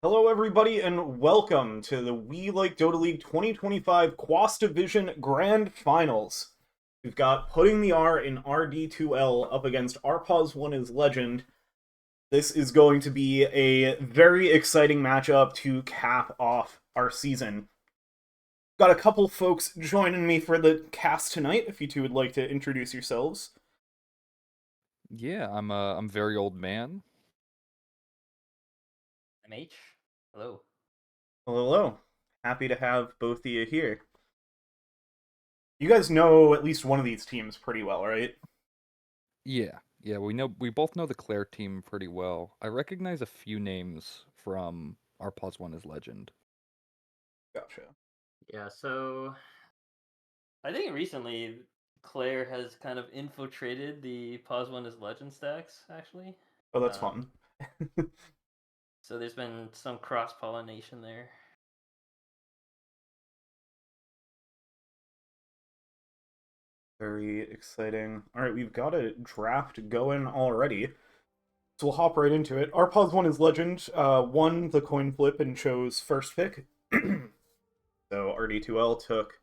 Hello, everybody, and welcome to the We Like Dota League 2025 Quas Division Grand Finals. We've got Putting the R in RD2L up against Pos1 is Legend. This is going to be a very exciting matchup to cap off our season. Got a couple folks joining me for the cast tonight, if you two would like to introduce yourselves. Yeah, I'm very old man. MH. Hello. Hello. Happy to have both of you here. You guys know at least one of these teams pretty well, right? Yeah, we both know the Claire team pretty well. I recognize a few names from our Pause One is Legend. Gotcha. Yeah, so I think recently Claire has kind of infiltrated the Pause One is Legend stacks, actually. Oh, that's Um, fun. so there's been some cross pollination there. Very exciting. All right, we've got a draft going already. So we'll hop right into it. Our pause one is Legend. Won the coin flip and chose first pick. So RD2L took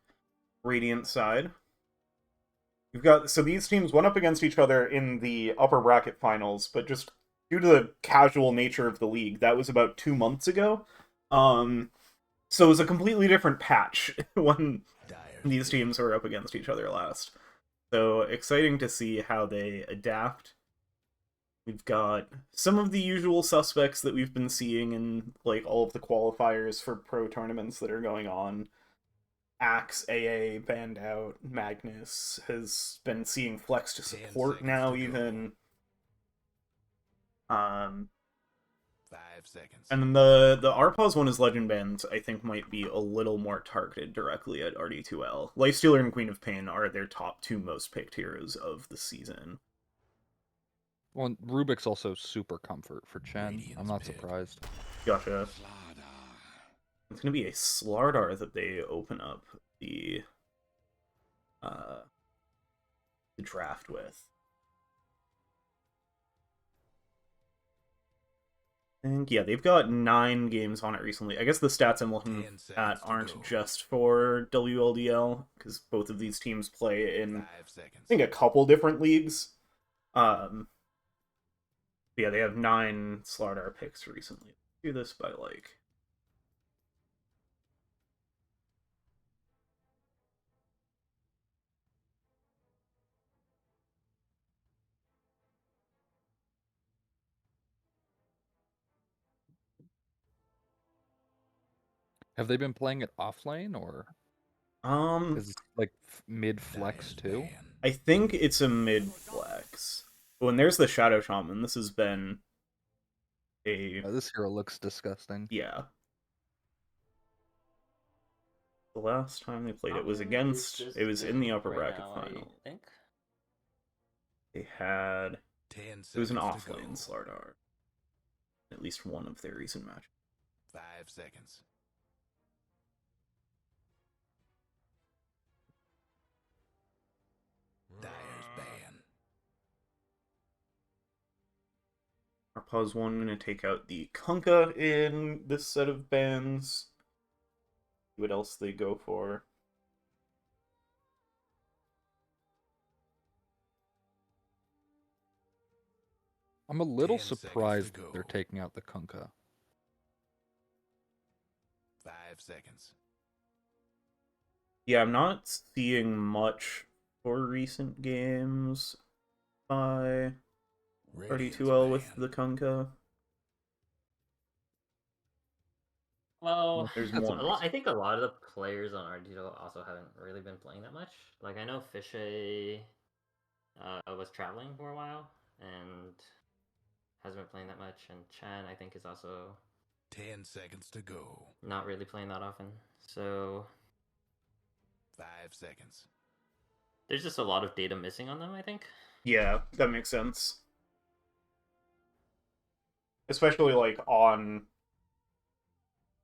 Radiant side. We've got so these teams went up against each other in the upper bracket finals, but just due to the casual nature of the league, that was about 2 months ago. So it was a completely different patch when these teams were up against each other last. So exciting to see how they adapt. We've got some of the usual suspects that we've been seeing in like all of the qualifiers for pro tournaments that are going on. Axe, AA, banned out, Magnus has been seeing flex to support now even. Um 5 seconds. and then the RPOS one is Legend bans, I think might be a little more targeted directly at RD2L. Lifestealer and Queen of Pain are their top two most picked heroes of the season. Well, and Rubik's also super comfort for Chen. Radiant's I'm not pick. surprised. Gotcha. Slaughter. It's gonna be a Slardar that they open up uh the draft with. I think yeah, they've got 9 games on it recently. I guess the stats I'm looking 10 seconds at to aren't go. just for WLDL because both of these teams play in I 5 seconds. think a couple different leagues. Um, yeah, they have 9 Slardar picks recently. Do this by like. Have they been playing it off lane or Um, is it like mid flex Dyer's too? ban. I think it's a mid flex. When there's the Shadow Shaman, this has been a This hero looks disgusting. yeah. The last time they played it was Shaman is against. just It was in the good upper right bracket now, I final. think. They had 10 it was an seconds to offlane go. Slardar. At least one of their recent matches. 5 seconds. Dyer's ban. Our pause one gonna take out the Kunkka in this set of bans. See what else they go for. I'm a little 10 seconds to surprised go. they're taking out the Kunkka. 5 seconds. Yeah, I'm not seeing much for recent games by Radiant's RD2L with ban. the Kunkka. Well, There's That's one I recent. think a lot of the players on RD2 also haven't really been playing that much. Like I know Fishay was traveling for a while and hasn't been playing that much, and Chan I think is also 10 seconds to go. not really playing that often. So 5 seconds. there's just a lot of data missing on them, I think. Yeah, that makes sense. Especially like on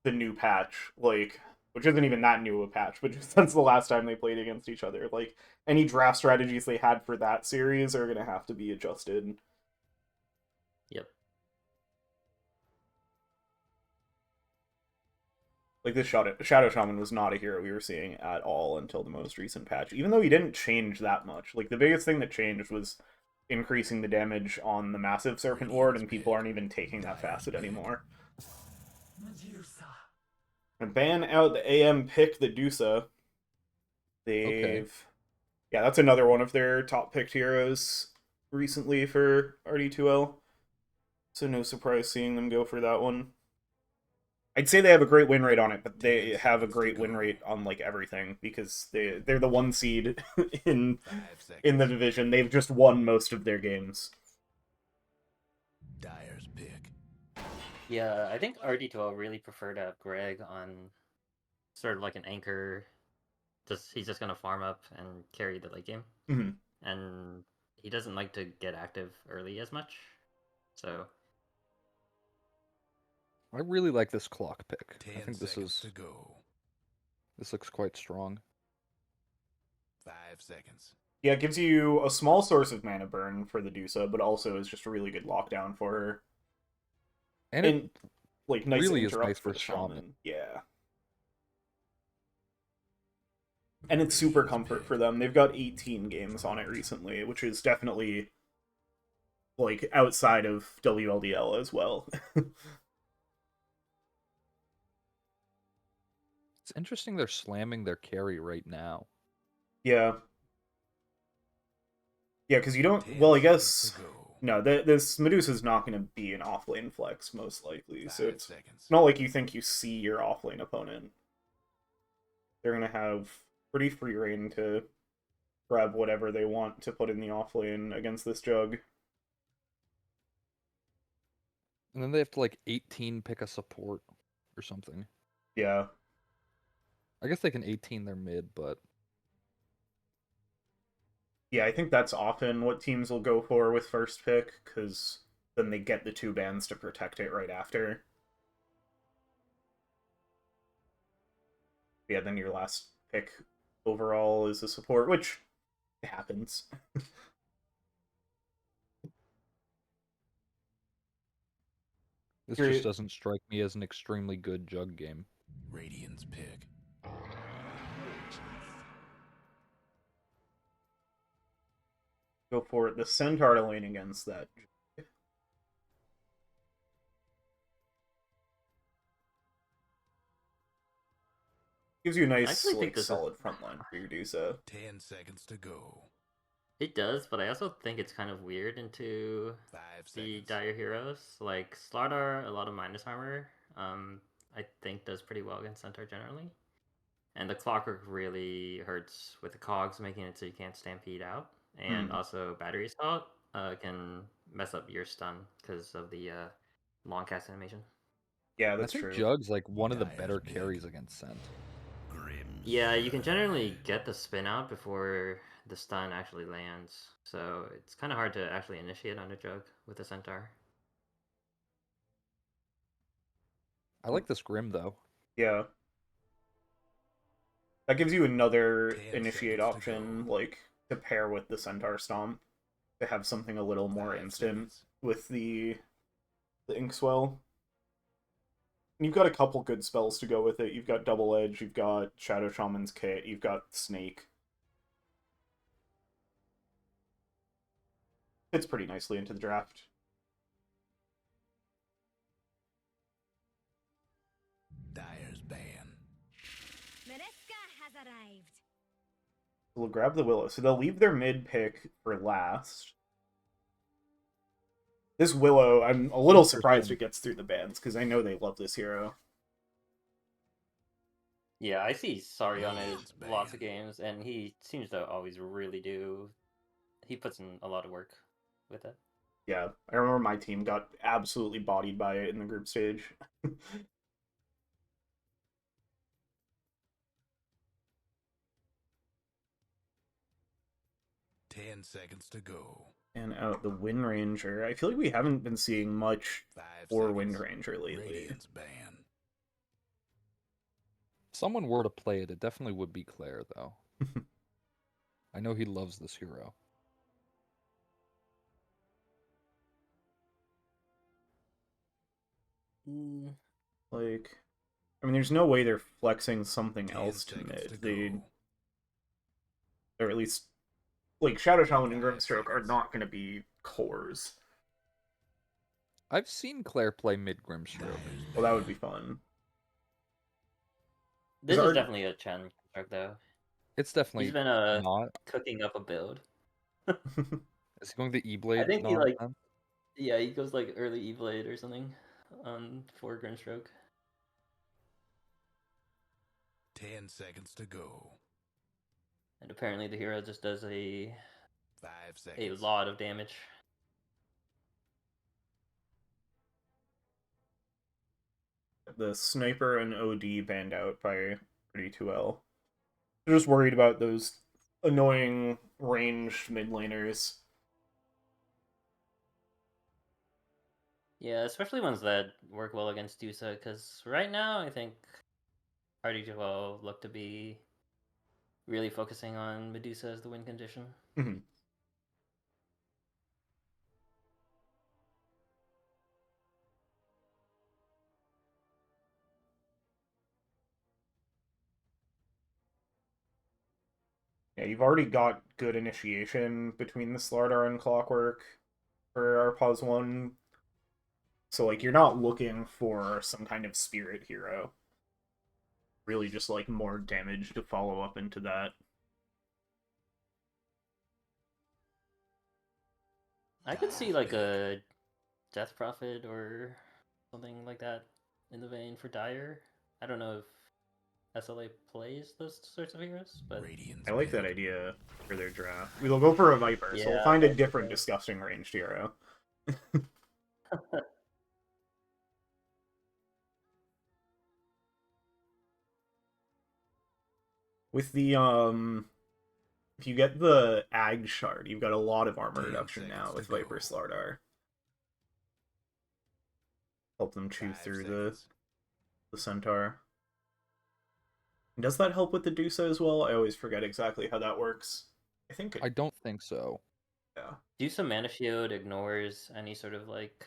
the new patch, like which isn't even that new a patch, but just since the last time they played against each other, like any draft strategies they had for that series are gonna have to be adjusted. Yep. Like this Shadow Shaman was not a hero we were seeing at all until the most recent patch, even though he didn't change that much. Like the biggest thing that changed was increasing the damage on the massive Serpent Ward, and people aren't even taking that facet anymore. And ban out the AM pick the Dusa. They've yeah, that's another one of their top picked heroes recently for RD2L. So no surprise seeing them go for that one. I'd say they have a great win rate on it, but they have a great win rate on like everything because they're the 1 seed in the division. They've just won most of their games. Dyer's pick. Yeah, I think RD2L really prefer to have Greg on sort of like an anchor. He's just gonna farm up and carry the late game, and he doesn't like to get active early as much. So I really like this clock pick. 10 I think this seconds is to go. this looks quite strong. 5 seconds. Yeah, it gives you a small source of mana burn for the Dusa, but also is just a really good lockdown for her. And it like nice really is interrupt nice for for the shaman. shaman. Yeah. And it's super comfort for them. They've got 18 games on it recently, which is definitely like outside of WLDL as well. It's interesting they're slamming their carry right now. Yeah. Yeah, because you don't... 10 Well, I seconds guess... to go. No, this Medusa's not going to be an offlane flex, most likely. 5 So it's seconds. not like you think you see your offlane opponent. They're going to have pretty free reign to grab whatever they want to put in the offlane against this Jug. And then they have to like 18 pick a support or something. Yeah. I guess they can 18 their mid, but Yeah, I think that's often what teams will go for with first pick, because then they get the 2 bans to protect it right after. Yeah, then your last pick overall is a support, which happens. this just doesn't strike me as an extremely good Jug game. Radiant's pick. Go for it. The Centaur lane against that. Gives you a nice, like, solid front line for your Dusa. 10 seconds to go. it does, but I also think it's kind of weird into 5 the seconds. dire heroes. Like Slardar, a lot of minus armor. I think does pretty well against Centaur generally. And the Clockwork really hurts with the cogs, making it so you can't stampede out. And also battery assault can mess up your stun because of the long cast animation. Yeah, that's I think true. Jug's like one of the Dyer's better pick. carries against Cent. Yeah, you can generally get the spin out before the stun actually lands. So it's kind of hard to actually initiate on a Jug with a Centaur. I like this Grim though. Yeah. That gives you another 10 initiate seconds to option, go. like, to pair with the Centaur Stomp. To have something a little more 5 instant seconds. with the Inkswell. And you've got a couple good spells to go with it. You've got Double Edge, you've got Shadow Shaman's Kit, you've got Snake. Fits pretty nicely into the draft. Dyer's ban. Mariska has arrived. We'll grab the Willow. So they'll leave their mid pick for last. This Willow, I'm a little surprised it gets through the bans, because I know they love this hero. Yeah, I see Sorry on it Radiant's lots of ban. games, and he seems to always really do. He puts in a lot of work with it. Yeah, I remember my team got absolutely bodied by it in the group stage. 10 seconds to go. And out the Wind Ranger. I feel like we haven't been seeing much 5 for seconds. Wind Ranger lately. Radiant's ban. If someone were to play it, it definitely would be Claire though. I know he loves this hero. Like, I mean, there's no way they're flexing something 10 else to seconds mid. to They, go. or at least, like, Shadow Challenge and Grimstroke are not going to be cores. I've seen Claire play mid Grimstroke. Dyer's Well, that would be banned. fun. This Is is our- definitely a Chen construct, though. It's He's definitely been not. cooking up a build. Is he going the I E-Blade think he like nonsense? yeah, he goes like early E-Blade or something for Grimstroke. 10 seconds to go. And apparently the hero just does a 5 seconds. lot of damage. The Sniper and OD banned out by RD2L. They're just worried about those annoying ranged mid laners. Yeah, especially ones that work well against Dusa, because right now I think RD2L look to be really focusing on Medusa as the win condition. Mhm. Yeah, you've already got good initiation between the Slardar and Clockwork for our pause 1. So, like, you're not looking for some kind of spirit hero. Really just, like, more damage to follow up into that. I could see like a Death Prophet or something like that in the vein for Dyer. I don't know if SLA plays those sorts of heroes, but Radiant's I like that mid. idea for their draft. We'll go for a Viper, so we'll Yeah, find a that's different okay. disgusting ranged hero. With the, if you get the Ag Shard, you've got a lot of armor 10 reduction now seconds with to go. Viper Slardar. Help them chew 5 through seconds. the Centaur. And does that help with the Dusa as well? I always forget exactly how that works. I think it, I don't think so. yeah. Dusa Mana Shield ignores any sort of like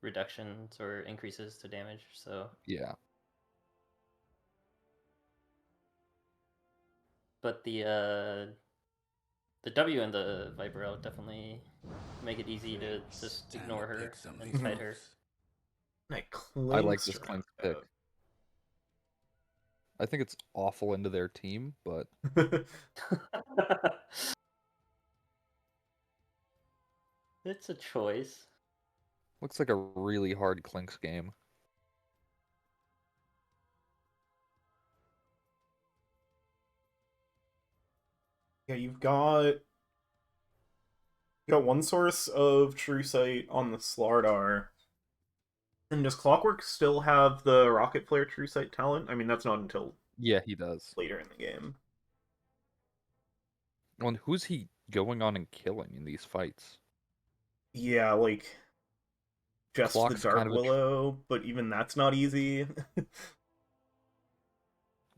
reductions or increases to damage, so Yeah. but the W and the Viper Out definitely make it easy to just Time ignore to her pick some of and these fight her. moves. I like this Clink's pick. out. I think it's awful into their team, but It's a choice. looks like a really hard Clink's game. Yeah, you've got one source of True Sight on the Slardar. And does Clockwork still have the Rocket Flare True Sight talent? I mean, that's not until Yeah, he does. later in the game. Well, and who's he going on and killing in these fights? Yeah, like just Clock's the Dark kind of a Willow, but even that's not easy.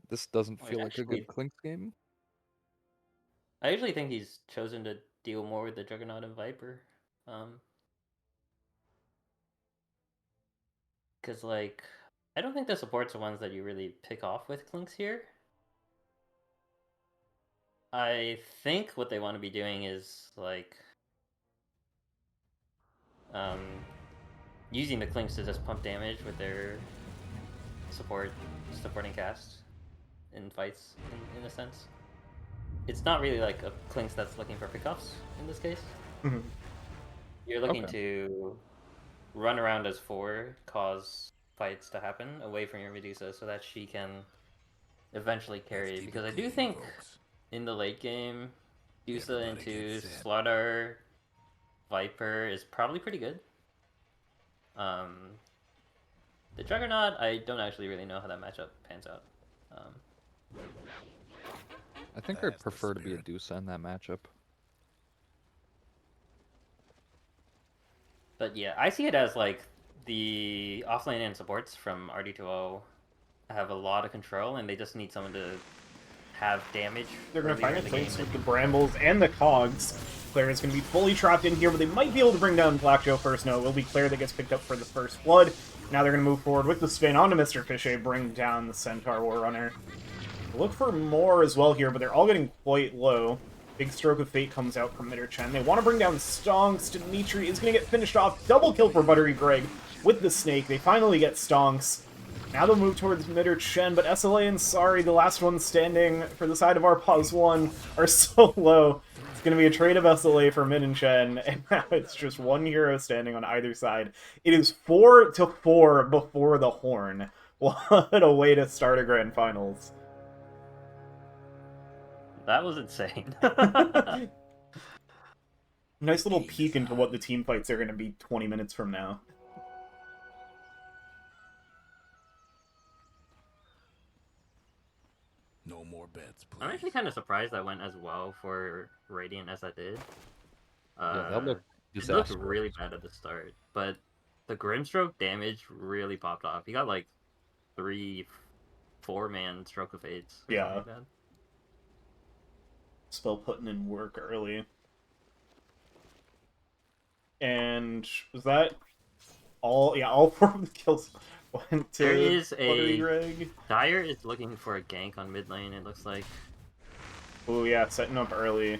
This doesn't Like, feel like a actually- good Clink's game. I usually think he's chosen to deal more with the Juggernaut and Viper. Because, like, I don't think the supports are ones that you really pick off with Clinks here. I think what they want to be doing is, like, using the Clinks to just pump damage with their supporting cast in fights, in a sense. It's not really like a Clinks that's looking for pickoffs in this case. Mhm. You're looking Okay. to run around as 4, cause fights to happen away from your Medusa so that she can eventually Let's carry. keep Because it I do clean, think folks. in the late game, Medusa Everybody into get set. Slaughter Viper is probably pretty good. The Juggernaut, I don't actually really know how that matchup pans out. I think That's I'd the prefer to be a spirit. Dusa in that matchup. But yeah, I see it as like the offlane and supports from RD2O have a lot of control, and they just need someone to have damage. They're going to earlier find in a the place game with the and- Brambles and the Cogs. Claire is going to be fully trapped in here, but they might be able to bring down Black Joe first. No, it will be Claire that gets picked up for the first blood. Now they're going to move forward with the spin onto Mr. Fichet, bring down the Centaur War Runner. Look for more as well here, but they're all getting quite low. Big Stroke of Fate comes out from Mitter Chen. They want to bring down Stonks. Dimitri is going to get finished off. Double kill for Buttery Greg with the Snake. They finally get Stonks. Now they'll move towards Mitter Chen, but SLA and Sorry, the last one standing for the side of our Pause 1, are so low. It's going to be a trade of SLA for Min and Chen, and now it's just one hero standing on either side. It is 4-4 before the horn. What a way to start a Grand Finals. That was insane. Nice little peek into what the team fights are going to be 20 minutes from now. No more bets, please. I'm actually kind of surprised that went as well for Radiant as I did. Yeah, that looked It looked disastrous. really bad at the start, but the Grimstroke damage really popped off. He got like 3-4-man Stroke of Fates. Or Yeah. something like that. Spell putting in work early. And was that all? Yeah, all 4 of the kills went to There is Buttery a Greg. Dire is looking for a gank on mid lane. It looks like. Oh yeah, setting up early.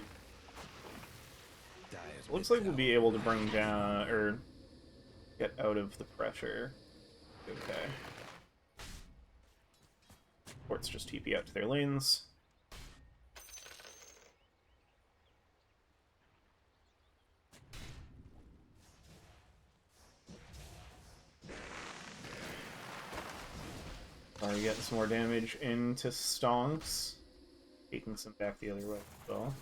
Dyer's Looks mid like we'll tower. be able to bring down or get out of the pressure. Okay. Ports just TP out to their lanes. Sorry, getting some more damage into Stonks. Taking some back the other way as well.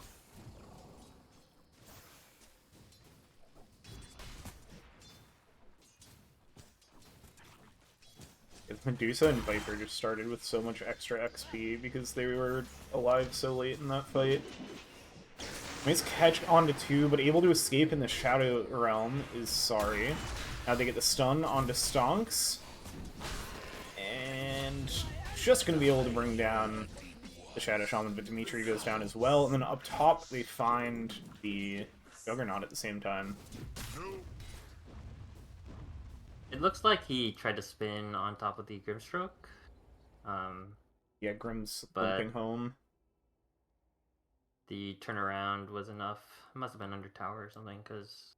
If Medusa and Viper just started with so much extra XP because they were alive so late in that fight. Nice catch onto 2, but able to escape in the Shadow Realm is Sorry. Now they get the stun onto Stonks. And just going to be able to bring down the Shadow Shaman, but Dimitri goes down as well. And then up top, they find the Juggernaut at the same time. It looks like he tried to spin on top of the Grimstroke. Yeah, Grim's But- limping home. The turnaround was enough. It must have been under tower or something, because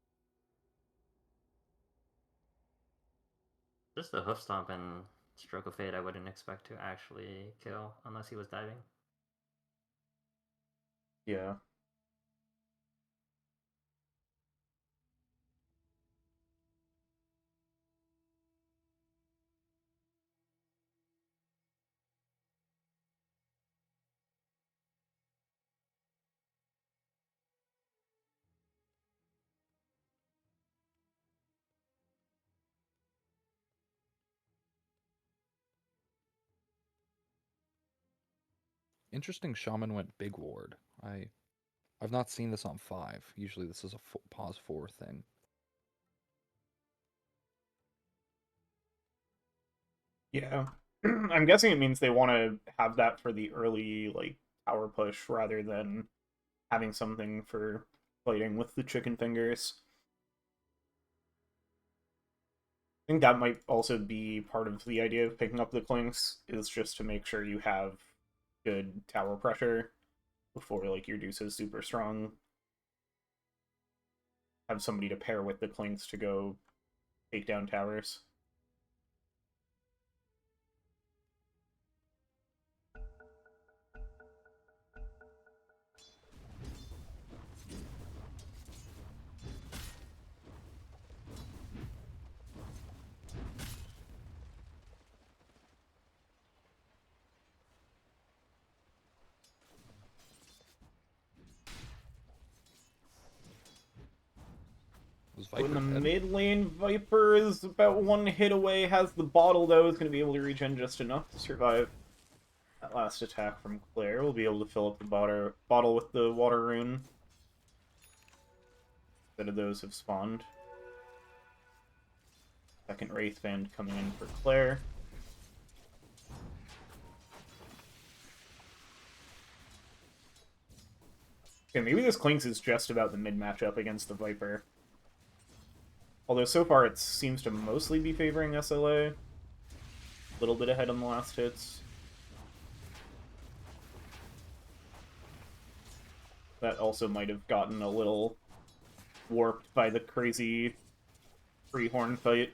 just the hoof stomp and Stroke of Fate I wouldn't expect to actually kill unless he was diving. Yeah. Interesting. Shaman went big ward. I've not seen this on 5. Usually this is a pause 4 thing. Yeah. I'm guessing it means they want to have that for the early, like, tower push rather than having something for fighting with the chicken fingers. I think that might also be part of the idea of picking up the Clinks, is just to make sure you have good tower pressure before, like, your Deuce is super strong. Have somebody to pair with the Clinks to go take down towers. Was In Viper the dead? mid lane, Viper is about 1 hit away, has the bottle though, is going to be able to regen just enough to survive that last attack from Claire. We'll be able to fill up the bottle with the water rune. Instead of those have spawned. Second Wraith Band coming in for Claire. Okay, maybe this Clinks is just about the mid matchup against the Viper. Although so far it seems to mostly be favoring SLA. A little bit ahead on the last hits. That also might have gotten a little warped by the crazy free-horn fight.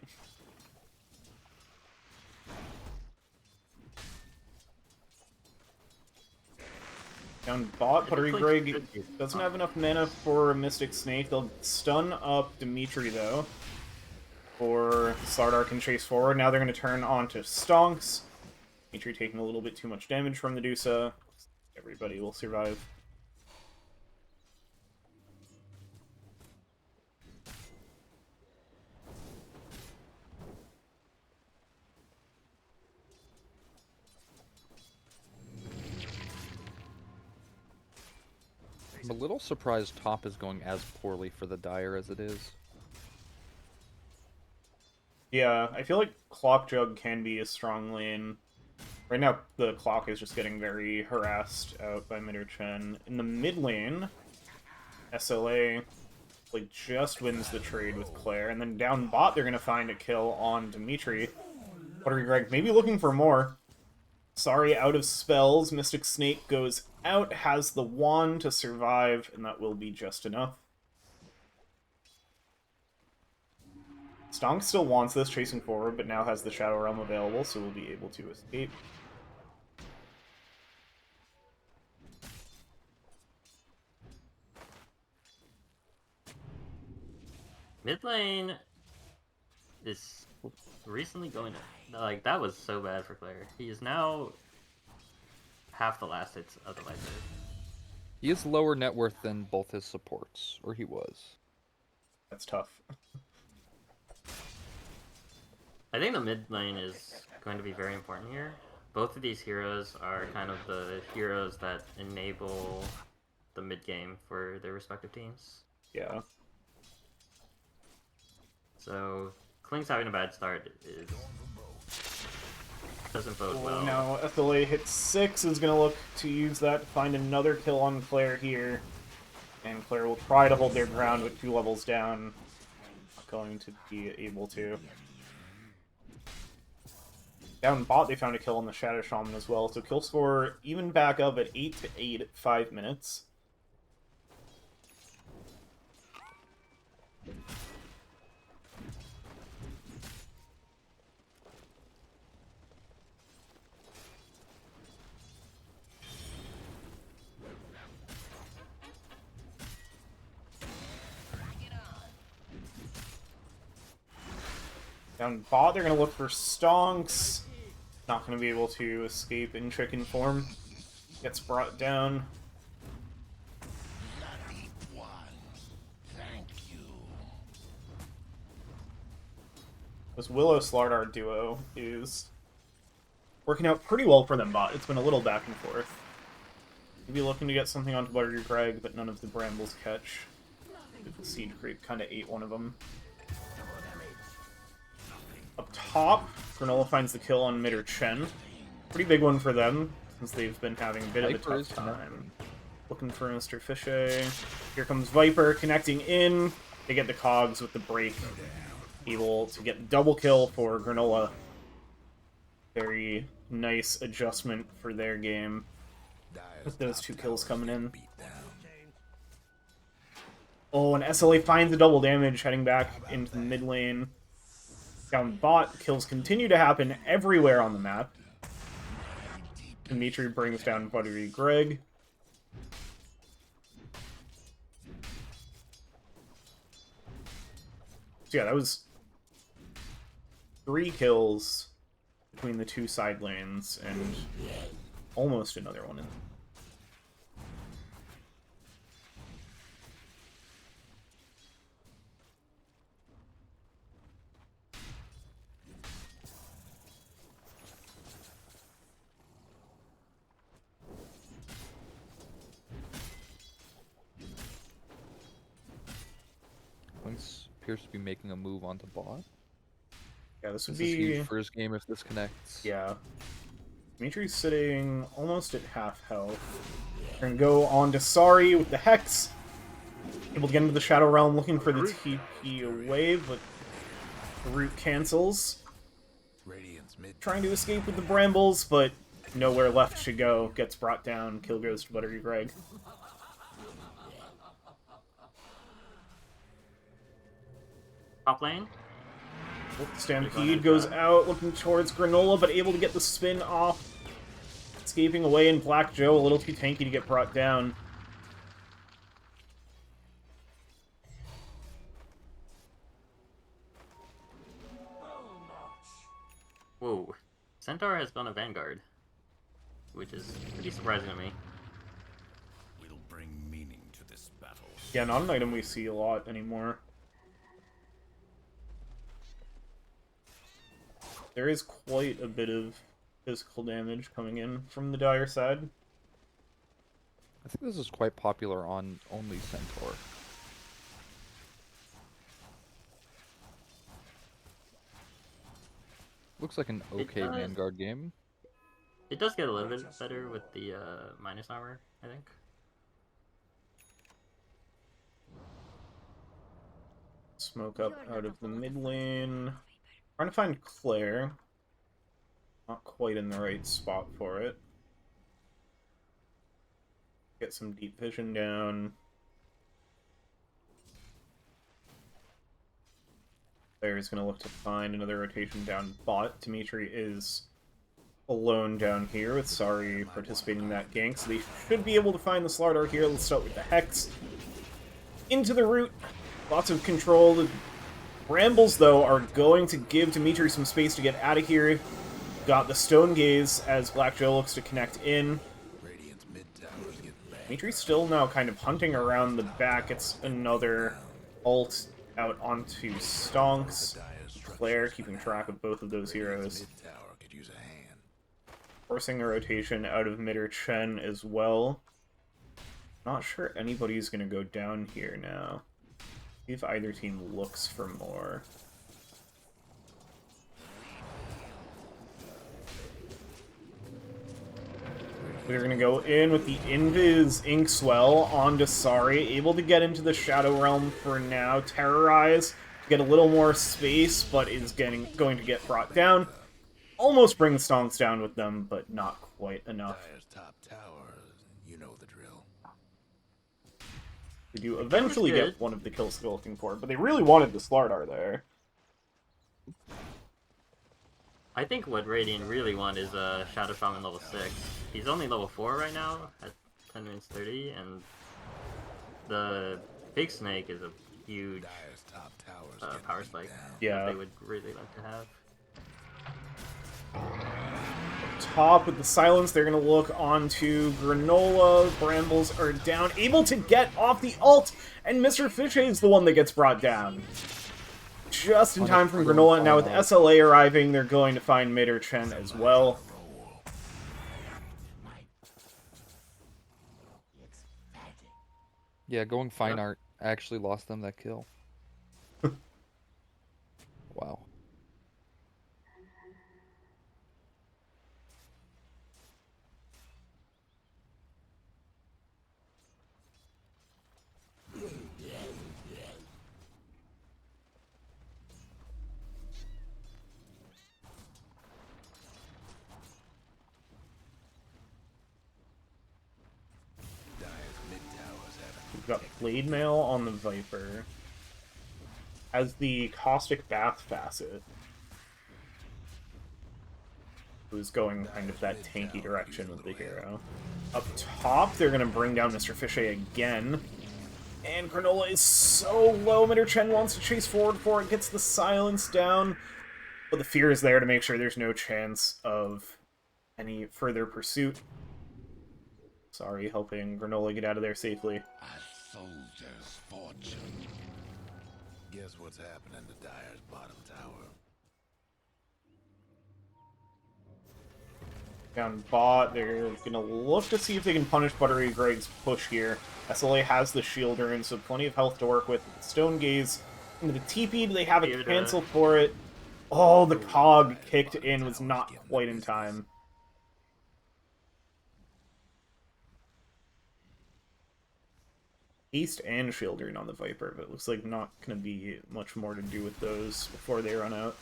Down bot, Buttery Greg doesn't have enough mana for a Mystic Snake. They'll stun up Dimitri, though, for Slardar can chase forward. Now they're going to turn on to Stonks. Dimitri taking a little bit too much damage from the Medusa. Everybody will survive. I'm a little surprised top is going as poorly for the Dire as it is. Yeah, I feel like Clock Jug can be a strong lane. Right now, the Clock is just getting very harassed out by Mid or Chen. In the mid lane, SLA like just wins the trade with Claire, and then down bot they're gonna find a kill on Dimitri. Buttery Greg maybe looking for more. Sorry, out of spells. Mystic Snake goes out, has the wand to survive, and that will be just enough. Stonk still wants this, chasing forward, but now has the Shadow Realm available, so will be able to escape. Mid lane is recently going to... Like, that was so bad for Claire. He is now half the last hits of the Viper. He is lower net worth than both his supports, or he was. That's tough. I think the mid lane is going to be very important here. Both of these heroes are kind of the heroes that enable the mid game for their respective teams. Yeah. So, Kling's having a bad start doesn't bode well. Now SLA hits 6, is going to look to use that to find another kill on Claire here. And Claire will try to hold their ground with 2 levels down. Not going to be able to. Down bot, they found a kill on the Shadow Shaman as well, so kill score even back up at 8-8 at 5 minutes. Down bot, they're going to look for Stonks. Not going to be able to escape in chicken form. Gets brought down. This Willow Slardar duo is working out pretty well for them bot. It's been a little back and forth. Maybe looking to get something onto Buttery Greg, but none of the brambles catch. The Siege Creep kind of ate one of them. Up top, Granola finds the kill on Mid or Chen. Pretty big one for them, since they've been having a bit of a tough time. Looking for Mr. Fishay. Here comes Viper, connecting in. They get the cogs with the break. Able to get double kill for Granola. Very nice adjustment for their game, with those 2 kills coming in. Oh, and SLA finds the double damage, heading back into the mid lane. Down bot, kills continue to happen everywhere on the map. Dimitri brings down Buttery Greg. So yeah, that was 3 kills between the 2 side lanes, and almost another one in. Lynx appears to be making a move onto bot. Yeah, this would This is be huge for his game if this connects. Yeah. Dimitri's sitting almost at half health. We're gonna go on to Sari with the Hex. Able to get into the Shadow Realm, looking for the TP away, but Root cancels. Radiant's mid. Trying to escape with the brambles, but nowhere left to go. Gets brought down. Kill goes to Buttery Greg. Top lane. Stampede goes out, looking towards Granola, but able to get the spin off. Escaping away, and Black Joe a little too tanky to get brought down. Whoa. Centaur has gone a Vanguard, which is pretty surprising to me. We'll bring meaning to this battle. Yeah, not an item we see a lot anymore. There is quite a bit of physical damage coming in from the Dire side. I think this is quite popular on only Centaur. Looks like an okay Vanguard game. It does get a little bit better with the minus armor, I think. Smoke up out of the mid lane. Trying to find Claire. Not quite in the right spot for it. Get some deep vision down. Claire's going to look to find another rotation down bot. Dimitri is alone down here with Sari participating in that gank, so they should be able to find the Slardar here. Let's start with the Hex. Into the root. Lots of control. The Brambles, though, are going to give Dimitri some space to get out of here. Got the Stone Gaze as Black Joe looks to connect in. Dimitri's still now kind of hunting around the back. It's another ult out onto Stonks. Claire keeping track of both of those heroes. Forcing a rotation out of mid or Chen as well. Not sure anybody's going to go down here now. See if either team looks for more. We're going to go in with the Invis Inkswell onto Sari. Able to get into the Shadow Realm for now. Terrorize. Get a little more space, but is going to get brought down. Almost bring Stonks down with them, but not quite enough. Top tower, you know the drill. They do eventually get one of the kills they're looking for, but they really wanted the Slardar there. I think what Radiant really want is a Shadow Shaman level 6. He's only level 4 right now, at 10 minutes 30, and the Big Snake is a huge power spike that they would really like to have. Top with the silence, they're going to look onto Granola. Brambles are down, able to get off the ult, and Mr. Fishay is the one that gets brought down. Just in time from Granola. Now with SLA arriving, they're going to find mid or Chen as well. Yeah, going Fine Art actually lost them that kill. Wow. We've got Blade Mail on the Viper. Has the Caustic Bath facet. Who's going kind of that tanky direction with the hero. Up top, they're going to bring down Mr. Fishay again. And Granola is so low. Mid or Chen wants to chase forward for it, gets the silence down. But the fear is there to make sure there's no chance of any further pursuit. Sorry, helping Granola get out of there safely. A soldier's fortune. Guess what's happening to Dire's bottom tower? Down bot, they're gonna look to see if they can punish Buttery Greg's push here. SLA has the shield rune, so plenty of health to work with. Stone Gaze into the TP, they have it canceled for it. Oh, the cog kicked in was not quite in time. Haste and Shielding on the Viper, but it looks like not going to be much more to do with those before they run out.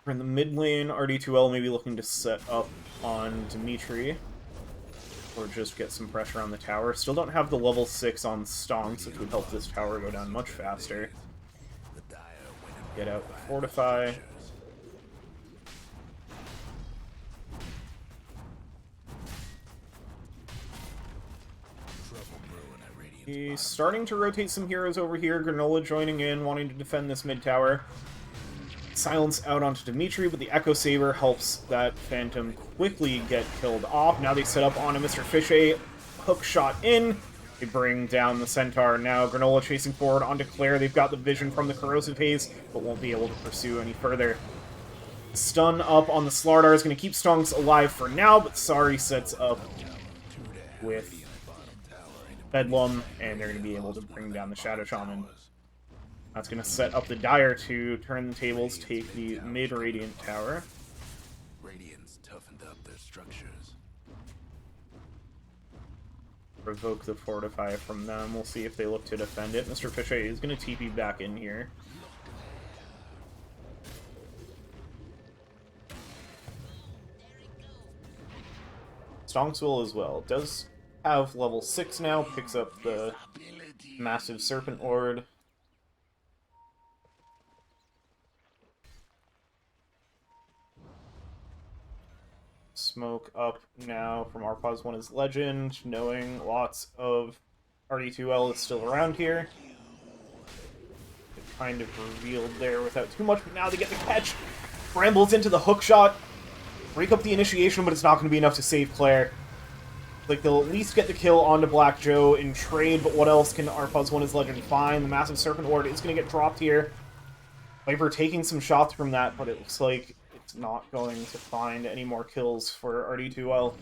We're in the mid lane, RD2L maybe looking to set up on Dimitri. Or just get some pressure on the tower. Still don't have the level 6 on Stonks, which would help this tower go down much faster. Get out the Fortify. He's starting to rotate some heroes over here. Granola joining in, wanting to defend this mid tower. Silence out onto Dimitri, but the Echo Saber helps that Phantom quickly get killed off. Now they set up onto Mr. Fichet. Hook shot in. They bring down the Centaur. Now Granola chasing forward onto Claire. They've got the vision from the Corrosive Haze, but won't be able to pursue any further. Stun up on the Slardar is going to keep Stonks alive for now, but Sari sets up with Bedlam, and they're going to be able to bring down the Shadow Shaman. That's going to set up the Dire to turn the tables, take the mid-Radiant tower. Radiant's toughened up their structures. Provoke the Fortify from them. We'll see if they look to defend it. Mr. Fichet is going to TP back in here. Stonks will as well. Does have level 6 now, picks up the massive Serpent Ward. Smoke up now from Arpaz 1 is Legend, knowing lots of RD2L is still around here. It kind of revealed there without too much, but now they get the catch. Brambles into the hook shot. Break up the initiation, but it's not going to be enough to save Claire. Like, they'll at least get the kill onto Black Joe in trade, but what else can Arpaz 1 is Legend find? The massive Serpent Ward is going to get dropped here. Viper taking some shots from that, but it looks like it's not going to find any more kills for RD2L.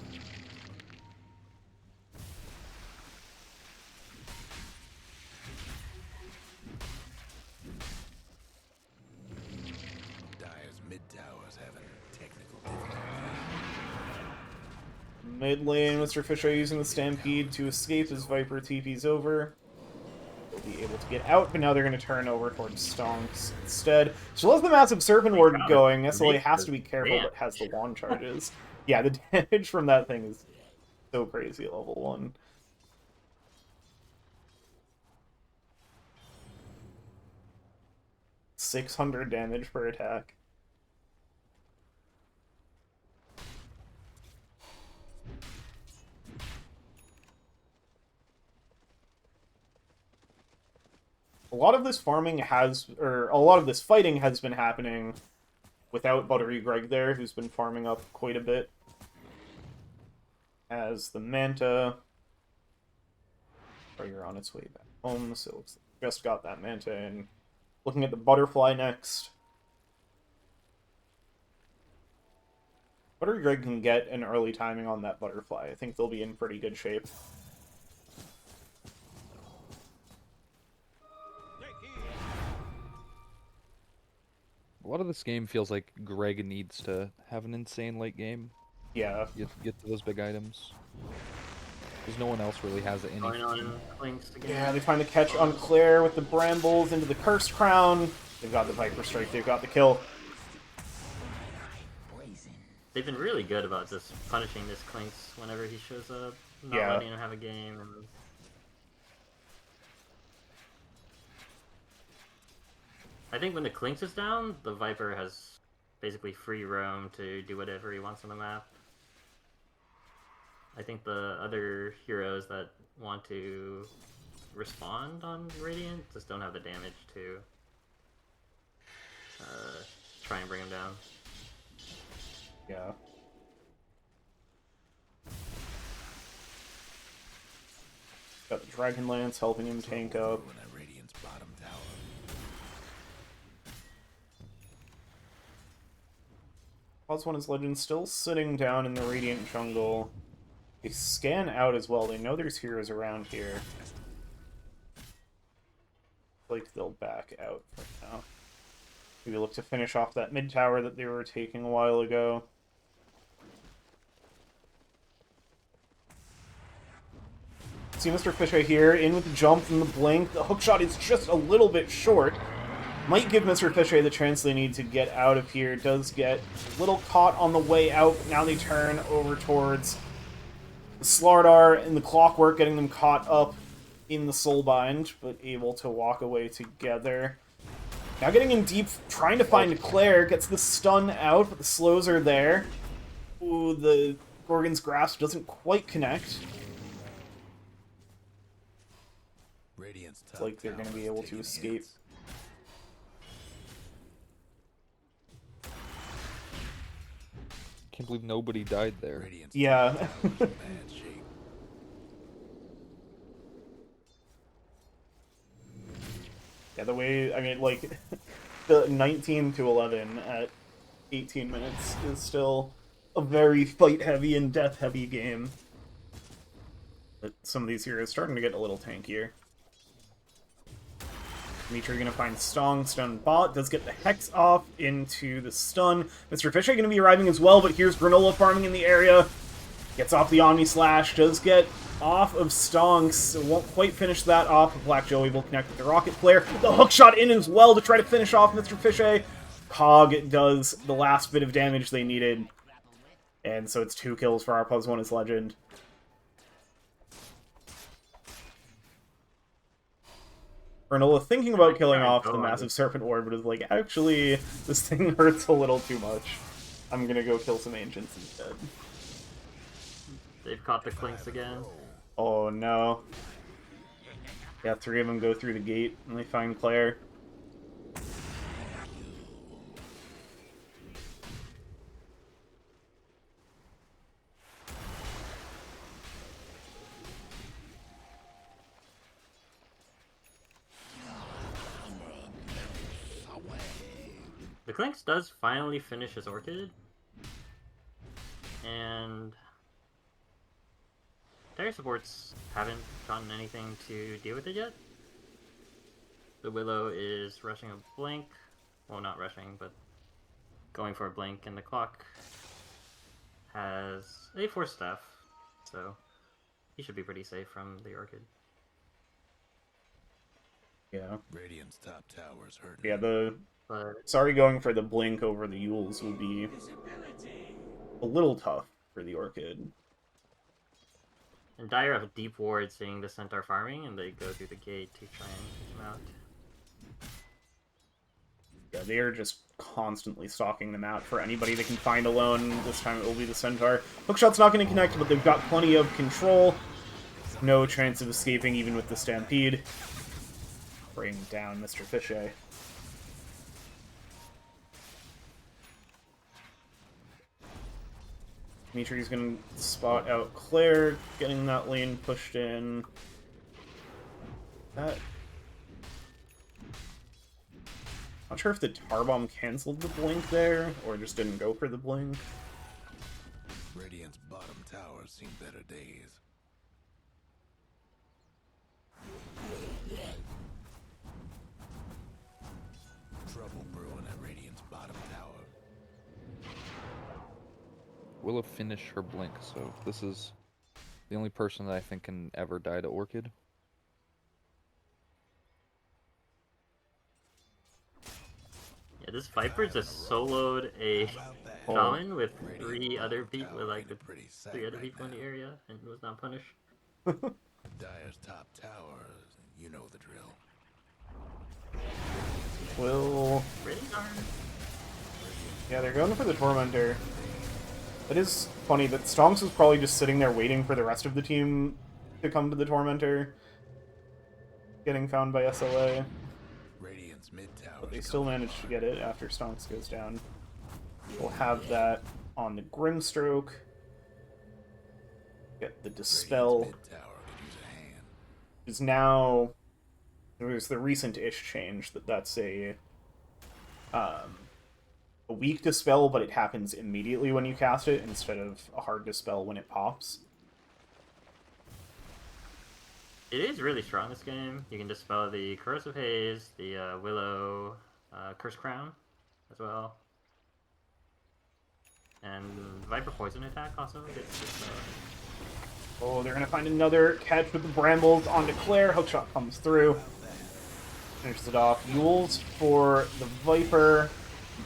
Dire's mid towers having technical difficulties. Mid lane, Mr. Fichet using the Stampede to escape as Viper TP's over. They'll be able to get out, but now they're going to turn over towards Stonks instead. She loves the massive Serpent Ward going. SLA has to be careful, but has the wand charges. Yeah, the damage from that thing is so crazy at level 1. $600 damage per attack. A lot of this farming has, or a lot of this fighting has been happening without Buttery Greg there, who's been farming up quite a bit. As the Manta, you're on its way back home, so it's just got that Manta in. Looking at the Butterfly next. Buttery Greg can get an early timing on that Butterfly. I think they'll be in pretty good shape. A lot of this game feels like Greg needs to have an insane late game. Yeah. Get to those big items. Because no one else really has any. Going on Clinks again. Yeah, they find the catch on Claire with the Brambles into the Cursed Crown. They've got the Viper Strike, they've got the kill. They've been really good about just punishing this Clinks whenever he shows up. Not Yeah. letting him have a game. And... I think when the Clinks is down, the Viper has basically free roam to do whatever he wants on the map. I think the other heroes that want to respond on Radiant just don't have the damage to try and bring him down. Yeah. Got the Dragon Lance helping him tank up. At Radiant's bottom tower. Quas 1 is Legend still sitting down in the Radiant jungle. They scan out as well. They know there's heroes around here. Like they'll back out for now. Maybe look to finish off that mid tower that they were taking a while ago. See Mr. Fisher here, in with the jump and the blink. The hookshot is just a little bit short. Might give Mr. Fisher the chance they need to get out of here. Does get a little caught on the way out. Now they turn over towards the Slardar and the Clockwork, getting them caught up in the Soulbind, but able to walk away together. Now getting in deep, trying to find Claire, gets the stun out, but the slows are there. Ooh, the Gorgon's Grasp doesn't quite connect. It's like they're going to be able to escape. Can't believe nobody died there. Yeah. Yeah, the way, I mean, like, the 19 to 11 at 18 minutes is still a very fight-heavy and death-heavy game. But some of these heroes starting to get a little tankier. Dimitri gonna find stun bot, does get the Hex off into the stun. Mr. Fisher gonna be arriving as well, but here's Granola farming in the area. Gets off the Omni Slash, does get off of Stonks, so won't quite finish that off. Black Joey will connect with the Rocket Flare. The hookshot in as well to try to finish off Mr. Fisher. Cog does the last bit of damage they needed. And so it's 2 kills for our +1 is Legend. Granola thinking about killing off the massive Serpent Orb, but is like, actually, this thing hurts a little too much. I'm gonna go kill some Ancients instead. They've caught the Clinks again. Oh no. Yeah, 3 of them go through the gate, and they find Claire. The Clinks does finally finish his Orchid. And Dire supports haven't gotten anything to deal with it yet. The Willow is rushing a Blink. Well, not rushing, but going for a Blink, and the Clock has a Force Staff, so he should be pretty safe from the Orchid. Yeah. Radiant's top tower's hurt. Yeah, But sorry, going for the blink over the Yules will be a little tough for the Orchid. and Dire have a deep ward seeing the Centaur farming, and they go through the gate to try and take him out. Yeah, they are just constantly stalking them out for anybody they can find alone. This time it will be the Centaur. Hookshot's not going to connect, but they've got plenty of control. No chance of escaping even with the Stampede. Bring down Mr. Fisher. Dimitri's gonna spot out Claire, getting that lane pushed in. That... Not sure if the Tar Bomb canceled the blink there, or just didn't go for the blink. Radiant's bottom tower's seen better days. Trouble brewing at Radiant's bottom tower. Willow finish her blink, so this is the only person that I think can ever die to Orchid. Yeah, this Viper just soloed a Shaman with 3 other people, like the 3 other people in the area, and was not punished. Dire's top tower, you know the drill. Will... Really darn. Yeah, they're going for the Tormentor. It is funny that Stonks was probably just sitting there waiting for the rest of the team to come to the Tormentor. Getting found by SLA. Radiant's mid tower. But they still managed to get it after Stonks goes down. We'll have that on the Grimstroke. Get the Dispel. Mid tower could use a hand. Is now... There's the recent-ish change that's a weak Dispel, but it happens immediately when you cast it, instead of a hard Dispel when it pops. It is really strong, this game. You can dispel the Corrosive Haze, the Willow Curse Crown as well. And Viper Poison attack also gets dispelled. Oh, they're gonna find another catch with the brambles onto Claire. Hookshot comes through. Finishes it off. Yules for the Viper.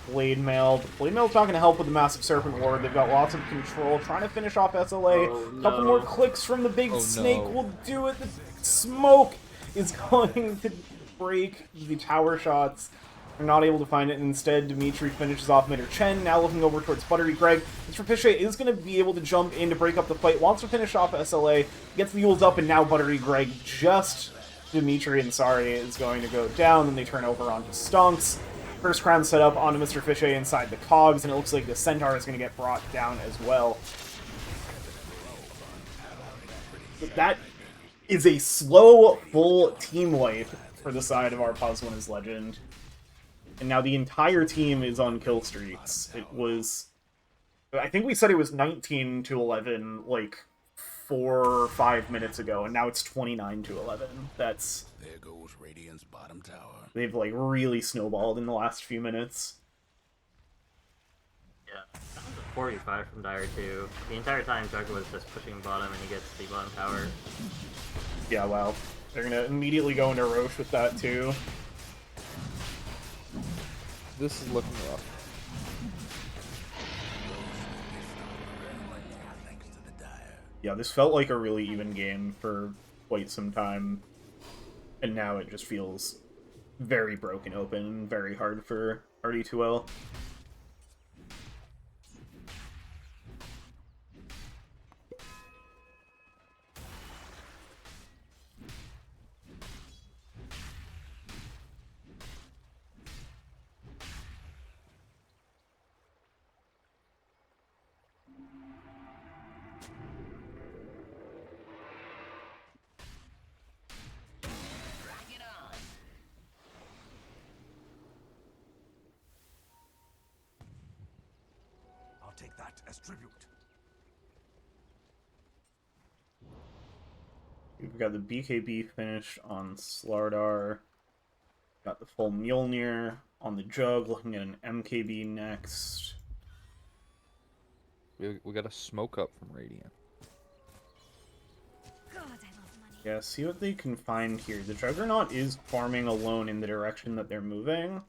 Blade Mail. The Blade Mail's not going to help with the Massive Serpent Ward. They've got lots of control. Trying to finish off SLA. Oh, Couple no. more clicks from the big Oh, snake no. will do it. The smoke is going to break the tower shots. They're not able to find it. Instead, Dimitri finishes off Mitter Chen. Now looking over towards Buttery Greg. Mr. Pichet is going to be able to jump in to break up the fight. Wants to finish off SLA. Gets the Yules up, and now Buttery Greg just... Dimitri and Sari is going to go down. Then they turn over onto Stonks. First crown set up onto Mr. Fichet inside the cogs, and it looks like the Centaur is going to get brought down as well. But that is a slow, full team wipe for the side of our Paz1 is Legend. And now the entire team is on kill streaks. It was... I think we said it was 19-11, like, 4 or 5 minutes ago, and now it's 29-11. That's... There goes Radiant's bottom tower. They've, like, really snowballed in the last few minutes. Yeah, that was a 45 from Dire too. The entire time Jug was just pushing bottom and he gets the bottom tower. Yeah, wow. They're gonna immediately go into Roche with that, too. This is looking rough. Yeah, this felt like a really even game for quite some time. And now it just feels very broken open, very hard for RD2L. Take that as tribute. We've got the BKB finished on Slardar. Got the full Mjolnir on the Jug, looking at an MKB next. We got a smoke up from Radiant. God, I love money. Yeah, see what they can find here. The Juggernaut is farming alone in the direction that they're moving.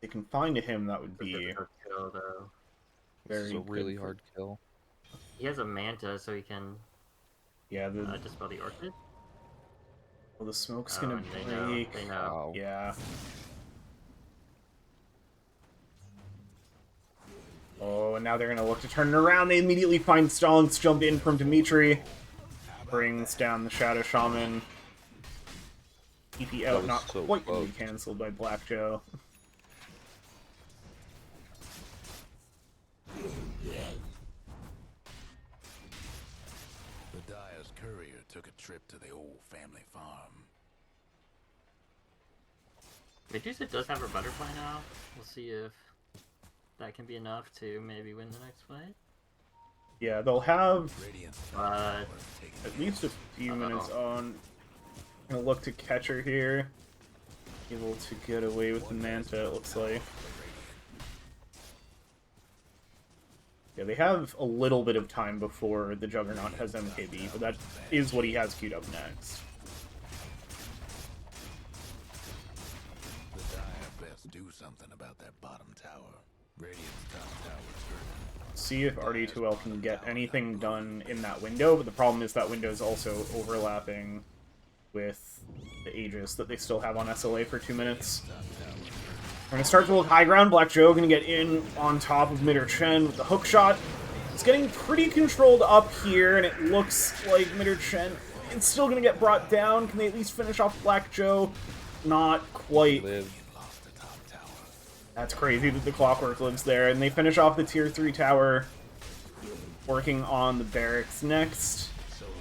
They can find him, that would be Difficult kill, though. This is very a really good. hard kill. He has a Manta, so he can Yeah, the dispel the Orchid. well, the smoke's Oh, gonna and they know. break. They know. Wow. Yeah. Oh, and now they're gonna look to turn it around. They immediately find Stonks, jump in from Dimitri, brings down the Shadow Shaman. TP out, was not so quite gonna be close. cancelled by Black Joe. The Dyer's courier took a trip to the old family farm. Medusa does have her butterfly now. We'll see if that can be enough to maybe win the next fight. Yeah, they'll have Radiant's But at least a few Uh-oh. minutes on. Gonna look to catch her here. Able to get away with the Manta, it looks like. Yeah, they have a little bit of time before the Juggernaut has MKB, but that is what he has queued up next. The Dyer best do something about that bottom tower. Radiant's top tower's hurting. See if RD2L can get anything done in that window, but the problem is that window is also overlapping with the Aegis that they still have on SLA for 2 minutes. We're going to start to look high ground. Black Joe going to get in on top of Mitter Chen with the hook shot. It's getting pretty controlled up here, and it looks like Mitter Chen is still going to get brought down. Can they at least finish off Black Joe? Not quite. Live. Lost the top tower. That's crazy that the Clockwork lives there. And they finish off the Tier 3 tower, working on the barracks next. So long.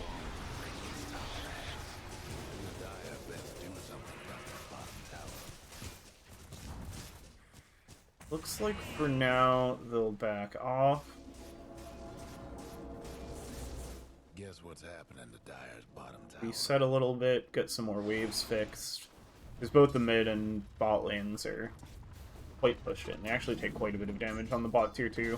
Radiant's top tower. The Dyer best do something about that bottom tower. Looks like for now they'll back off. Guess what's happening to Dyer's bottom tower? Reset a little bit, get some more waves fixed. Because both the mid and bot lanes are quite pushed in. They actually take quite a bit of damage on the bot tier 2.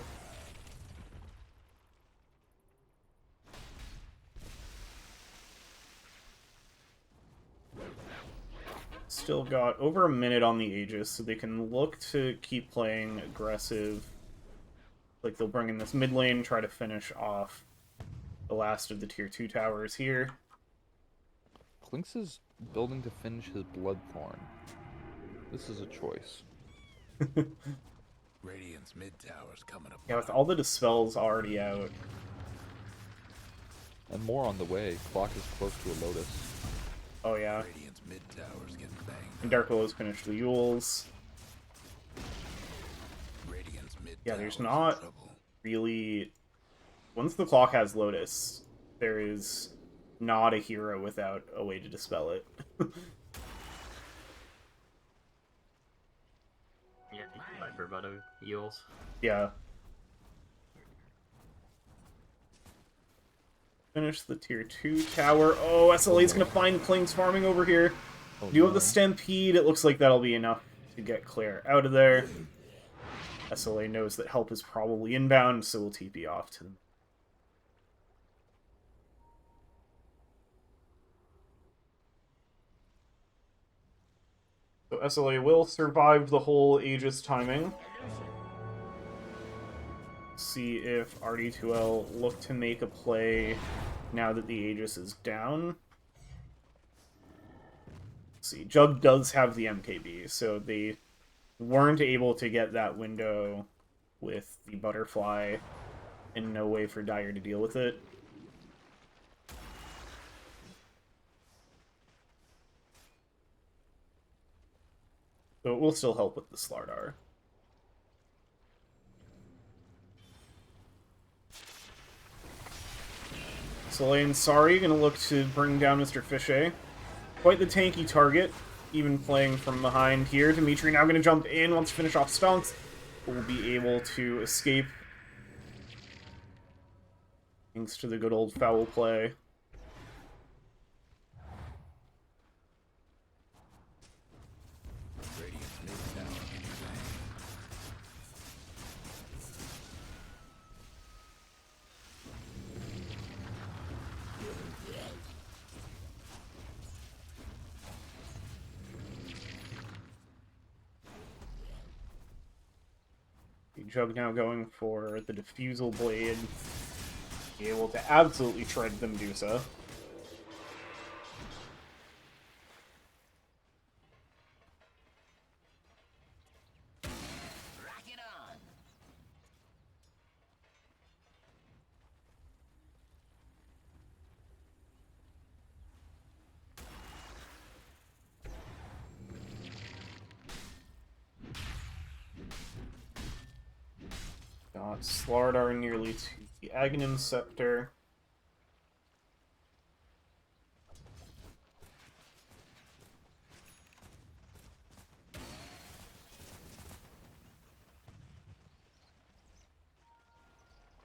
still got over a minute on the Aegis, so they can look to keep playing aggressive. Like, they'll bring in this mid lane, try to finish off the last of the tier 2 towers here. Clinks is building to finish his Bloodthorn. This is a choice. Radiant's mid tower's coming up. Yeah, with all the dispels already out. And more on the way. Clock is close to a Lotus. Oh yeah. Radiant's mid tower's getting banged. And Dark Willow's finished the Yules. Radiant's mid Yeah, there's tower's in not trouble. really... Once the clock has Lotus, there is not a hero without a way to dispel it. Yeah, Viper about Yules. Yeah. Finish the tier 2 tower. Oh, SLA's gonna find Kling's farming over here. Oh, Do you have no. the Stampede? It looks like that'll be enough to get Claire out of there. SLA knows that help is probably inbound, so we'll TP off to them. So SLA will survive the whole Aegis timing. See if RD2L look to make a play now that the Aegis is down. Let's see, Jug does have the MKB, so they weren't able to get that window with the butterfly, and no way for Dire to deal with it. So it will still help with the Slardar. Soleil Sari gonna look to bring down Mr. Fichet. Quite the tanky target, even playing from behind here. Dimitri now gonna jump in, wants to finish off Stonks. Will be able to escape. Thanks to the good old foul play. Radiant's mid tower getting banged. Jug now going for the Diffusal Blade. Be able to absolutely shred the Medusa. Rock it on. Got Slardar nearly to the Aghanim Scepter.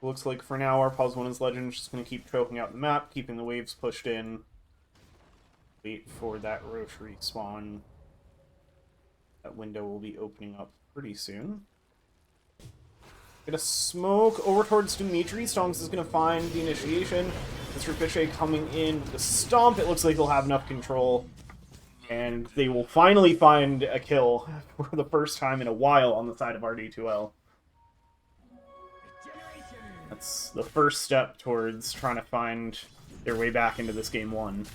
Looks like for now our Pause 1 is Legend, just going to keep choking out the map, keeping the waves pushed in. Wait for that Roche respawn. That window will be opening up pretty soon. Get a smoke over towards Dimitri. Stonks is going to find the initiation. Mr. Fichet coming in with the stomp. It looks like he'll have enough control. And they will finally find a kill for the first time in a while on the side of RD2L. That's the first step towards trying to find their way back into this game 1.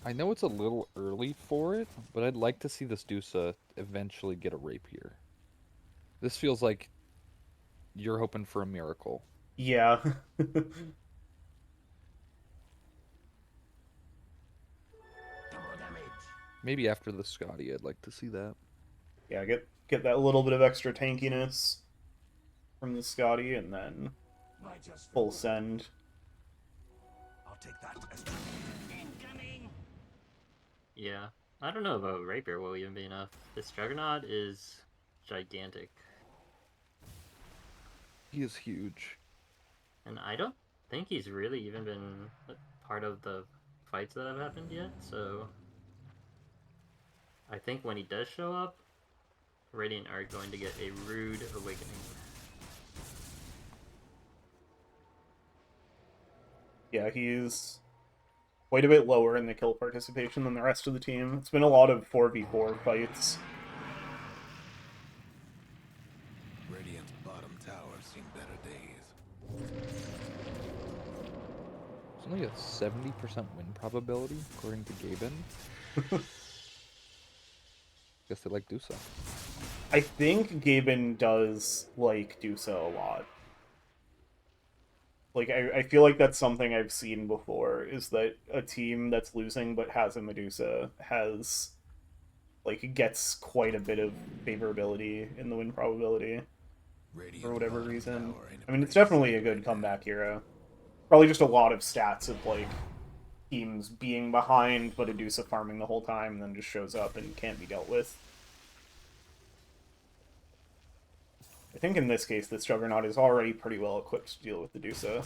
I know it's a little early for it, but I'd like to see this Dusa eventually get a rapier. This feels like you're hoping for a miracle. Yeah. Double damage. Maybe after the Scotty, I'd like to see that. Yeah, get that little bit of extra tankiness from the Scotty, and then Might just full send. I'll take that as incoming. Yeah, I don't know about Rapier will even be enough. This Juggernaut is gigantic, He is huge. and I don't think he's really even been a part of the fights that have happened yet, so I think when he does show up, Radiant are going to get a rude awakening. Yeah, he's quite a bit lower in the kill participation than the rest of the team. It's been a lot of 4v4 fights. Radiant's bottom tower seen better days. It's only a 70% win probability, according to Gaben. Guess they like Dusa. I think Gaben does like Dusa a lot. Like, I feel like that's something I've seen before, is that a team that's losing but has a Medusa has, like, gets quite a bit of favorability in the win probability, for whatever reason. I mean, it's definitely a good comeback hero. Probably just a lot of stats of, like, teams being behind, but Medusa farming the whole time, and then just shows up and can't be dealt with. I think in this case, this Juggernaut is already pretty well equipped to deal with the Dusa.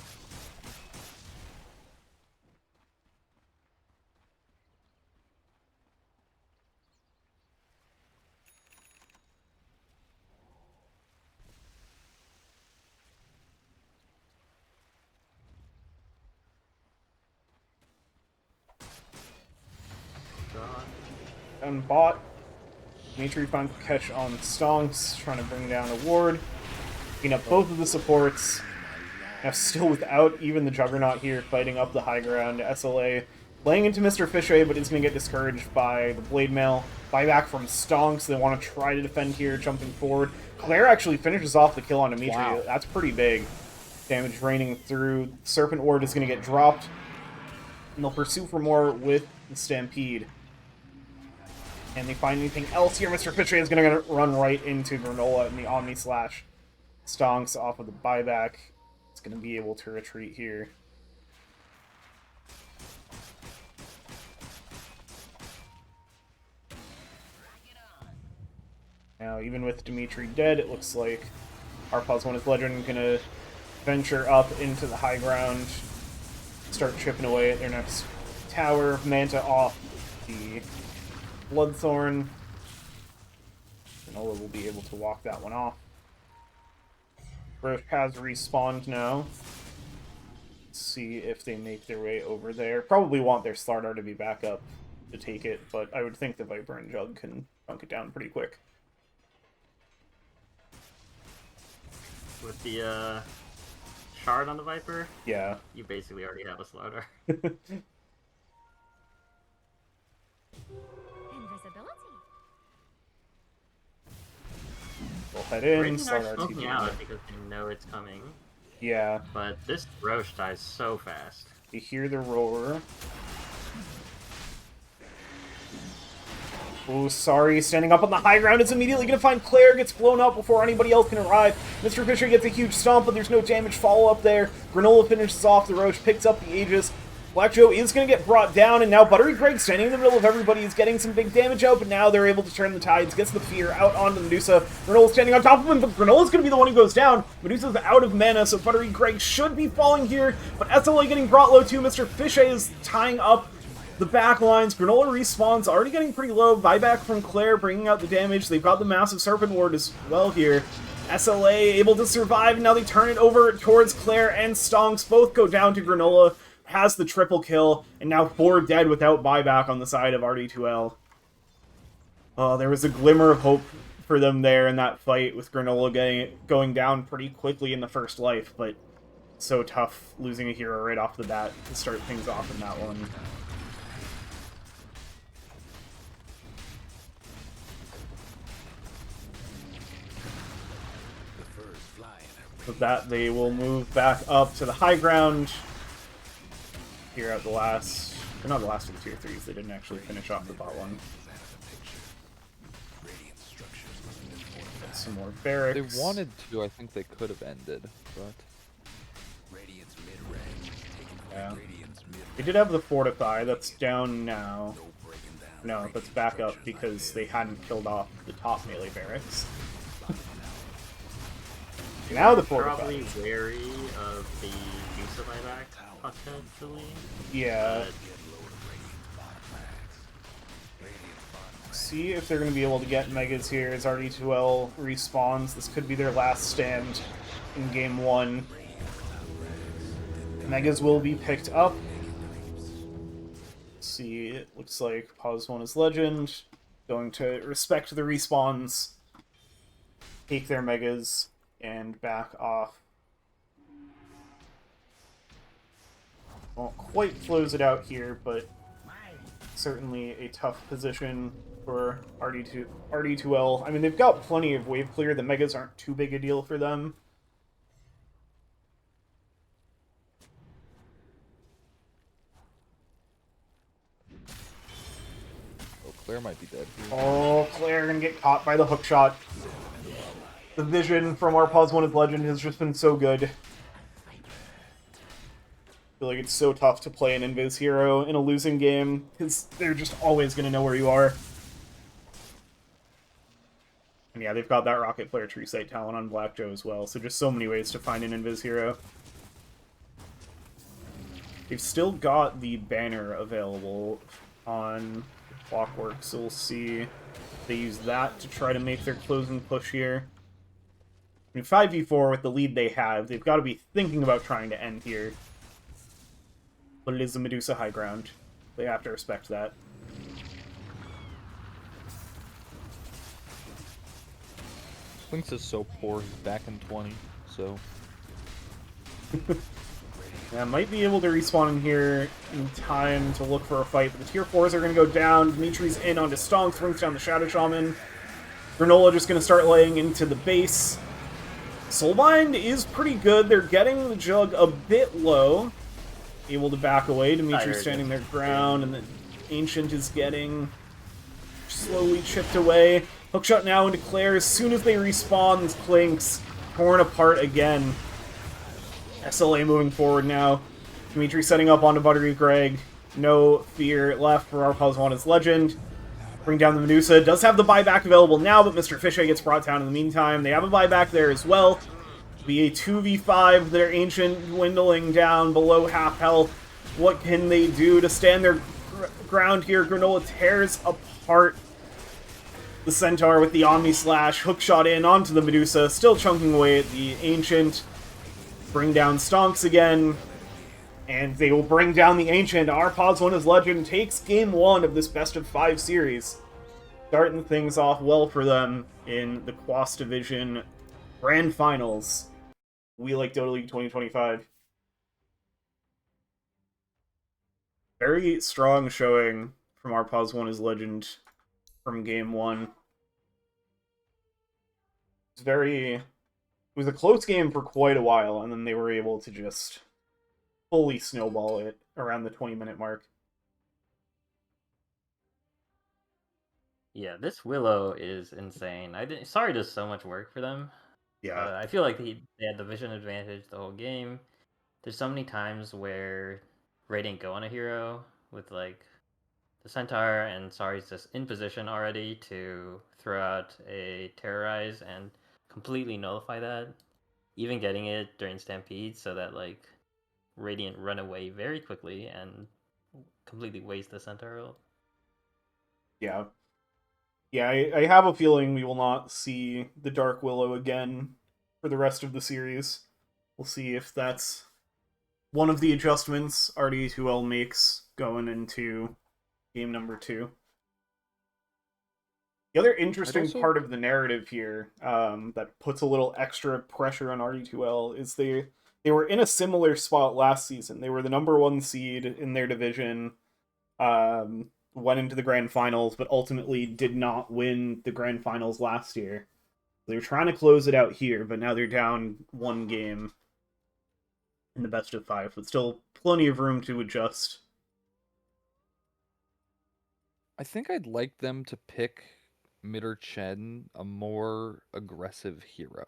And bot. Dimitri finds a catch on Stonks, trying to bring down a ward. Picking up both of the supports. Now still without even the Juggernaut here, fighting up the high ground. SLA laying into Mr. Fishay, but is going to get discouraged by the Blade Mail. Buyback from Stonks. They want to try to defend here, jumping forward. Claire actually finishes off the kill on Dimitri. Wow. That's pretty big. Damage raining through. Serpent Ward is going to get dropped. And they'll pursue for more with the Stampede. Can they find anything else here? Mr. Fisher is going to run right into Granola in the Omni Slash. Stonks off of the buyback. It's going to be able to retreat here. Now, even with Dimitri dead, it looks like our +1 is Legend going to venture up into the high ground, start chipping away at their next tower. Manta off the Bloodthorn. Granola will be able to walk that one off. Roche has respawned now. Let's see if they make their way over there. Probably want their Slardar to be back up to take it, but I would think the Viper and Jug can dunk it down pretty quick. With the shard on the Viper, Yeah. you basically already have a Slardar. Invisibility. We'll head in, Radiant are Slardar smoking TP. out because they know it's coming. Yeah. But this Roche dies so fast. You hear the roar. Oh, sorry. Standing up on the high ground is immediately going to find Claire. Gets blown up before anybody else can arrive. Mr. Fisher gets a huge stomp, but there's no damage follow-up there. Granola finishes off the Roche, picks up the Aegis. Black Joe is going to get brought down, and now Buttery Greg, standing in the middle of everybody, is getting some big damage out, but now they're able to turn the tides, gets the fear out onto Medusa. Granola's standing on top of him, but Granola's going to be the one who goes down. Medusa's out of mana, so Buttery Greg should be falling here, but SLA getting brought low too. Mr. Fishay is tying up the back lines. Granola respawns, already getting pretty low. Buyback from Claire, bringing out the damage. They've got the massive Serpent Ward as well here. SLA able to survive, and now they turn it over towards Claire and Stonks. Both go down to Granola. Has the triple kill, and now 4 dead without buyback on the side of RD2L. Oh, there was a glimmer of hope for them there in that fight, with Granola going down pretty quickly in the first life, but so tough losing a hero right off the bat to start things off in that one. With that, they will move back up to the high ground. Here at the last... They're not the last of the tier 3s. They didn't actually finish off the bot one. Some more barracks. They wanted to, I think they could have ended, but... Yeah. They did have the Fortify. That's down now. No, that's back up because they hadn't killed off the top melee barracks. Now the Fortify. Probably wary of the use of buyback, potentially. Yeah. see if they're going to be able to get Megas here as RD2L respawns. This could be their last stand in Game 1. Megas will be picked up. Let's see, it looks like Pause 1 is Legend. Going to respect the respawns, take their Megas, and back off. Won't quite close it out here, but certainly a tough position for RD2L. I mean, they've got plenty of wave clear. The Megas aren't too big a deal for them. Oh, Claire might be dead here. Oh, Claire gonna get caught by the hookshot. The vision from our Pause 1 is Legend has just been so good. I feel like it's so tough to play an Invis hero in a losing game, because they're just always going to know where you are. And yeah, they've got that Rocket Flare True Sight talent on Black Joe as well, so just so many ways to find an Invis hero. They've still got the banner available on Clockwork, so we'll see if they use that to try to make their closing push here. I mean, 5v4 with the lead they have, they've got to be thinking about trying to end here. But it is the Medusa high ground. They have to respect that. Lynx is so poor, he's back in 20, so... Yeah, might be able to respawn in here in time to look for a fight, but the tier 4s are going to go down. Dimitri's in onto Stonks, brings down the Shadow Shaman. Granola just going to start laying into the base. Soulbind is pretty good. They're getting the Jug a bit low. Able to back away. Dimitri's standing their ground, and the Ancient is getting slowly chipped away. Hookshot now into Claire. As soon as they respawn, this Clink's torn apart again. SLA moving forward now. Dimitri setting up onto Buttery Greg. No fear left for our Pause 1 as Legend. Bring down the Medusa. Does have the buyback available now, but Mr. Fisher gets brought down in the meantime. They have a buyback there as well. Be a 2v5, their Ancient dwindling down below half health. What can they do to stand their ground here? Granola tears apart the Centaur with the Omni Slash. Hookshot in onto the Medusa, still chunking away at the Ancient. Bring down Stonks again, and they will bring down the Ancient. Our Pause 1 as Legend takes Game 1 of this best of 5 series. Starting things off well for them in the Quas Division Grand Finals. We like Dota League 2025. Very strong showing from our Pause 1 as Legend from Game 1. It was a close game for quite a while, and then they were able to just fully snowball it around the 20-minute mark. Yeah, this Willow is insane. Sorry does so much work for them. Yeah. I feel like they had the vision advantage the whole game. There's so many times where Ray didn't go on a hero with like the Centaur, and Sari's just in position already to throw out a Terrorize and completely nullify that. Even getting it during Stampede so that like Radiant run away very quickly and completely waste the Centaur ult. Yeah. Yeah, I have a feeling we will not see the Dark Willow again for the rest of the series. We'll see if that's one of the adjustments RD2L makes going into game number 2. The other interesting part of the narrative here that puts a little extra pressure on RD2L is they were in a similar spot last season. They were the number 1 seed in their division, went into the Grand Finals, but ultimately did not win the Grand Finals last year. They were trying to close it out here, but now they're down 1 game in the best of 5, but still plenty of room to adjust. I think I'd like them to pick Mitter Chen a more aggressive hero.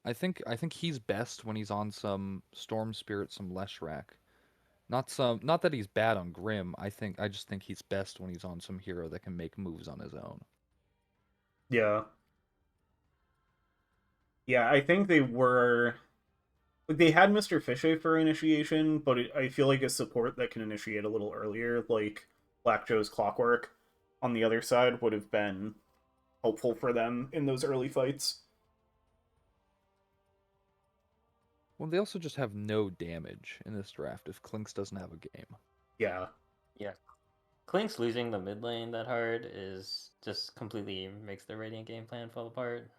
I think he's best when he's on some Storm Spirit, some Leshrac. Not that he's bad on Grim. I just think he's best when he's on some hero that can make moves on his own. Yeah. Yeah, I think they were... Like, they had Mr. Fisher for initiation, but I feel like a support that can initiate a little earlier, like Black Joe's Clockwork on the other side would have been helpful for them in those early fights. Well, they also just have no damage in this draft if Clinks doesn't have a game. Yeah. Yeah. Clink's losing the mid lane that hard is just completely makes the Radiant game plan fall apart.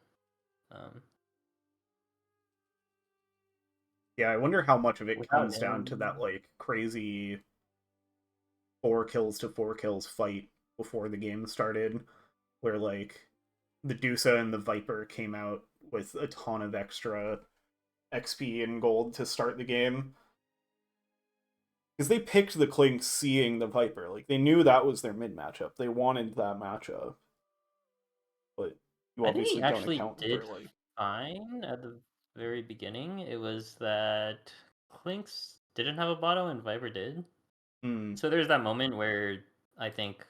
Yeah, I wonder how much of it Without comes down to that him- like crazy 4 kills to 4 kills fight before the game started, where like the Dusa and the Viper came out with a ton of extra XP and gold to start the game. Because they picked the Clink seeing the Viper. Like, they knew that was their mid matchup. They wanted that matchup. But you I think obviously he don't actually account did for, like... fine at the very beginning. It was that Clinks didn't have a bottle and Viper did. So there's that moment where I think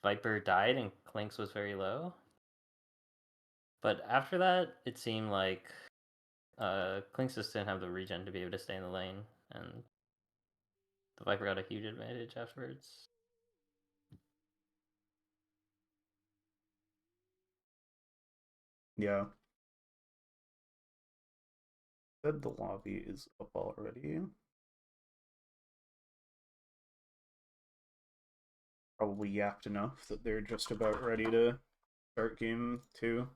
Viper died and Clinks was very low. But after that, it seemed like Clinks just didn't have the regen to be able to stay in the lane, and the Viper got a huge advantage afterwards. Yeah. Said the lobby is up already. Probably yapped enough that they're just about ready to start game 2.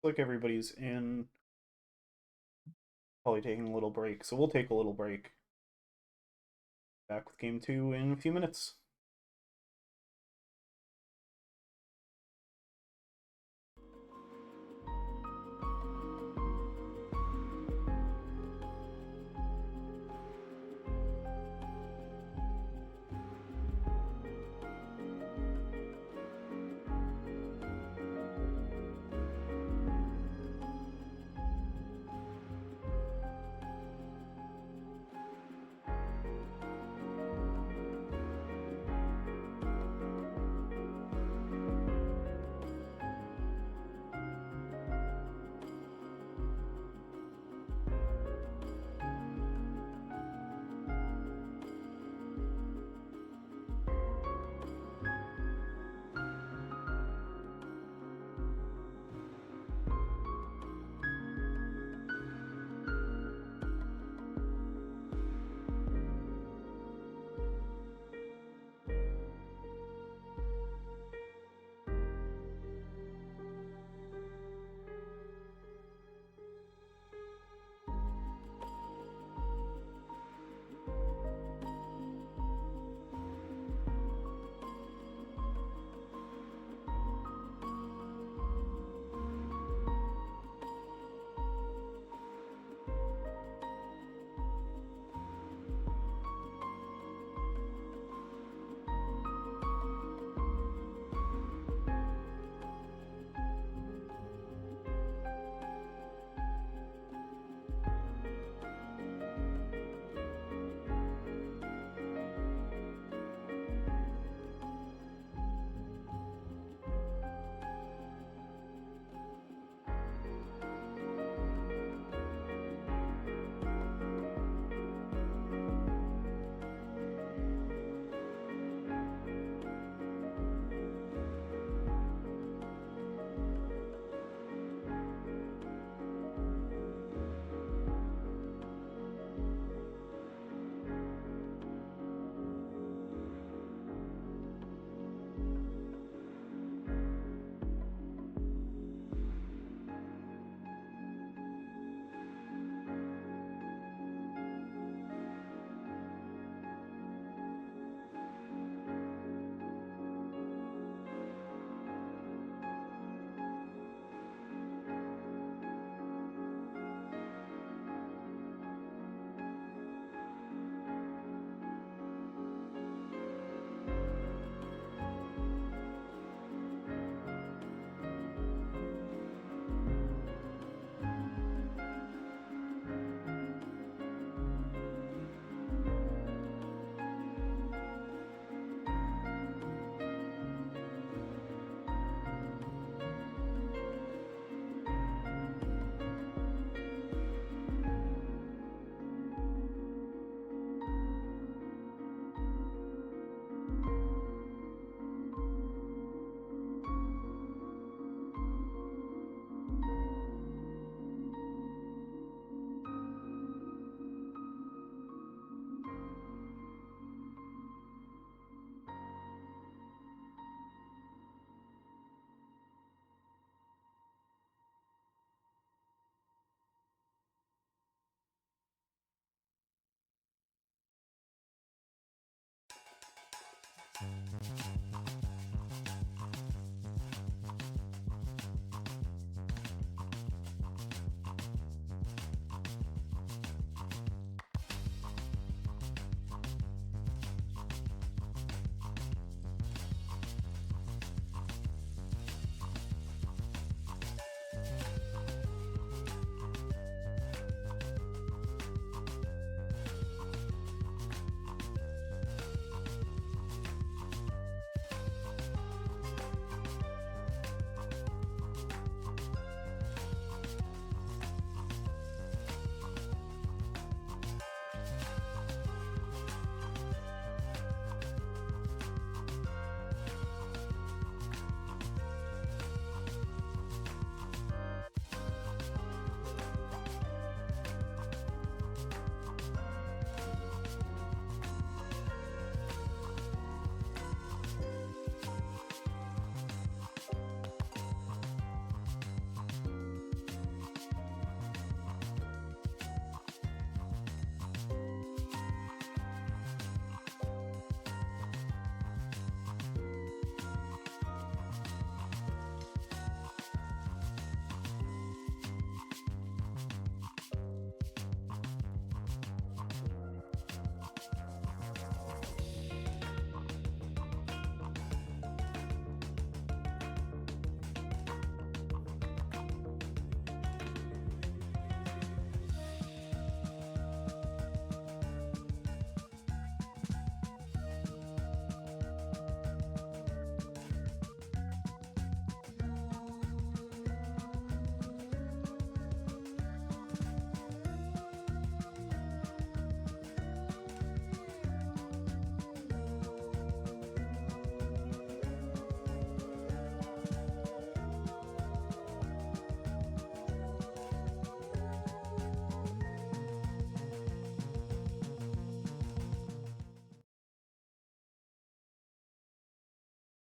Like everybody's in. Probably taking a little break, so we'll take a little break. Back with game 2 in a few minutes.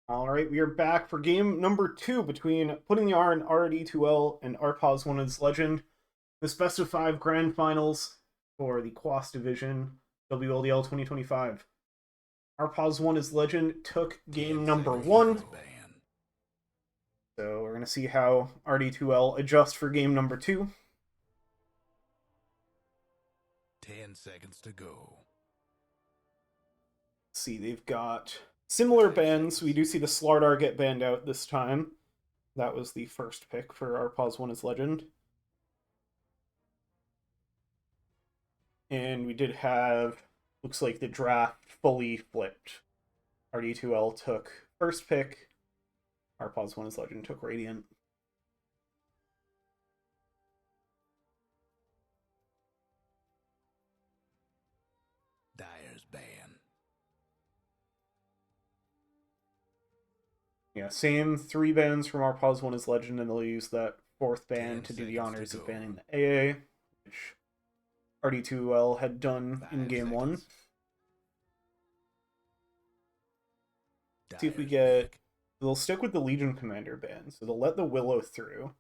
Alright, we are back for game number 2 between Putting the R in RD2L and Arpaz 1 is Legend. This best of 5 grand finals for the Quas division, WLDL 2025. Arpaz 1 is Legend took game number 1. So we're going to see how RD2L adjusts for game number 2. 10 seconds to go. Let's see, they've got similar bans. We do see the Slardar get banned out this time. That was the first pick for Arpaz 1 is Legend. And we did have, looks like the draft fully flipped. RD2L took first pick. Arpaz 1 is Legend took Radiant. Dyer's ban. Yeah, same 3 bans from Arpaz 1 is Legend, and they'll use that 4th ban 10 to do the seconds honors to of go. banning the AA, which RD2L had done 5 in game 1. seconds. See if we Dyer's get... pick. They'll stick with the Legion Commander ban, so they'll let the Willow through.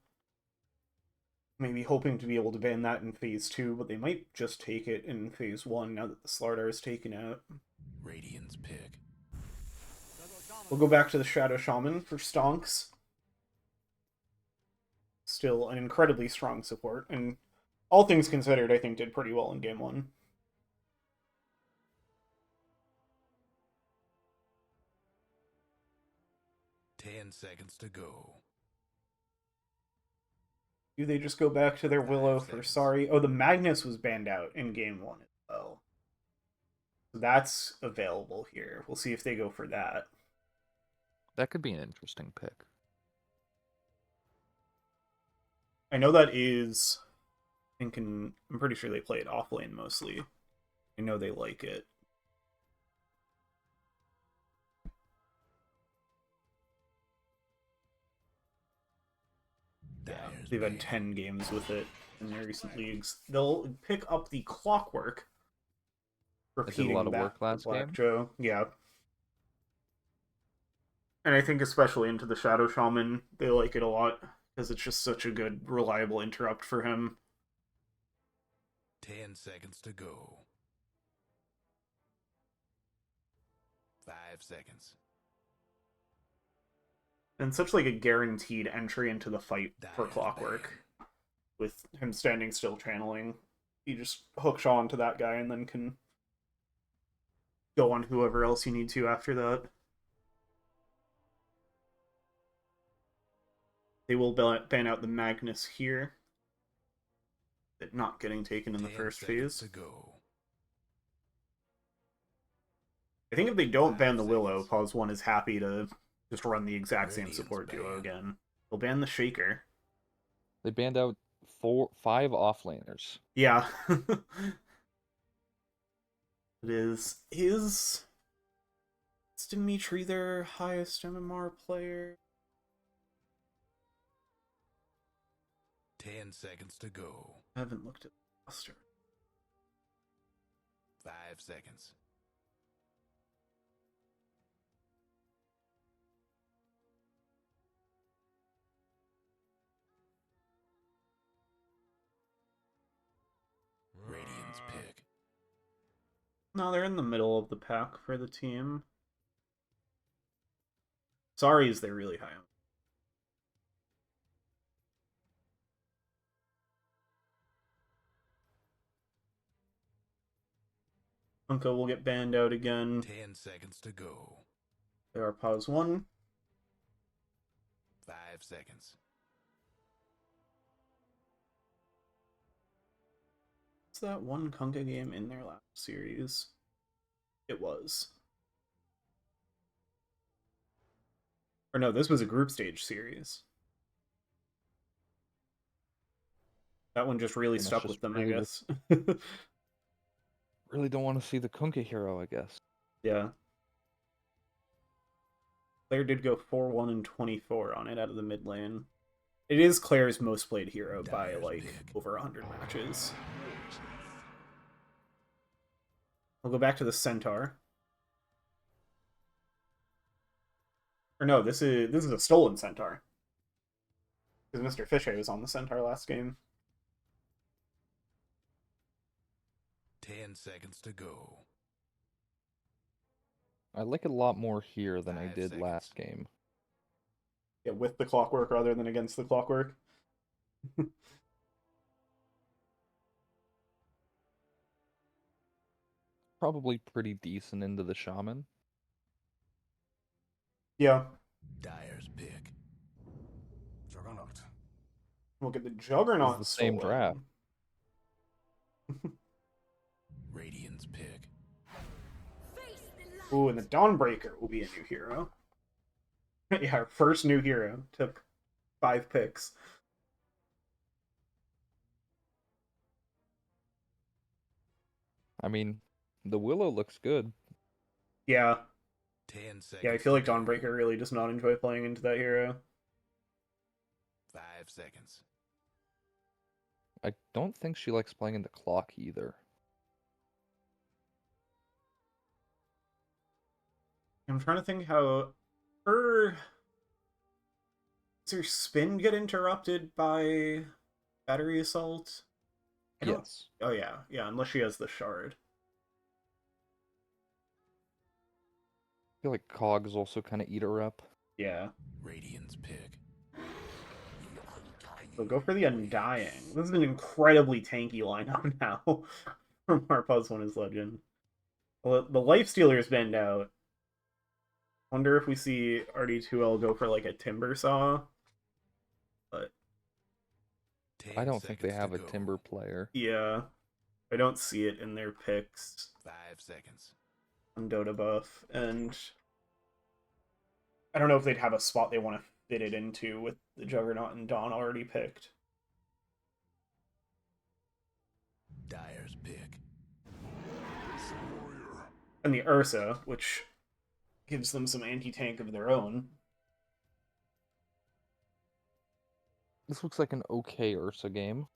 Maybe hoping to be able to ban that in Phase 2, but they might just take it in Phase 1 now that the Slardar is taken out. Radiant's pick. We'll go back to the Shadow Shaman for Stonks. Still an incredibly strong support, and all things considered, I think did pretty well in game 1. Ten seconds to go. Do they just go back to their 5 Willow for seconds. Sorry? Oh, the Magnus was banned out in game 1 as well. So that's available here. We'll see if they go for that. That could be an interesting pick. I know that is... I'm pretty sure they play it offlane mostly. I know they like it. Yeah, Dyer's they've had ban. 10 games with it in their recent leagues. They'll pick up the Clockwork. It did a Repeating lot of that work for last Black game. Joe. Yeah. And I think especially into the Shadow Shaman, they like it a lot, because it's just such a good, reliable interrupt for him. 10 seconds to go. 5 seconds. And such like a guaranteed entry into the fight for Dyer's Clockwork. ban. With him standing still channeling. You just hook Shaw onto that guy and then can go on whoever else you need to after that. They will ban out the Magnus here. It not getting taken in the 10 first seconds phase. to go. I think if they don't 5 ban the Willow, seconds. Pause 1 is happy to just run the exact same Radiant's support duo ban. again. They'll ban the Shaker. They banned out 5 offlaners. Yeah. It is. Is Dimitri their highest MMR player? 10 seconds to go. I haven't looked at the roster. 5 seconds. Radiant's pick. No, they're in the middle of the pack for the team. Sorry, is they're really high. Unko will get banned out again. 10 seconds to go. They are pause 1. 5 seconds. Is that one Kunkka game in their last series? It was. Or no, this was a group stage series. That one just really And it's stuck just with them, really I guess. Really don't want to see the Kunkka hero, I guess. Yeah. Claire did go 4-1 and 24 on it out of the mid lane. It is Claire's most played hero by, Dyer's like, pick. over 100 matches. We'll go back to the Centaur. Or no, this is a stolen centaur. Because Mr. Fisher was on the centaur last game. 10 seconds to go. I like it a lot more here than I 5 did seconds. last game. Yeah, with the clockwork rather than against the clockwork. Probably pretty decent into the shaman. Yeah. Dyer's pick. Juggernaut. We'll get the This is Juggernaut the same stolen. draft. Radiant's pick. Face the light. Ooh, and the Dawnbreaker will be a new hero. Yeah, our first new hero. Took 5 picks. I mean, the Willow looks good. Yeah. 10 seconds. Yeah, I feel like to go. Dawnbreaker really does not enjoy playing into that hero. 5 seconds. I don't think she likes playing into clock either. I'm trying to think how her does her spin get interrupted by battery assault? I don't. Yes. Oh yeah, yeah. Unless she has the shard. I feel like cogs also kind of eat her up. Yeah. Radiant's pick. So go for the Undying. This is an incredibly tanky lineup now from our +1 is Legend. Well, the Lifestealer's banned out. Wonder if we see RD2L go for like a Timber Saw. But 10 I don't think they seconds have to a go. timber player. yeah, I don't see it in their picks 5 seconds. on Dota buff, and I don't know if they'd have a spot they want to fit it into with the Juggernaut and Dawn already picked. Dyer's pick. And the Ursa, which gives them some anti-tank of their own. This looks like an okay Ursa game.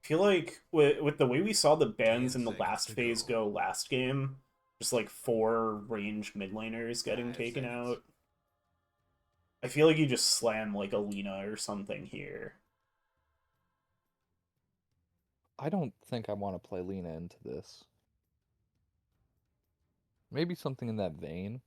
I feel like with the way we saw the bans 10 in the seconds last to phase go. go last game, just like 4 ranged mid laners getting 5 taken seconds. out. I feel like you just slam like Alina or something here. I don't think I want to play Lena into this. Maybe something in that vein.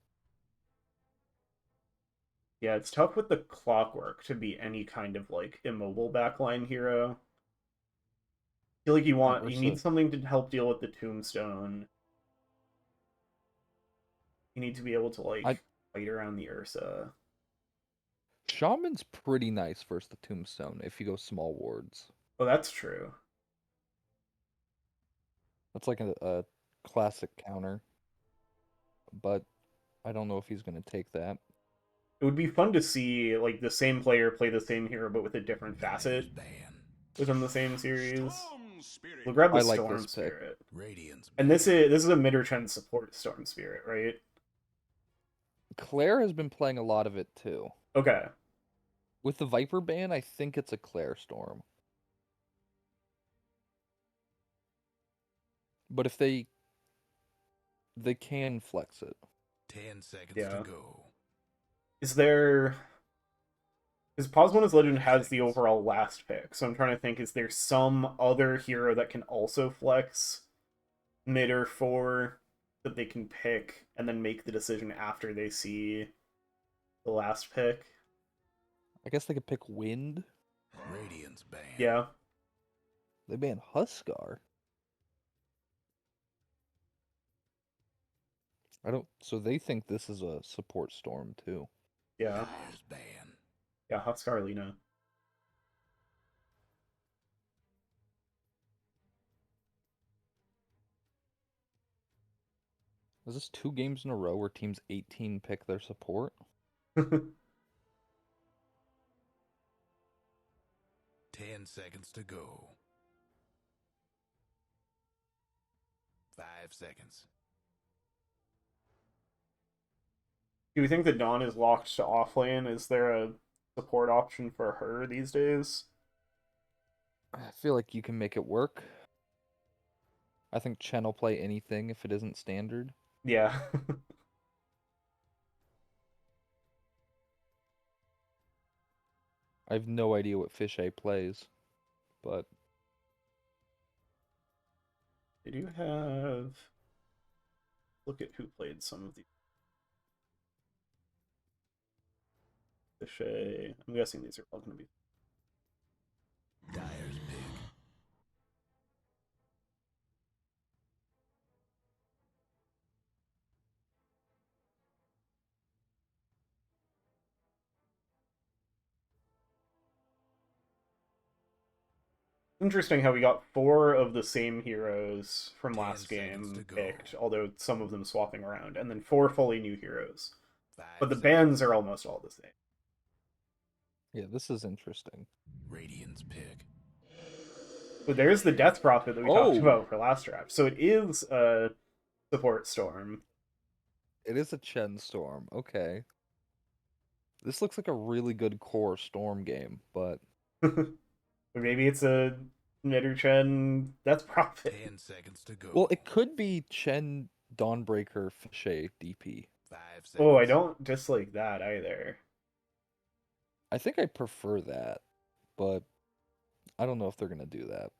Yeah, it's tough with the clockwork to be any kind of like immobile backline hero. I feel like you Ursa. need something to help deal with the tombstone. You need to be able to like fight around the Ursa. Shaman's pretty nice versus the Tombstone if you go small wards. Oh, that's true. That's like a classic counter. But I don't know if he's going to take that. It would be fun to see like the same player play the same hero but with a different Dyer's facet ban. within the same series. Storm Spirit. We'll grab the I like Storm this pick. Spirit. Radiant's And ban. this is a mid-or-chen support Storm Spirit, right? Claire has been playing a lot of it too. Okay. With the Viper ban, I think it's a Claire Storm. But if they can flex it. 10 seconds Yeah. to go. Is there... Because Pos1 is Legend has the seconds. overall last pick, so I'm trying to think, is there some other hero that can also flex mid or 4 that they can pick and then make the decision after they see the last pick? I guess they could pick Wind. Radiant's ban. Yeah. They ban Huskar. So they think this is a support Storm too. Yeah. Dyer's ban. Yeah, Huskar Lina. Is this 2 games in a row where teams 18 pick their support? 10 seconds to go. 5 seconds. Do you think that Dawn is locked to offlane? Is there a support option for her these days? I feel like you can make it work. I think Chen will play anything if it isn't standard. Yeah. I have no idea what Fishay plays, but They do have... Look at who played some of the... Fishay. I'm guessing these are all going to be... Dyer's pick. Interesting how we got 4 of the same heroes from 10 last seconds game to go. picked, although some of them swapping around, and then 4 fully new heroes. 5 But the seconds. bans are almost all the same. yeah, this is interesting. Radiant's pick. But there's the Death Prophet that we talked Oh! about for last draft. So it is a support storm. It is a Chen Storm. Okay. This looks like a really good core Storm game, but Or maybe it's a Medu-Chen Death Prophet. 10 seconds to go. well, it could be Chen Dawnbreaker Fishay DP. 5 seconds. Oh, I don't dislike that either. I think I prefer that, but I don't know if they're gonna do that.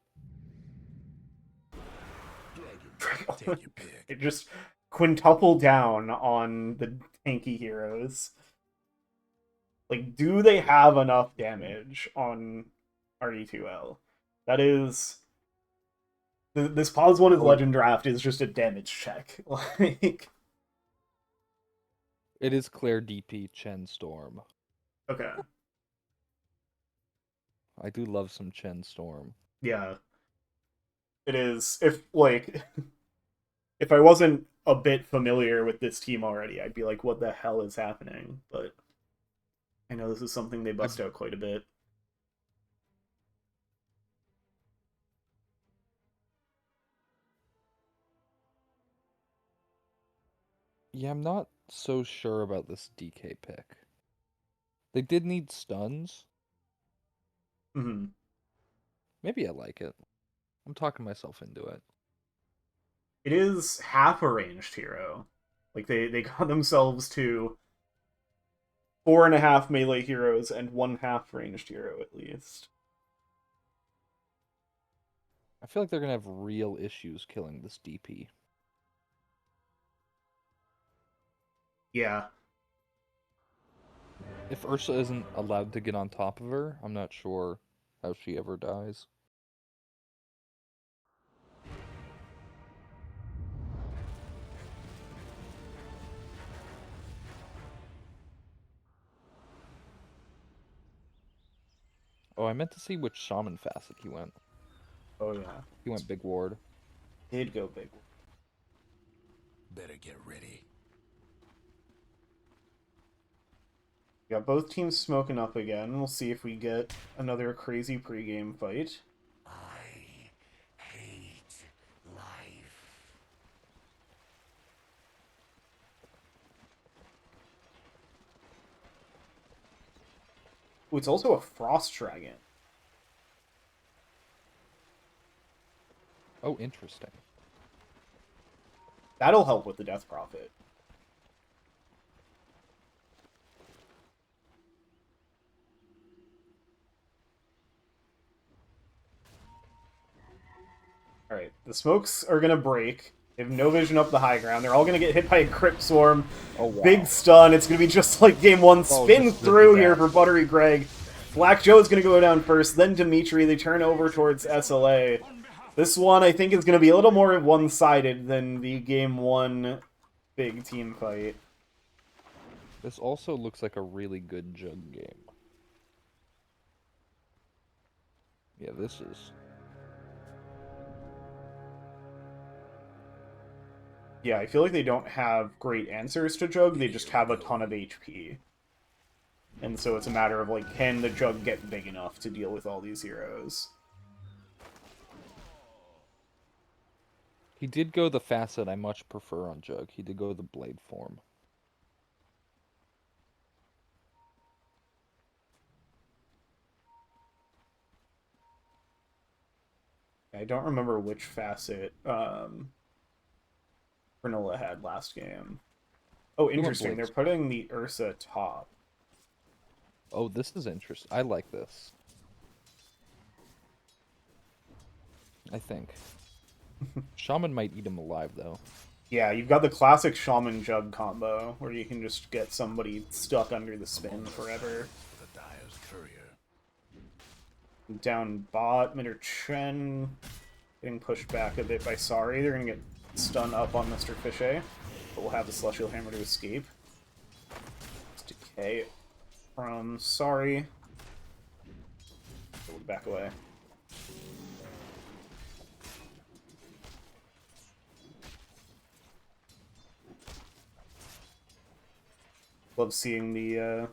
Take your pick. It just quintuple down on the tanky heroes. Like, do they have enough damage on RD2L? That is... This pause 1 is Legend Draft is just a damage check. Like... It is Claire DP Chen Storm. Okay. I do love some Chen Storm. Yeah. It is... If, like... If I wasn't a bit familiar with this team already, I'd be like, what the hell is happening? But I know this is something they bust out quite a bit. Yeah, I'm not so sure about this DK pick. They did need stuns. Hmm. Maybe I like it. I'm talking myself into it. It is half a ranged hero. Like, they got themselves to 4.5 melee heroes and 1/2 ranged hero, at least. I feel like they're gonna have real issues killing this DP. Yeah. If Ursa isn't allowed to get on top of her, I'm not sure how she ever dies. Oh, I meant to see which shaman facet he went. Oh, yeah. He went big ward. Did go big. Better get ready. Got both teams smoking up again. We'll see if we get another crazy pregame fight. I hate life. Ooh, it's also a Frost Dragon. Oh, interesting. That'll help with the Death Prophet. Alright, the smokes are gonna break. They have no vision up the high ground. They're all gonna get hit by a Crypt Swarm. Oh, wow. Big stun. It's gonna be just like game 1. Spin this is through a here for disaster. Buttery Greg. Black Joe's gonna go down first, then Dimitri. They turn over towards SLA. This one, I think, is gonna be a little more one-sided than the game 1 big team fight. This also looks like a really good Jug game. Yeah, this is... Yeah, I feel like they don't have great answers to Jug, they just have a ton of HP. And so it's a matter of, like, can the Jug get big enough to deal with all these heroes? He did go the facet I much prefer on Jug. He did go the blade form. I don't remember which facet Granola had last game. Oh, went interesting. They're Blake's. putting the Ursa top. Oh, this is interesting. I like this. I think. Shaman might eat him alive, though. Yeah, you've got the classic Shaman Jug combo, where you can just get somebody stuck under the spin forever. The Dyer's courier. Down bot, mid or Chen. Getting pushed back a bit by Sari. They're gonna get stun up on Mr. Fishay, but we'll have the Celestial Hammer to escape. It's decay from Sari. We'll back away. Love seeing the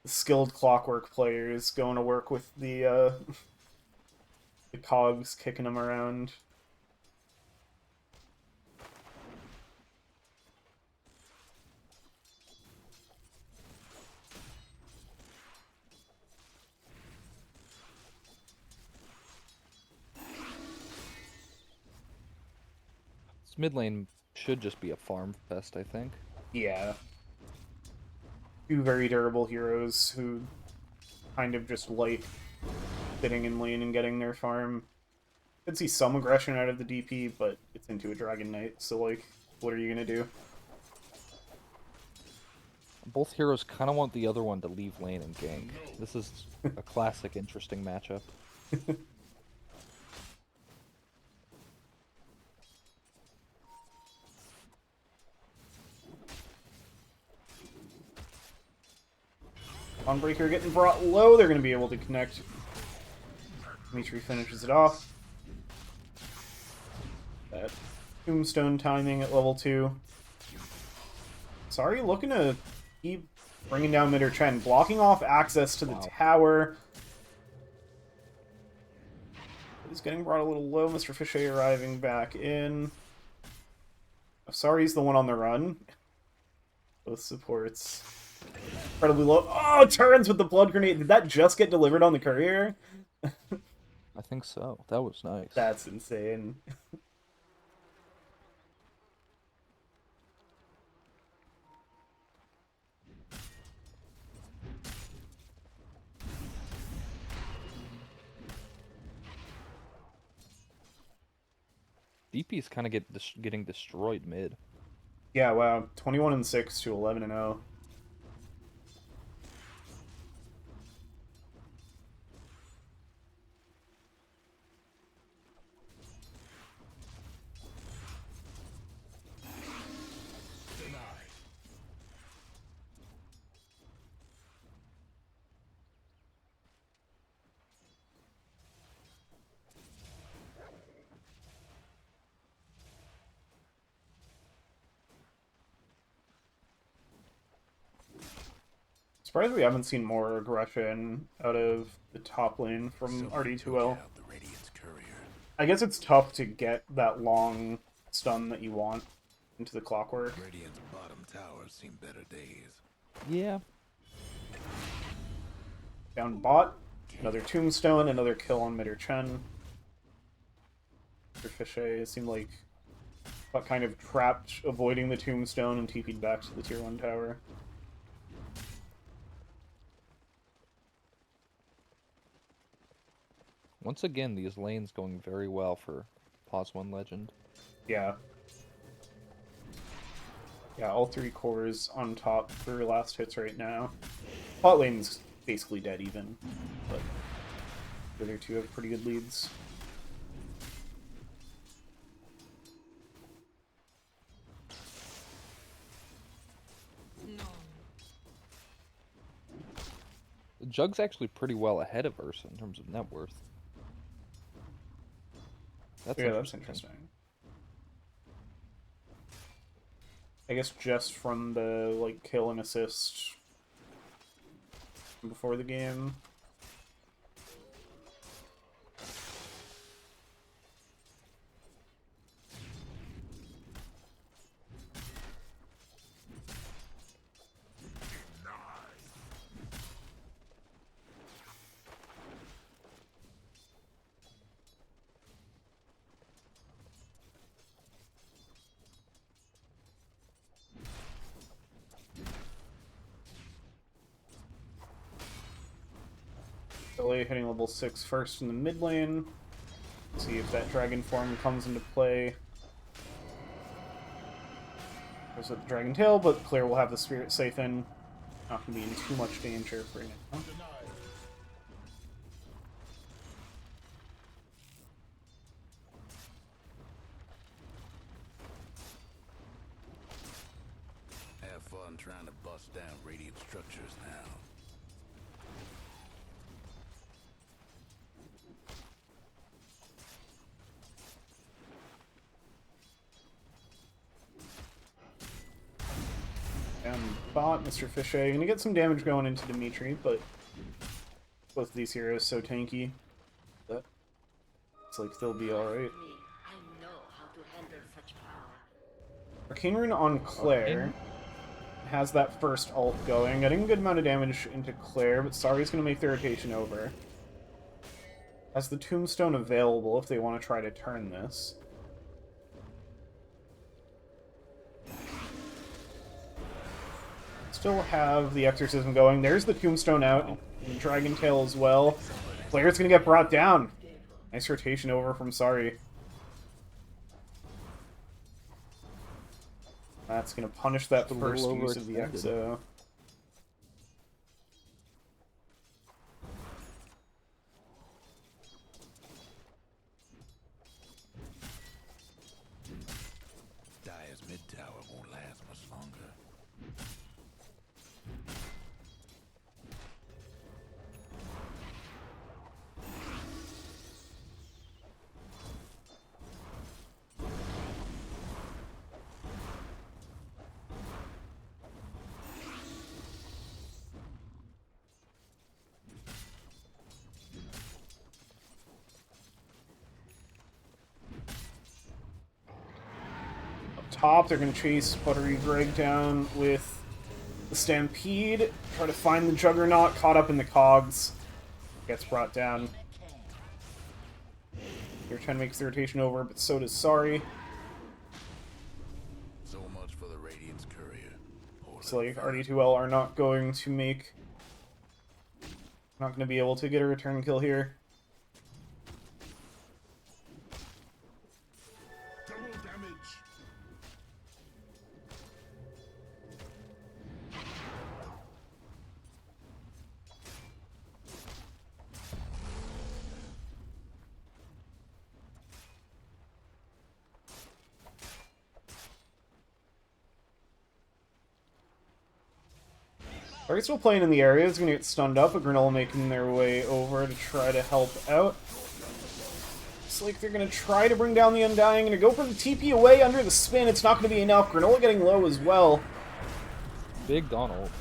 skilled Clockwork players going to work with the the cogs, kicking them around. This mid lane should just be a farm fest, I think. Yeah. Two very durable heroes who kind of just like sitting in lane and getting their farm. Could see some aggression out of the DP, but it's into a Dragon Knight, so like, what are you gonna do? Both heroes kind of want the other one to leave lane and gank. This is a classic interesting matchup. Dawnbreaker getting brought low, they're gonna be able to connect. Dimitri finishes it off. That tombstone timing at level 2. Sorry, looking to keep bringing down mid or Chen, blocking off access to the tower. He's getting brought a little low. Mr. Fishay arriving back in. Sorry's the one on the run. Both supports. Incredibly low. Oh, turns with the blood grenade. Did that just get delivered on the courier? I think so. That was nice. That's insane. DP's kind of getting destroyed mid. Yeah, wow. 21-6 to 11-0. Surprised we haven't seen more aggression out of the top lane from RD2L. The Radiant's courier. I guess it's tough to get that long stun that you want into the Clockwork. Radiant's bottom tower seen better days. Yeah. Down bot, another tombstone, another kill on mid or Chen. Mr. Fishay seemed like got kind of trapped avoiding the tombstone and TP'd back to the tier 1 tower. Once again, these lanes going very well for Pause 1 Legend. Yeah. Yeah, all 3 cores on top for last hits right now. Bot lane's basically dead even, but the other 2 have pretty good leads. No. Jug's actually pretty well ahead of Ursa in terms of net worth. That's That's interesting. I guess just from the like kill and assist before the game. SLA hitting level 6 first in the mid lane. See if that dragon form comes into play. Goes with the dragon tail, but Claire will have the spirit safe in. Not going to be in too much danger for now. Have fun trying to bust down radiant structures now. Down bot, Mr. Fichet. Gonna get some damage going into Dimitri, but both of these heroes so tanky that it's like they'll be alright. I know how to handle such power. Arcane Rune on Claire has that first ult going, getting a good amount of damage into Claire, but Sari's gonna make the rotation over. Has the Tombstone available if they want to try to turn this. Still have the Exorcism going. There's the Tombstone out, and Dragon Tail as well. Claire's gonna get brought down. Nice rotation over from Sari. That's gonna punish that first use of the Exo. Dire's mid tower won't last much longer. Top, they're going to chase Buttery Greg down with the Stampede. Try to find the Juggernaut, caught up in the cogs. Gets brought down. They're trying to make the rotation over, but so does Sari. So much for the Radiant's courier. So like RD2L are not going to make... Not going to be able to get a return kill here. Double damage. Sari's still playing in the area, is going to get stunned up, but Granola making their way over to try to help out. Looks like they're going to try to bring down the Undying, going to go for the TP away under the spin. It's not going to be enough. Granola getting low as well. Big Donald.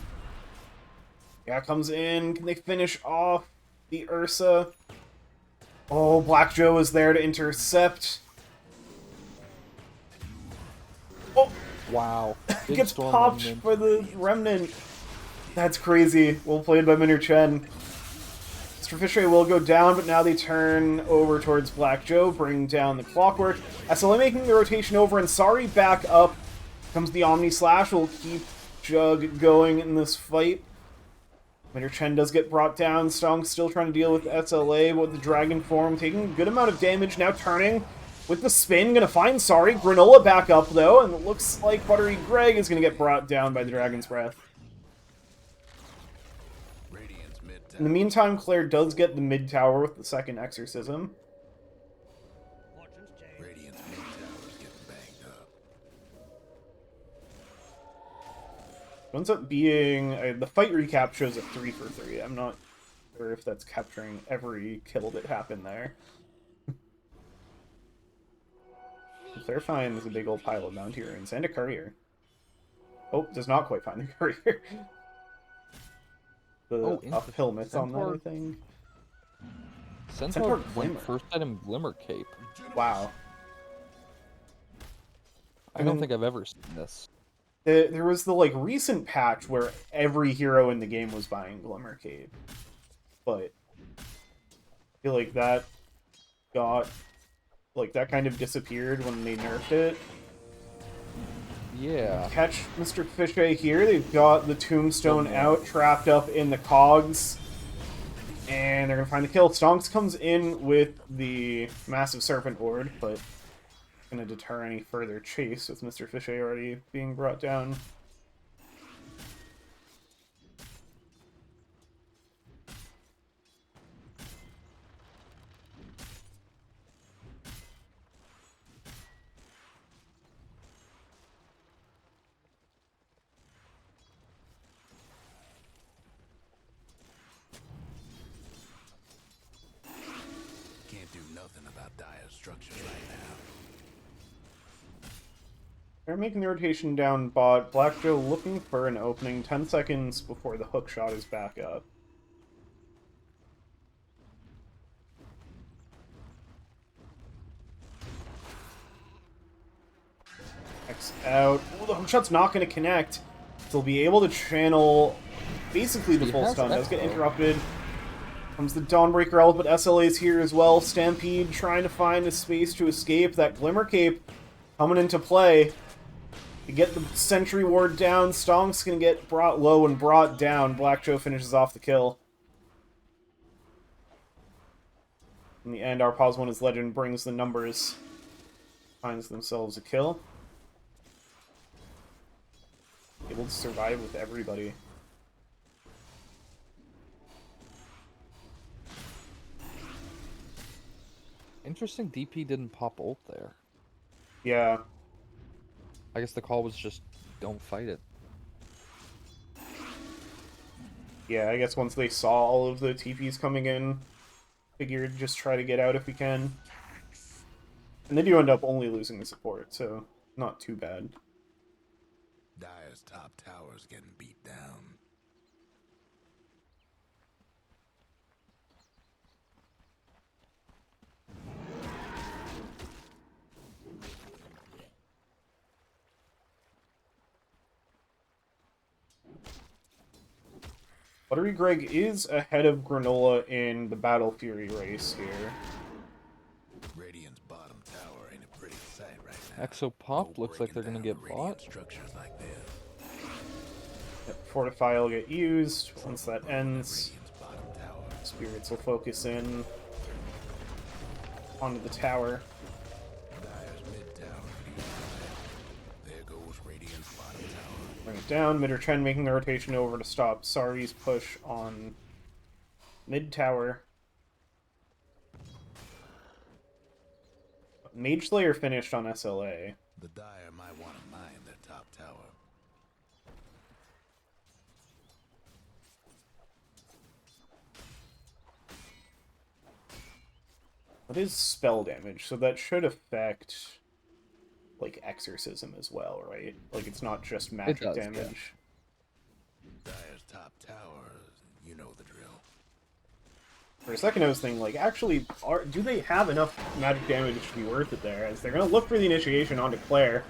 Yeah, comes in. Can they finish off the Ursa? Oh, Black Joe is there to intercept. Oh, Wow. Big gets Storm popped Remnant. for the Remnant. That's crazy. Well played by Minor Chen. Mr. Fisher will go down, but now they turn over towards Black Joe, bring down the Clockwork. SLA making the rotation over, and Sari back up. Comes the Omni Slash, will keep Jug going in this fight. Minor Chen does get brought down. Stong still trying to deal with SLA, with the Dragon Form, taking a good amount of damage, now turning with the spin, gonna find Sari. Granola back up, though, and it looks like Buttery Greg is gonna get brought down by the Dragon's Breath. Radiant's mid tower. In the meantime, Claire does get the mid tower with the second Exorcism. Radiant's mid tower's getting banged up. Ends up being... the fight recap shows a 3 for 3. I'm not sure if that's capturing every kill that happened there. Claire finds a big old pile of Bounty Runes and a courier. Oh, does not quite find the courier. The uphill myth on that, I think. Centaur Glimmer. went first item Glimmer Cape. Wow. I don't think I've ever seen this. There was the like recent patch where every hero in the game was buying Glimmer Cape, but I feel like that got that kind of disappeared when they nerfed it. Yeah. Catch Mr. Fishay here. They've got the Tombstone out, trapped up in the cogs, And they're gonna find the kill. Stonks comes in with the massive serpent ward, but gonna deter any further chase with Mr. Fichet already being brought down. Can't do nothing about dire structures right now. They're making the rotation down bot. Black Joe looking for an opening 10 seconds before the hook shot is back up. X out. Oh, the hook shot's not going to connect. They'll be able to channel basically the He full has stun. Does get Echo. interrupted. Comes the Dawnbreaker Ult, but SLA's here as well. Stampede trying to find a space to escape. That Glimmer Cape coming into play. To get the Sentry Ward down, Stonk's gonna get brought low and brought down. Black Joe finishes off the kill. In the end, our Pause 1 is Legend brings the numbers. Finds themselves a kill. Able to survive with everybody. Interesting DP didn't pop ult there. Yeah. I guess the call was just don't fight it. Yeah, I guess once they saw all of the TPs coming in, figured just try to get out if we can. And they do end up only losing the support, so not too bad. Dire's top tower's getting beat down. Buttery Greg is ahead of Granola in the Battle Fury race here. Radiant's bottom tower ain't a pretty sight right now. Exo Pop No looks like they're breaking gonna down get Radiant bought. structures like this. Fortify will get used. Once that ends, Radiant's bottom tower. Spirits will focus in onto the tower. Dire's mid tower could use a light. There goes Radiant's bottom tower. Bring it down. Mid or Chen making the rotation over to stop Sari's push on mid tower. Mage Slayer finished on SLA. The Dire might want to mine their top tower. It is spell damage, so that should affect like exorcism as well, right? Like it's not just magic does, yeah. damage. Dire's top tower, you know the drill. For a second, I was thinking, like, actually, do they have enough magic damage to be worth it there? As they're going to look for the initiation onto Claire.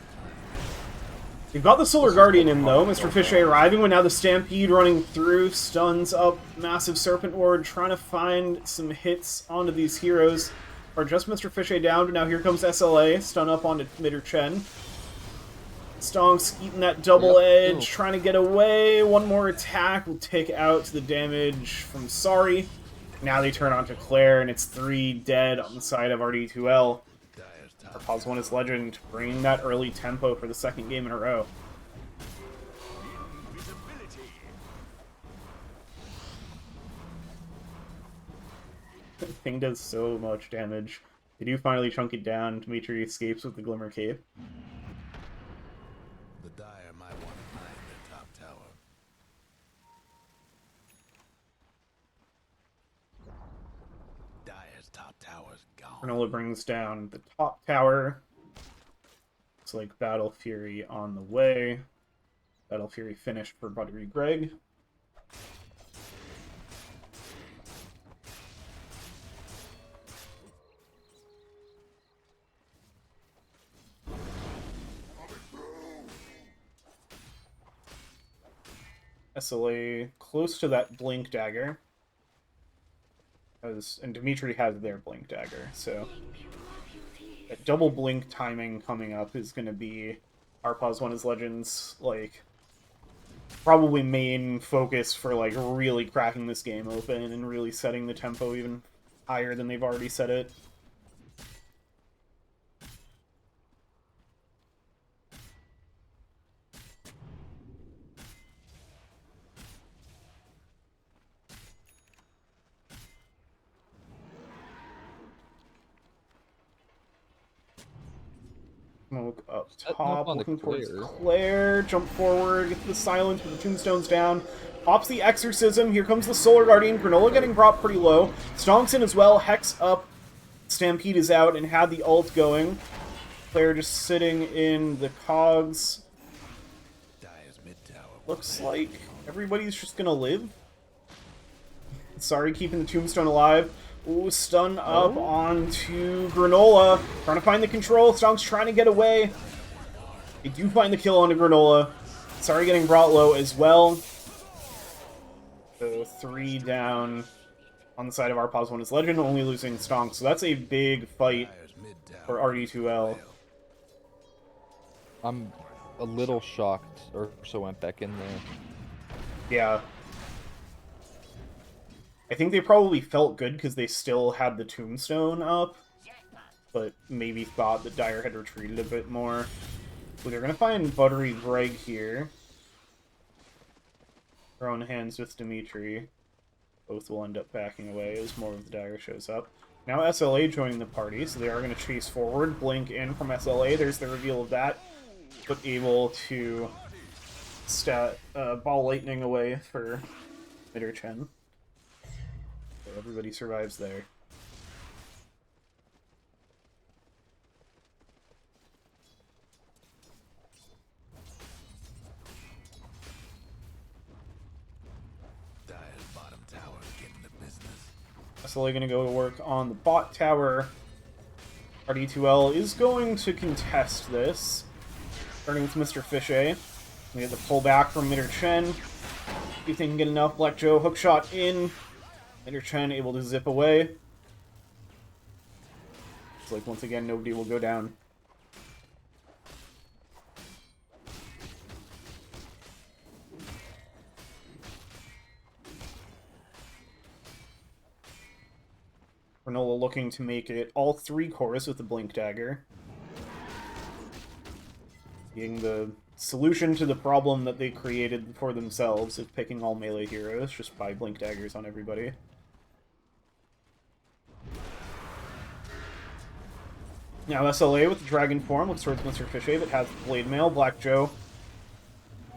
They've got the Solar Guardian in, though. Mr. Fichet arriving, but now the Stampede running through, stuns up Massive Serpent Ward, trying to find some hits onto these heroes. Or just Mr. Fichet down, but now here comes SLA, stun up onto Midder Chen. Stonks eating that double edge, trying to get away. One more attack will take out the damage from Sari. Now they turn onto Claire, and it's 3 dead on the side of RD2L. Dire's top Our Pause 1 is Legend, bringing that early tempo for the second game in a row. Thing does so much damage. They do finally chunk it down. Dimitri escapes with the Glimmer Cape. The Dire might want to mine their top tower. Dire's top tower's gone. Granola brings down the top tower. It's like Battle Fury on the way. Battle Fury finished for Buttery Greg. SLA close to that Blink Dagger. And Dimitri has their Blink Dagger, so that double Blink timing coming up is going to be our Pause 1 is Legends, like, probably main focus for like really cracking this game open and really setting the tempo even higher than they've already set it. Smoke up Setting up top, on the looking towards Claire. Claire. Jump forward, get to the silence with the tombstones down. Pops the exorcism. Here comes the Solar Guardian. Granola getting brought pretty low. Stonks in as well. Hex up. Stampede is out and had the ult going. Claire just sitting in the cogs. Dire's mid tower. Looks like everybody's just gonna live. Sorry, keeping the tombstone alive. Ooh, stun up onto Granola. Trying to find the control. Stonk's trying to get away. They do find the kill onto Granola. Sorry getting brought low as well. So 3 down on the side of our Pos 1 is Legend, only losing Stonk. So that's a big fight Dire's mid tower. for RD2L. I'm a little shocked Ursa went back in there. Yeah. I think they probably felt good because they still had the tombstone up, but maybe thought that Dire had retreated a bit more. So they're going to find Buttery Greg here. Throwing hands with Dimitri. Both will end up backing away as more of the Dire shows up. Now SLA joining the party, so they are going to chase forward. Blink in from SLA. There's the reveal of that. But able to ball lightning away for Mitter Chen. So everybody survives there. Dire's bottom tower getting the business. SLA going to go to work on the bot tower. RD2L is going to contest this. Starting with Mr. Fishay. We get the pullback from Mitter Chen. See if they can get enough. Black Joe hookshot in. Mitter Chen able to zip away. It's like once again nobody will go down. Granola looking to make it all 3 cores with the Blink Dagger. Being the solution to the problem that they created for themselves of picking all melee heroes, just buy Blink Daggers on everybody. Now SLA with the Dragon form looks towards Mr. Fishay, but has the Blade Mail. Black Joe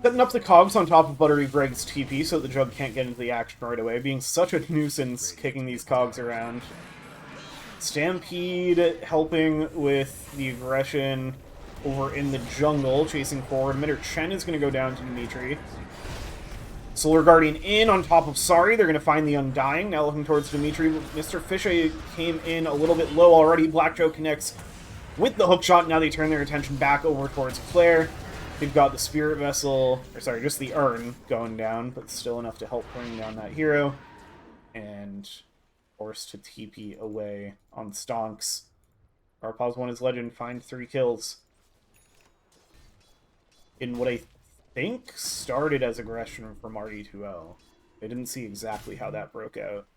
setting up the cogs on top of Buttery Greg's TP so that the Jug can't get into the action right away, being such a nuisance kicking these cogs around. Stampede helping with the aggression over in the jungle, chasing forward. Mitter Chen is going to go down to Dimitri. Solar Guardian in on top of Sari. They're going to find the Undying. Now looking towards Dimitri. Mr. Fishay came in a little bit low already. Black Joe connects with the hookshot. Now they turn their attention back over towards Claire. They've got the Spirit Vessel, or sorry, just the Urn going down, but still enough to help bring down that hero. And forced to TP away on Stonks. Our Pos 1 is Legend, find 3 kills. In what I think started as aggression from RD2L. I didn't see exactly how that broke out.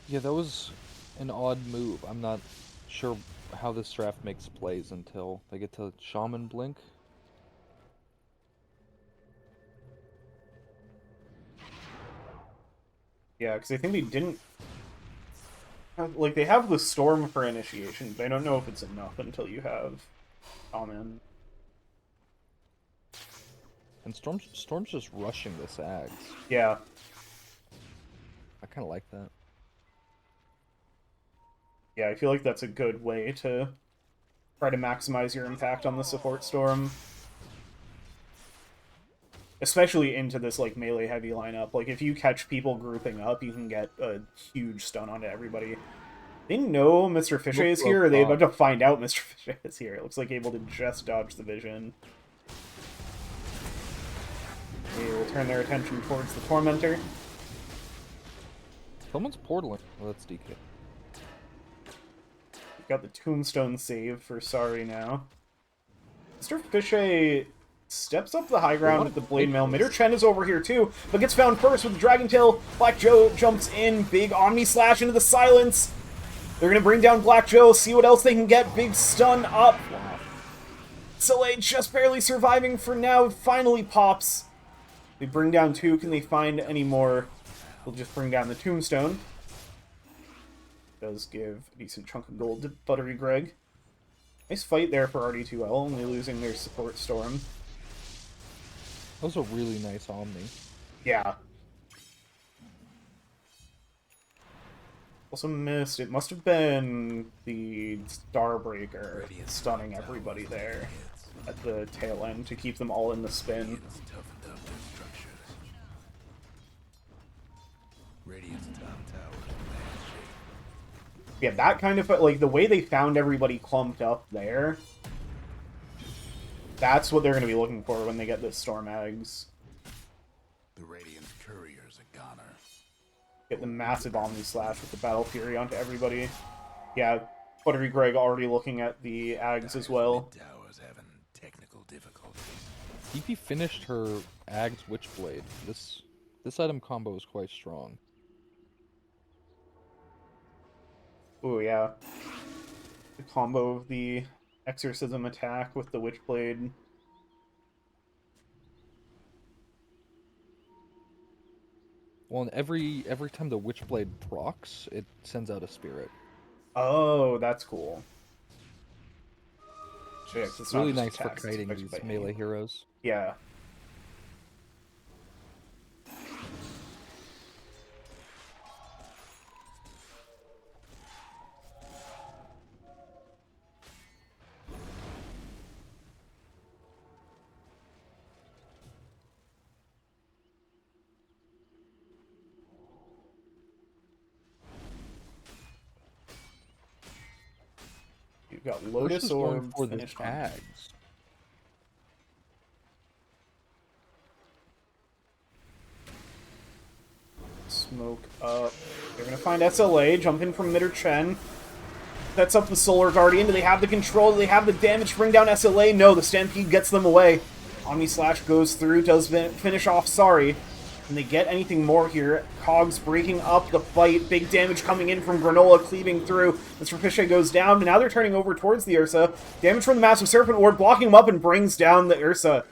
Yeah, that was an odd move. I'm not sure how this draft makes plays until they get to Shaman Blink. Yeah, because I think they didn't... Like, they have the Storm for initiation, but I don't know if it's enough until you have Shaman. And Storm's just rushing the Sags. Yeah. I kind of like that. Yeah, I feel like that's a good way to try to maximize your impact on the support Storm. Especially into this, like, melee-heavy lineup. Like, if you catch people grouping up, you can get a huge stun onto everybody. They know Mr. Fishay is here, or they about to find out Mr. Fishay is here. It looks like able to just dodge the vision. They will turn their attention towards the Tormentor. Someone's portaling. Oh, that's DK. Got the Tombstone save for Sari now. Mr. Fichet steps up the high ground with the blade mail. Mitter Chen is over here too, but gets found first with the Dragon Tail. Black Joe jumps in, big Omni Slash into the silence. They're gonna bring down Black Joe, see what else they can get. Big stun up. Soleil just barely surviving for now, finally pops. They bring down 2, can they find any more? They'll just bring down the Tombstone. Does give a decent chunk of gold to Buttery Greg. Nice fight there for RD2L, only losing their support Storm. That was a really nice Omni. Yeah. Also missed. It must have been the Starbreaker stunning everybody there at the tail end to keep them all in the spin. Toughened up their structures. Radiant's top tower is in bad shape. Yeah, that kind of, like, the way they found everybody clumped up there, that's what they're going to be looking for when they get this Storm Eggs. The Radiant courier's a goner. Get the massive Omni Slash with the Battle Fury onto everybody. Yeah, Buttery Greg already looking at the Ags as well. Mid-tower's having technical difficulties. DP finished her Ag's Witchblade. This item combo is quite strong. Ooh, yeah. The combo of the Exorcism attack with the Witchblade. Well, and every time the Witchblade procs, it sends out a spirit. Oh, that's cool. Shit, it's It's not really just nice for attacks, it's kiting affected these by melee aim. heroes. Yeah. You've got Push Lotus is going Orb for the finished on. Ags. Smoke up. They're gonna find SLA, jump in from Mitter Chen. Sets up the Solar Guardian. Do they have the control? Do they have the damage to bring down SLA? No, the Stampede gets them away. Omni Slash goes through, does finish off Sorry. Can they get anything more here? Cogs breaking up the fight. Big damage coming in from Granola, cleaving through. Mr. Fichet goes down, and now they're turning over towards the Ursa. Damage from the Massive Serpent Ward, blocking him up and brings down the Ursa.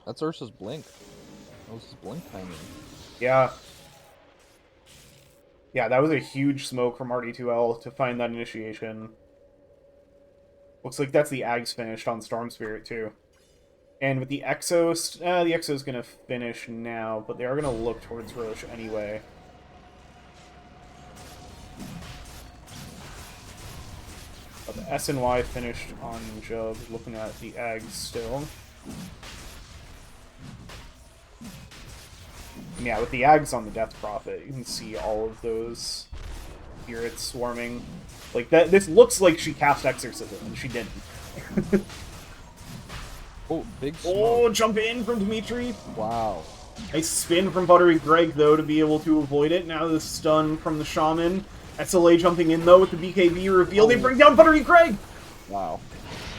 That's Ursa's blink. That was his blink timing. Yeah. Yeah, that was a huge smoke from RD2L to find that initiation. Looks like that's the Ags finished on Storm Spirit, too. And with the Exos, the Exo's gonna finish now, but they are gonna look towards Roche anyway. But the SNY finished on Jub, looking at the Ags still. Yeah, with the Ags on the Death Prophet, you can see all of those spirits swarming. Like, that. This looks like she cast Exorcism, and she didn't. Oh, big smoke. Oh, jump in from Dimitri. Wow. Nice spin from Buttery Greg, though, to be able to avoid it. Now the stun from the Shaman. SLA jumping in, though, with the BKB reveal. They bring down Buttery Greg! Wow.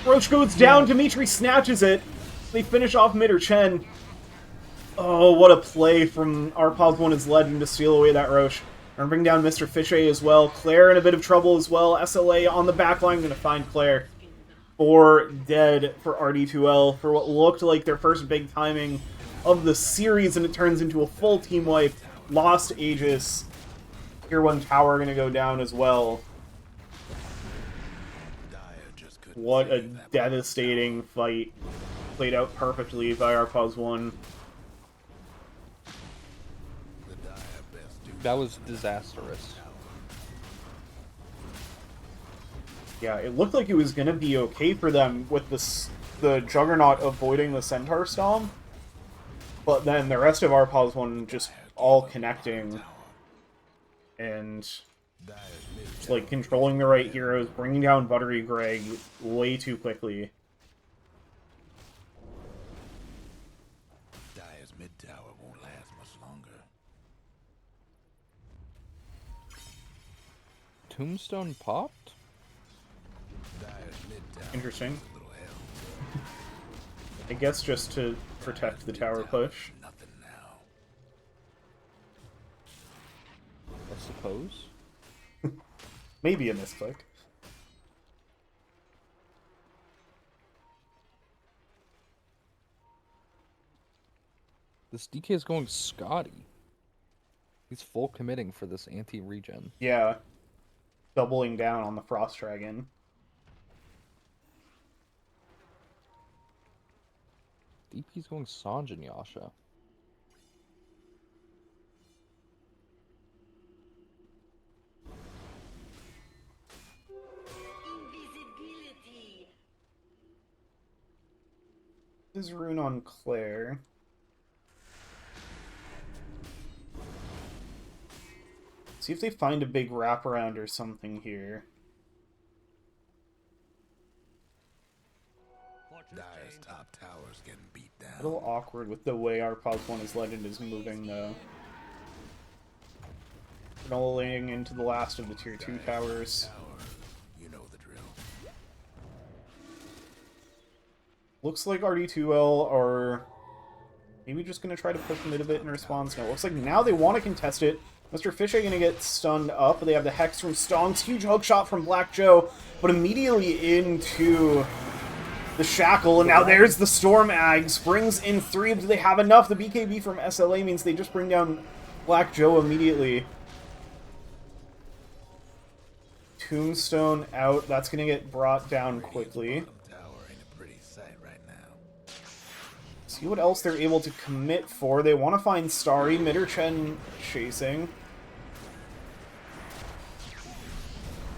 Roche goes down, Dimitri snatches it. They finish off Mitter Chen. Oh, what a play from Arpaz 1 is Legend to steal away that Roche. And bring down Mr. Fichet as well. Claire in a bit of trouble as well. SLA on the backline, gonna find Claire. 4 dead for RD2L for what looked like their first big timing of the series, and it turns into a full team wipe. Lost Aegis. Tier 1 tower gonna go down as well. What a devastating fight. Played out perfectly by Arpaz 1. That was disastrous. Yeah, it looked like it was gonna be okay for them with the Juggernaut avoiding the Centaur Stomp, but then the rest of Arpaz 1 just all connecting and like controlling the right heroes, bringing down Buttery Greg way too quickly. Dire's mid tower won't last much longer. Tombstone popped? Dire's mid tower Interesting. is a little I guess just to protect the tower push. Nothing now. I suppose. Maybe a misclick. This DK is going Scotty. He's full committing for this anti-regen. Yeah. Doubling down on the Frost Dragon. DP's going Sanjin Yasha. Invisibility. This is rune on Claire. See if they find a big wraparound or something here. Dire's top tower's getting beat A down. little awkward with the way our Pos 1 is Legend is moving, though. Granola laying into the last of the tier 2 towers. Tower, you know the drill. Looks like RD2L are maybe just going to try to push mid a bit in response. No, looks like now they want to contest it. Mr. Fisher going to get stunned up. They have the Hex from Stonks. Huge hook shot from Black Joe, but immediately into the Shackle. And now there's the Storm Ags. Brings in 3. Do they have enough? The BKB from SLA means they just bring down Black Joe immediately. Tombstone out. That's going to get brought down quickly. Bottom tower ain't a pretty sight right now. See what else they're able to commit for. They want to find Starry. Midderchen chasing.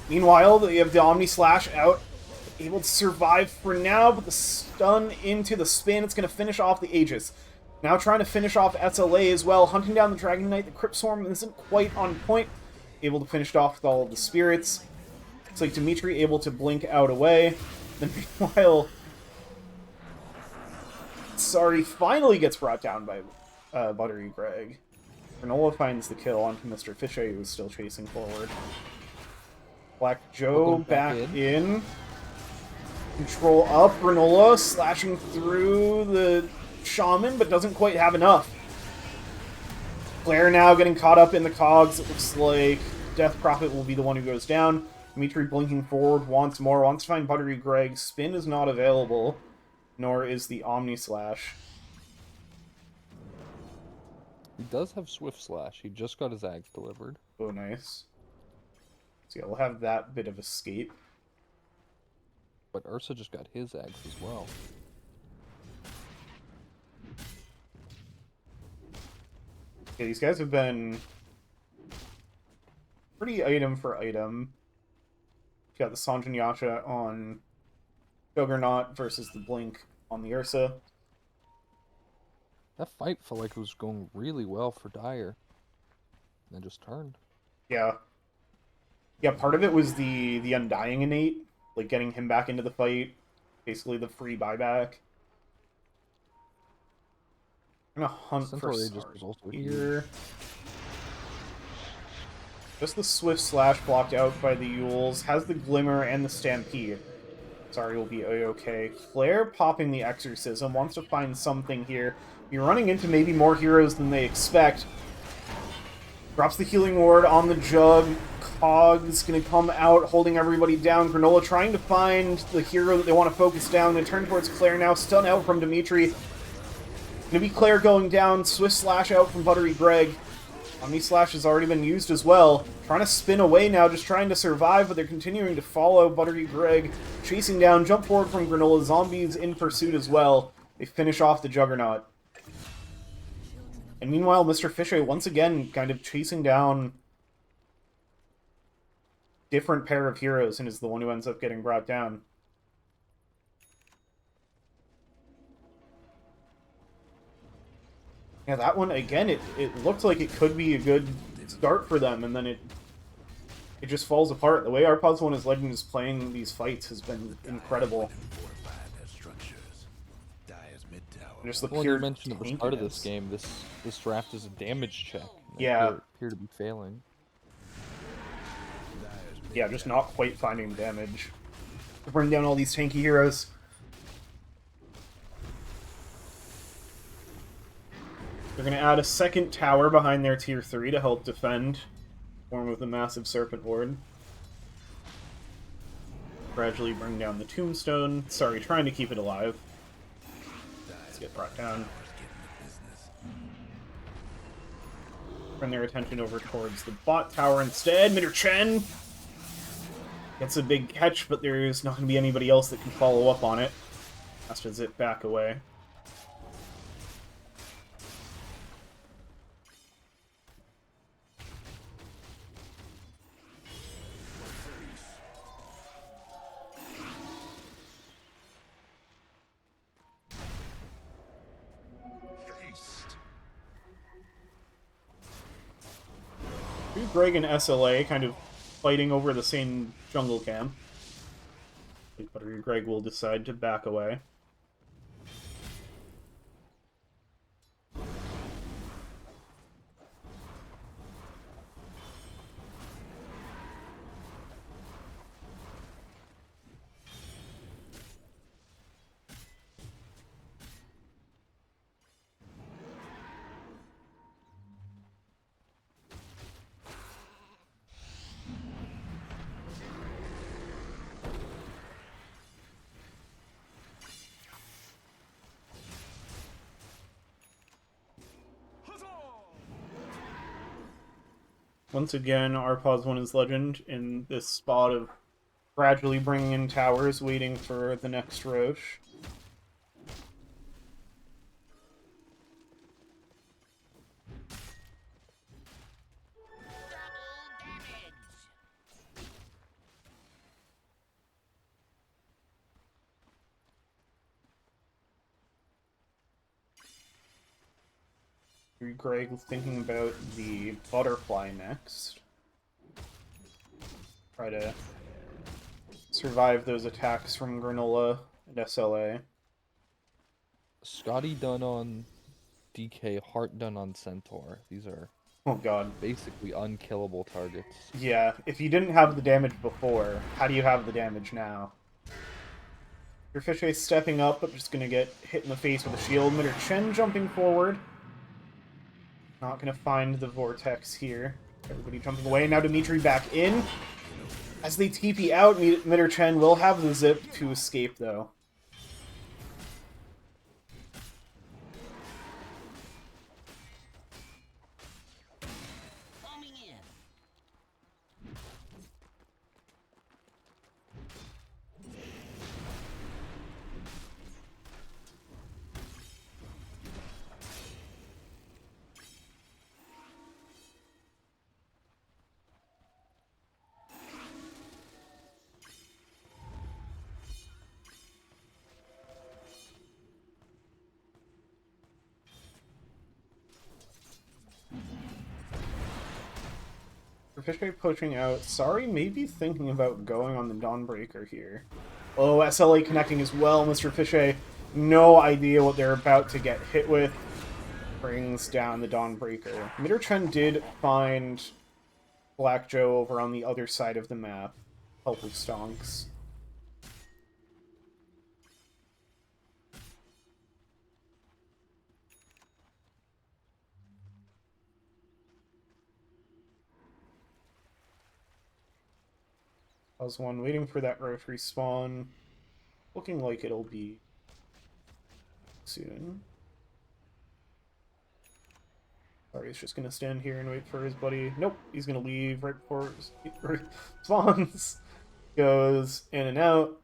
Meanwhile, they have the Omni Slash out. Able to survive for now, but the stun into the spin. It's going to finish off the Aegis. Now trying to finish off SLA as well. Hunting down the Dragon Knight. The Crypt Swarm isn't quite on point. Able to finish it off with all of the spirits. It's like Dimitri able to blink out away. Then meanwhile, Sorry finally gets brought down by Buttery Greg. Granola finds the kill onto Mr. Fisher, who is still chasing forward. Black Joe Welcome back back in. Control up. Granola slashing through the Shaman, but doesn't quite have enough. Claire now getting caught up in the cogs. It looks like Death Prophet will be the one who goes down. Dimitri blinking forward once more. Wants to find Buttery Greg. Spin is not available, nor is the Omni Slash. He does have Swift Slash. He just got his Ags delivered. Oh, nice. So yeah, we'll have that bit of escape. But Ursa just got his Ags as well. Yeah, these guys have been pretty item for item. Got the Sanjin Yasha on Juggernaut versus the Blink on the Ursa. That fight felt like it was going really well for Dire. And then just turned. Yeah. Yeah, part of it was the Undying innate, like getting him back into the fight. Basically the free buyback. I'm gonna hunt for Centaur Aegis was stars also here. Just the Swift Slash blocked out by the Yules. Has the Glimmer and the Stampede. Sorry, will be a-okay. Claire popping the Exorcism. Wants to find something here. You're running into maybe more heroes than they expect. Drops the Healing Ward on the Jug. Cog's gonna come out, holding everybody down. Granola trying to find the hero that they want to focus down. They turn towards Claire now. Stun out from Dimitri. Gonna be Claire going down. Swift Slash out from Buttery Greg. Omni Slash has already been used as well. Trying to spin away now, just trying to survive, but they're continuing to follow Buttery Greg. Chasing down, jump forward from Granola. Zombies in pursuit as well. They finish off the Juggernaut. And meanwhile, Mr. Fisher once again kind of chasing down different pair of heroes and is the one who ends up getting brought down. Yeah, that one, again, it looked like it could be a good start for them, and then it just falls apart. The way our Puzzle 1 is Legend is playing these fights has been incredible. Fortifying their structures. Dire's mid tower. Just the Well, pure you mentioned at the start of this tankiness. game, this draft is a damage check. They Yeah. appear to be failing. Yeah, just not quite finding damage to bring down all these tanky heroes. going to add a second tower behind their tier 3 to help defend. Form of the massive Serpent Lord. Gradually bring down the tombstone. Sorry, trying to keep it alive. Let's get brought down. Turn their attention over towards the bot tower instead. Mitter Chen gets a big catch, but there's not going to be anybody else that can follow up on it. Has to zip back away. Greg and SLA kind of fighting over the same jungle camp. But Greg will decide to back away. Once again, our pause 1 is legend in this spot of gradually bringing in towers, waiting for the next Roche. Greg was thinking about the butterfly next. Try to survive those attacks from Granola and SLA. Scotty done on DK, Hart done on Centaur. These are Oh god. basically unkillable targets. Yeah, if you didn't have the damage before, how do you have the damage now? Your Fishay stepping up, but just gonna get hit in the face with a shield. Mitter Chen jumping forward. Not gonna find the vortex here. Everybody jumping away. Now Dimitri back in. As they TP out, Mitter Chen will have the zip to escape, though. Fishay pushing out. Sorry, maybe thinking about going on the Dawnbreaker here. Oh, SLA connecting as well. Mr. Fishay, no idea what they're about to get hit with. Brings down the Dawnbreaker. Mitter Chen did find Black Joe over on the other side of the map. Help with Stonks. Pause 1, waiting for that Roche respawn. Looking like it'll be soon. Sorry, he's just gonna stand here and wait for his buddy. Nope, he's gonna leave right before he spawns. Goes in and out.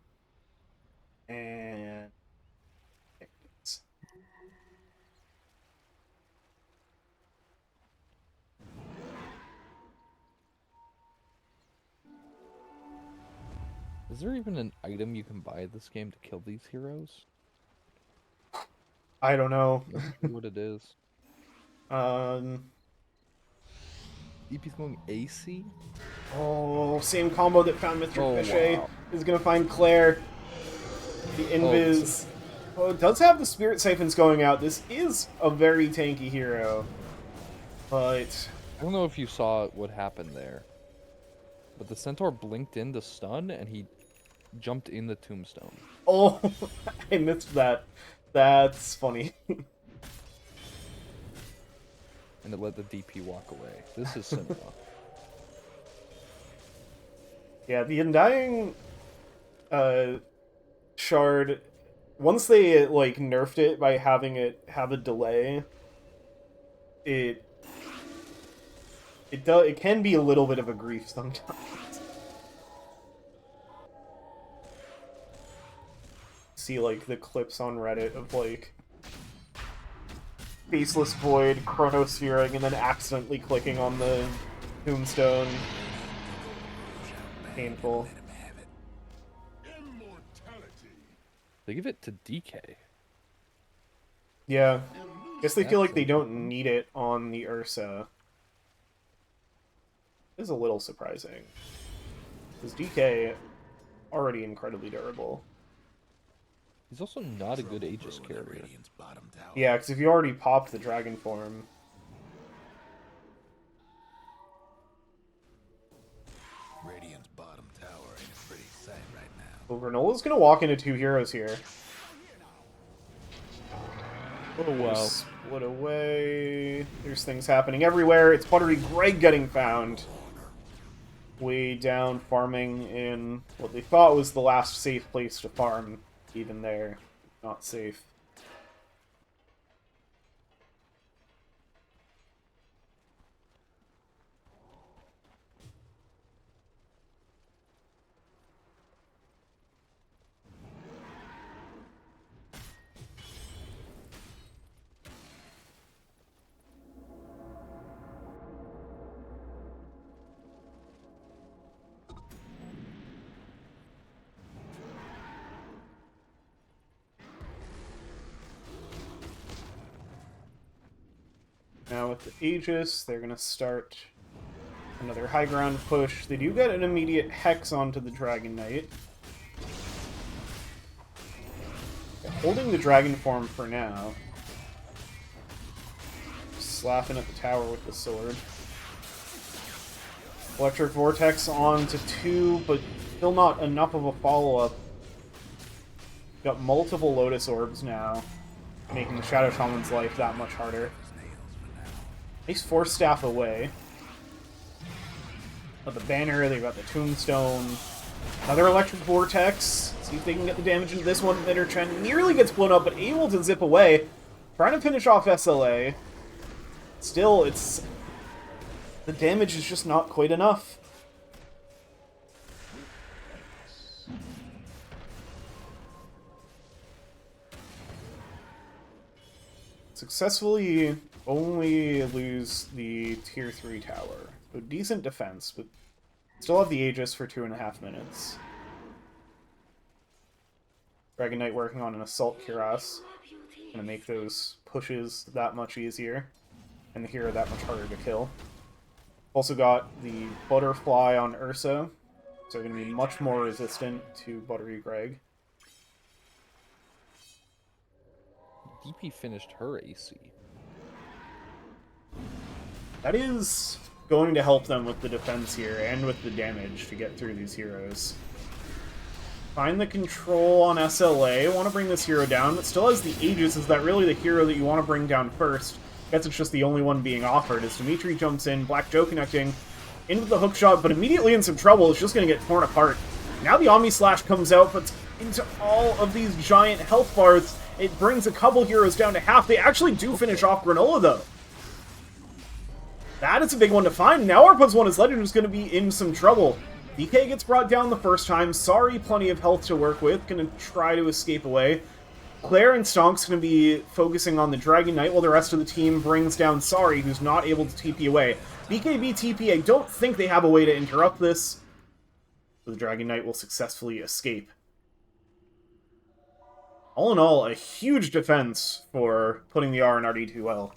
And... Is there even an item you can buy this game to kill these heroes? I don't know. Let's see what it is. EP's going AC? Oh, same combo that found Mr. Oh, Fishay wow. is gonna find Claire. The Invis. Oh, it does have the Spirit Siphons going out. This is a very tanky hero. But... I don't know if you saw what happened there. But the Centaur blinked in to stun, and he jumped in the tombstone. Oh, I missed that. That's funny. and it let the DP walk away. This is cinema. Yeah, the Undying shard, once they like nerfed it by having it have a delay, it can be a little bit of a grief sometimes. See like the clips on Reddit of like Faceless Void chronosphering and then accidentally clicking on the tombstone. Painful. They give it to DK. Yeah. Guess they feel That's like they don't need it on the Ursa. This is a little surprising. Because DK already incredibly durable. He's also not a good Aegis carrier. Radiant's bottom tower. Yeah, because if you already popped the dragon form, Radiant's bottom tower ain't a pretty sight right now. well, Granola's gonna walk into two heroes here. Oh wow. Split away. There's things happening everywhere. It's Buttery Greg getting found. Way down, farming in what they thought was the last safe place to farm. Even there, not safe. Now with the Aegis, they're going to start another high ground push. They do get an immediate Hex onto the Dragon Knight. They're holding the Dragon form for now. Slapping at the tower with the sword. Electric Vortex on to 2, but still not enough of a follow-up. Got multiple Lotus Orbs now, making the Shadow Shaman's life that much harder. Nice Force Staff away. Got the banner, they've got the tombstone. Another Electric Vortex. See if they can get the damage into this one. Bitter Chen nearly gets blown up, but able to zip away. Trying to finish off SLA. Still, it's... the damage is just not quite enough. Successfully only lose the tier 3 tower. So decent defense, but still have the Aegis for 2.5 minutes. Dragon Knight working on an Assault Cuirass. Gonna make those pushes that much easier. And the hero that much harder to kill. Also got the Butterfly on Ursa. So gonna be much more resistant to Buttery Greg. DP finished her AC. That is going to help them with the defense here, and with the damage to get through these heroes. Find the control on SLA. Want to bring this hero down, but still has the Aegis. Is that really the hero that you want to bring down first? Guess it's just the only one being offered, as Dimitri jumps in, Black Joe connecting, in with the hook shot, but immediately in some trouble. It's just going to get torn apart. Now the Omni Slash comes out, but into all of these giant health bars. It brings a couple heroes down to half. They actually do finish off Granola, though. That is a big one to find. Now our plus 1 is Legend, who's going to be in some trouble. DK gets brought down the first time. Sorry, plenty of health to work with. Going to try to escape away. Claire and Stonk's going to be focusing on the Dragon Knight, while the rest of the team brings down Sorry, who's not able to TP away. BKB TP, I don't think they have a way to interrupt this. The Dragon Knight will successfully escape. All in all, a huge defense for putting the R in RD2L.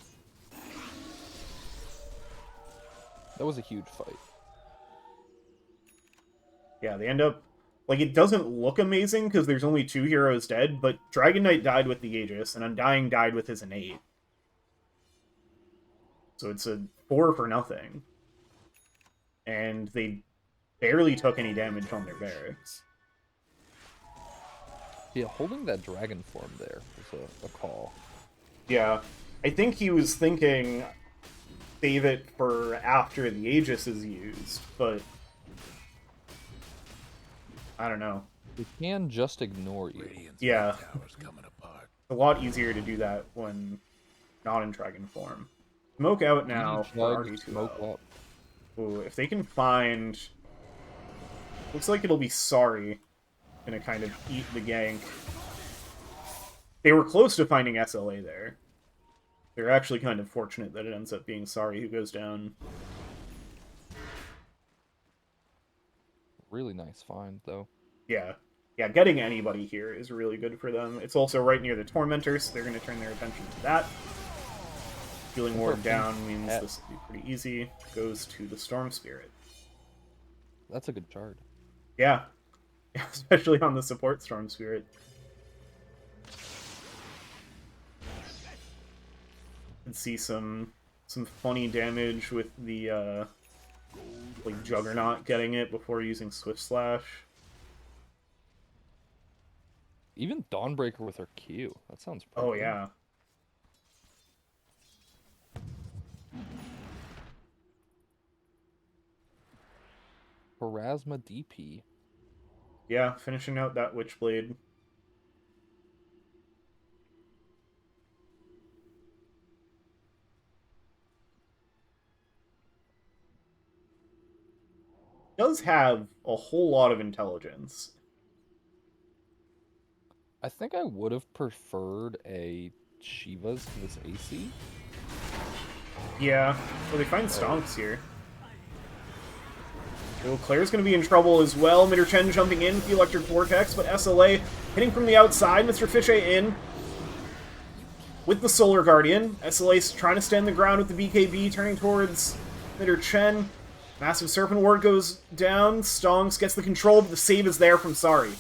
That was a huge fight. Yeah, they end up... like, it doesn't look amazing because there's only 2 heroes dead, but Dragon Knight died with the Aegis, and Undying died with his innate. So it's a 4 for nothing. And they barely took any damage on their barracks. Yeah, holding that dragon form there was a call. Yeah, I think he was thinking, save it for after the Aegis is used, but I don't know. We can just ignore you. Radiant's Yeah. tower's coming apart. It's a lot easier to do that when not in dragon form. Smoke out now for Chug, smoke RD2L. up. Ooh, if they can find... Looks like it'll be Sorry. Gonna kind of eat the gank. They were close to finding SLA there. They're actually kind of fortunate that it ends up being Sorry who goes down. Really nice find, though. Yeah. Yeah, getting anybody here is really good for them. It's also right near the Tormentor, so they're going to turn their attention to that. Healing Ward down means this will be pretty easy. Goes to the Storm Spirit. That's a good shard. Yeah. Especially on the support Storm Spirit. Can see some funny damage with the like Juggernaut getting it before using Swift Slash. Even Dawnbreaker with her Q. That sounds pretty Oh good. yeah. Pharasma DP. Yeah, finishing out that Witchblade. Does have a whole lot of intelligence. I think I would have preferred a Shiva's to this AC. Yeah, well, they find Stonks here. Oh, Claire's going to be in trouble as well. Mitter Chen jumping in with the Electric Vortex, but SLA hitting from the outside. Mr. Fichet in with the Solar Guardian. SLA's trying to stand the ground with the BKB, turning towards Mitter Chen. Massive Serpent Ward goes down. Stonks gets the control, but the save is there from Sorry.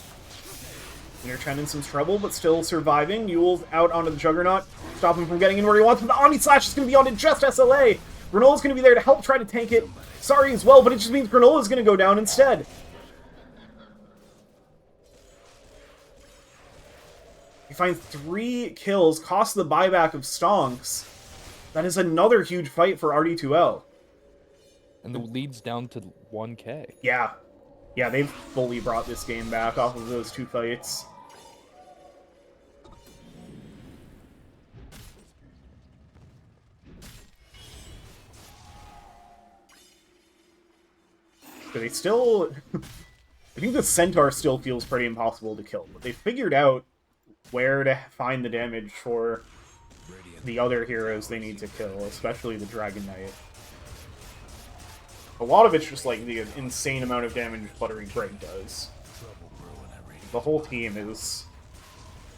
Mitter Chen in some trouble, but still surviving. Yule's out onto the Juggernaut, stop him from getting in where he wants, but the Omni Slash is going to be onto just SLA. Granola's going to be there to help try to tank it. Sorry as well, but it just means Granola's going to go down instead. He finds 3 kills, costs the buyback of Stonks. That is another huge fight for RD2L. And the lead's down to 1k. Yeah. Yeah, they've fully brought this game back off of those 2 fights. But they still... I think the Centaur still feels pretty impossible to kill, but they figured out where to find the damage for the other heroes they need to kill, especially the Dragon Knight. A lot of it's just like the insane amount of damage Buttery Break does. The whole team is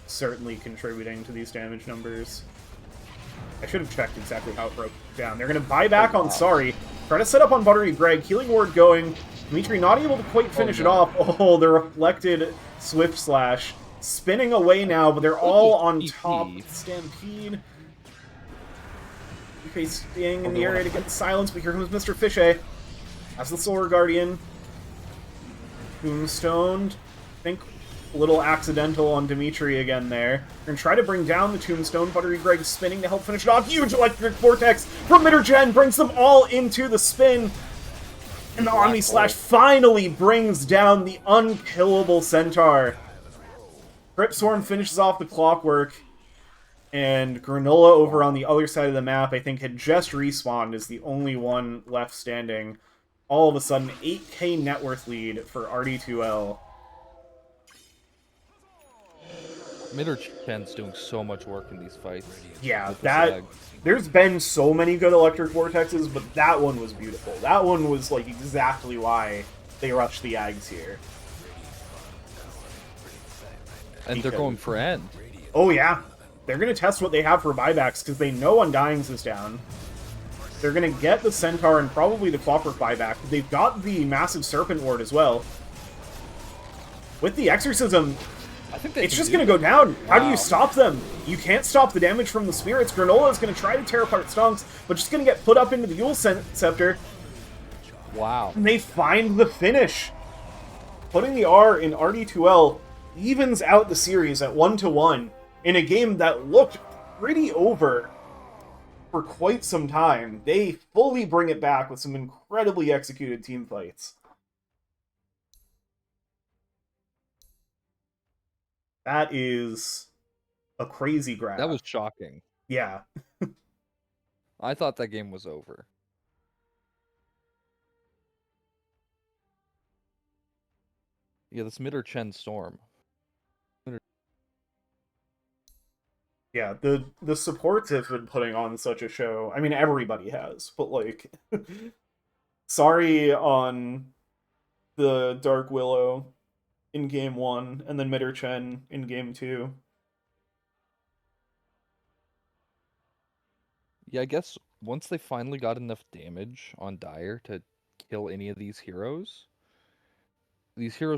certainly contributing to these damage numbers. I should have checked exactly how it broke down. They're going to buy back on Sorry. Try to set up on Buttery Greg. Healing Ward going. Dimitri not able to quite finish it off. Oh, the reflected Swift Slash. Spinning away now, but they're all on top. Stampede. Okay, staying in the area to get the silence, but here comes Mr. Fichet. As the Solar Guardian. Tombstone. I think a little accidental on Dimitri again there. They're going to try to bring down the Tombstone. Buttery Greg spinning to help finish it off. Huge Electric Vortex from Mitter Chen brings them all into the spin. And the Omni Slash finally brings down the unkillable Centaur. Gripsworn finishes off the Clockwork. And Granola over on the other side of the map, I think, had just respawned as the only one left standing. All of a sudden, 8k net worth lead for RD2L. Mitter Chen's doing so much work in these fights. Yeah, with the that... Slag. There's been so many good Electric Vortexes, but that one was beautiful. That one was, like, exactly why they rushed the Ags here. And they're going for end. Oh, yeah. They're going to test what they have for buybacks, because they know Undying's is down. They're going to get the Centaur and probably the Clockwork buyback. They've got the massive Serpent Ward as well. With the Exorcism, I think it's just going to go down. How do you stop them? You can't stop the damage from the Spirits. Granola is going to try to tear apart Stonks, but just going to get put up into the Yule Scepter. Wow. And they find the finish. Putting the R in RD2L evens out the series at 1-1 in a game that looked pretty over for quite some time, they fully bring it back with some incredibly executed team fights. That is a crazy graph. That was shocking. Yeah. I thought that game was over. Yeah, this mid or Chen Storm. Yeah, the supports have been putting on such a show. I mean, everybody has, but like, sorry on the Dark Willow in game 1, and then Mitter Chen in game 2. Yeah, I guess once they finally got enough damage on Dire to kill any of these heroes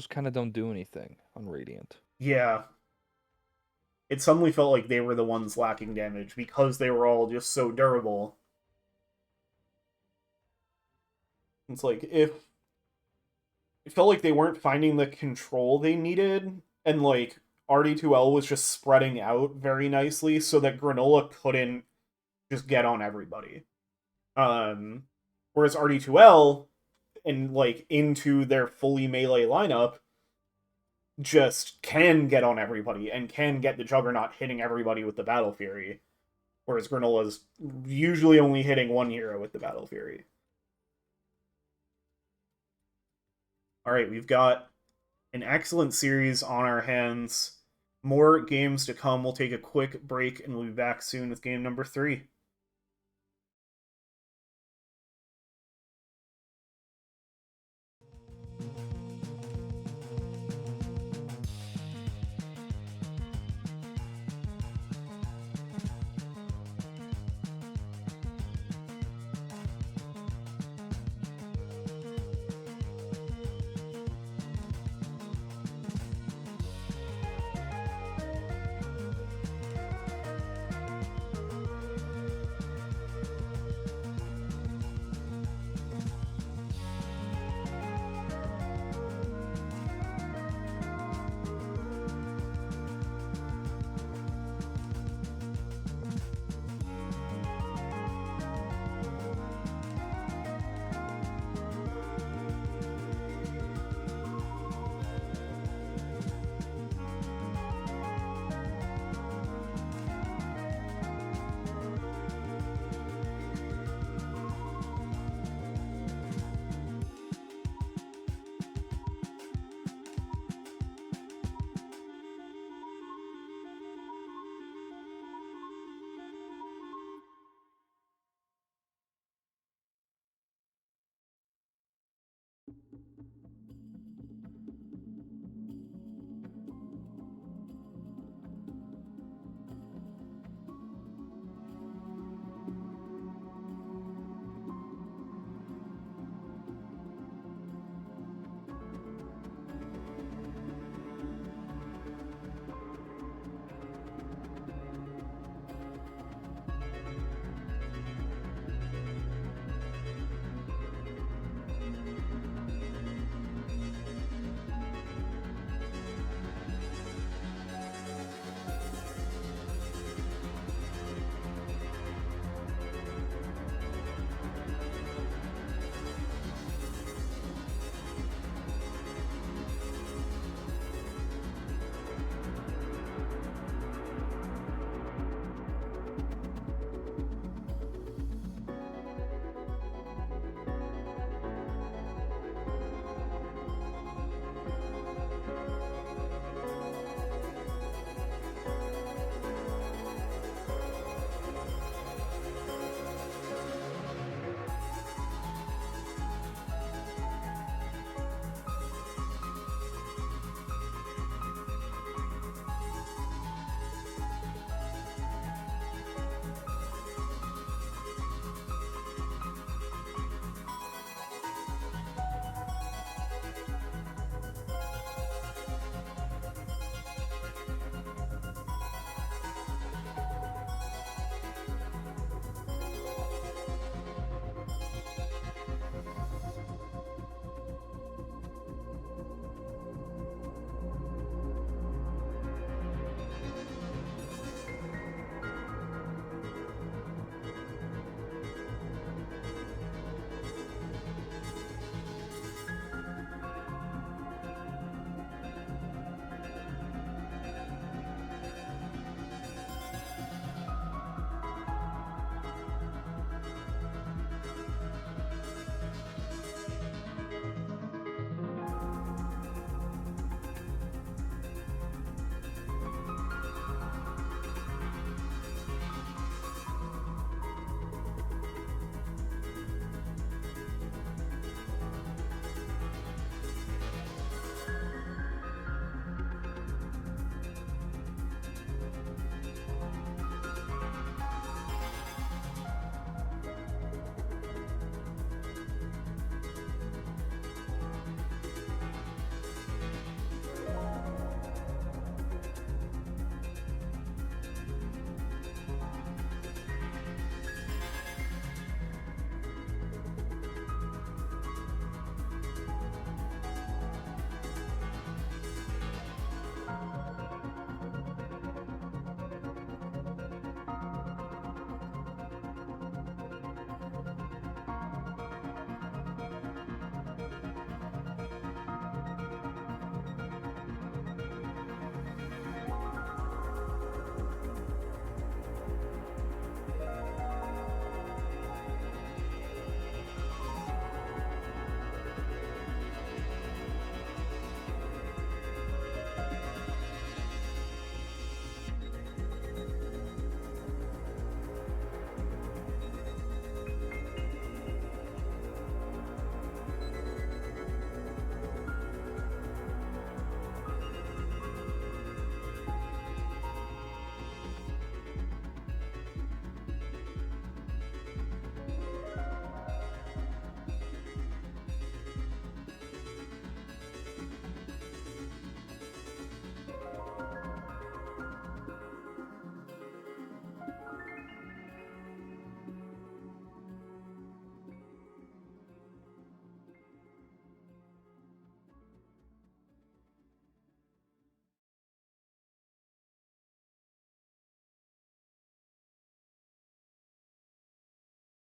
kind of don't do anything on Radiant. Yeah. It suddenly felt like they were the ones lacking damage because they were all just so durable. It's like, if it felt like they weren't finding the control they needed, and like RD2L was just spreading out very nicely so that Granola couldn't just get on everybody. Whereas RD2L and like into their fully melee lineup just can get on everybody and can get the Juggernaut hitting everybody with the Battle Fury. Whereas Granola's usually only hitting one hero with the Battle Fury. Alright, we've got an excellent series on our hands. More games to come. We'll take a quick break and we'll be back soon with game number 3.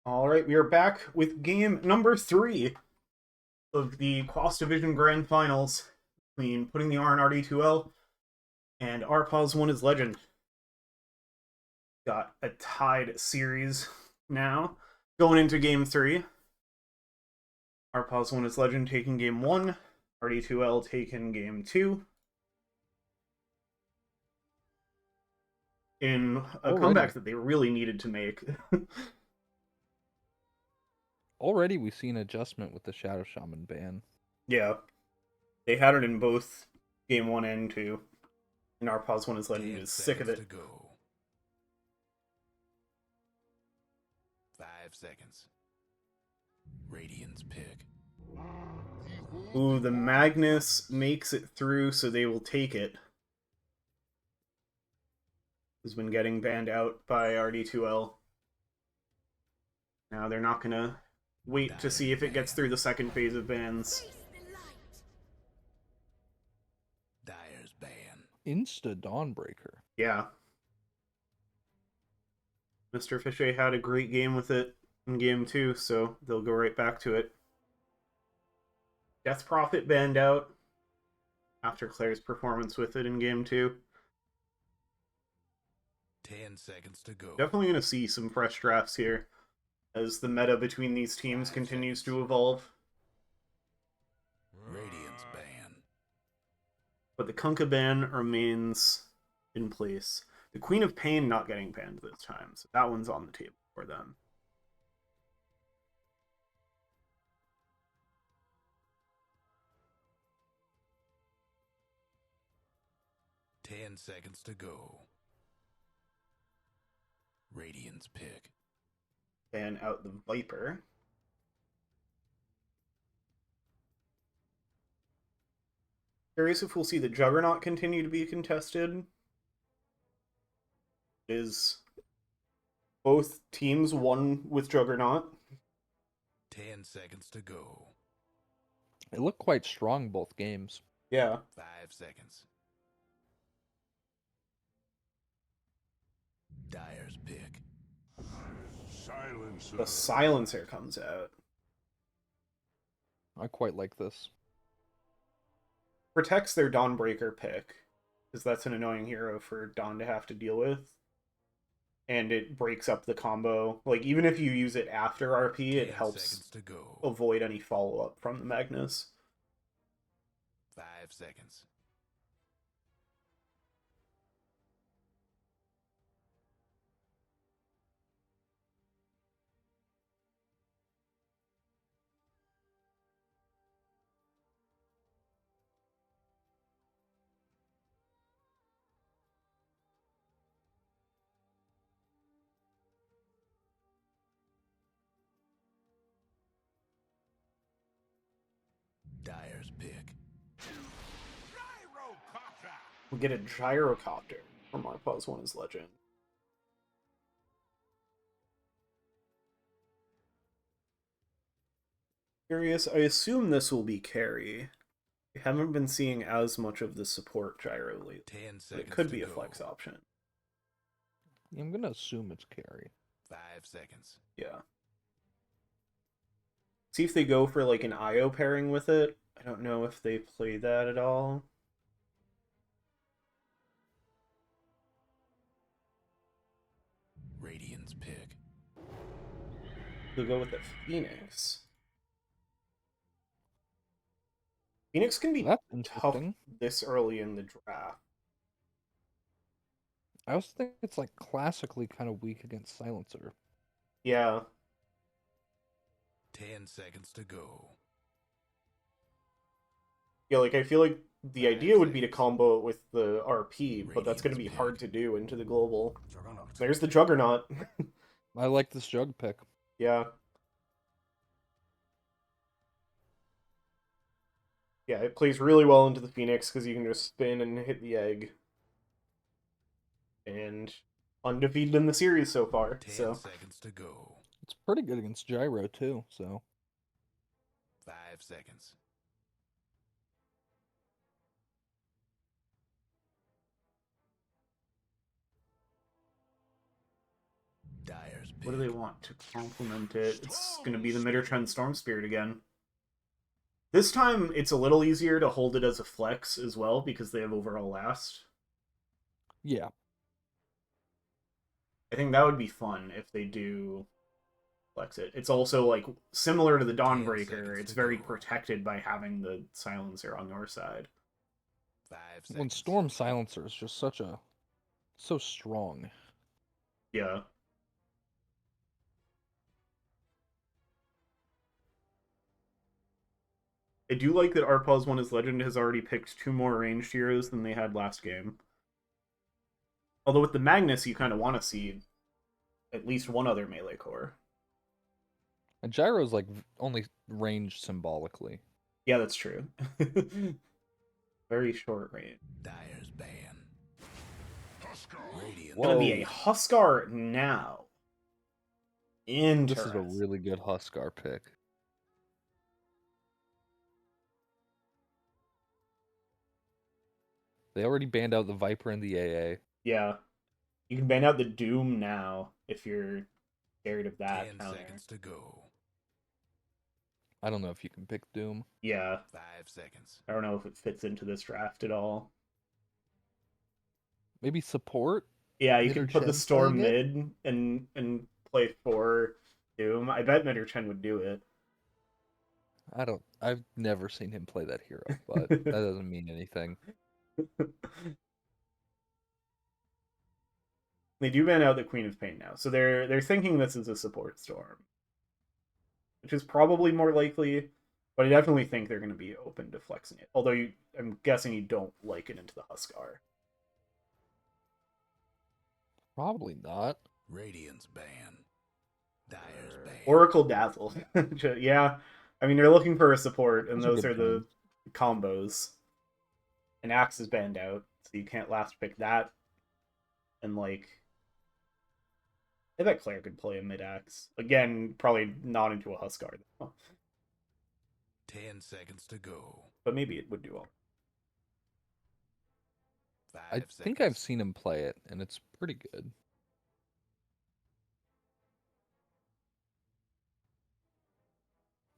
All right, we are back with game number 3 of the Quas Division Grand Finals between Putting the R and RD2L and our Pause 1 is Legend. Got a tied series now. Going into game 3, our Pause 1 is Legend taking game 1, RD2L taking game 2. In a comeback that they really needed to make. Already we see an adjustment with the Shadow Shaman ban. Yeah. They had it in both game 1 and 2. And our Pause 1 is Legend is sick of it. To go. 5 seconds. Radiant's pick. Ooh, the Magnus makes it through, so they will take it. Has been getting banned out by RD2L. Now they're not gonna wait to see if it gets through the second phase of bans. Dire's ban. Insta Dawnbreaker. Yeah. Mr. Fichet had a great game with it in game 2, so they'll go right back to it. Death Prophet banned out after Claire's performance with it in game 2. 10 seconds to go. Definitely going to see some fresh drafts here as the meta between these teams continues to evolve. Radiant's ban. But the Kunkka ban remains in place. The Queen of Pain not getting banned this time, so that one's on the table for them. Ten seconds to go. Radiant's pick. Ban out the Viper. Curious if we'll see the Juggernaut continue to be contested. Is both teams won with Juggernaut? 10 seconds to go. It looked quite strong both games. Yeah. 5 seconds. Dire's pick. Silencer. The Silencer comes out. I quite like this. Protects their Dawnbreaker pick, because that's an annoying hero for Dawn to have to deal with. And it breaks up the combo. Like, even if you use it after RP, it helps to go. avoid any follow-up from the Magnus. 5 seconds. Dire's pick. We'll get a Gyrocopter from our Pause 1 is Legend. Curious, I assume this will be carry. We haven't been seeing as much of the support gyro lately. 10 But seconds. it could to be a go. flex option. I'm gonna assume it's carry. 5 seconds. Yeah. See if they go for like an IO pairing with it. I don't know if they play that at all. Radiant's pick. They'll go with the Phoenix. Phoenix can be That's tough interesting. this early in the draft. I also think it's like classically kind of weak against Silencer. Yeah. 10 seconds to go. Yeah, like I feel like the idea would be to combo it with the RP, but that's going to be Radiant's hard to do into the global. Juggernaut. There's the Juggernaut. I like this Jug pick. Yeah. Yeah, it plays really well into the Phoenix because you can just spin and hit the egg. And undefeated in the series so far. 10 So seconds to go. It's pretty good against Gyro too, so 5 seconds. Dire's What do they want to complement it? It's going to be the Middertrend Storm Spirit again. This time, it's a little easier to hold it as a flex as well, because they have overall last. Yeah. I think that would be fun if they do flex it. It's also, like, similar to the 10 Dawnbreaker. seconds It's to very go. protected by having the Silencer on your side. 5 seconds. When Storm Silencer is just so strong. Yeah. I do like that Arpaw's One is Legend has already picked 2 more ranged heroes than they had last game. Although with the Magnus, you kind of want to see at least one other melee core. And Gyro's like only ranged symbolically. Yeah, that's true. Very short range. Dyer's ban. Radiant. Gonna be a Whoa. Huskar now. This Interesting. is a really good Huskar pick. They already banned out the Viper and the AA. Yeah. You can ban out the Doom now if you're scared of that 10 counter. seconds to go. I don't know if you can pick Doom. Yeah. 5 seconds. I don't know if it fits into this draft at all. Maybe support? Yeah, you can put the Midderchen Storm playing it? mid and play for Doom. I bet Midderchen would do it. I've never seen him play that hero, but that doesn't mean anything. They do ban out the Queen of Pain now, so they're thinking this is a support Storm, which is probably more likely. But I definitely think they're going to be open to flexing it. Although I'm guessing you don't like it into the Huskar. Probably not. Radiant's ban. Dyer's ban. Oracle Dazzle. Yeah, I mean, you're looking for a support, and That's a those good are the combos. And Axe is banned out, so you can't last pick that. And, like, I bet Claire could play a mid-Axe. Again, probably not into a Huskar, though. 10 seconds to go. But maybe it would do well. 5 I seconds. think I've seen him play it, and it's pretty good.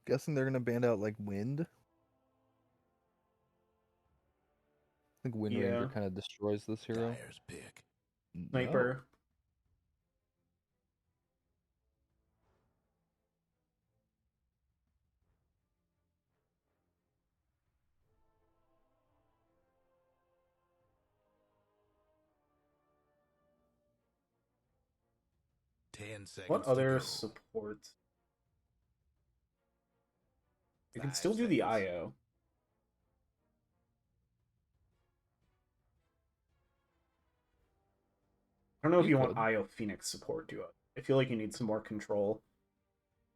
Guessing they're gonna ban out like Wind. I think Wind Yeah. Ranger kind of destroys this hero. Dyer's pick. Sniper. No. 10 seconds. What to other go. supports? You 5 can still do the seconds. IO. I don't know if you want could. IO Phoenix support to it. I feel like you need some more control.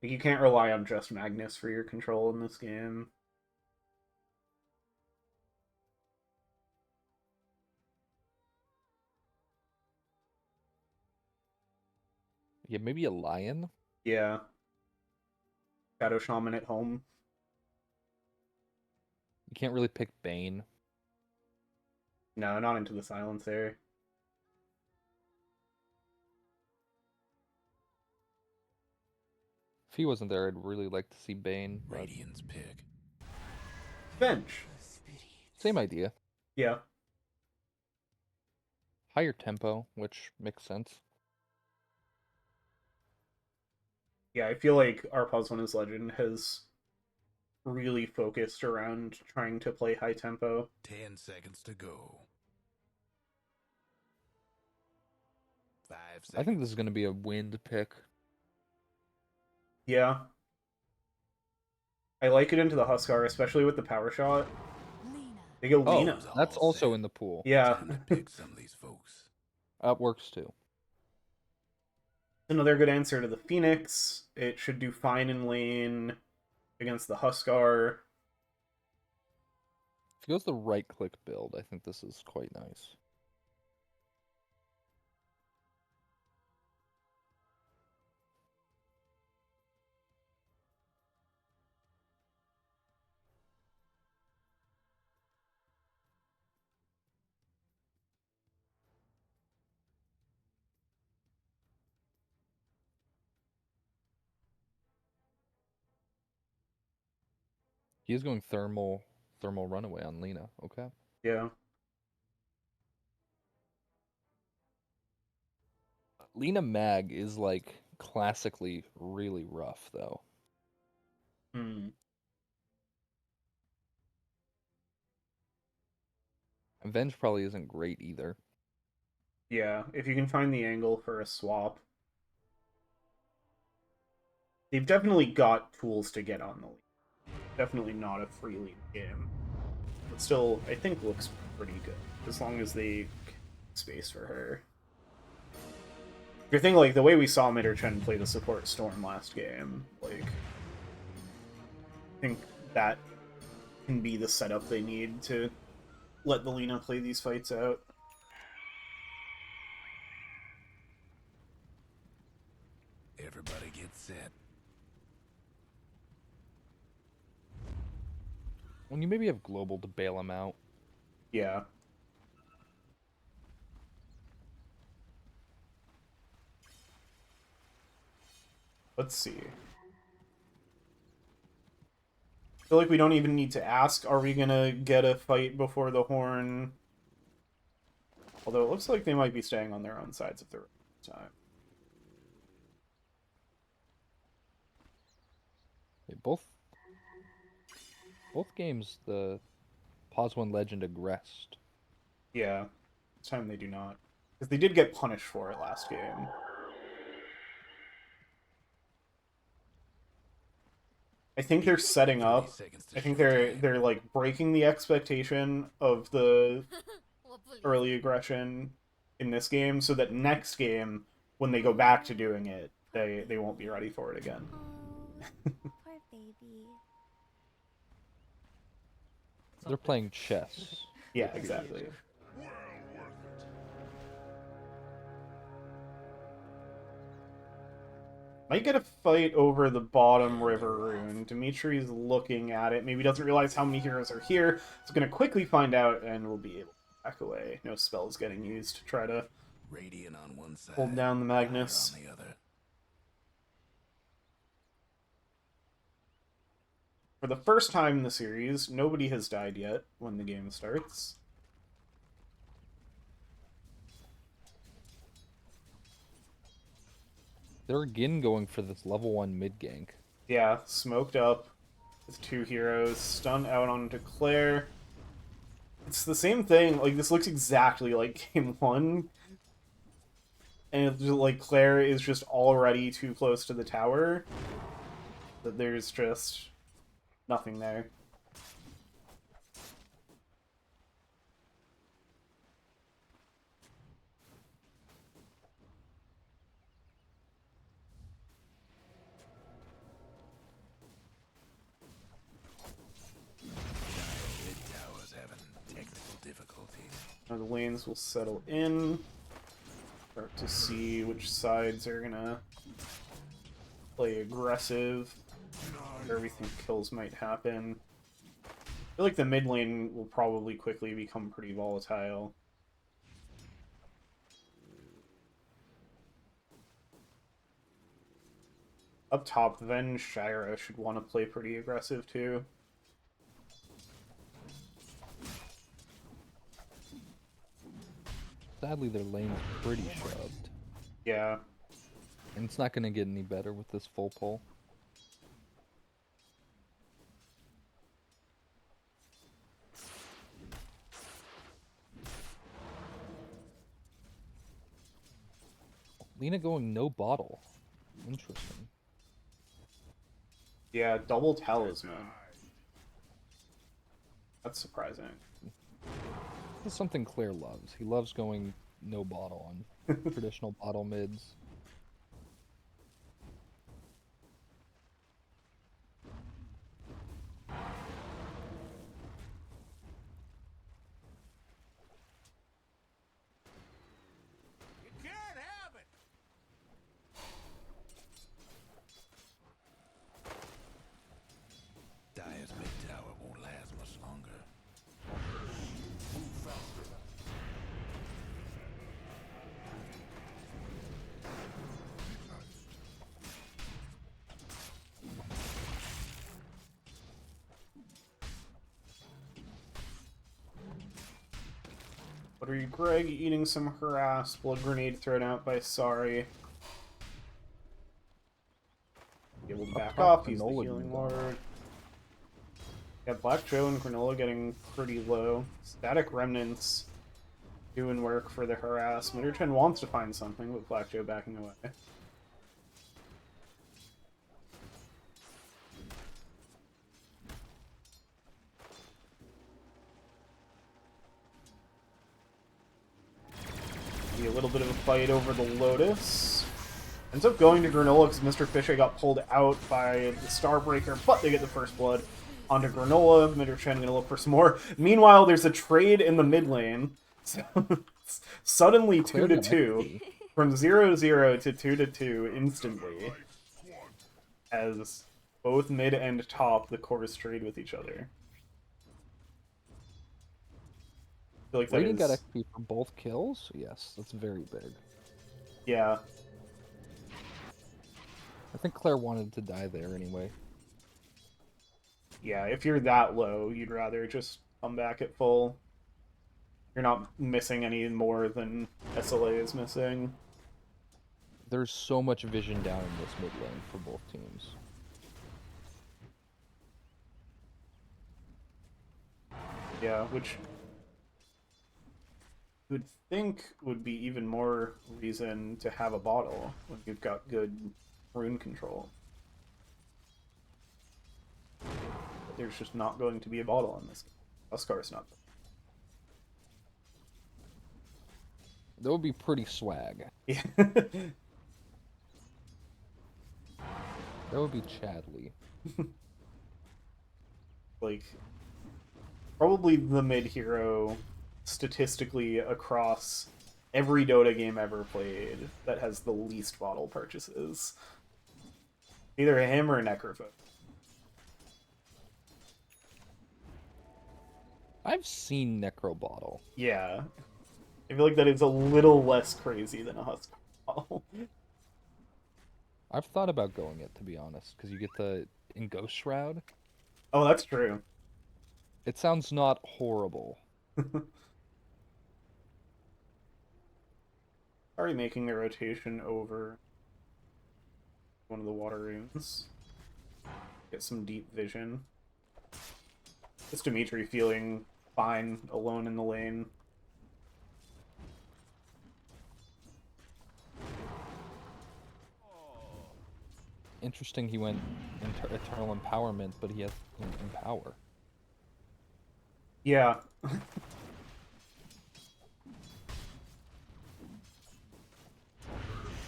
Like, you can't rely on just Magnus for your control in this game. Yeah, maybe a Lion. Yeah. Shadow Shaman at home. You can't really pick Bane. No, not into the Silencer. If he wasn't there, I'd really like to see Bane. But Radiant's pick. Bench. same idea. Yeah. Higher tempo, which makes sense. Yeah, I feel like Arpaw's One is Legend has really focused around trying to play high tempo. 10 seconds to go. 5 seconds. I think this is going to be a Wind pick. Yeah. I like it into the Huskar, especially with the power shot. They go Oh, Lena. Those that's all also set. in the pool. Yeah. Time to pick some of these folks. That works too. Another good answer to the Phoenix. It should do fine in lane against the Huskar. If he goes the right click build, I think this is quite nice. He's going thermal runaway on Lena. Okay. Yeah. Lena Mag is like classically really rough though. Hmm. Avenge probably isn't great either. Yeah, if you can find the angle for a swap. They've definitely got tools to get on the lead. Definitely not a free lead game. But still, I think looks pretty good. As long as they space for her. If you're thinking, like, the way we saw Chen play the support Storm last game, like, I think that can be the setup they need to let the Lina play these fights out. Everybody get set. When you maybe have global to bail him out. Yeah. Let's see. I feel like we don't even need to ask, are we gonna get a fight before the Horn? Although it looks like they might be staying on their own sides of the time. Both games the Pause 1 Legend aggressed. Yeah. This time they do not. Because they did get punished for it last game. I think they're setting up. 30 seconds to I think show they're like breaking the expectation of the early aggression in this game, so that next game, when they go back to doing it, they won't be ready for it again. Oh, poor baby. They're playing chess. Yeah, exactly. Might get a fight over the bottom river rune. Dimitri's looking at it. Maybe doesn't realize how many heroes are here. So gonna quickly find out, and we'll be able to back away. No spells getting used to try to Radiant on one side, hold down the Magnus. Dire on the other. For the first time in the series, nobody has died yet when the game starts. They're again going for this level 1 mid gank. Yeah, smoked up with 2 heroes, stun out onto Claire. It's the same thing, like, this looks exactly like game 1. And it's just, like, Claire is just already too close to the tower. That there's just nothing there. Mid tower's having technical difficulties. Now the lanes will settle in. Start to see which sides are gonna play aggressive. Where we think kills might happen. I feel like the mid lane will probably quickly become pretty volatile. Up top, then Shira should want to play pretty aggressive too. Sadly, their lane's pretty shoved. Yeah. And it's not going to get any better with this full pull. Lena going no bottle. Interesting. Yeah, double talisman. That's surprising. This is something Claire loves. He loves going no bottle on traditional bottle mids. You can't have it! Dire's mid tower won't last much longer. Rotary Greg eating some harass. Blood grenade thrown out by Sorry. Be able to back top, off, use the Granola healing gone. ward. Yeah, Black Joe and Granola getting pretty low. Static Remnants doing work for the harass. Mitterchen wants to find something, but Black Joe backing away. Be a little bit of a fight over the Lotus. Ends up going to Granola because Mr. Fisher got pulled out by the Starbreaker, but they get the first blood onto Granola. Mitterchen gonna look for some more. Meanwhile, there's a trade in the mid lane. So suddenly 2-2. From 0-0 to 2-2 instantly. As both mid and top, the cores trade with each other. I feel like that Radiant got is... XP for both kills? Yes, that's very big. Yeah. I think Claire wanted to die there anyway. Yeah, if you're that low, you'd rather just come back at full. You're not missing any more than SLA is missing. There's so much vision down in this mid lane for both teams. Yeah, which you would think would be even more reason to have a bottle when you've got good rune control. But there's just not going to be a bottle in this game. Huskar's not. That would be pretty swag. Yeah. That would be Chadley. Like, probably the mid hero statistically across every Dota game ever played that has the least bottle purchases. Either him or Necrophobe. I've seen Necro Bottle. Yeah. I feel like that is a little less crazy than a Huskar bottle. I've thought about going it, to be honest, because you get the in Ghost Shroud. Oh, that's true. It sounds not horrible. Already making the rotation over one of the water runes. Get some deep vision. Just Dimitri feeling fine alone in the lane. Interesting he went Eternal Empowerment, but he has Empower. Yeah.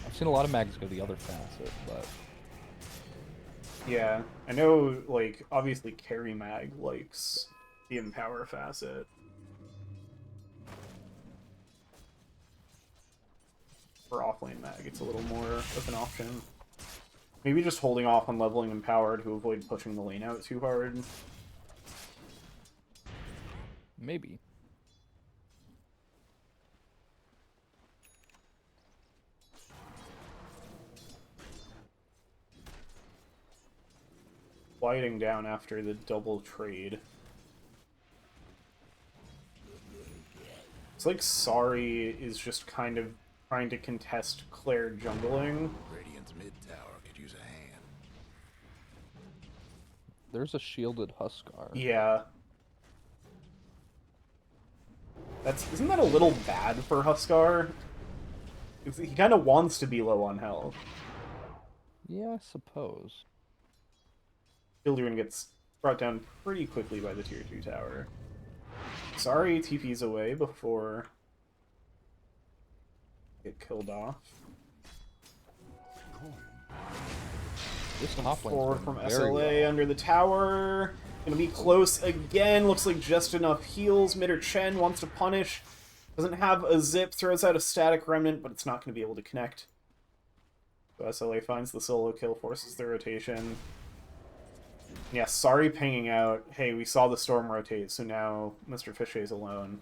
I've seen a lot of mags go the other facet, but... Yeah. I know, like, obviously Carry Mag likes the Empower facet. For offlane Mag, it's a little more of an option. Maybe just holding off on leveling Empower to avoid pushing the lane out too hard. Maybe. Quieting down after the double trade. It's like Sorry is just kind of trying to contest Claire jungling. Radiant's mid tower could use a hand. There's a shielded Huskar. Yeah. Isn't that a little bad for Huskar? He kind of wants to be low on health. Yeah, I suppose. Children gets brought down pretty quickly by the tier 2 tower. Sorry, TP's away before get killed off. This top lane's Forward been from very SLA well. under the tower. Gonna be close again. Looks like just enough heals. Midder Chen wants to punish. Doesn't have a zip. Throws out a static remnant, but it's not going to be able to connect. So SLA finds the solo kill, forces the rotation. Yeah, Sorry pinging out. Hey, we saw the storm rotate, so now Mr. Fichet's alone.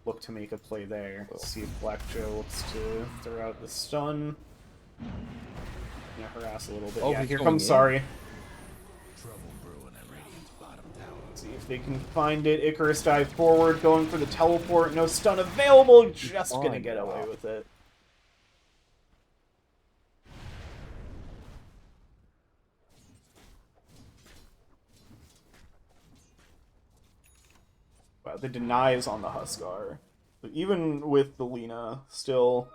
Look to make a play there. Let's see if Black Joe looks to throw out the stun. Yeah, harass a little bit. Oh, Yeah, he's here going comes in? Sorry. Trouble brewing at Radiant's bottom tower. See if they can find it. Icarus dive forward, going for the teleport. No stun available. Just gonna get away with it. Wow, the deny is on the Huskar. So even with the Lina, still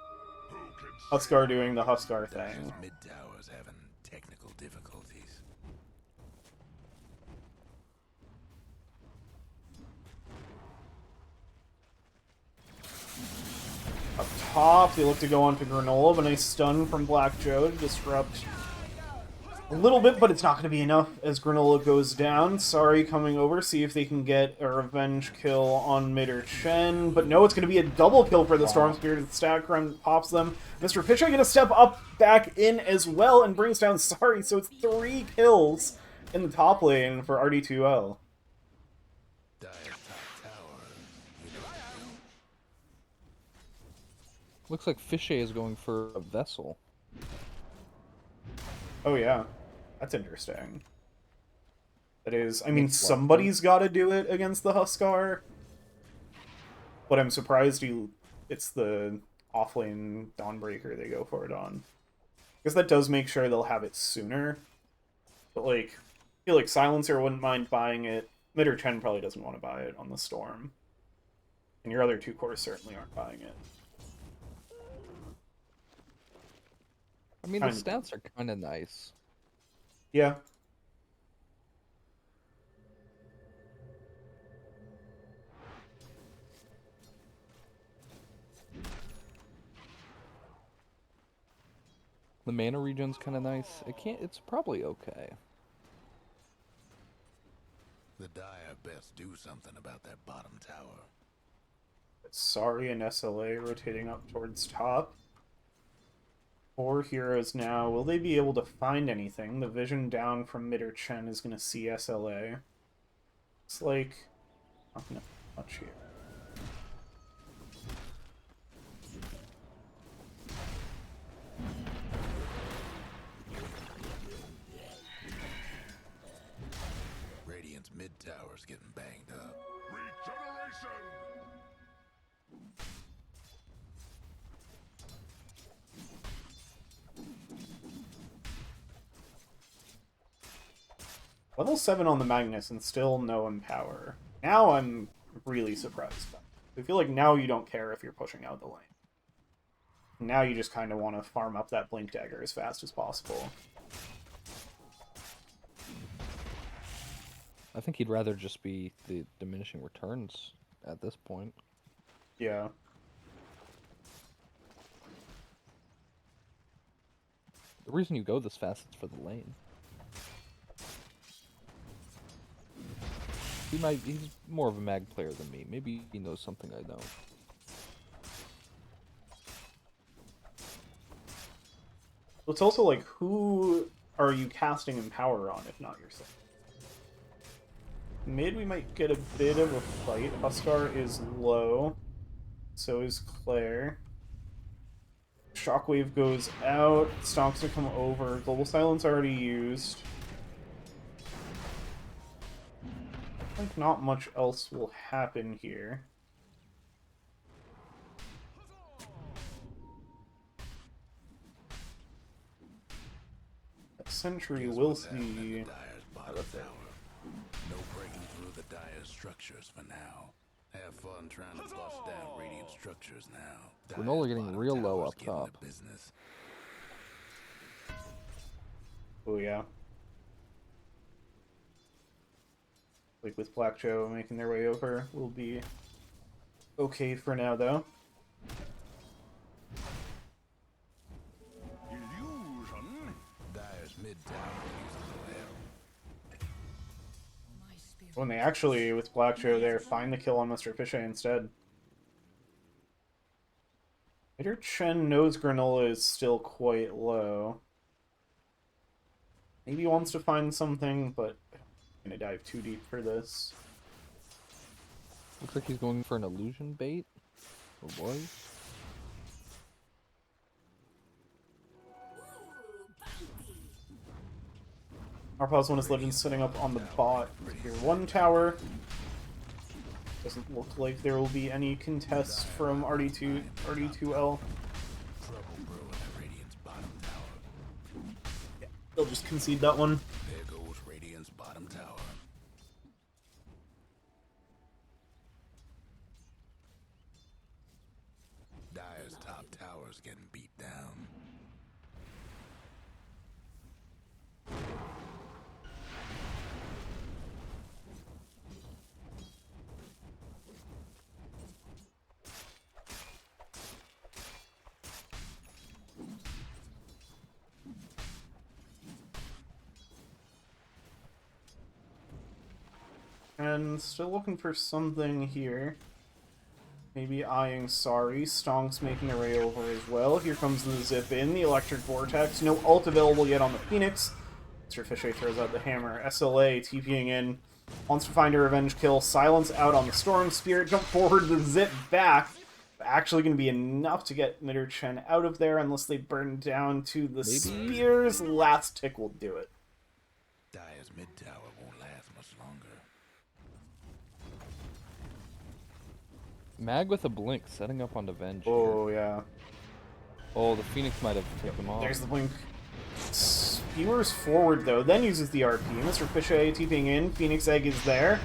Huskar doing the Huskar thing. Mid tower's having technical difficulties. Up top, they look to go on to Granola, but a nice stun from Black Joe to disrupt a little bit, but it's not going to be enough as Granola goes down. Sorry coming over, see if they can get a revenge kill on Mid or Chen. But no, it's going to be a double kill for the Storm Spirit as the Static Run pops them. Mr. Pitcher going to step up back in as well and brings down Sorry, so it's 3 kills in the top lane for RD2L. Looks like Fishay is going for a Vessel. Oh yeah, that's interesting. That is, I mean, somebody's got to do it against the Huskar. But I'm surprised it's the offlane Dawnbreaker they go for it on. Because that does make sure they'll have it sooner. But, like, I feel like Silencer wouldn't mind buying it. Mid or Chen probably doesn't want to buy it on the Storm. And your other 2 cores certainly aren't buying it. I mean, the stats are kind of nice. Yeah. The mana regen's kind of nice. It's probably okay. The Dire best do something about that bottom tower. Sorry and SLA rotating up towards top. 4 heroes now. Will they be able to find anything? The vision down from Mid or Chen is going to see SLA. It's like not much here. Radiant's mid tower's getting banged up. Regeneration! Level 7 on the Magnus and still no Empower. Now I'm really surprised by it. I feel like now you don't care if you're pushing out the lane. Now you just kind of want to farm up that Blink Dagger as fast as possible. I think he'd rather just be the diminishing returns at this point. Yeah. The reason you go this fast is for the lane. He's more of a mag player than me. Maybe he knows something I don't. It's also like, who are you casting Empower on if not yourself? Mid, we might get a bit of a fight. Huskar is low. So is Claire. Shockwave goes out. Stonks to come over. Global Silence already used. I think not much else will happen here. Sentry will see. No breaking through the Dire structures for now. Have fun trying to bust down Radiant structures now. Granola getting real low up top. Business. Oh yeah. Like with Black Joe making their way over, will be okay for now though. Illusion? Dire's mid tower When they actually, with Black Joe there, find the kill on Mr. Fishay instead. Later Chen knows Granola is still quite low. Maybe he wants to find something, but I'm gonna dive too deep for this. Looks like he's going for an illusion bait. Oh boy. Our pause one is Legend setting up on the bot. Tier 1 tower. Doesn't look like there will be any contest from RD2L. Trouble brewing at Radiant's bottom tower. Yeah, they'll just concede that one. There goes Radiant's bottom tower. Dire's top tower's getting beat down. And still looking for something here. Maybe eyeing Sorry. Stonk's making their way over as well. Here comes the zip in, the Electric Vortex. No ult available yet on the Phoenix. Mr. Fichet throws out the hammer. SLA TPing in. Wants to find a revenge kill. Silence out on the Storm Spirit. Jump forward, the zip back. Actually going to be enough to get Mitter Chen out of there unless they burn down to the spears. Last tick will do it. Dire's mid tower won't last much longer. Mag with a blink, setting up on the Venge. Oh, yeah. Oh, the Phoenix might have taken him off. There's the blink. Skewers forward, though, then uses the RP. Mr. Fichet TPing in. Phoenix Egg is there.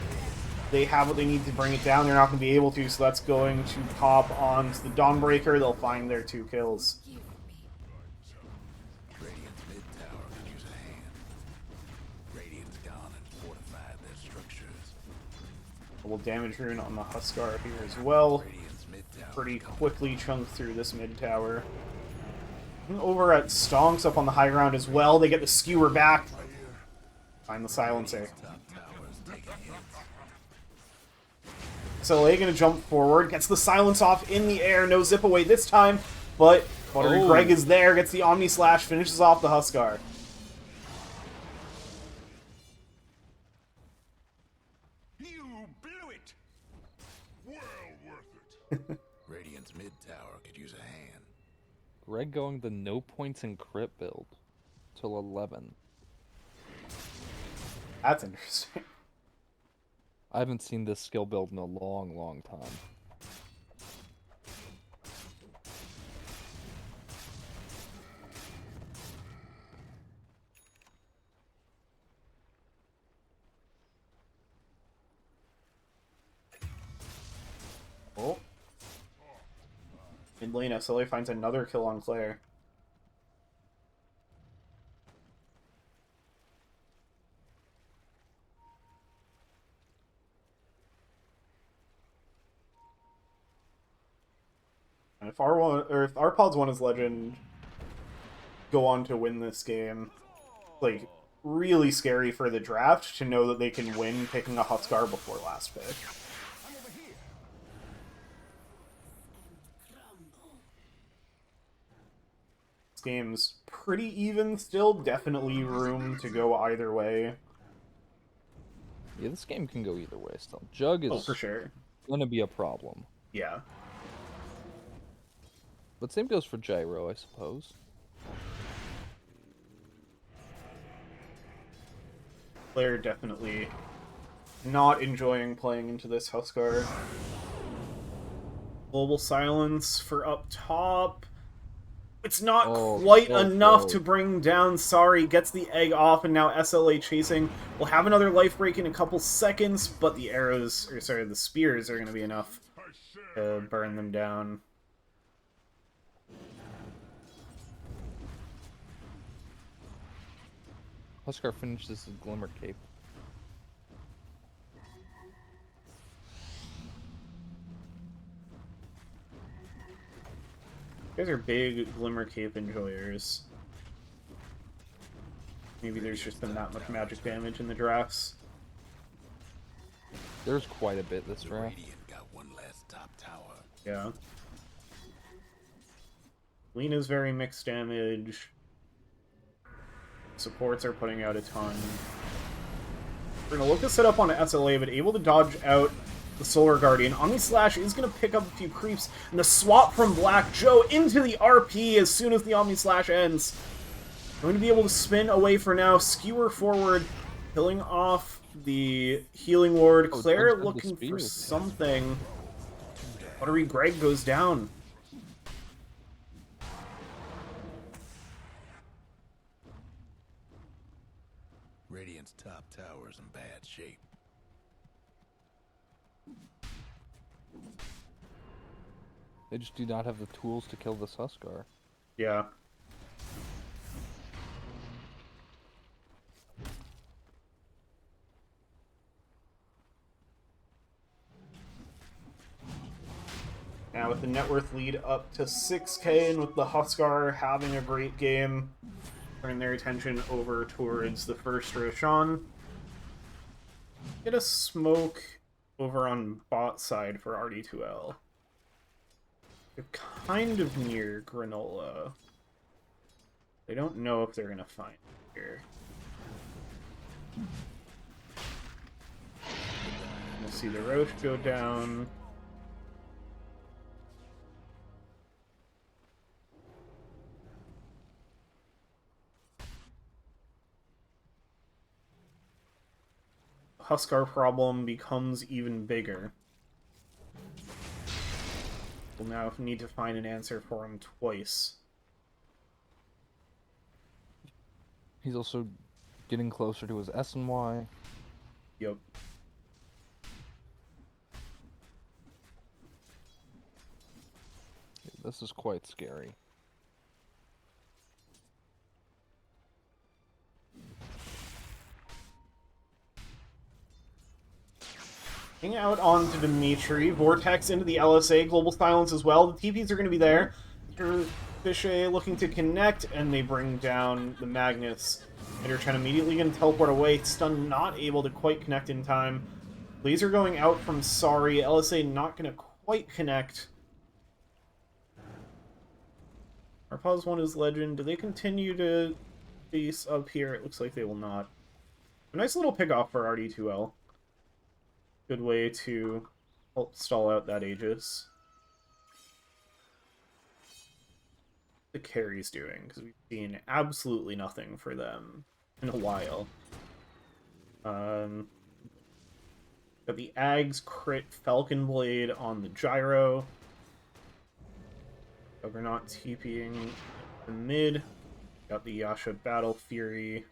They have what they need to bring it down. They're not going to be able to, so that's going to pop onto the Dawnbreaker. They'll find their 2 kills. Radiant's mid tower could use a hand. Radiant's gone and fortified their structures. Double damage rune on the Huskar here as well. Radiant's mid tower Pretty quickly chunked through this mid tower. Over at Stonks up on the high ground as well. They get the skewer back. Find the silencer. top towers taking hits. SLA gonna jump forward, gets the silence off in the air, no zip away this time, but Buttery Greg is there, gets the Omni Slash, finishes off the Huskar. You blew it! Well worth it. Radiant's mid tower could use a hand. Greg going the no points in crit build till 11. That's interesting. I haven't seen this skill build in a long, long time. Oh. Mid lane, SLA finds another kill on Claire. And if our Pods 1 is Legend go on to win this game, like, really scary for the draft to know that they can win picking a Huskar before last pick. This game's pretty even still, definitely room to go either way. Yeah, this game can go either way still. Jug is for sure. gonna be a problem. Yeah. But same goes for Gyro, I suppose. Claire definitely not enjoying playing into this Huskar. Global Silence for up top. It's not quite enough to bring down Sorry. Gets the egg off, and now SLA chasing. We'll have another life break in a couple seconds, but the arrows, or sorry, the spears are going to be enough to burn them down. Huskar finishes his Glimmer Cape. You guys are big Glimmer Cape enjoyers. Maybe there's just been that much magic damage in the drafts. There's quite a bit this draft. Radiant got one last top tower. Yeah. Lena's very mixed damage. Supports are putting out a ton. We're gonna look to set up on SLA, but able to dodge out the Solar Guardian. Omni Slash is gonna pick up a few creeps, and the swap from Black Joe into the RP as soon as the Omni Slash ends. Going to be able to spin away for now. Skewer forward, killing off the healing ward. Oh, Claire Doug's got the looking for spear. something. Buttery Greg goes down. Radiant's top tower's in bad shape. They just do not have the tools to kill this Huskar. Yeah. Now with the net worth lead up to 6k, and with the Huskar having a great game, turn their attention over towards the first Roshan. Get a smoke over on bot side for RD2L. They're kind of near Granola. They don't know if they're gonna find it here. We'll see the Roche go down. Huskar problem becomes even bigger. We'll now need to find an answer for him twice. He's also getting closer to his S and Y. Yep. This is quite scary. Hang out onto Dimitri. Vortex into the LSA. Global Silence as well. The TPs are going to be there. Fichet looking to connect, and they bring down the Magnus. Ender-Chen immediately going to teleport away. Stun not able to quite connect in time. Laser going out from Sorry. LSA not going to quite connect. Our pause 1 is Legend. Do they continue to base up here? It looks like they will not. A nice little pick-off for RD2L. Good way to help stall out that Aegis. The carry's doing, because we've seen absolutely nothing for them in a while. Got the Ags crit Falcon Blade on the Gyro. Juggernaut TPing the mid. Got the Yasha Battle Fury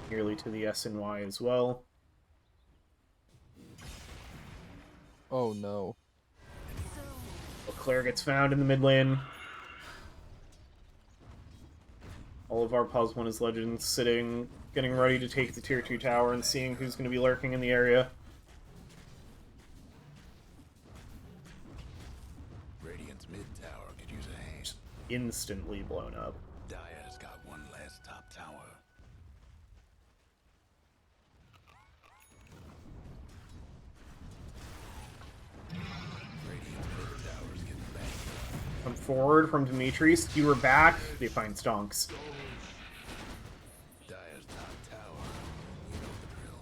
nearly to the S and Y as well. Oh no. Claire gets found in the mid lane. All of our Pause 1 is Legends sitting, getting ready to take the tier 2 tower and seeing who's going to be lurking in the area. Radiant's mid tower could use a hand. Instantly blown up. Dire's got one last top tower. Radiant's mid tower's getting banged. Come forward from Dimitri, skewer back, they find Stonks. Dire's top tower. You know the drill.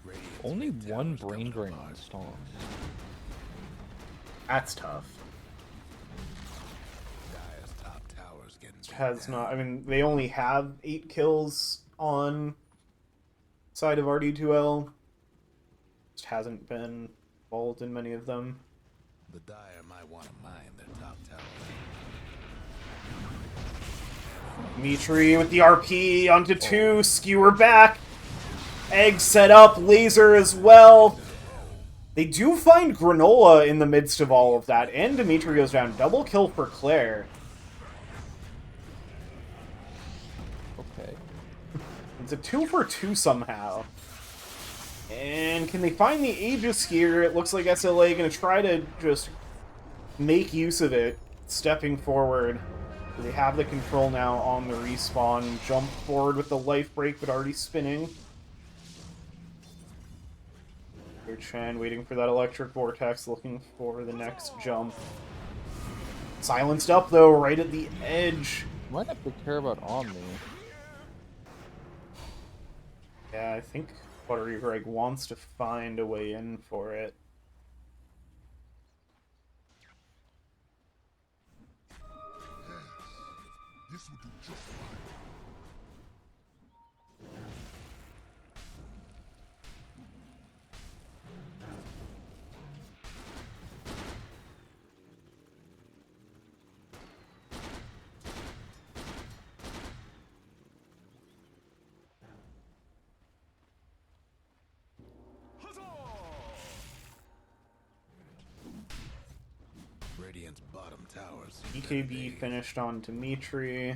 Radiant's Only mid one tower's brain coming drain apart. on Stonks. That's tough. Dire's top tower's getting Has beat not, I down. mean, they only have 8 kills on side of RD2L. Just hasn't been involved in many of them. The Dire might want to mine their top tower. Dimitri with the RP onto 2, skewer back. Egg set up, laser as well. They do find Granola in the midst of all of that, and Dimitri goes down. Double kill for Claire. Okay. It's a 2 for 2 somehow. And can they find the Aegis here? It looks like SLA gonna try to just make use of it, stepping forward. They have the control now on the respawn. Jump forward with the life break, but already spinning. Here, Chen waiting for that electric vortex, looking for the next jump. Silenced up though, right at the edge. Might have to care about Omni. Yeah, I think Buttery Greg wants to find a way in for it. This will do just fine. Radiant's bottom towers. EKB finished on Dimitri.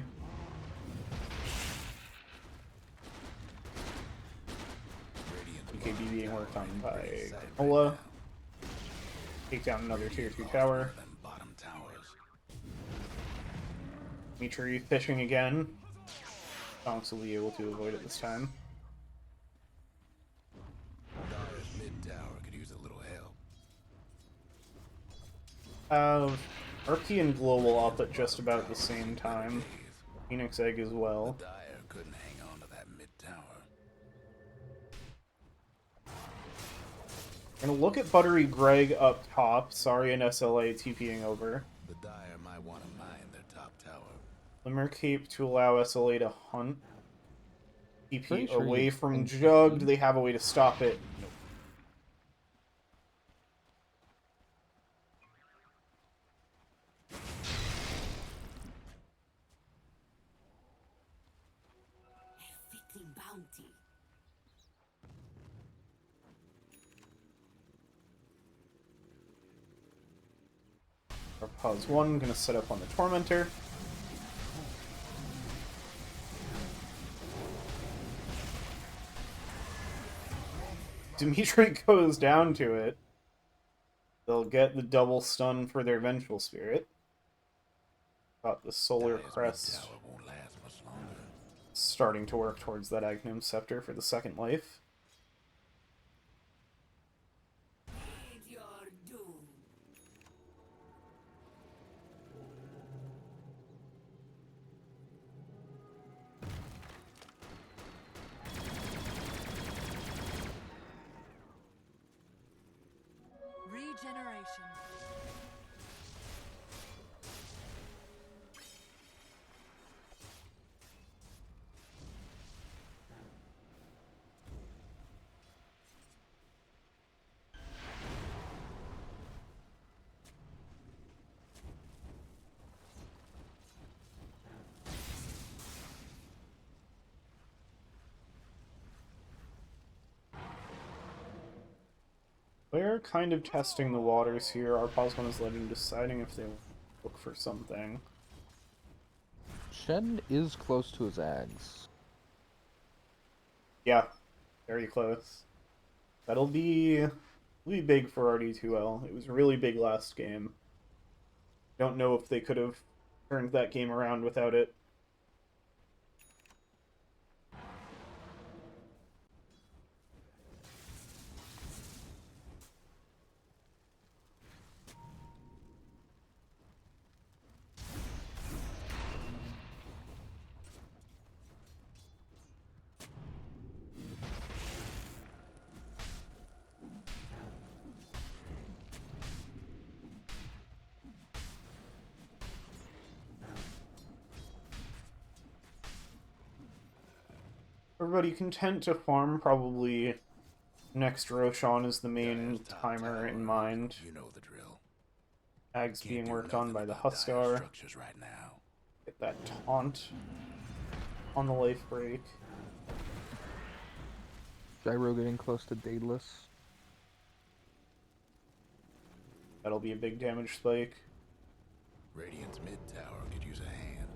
EKB being worked on by Ola. Take down another tier 2 tower. Dimitri fishing again. Stonks will be able to avoid it this time. Dyer's mid tower could use a little help. RP and Global up at just about the same time. Phoenix Egg as well. Dyer couldn't hang on to that mid tower. Gonna look at Buttery Greg up top. Sorry, and SLA TPing over. The Dyer might want to mine their top tower. Glimmer Cape to allow SLA to hunt. TP Pretty sure away you from can Jug. TP. They have a way to stop it. Nope. Fitting bounty. Our pause 1, gonna set up on the Tormentor. Dimitri goes down to it. They'll get the double stun for their Vengeful Spirit. Got the Solar Dyer's mid Crest tower won't last much longer. starting to work towards that Aghanim Scepter for the second life. Meet your doom. Regeneration. We're kind of testing the waters here. Our pause 1 is letting deciding if they look for something. Shen is close to his Ags. Yeah, very close. That'll be big for RD2L. It was really big last game. Don't know if they could have turned that game around without it. Everybody content to farm, probably next Roshan is the main Dyer's top timer tower, in mind. You know the drill. Ags Can't being do worked on nothing by the about Dyer's Huskar. structures right now. Get that taunt on the life break. Gyro getting close to Daedalus. That'll be a big damage spike. Radiant's mid tower could use a hand.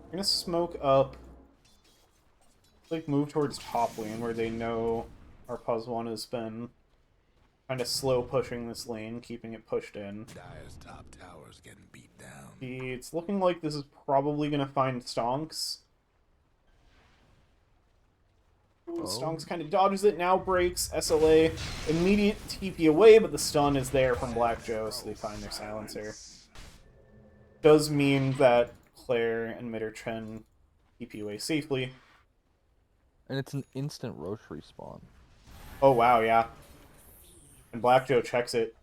I'm gonna smoke up. Like move towards top lane where they know our pause 1 has been kind of slow pushing this lane, keeping it pushed in. Dyer's top tower's getting beat down. It's looking like this is probably gonna find Stonks. Ooh, Stonks kind of dodges it, now breaks. SLA, immediate TP away, but the stun is there from Black Joe, so they find their silencer. Does mean that Claire and Mitter Chen TP away safely. And it's an instant Roche respawn. Oh wow, yeah. And Black Joe checks it.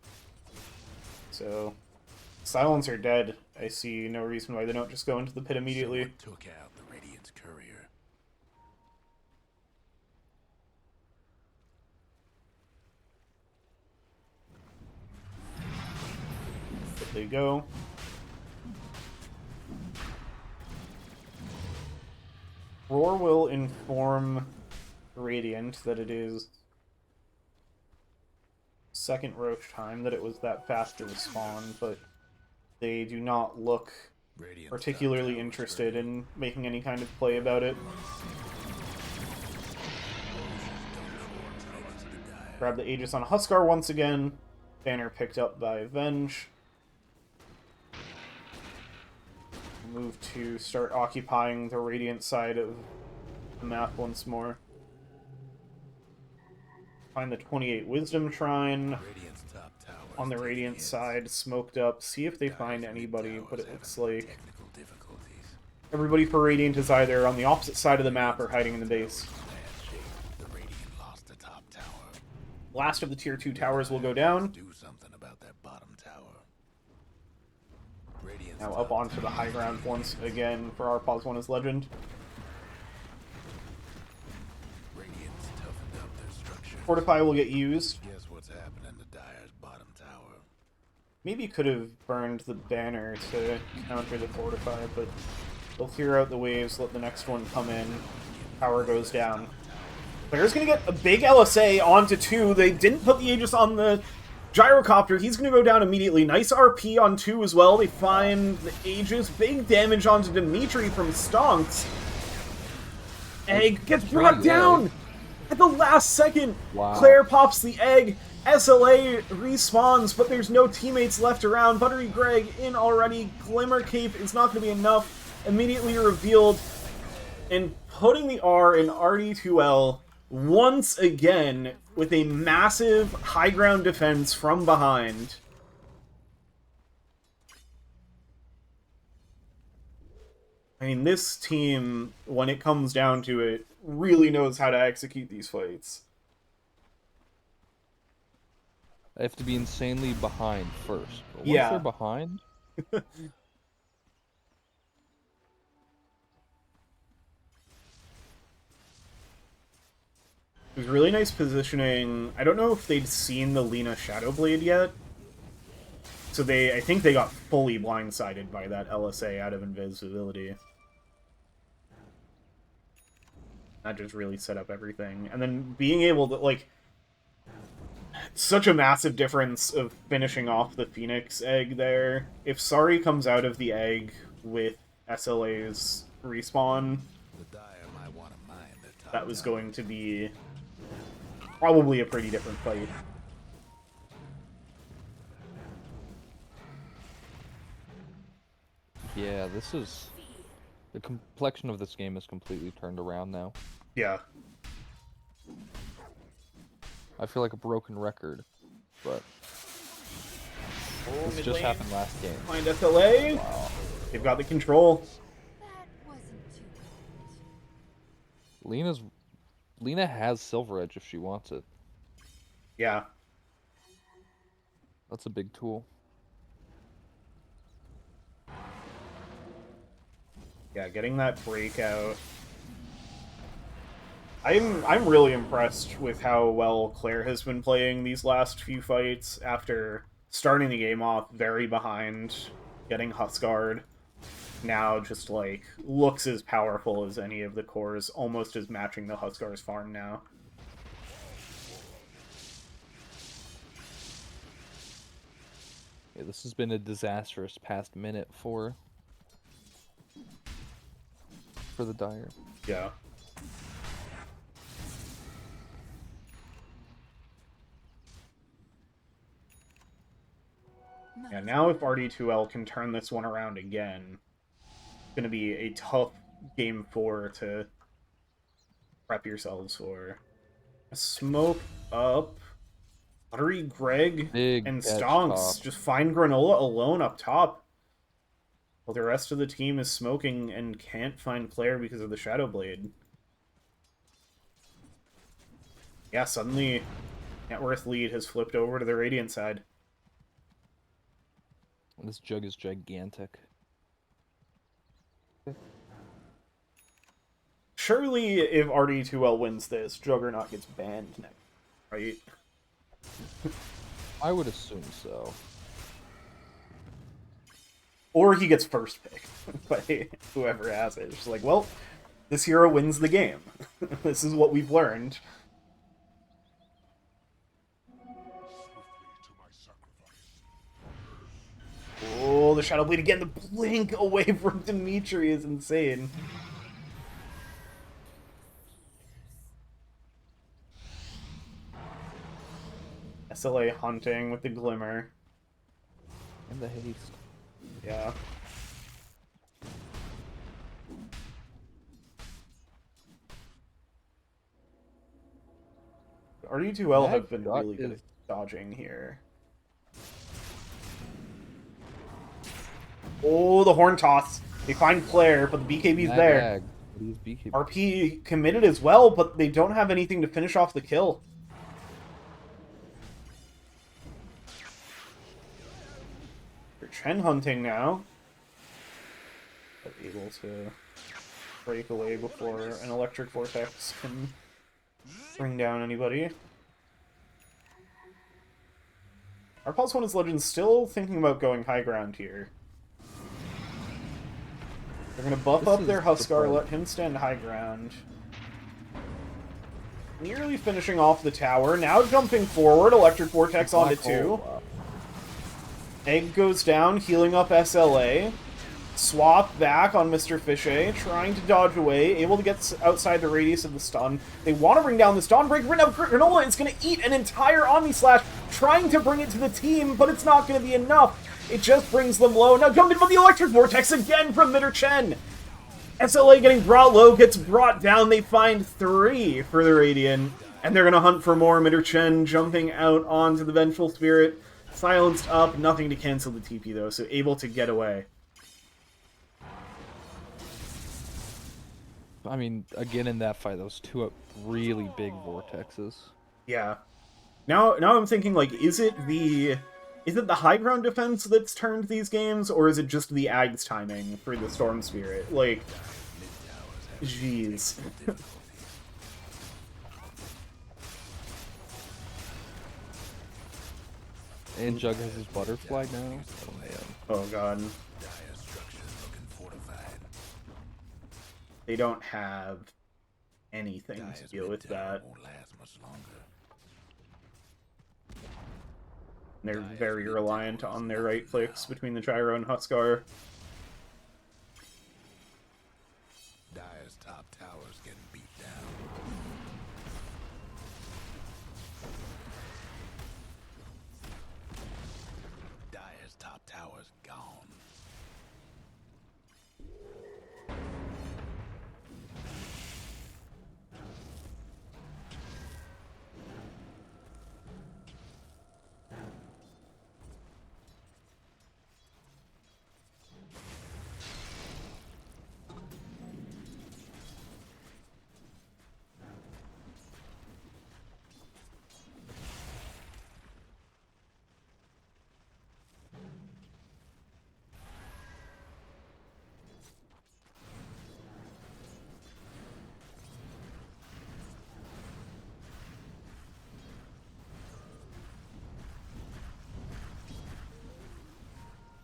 So, silencer dead. I see no reason why they don't just go into the pit immediately. Someone took out the Radiant's courier. But they go. Roar will inform Radiant that it is second Roche time that it was that fast to respawn, but they do not look Radiant's particularly top tower's interested ready. in making any kind of play about it. Grab the Aegis on Huskar once again. Banner picked up by Venge. Move to start occupying the Radiant side of the map once more. Find the 28 Wisdom Shrine Radiant's top tower on the is Radiant taking side, smoked up. See if they hits. find Dyer's mid anybody, tower's but it having looks like technical difficulties. everybody for Radiant is either on the opposite side of the map or hiding in the base. Bad shape. The Radiant lost the top tower. Last of the tier 2 towers will go down. Do something about that bottom tower. Radiant's Now top up onto the tower high is ground taking once hits. again for our Pause 1 as Legend. Radiant's toughened up their structure. Fortify will get used. Guess what's happening to Dyer's bottom tower? Maybe could have burned the banner to counter the Fortify, but they'll clear out the waves, let the next one come in. Power goes down. Claire's gonna get a big LSA onto 2. They didn't put the Aegis on the Gyrocopter. He's gonna go down immediately. Nice RP on 2 as well. They find the Aegis. Big damage onto Dimitri from Stonks. Egg gets brought down at the last second. Wow. Claire pops the egg. SLA respawns, but there's no teammates left around. Buttery Greg in already. Glimmer Cape is not going to be enough. Immediately revealed. And putting the R in RD2L once again with a massive high ground defense from behind. I mean, this team, when it comes down to it, really knows how to execute these fights. I have to be insanely behind first. But once Yeah. they're behind, It was really nice positioning. I don't know if they'd seen the Lina Shadowblade yet. So I think they got fully blindsided by that LSA out of invisibility. That just really set up everything. And then being able to, like, such a massive difference of finishing off the Phoenix egg there. If Sari comes out of the egg with SLA's respawn, The Dyer might want to mine the top that was tower. going to be probably a pretty different fight. yeah, the complexion of this game is completely turned around now. Yeah. I feel like a broken record, but Oh, this mid just lane. happened last game. Find SLA. Wow. They've got the control. That wasn't too bad. Lina has Silver Edge if she wants it. Yeah. That's a big tool. Yeah, getting that breakout. I'm really impressed with how well Claire has been playing these last few fights after starting the game off very behind, getting Huskard. Now just, like, looks as powerful as any of the cores, almost as matching the Huskar's farm now. Yeah, this has been a disastrous past minute for the Dyer. Yeah. Yeah, now if RD2L can turn this one around again, it's going to be a tough game 4 to prep yourselves for. Smoke up. Buttery Greg Big and catch Stonks top. just find Granola alone up top. While the rest of the team is smoking and can't find Claire because of the Shadow Blade. Yeah, suddenly Networth lead has flipped over to the Radiant side. This jug is gigantic. Surely, if RD2L wins this, Juggernaut gets banned next, right? I would assume so. Or he gets first pick by whoever has it. It's just like, well, this hero wins the game. This is what we've learned. Shadow Blade again. The blink away from Dimitri is insane. SLA hunting with the Glimmer. And the haste. Yeah. RD2L have been That really good is- at dodging here. Oh, the horn toss. They find Claire, but the BKB's Mad there. ag, but he's BKB. RP committed as well, but they don't have anything to finish off the kill. They're Chen hunting now. But able to break away before an electric vortex can bring down anybody. Our Pulse 1 is Legend still thinking about going high ground here. They're going to buff up their Huskar, let him stand high ground. Nearly finishing off the tower. Now jumping forward, Electric Vortex onto 2. Egg goes down, healing up SLA. Swap back on Mr. Fichet, trying to dodge away, able to get outside the radius of the stun. They want to bring down this Dawnbreaker, but now Granola is going to eat an entire Omni Slash, trying to bring it to the team, but it's not going to be enough. It just brings them low. Now jumping for the Electric Vortex again from Mitter Chen. SLA getting brought low, gets brought down. They find 3 for the Radiant, and they're going to hunt for more. Mitter Chen jumping out onto the Vengeful Spirit. Silenced up, nothing to cancel the TP though, so able to get away. I mean, again in that fight, those 2 really big vortexes. Yeah. Now I'm thinking, like, is it the high ground defense that's turned these games, or is it just the Ag's timing for the Storm Spirit? Like, jeez. And Jug has his butterfly now. Oh man. Oh god. They don't have anything to deal with that. They're very reliant on their right clicks between the Gyro and Huskar. Dire's top tower's getting beat down. Dire's top tower's gone.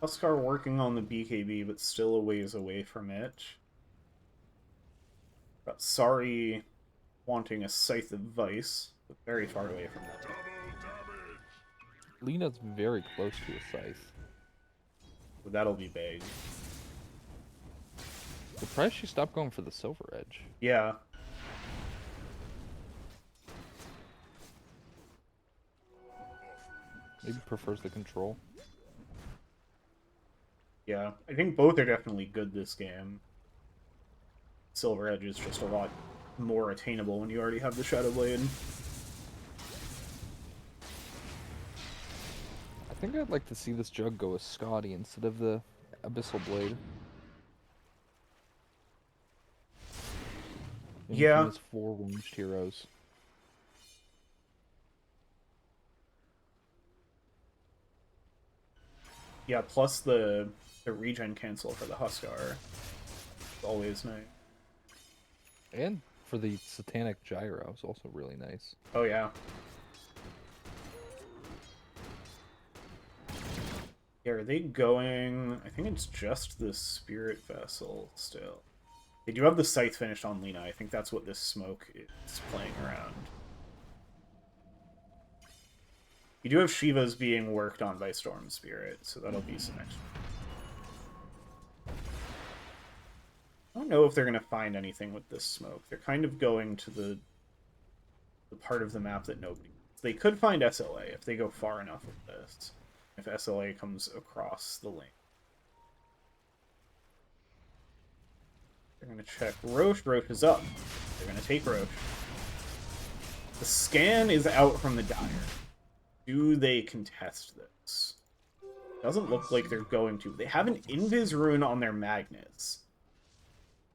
Huskar working on the BKB, but still a ways away from it. Got Sari wanting a Scythe of Vice, but very far away from that. Lena's very close to a scythe. But that'll be big. Surprised she stopped going for the Silver Edge. Yeah. Maybe prefers the control. Yeah, I think both are definitely good this game. Silver Edge is just a lot more attainable when you already have the Shadow Blade. I think I'd like to see this Jug go with Scotty instead of the Abyssal Blade. Yeah. Has 4 ranged heroes. Yeah, plus the regen cancel for the Huskar. It's always nice. And for the Satanic Gyro is also really nice. Oh yeah. Yeah, are they going... I think it's just the Spirit Vessel still. They do have the Scythe finished on Lena. I think that's what this smoke is playing around. You do have Shivas being worked on by Storm Spirit, so that'll be some extra. I don't know if they're going to find anything with this smoke. They're kind of going to the part of the map that nobody... They could find SLA if they go far enough with this. If SLA comes across the lane. They're going to check Roche. Roche is up. They're going to take Roche. The scan is out from the Dire. Do they contest this? Doesn't look like they're going to. They have an Invis rune on their Magnus.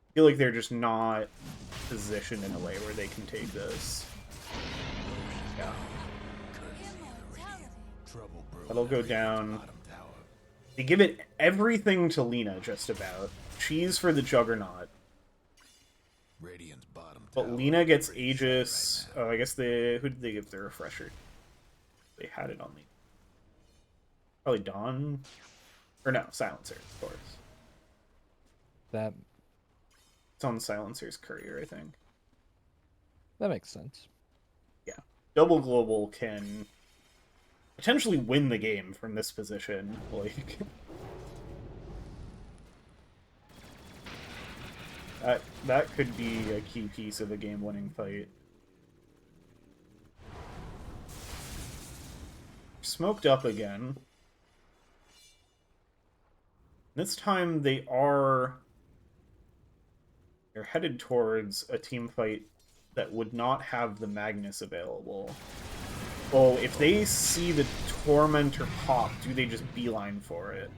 I feel like they're just not positioned in a way where they can take this. Yeah. That'll go down. They give it everything to Lina, just about. She's for the Juggernaut. But Lina gets Aegis. Oh, I guess they... Who did they give the refresher? They had it on Lina. Probably Dawn? Or no, Silencer, of course. That It's on Silencer's courier, I think. makes sense. Yeah. Double Global can potentially win the game from this position. Like... That could be a key piece of a game-winning fight. Smoked up again. This time they're headed towards a team fight that would not have the Magnus available. Oh, if they see the Tormentor pop, do they just beeline for it?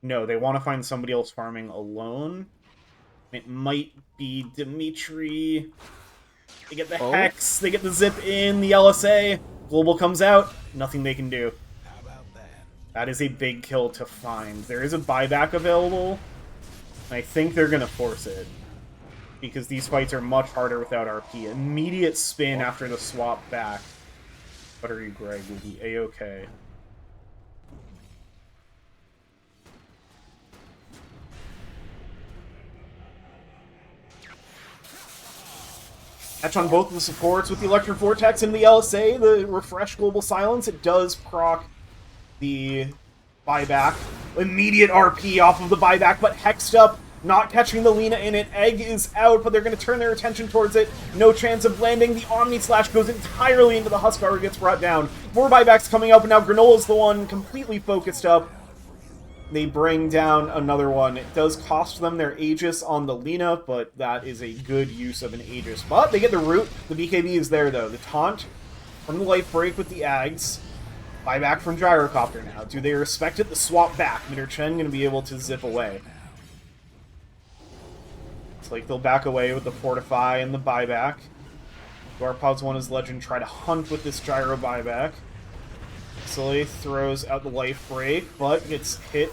No, they want to find somebody else farming alone. It might be Dimitri. They get the Hex, they get the zip in, the LSA. Global comes out, nothing they can do. That is a big kill to find. There is a buyback available, and I think they're going to force it. Because these fights are much harder without RP. Immediate spin after the swap back. Buttery Greg will be A-okay. Catch on both of the supports with the Electric Vortex and the LSA, the Refresh Global Silence. It does proc the buyback. Immediate RP off of the buyback, but hexed up, not catching the Lina in it. Egg is out, but they're going to turn their attention towards it. No chance of landing. The Omni Slash goes entirely into the Huskar, who gets brought down. More buybacks coming up, and now Granola's the one completely focused up. They bring down another one. It does cost them their Aegis on the Lina, but that is a good use of an Aegis. But they get the root. The BKB is there, though. The taunt from the Life Break with the Ags. Buyback from Gyrocopter now. Do they respect it? The swap back. Mitter Chen going to be able to zip away. It's like they'll back away with the Fortify and the buyback. Garpod's won his Legend. Try to hunt with this Gyro buyback. Silly throws out the Life Break, but gets hit.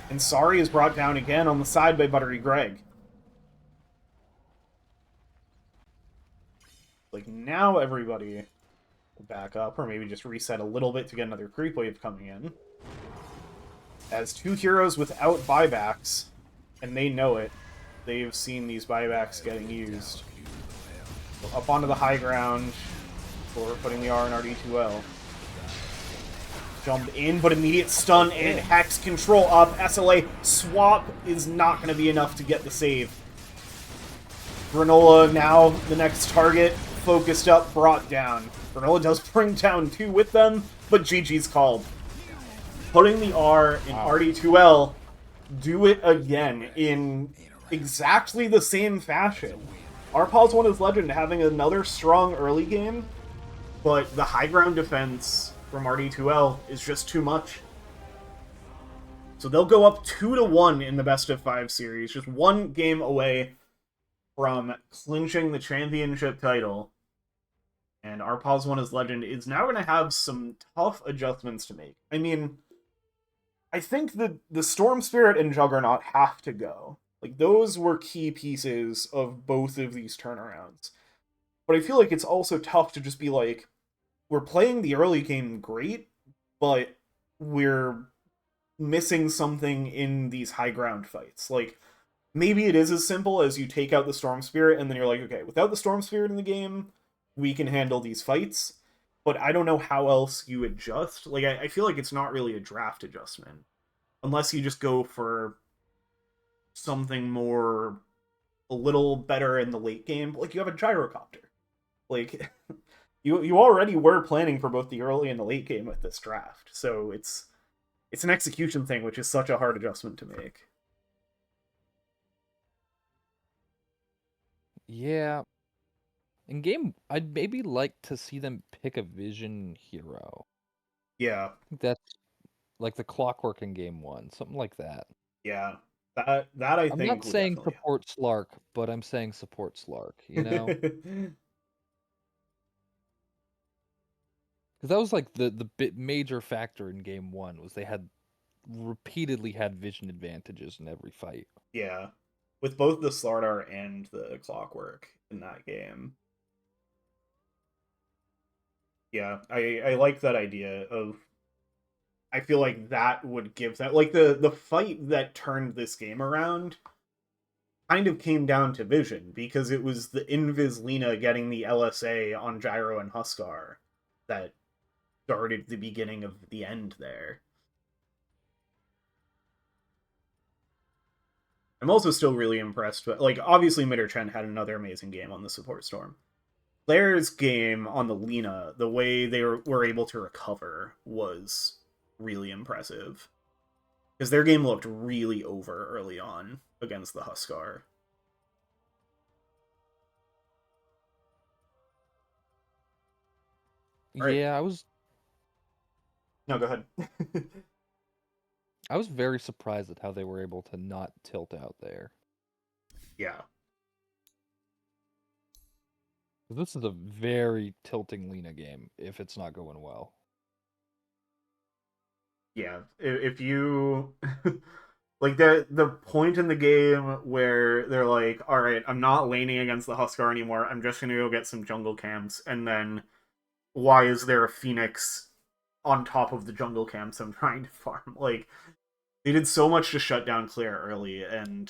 And Sari is brought down again on the side by Buttery Greg. Like, now everybody will back up, or maybe just reset a little bit to get another creep wave coming in. As two heroes without buybacks, and they know it, they've seen these buybacks getting used. Up onto the high ground for putting the R in RD2L. Jump in, but immediate stun and Hex control up. SLA swap is not going to be enough to get the save. Granola now the next target. Focused up, brought down. Granola does bring down two with them, but GG's called. Putting the R in RD2L, do it again in exactly the same fashion. Arpals won his Legend, having another strong early game, but the high ground defense from RD2L is just too much. So they'll go up 2-1 in the best of 5 series, just one game away from clinching the championship title. And Arpals won his Legend is now going to have some tough adjustments to make. I mean, I think the Storm Spirit and Juggernaut have to go. Like, those were key pieces of both of these turnarounds. But I feel like it's also tough to just be like, we're playing the early game great, but we're missing something in these high ground fights. Like, maybe it is as simple as you take out the Storm Spirit and then you're like, okay, without the Storm Spirit in the game, we can handle these fights. But I don't know how else you adjust. Like, I feel like it's not really a draft adjustment. Unless you just go for something more, a little better in the late game. Like, you have a gyrocopter. Like, you already were planning for both the early and the late game with this draft, so it's an execution thing, which is such a hard adjustment to make. Yeah. In game, I'd maybe like to see them pick a vision hero. Yeah, That's like the Clockwork in game 1, something like that. yeah. That I I'm think not would saying definitely support Slark, but I'm saying support Slark, you know? help. Because that was like the major factor in game 1 was they had repeatedly had vision advantages in every fight. Yeah. With both the Slardar and the Clockwork in that game. Yeah, I like that idea of, I feel like that would give that, like, the fight that turned this game around kind of came down to vision, because it was the Invis Lina getting the LSA on Gyro and Huskar that started the beginning of the end there. I'm also still really impressed, but, like, obviously Mitter Chen had another amazing game on the Support Storm. Claire's game on the Lina, the way they were able to recover was really impressive. Because their game looked really over early on against the Huskar. Right. Yeah, I was No, go ahead. very surprised at how they were able to not tilt out there. Yeah. 'Cause this is a very tilting Lena game if it's not going well. Yeah. If you like, the point in the game where they're like, all right, I'm not laning against the Huskar anymore. I'm just gonna go get some jungle camps, and then why is there a Phoenix on top of the jungle camps I'm trying to farm? Like, they did so much to shut down Claire early, and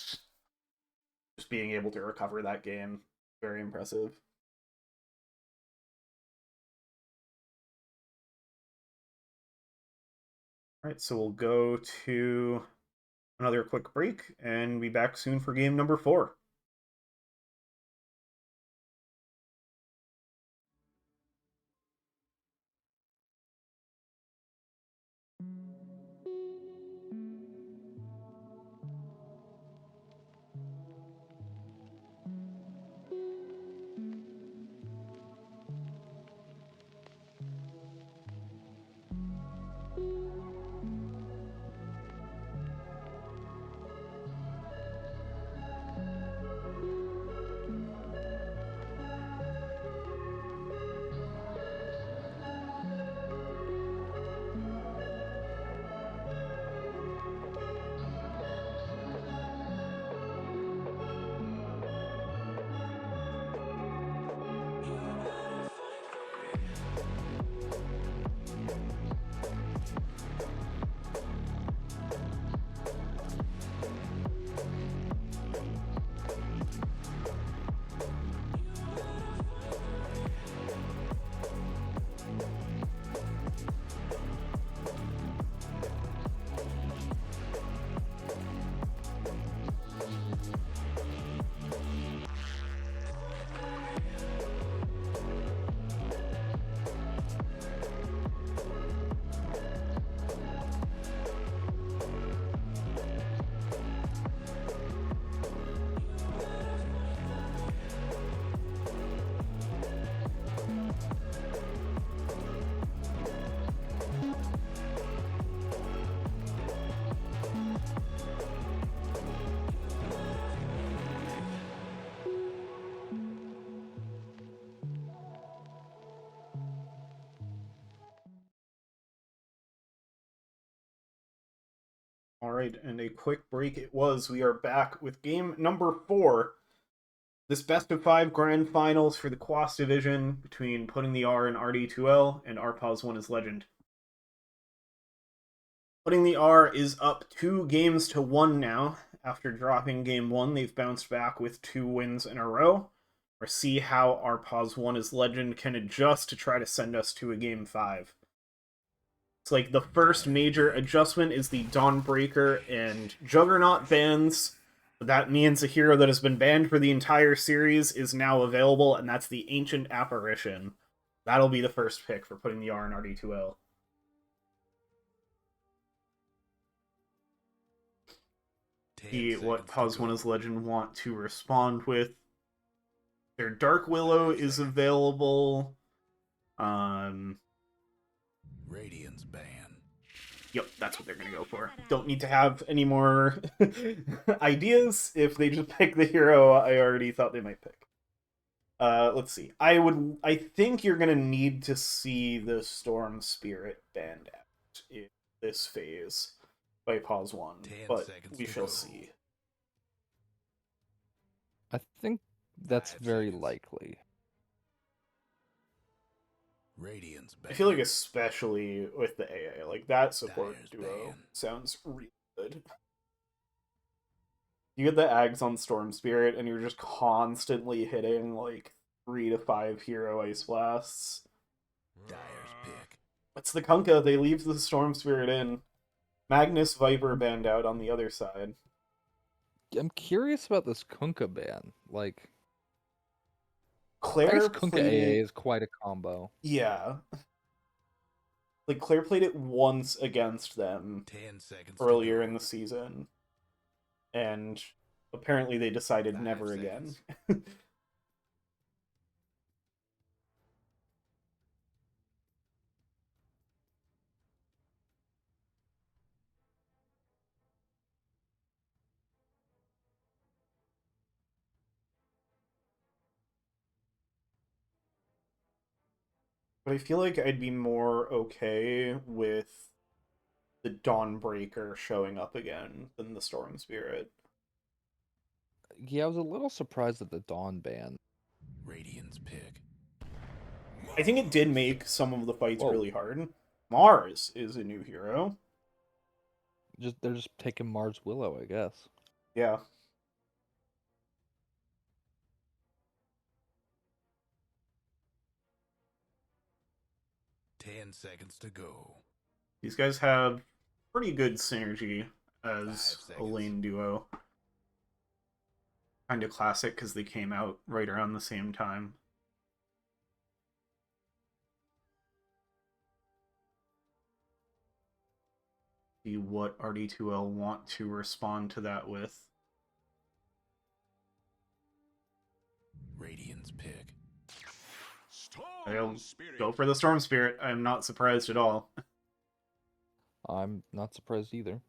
just being able to recover that game, very impressive. All right, so we'll go to another quick break and be back soon for game number 4. All right, and a quick break it was. We are back with game number 4. This best of 5 grand finals for the Quas division between Putting the R and RD2L and RPOS1 is Legend. Putting the R is up 2 games to 1 now. After dropping game 1, they've bounced back with 2 wins in a row. Or see how RPOS1 is Legend can adjust to try to send us to a game 5. It's like the first major adjustment is the Dawnbreaker and Juggernaut bans. That means a hero that has been banned for the entire series is now available, and that's the Ancient Apparition. That'll be the first pick for putting the R in RD2L. See what Pos1 as Legend want to respond with. Their Dark Willow is available. Radiance ban. Yep, that's what they're gonna go for. Don't need to have any more ideas if they just pick the hero I already thought they might pick. Let's see. I think you're gonna need to see the Storm Spirit banned out in this phase by Pos1, 10 but seconds we to shall go. see. I think that's 5 very seconds. likely. Radiance ban. I feel like especially with the AA, like that support Dyer's duo ban. sounds really good. You get the Ags on Storm Spirit and you're just constantly hitting like 3 to 5 hero Ice Blasts. Dyer's pick. It's the Kunkka, they leave the Storm Spirit in. Magnus Viper banned out on the other side. I'm curious about this Kunkka ban. Like, I Claire guess Kunkka played AA it. is quite a combo. Yeah. Like, Claire played it once against them 10 seconds earlier to in go. the season. And apparently they decided 5 never again. seconds. But I feel like I'd be more okay with the Dawnbreaker showing up again than the Storm Spirit. Yeah, I was a little surprised at the Dawn ban. Radiance pick. I think it did make some of the fights Whoa. really hard. Mars is a new hero. They're just taking Mars Willow, I guess. Yeah. Ten seconds to go. These guys have pretty good synergy 5 as a seconds. lane duo. Kind of classic because they came out right around the same time. See what RD2L want to respond to that with. Radiance pick. They'll Spirit. go for the Storm Spirit. I'm not surprised at all. I'm not surprised either.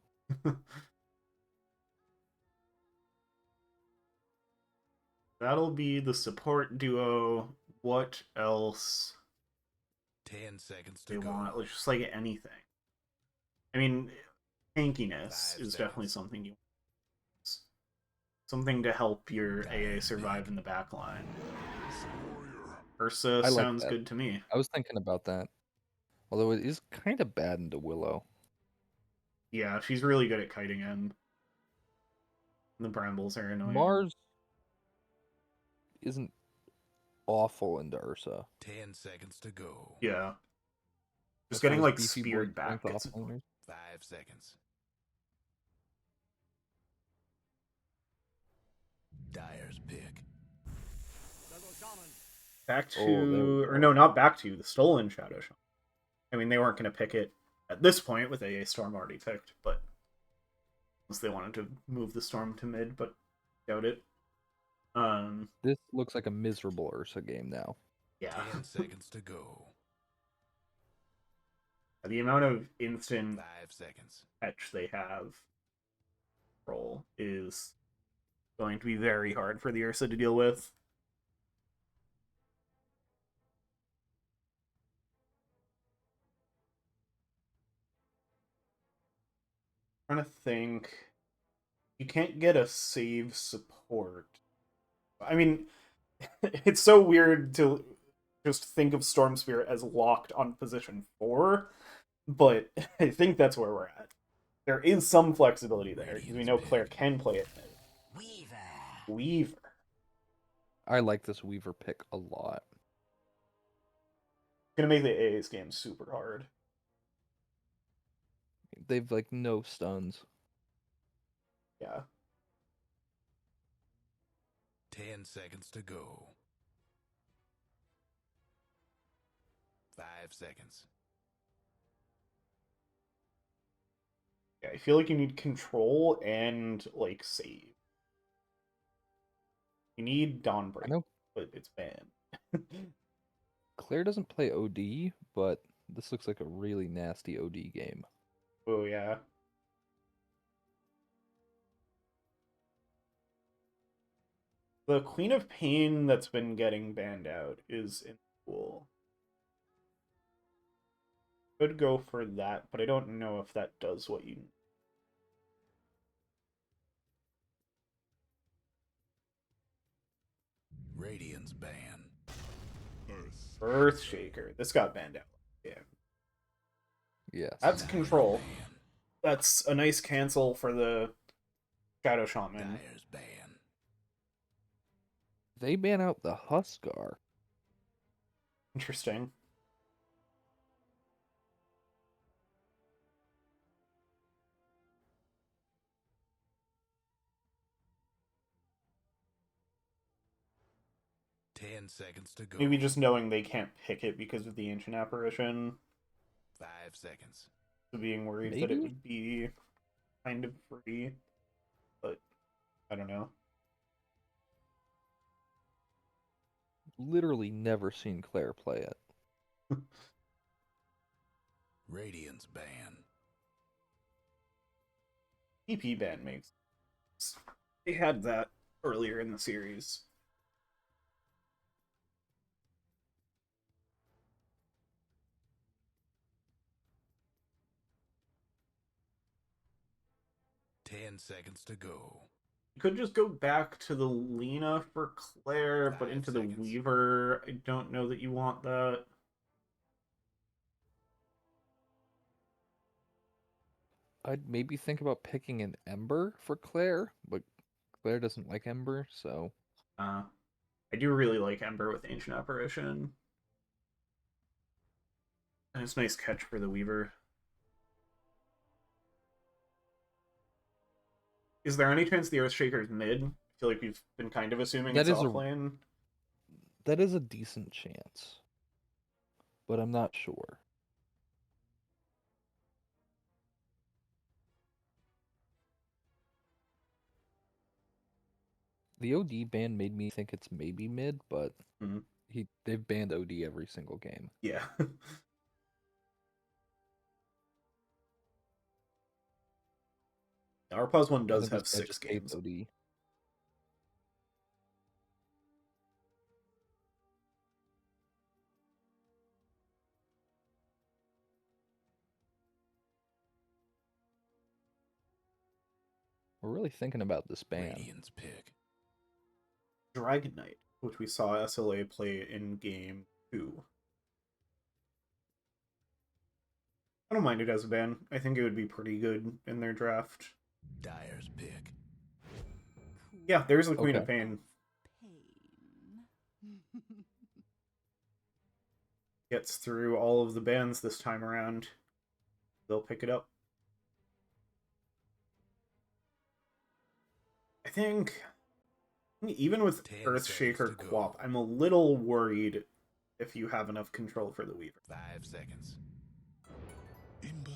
That'll be the support duo. What else 10 seconds to they go. want? Just like anything. I mean, tankiness 5 is definitely seconds. something you want. Something to help your AA Dyer's survive pick. in the back line. Warrior. Ursa I like sounds that. good to me. I was thinking about that. Although it is kind of bad into Willow. Yeah, she's really good at kiting him. The brambles are annoying. Mars isn't awful into Ursa. 10 seconds to go. Yeah. Just That's why getting those like beefy boy speared back. strength Gets offlaners. 5 seconds. Dyer's pick. back Oh, there we to, go. or no, not back to the stolen Shadow Shaman. I mean, they weren't going to pick it at this point with AA Storm already picked, but unless they wanted to move the Storm to mid, but doubt it. This looks like a miserable Ursa game now. Yeah. 10 seconds to go. The amount of instant 5 seconds. catch they have roll is going to be very hard for the Ursa to deal with. I'm trying to think. You can't get a save support. I mean, it's so weird to just think of Storm Spirit as locked on position 4, but I think that's where we're at. There is some flexibility there, because we know Claire can play it. Weaver. I like this Weaver pick a lot. It's gonna make the AA's game super hard. They've like no stuns. Yeah. 10 seconds to go. 5 seconds. Yeah, I feel like you need control and like save. You need I Dawnbreak, know but it's banned. Claire doesn't play OD, but this looks like a really nasty OD game. Oh yeah. The Queen of Pain that's been getting banned out is in school. Could go for that, but I don't know if that does what you need. Radiant's ban. Earthshaker. This got banned out. Yeah. Yes. That's Dyer's control. ban. That's a nice cancel for the Shadow Shaman. Dyer's ban. They ban out the Huskar. Interesting. 10 seconds to go. Maybe just knowing they can't pick it because of the Ancient Apparition, 5 seconds. so being worried that it Maybe? would be kind of free, but I don't know. Literally never seen Claire play it. Radiant's ban. PP ban makes sense. They had that earlier in the series. Ten seconds to go. You could just go back to the Lena for Claire, but 5 into seconds. the Weaver, I don't know that you want that. I'd maybe think about picking an Ember for Claire, but Claire doesn't like Ember, so I do really like Ember with Ancient Apparition. And it's a nice catch for the Weaver. Is there any chance the Earthshaker's mid? I feel like we've been kind of assuming That it's is a- offlane. that is a decent chance. But I'm not sure. The OD ban made me think it's maybe mid, but Mhm. they've banned OD every single game. Yeah. Our pause one I does think have this guy 6 just hates games. OD. We're really thinking about this ban. Radiant's pick. Dragon Knight, which we saw SLA play in game 2. I don't mind it as a ban. I think it would be pretty good in their draft. Dyer's pick. Yeah, there's the Queen of Okay. Pain. Gets through all of the bans this time around. They'll pick it up. I think even with 10 Earthshaker seconds to Quap, go. I'm a little worried if you have enough control for the Weaver. 5 seconds.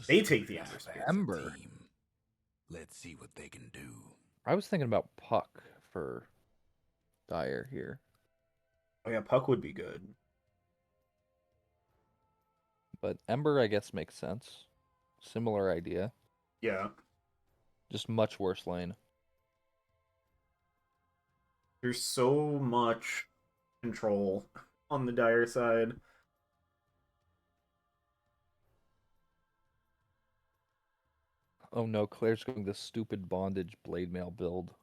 They take the Not Ember a Spirit. bad Ember. team. Let's see what they can do. I was thinking about Puck for Dyer here. Oh yeah, Puck would be good. But Ember, I guess, makes sense. Similar idea. Yeah. Just much worse lane. There's so much control on the Dire side. Oh no, Claire's going this stupid bondage blade mail build.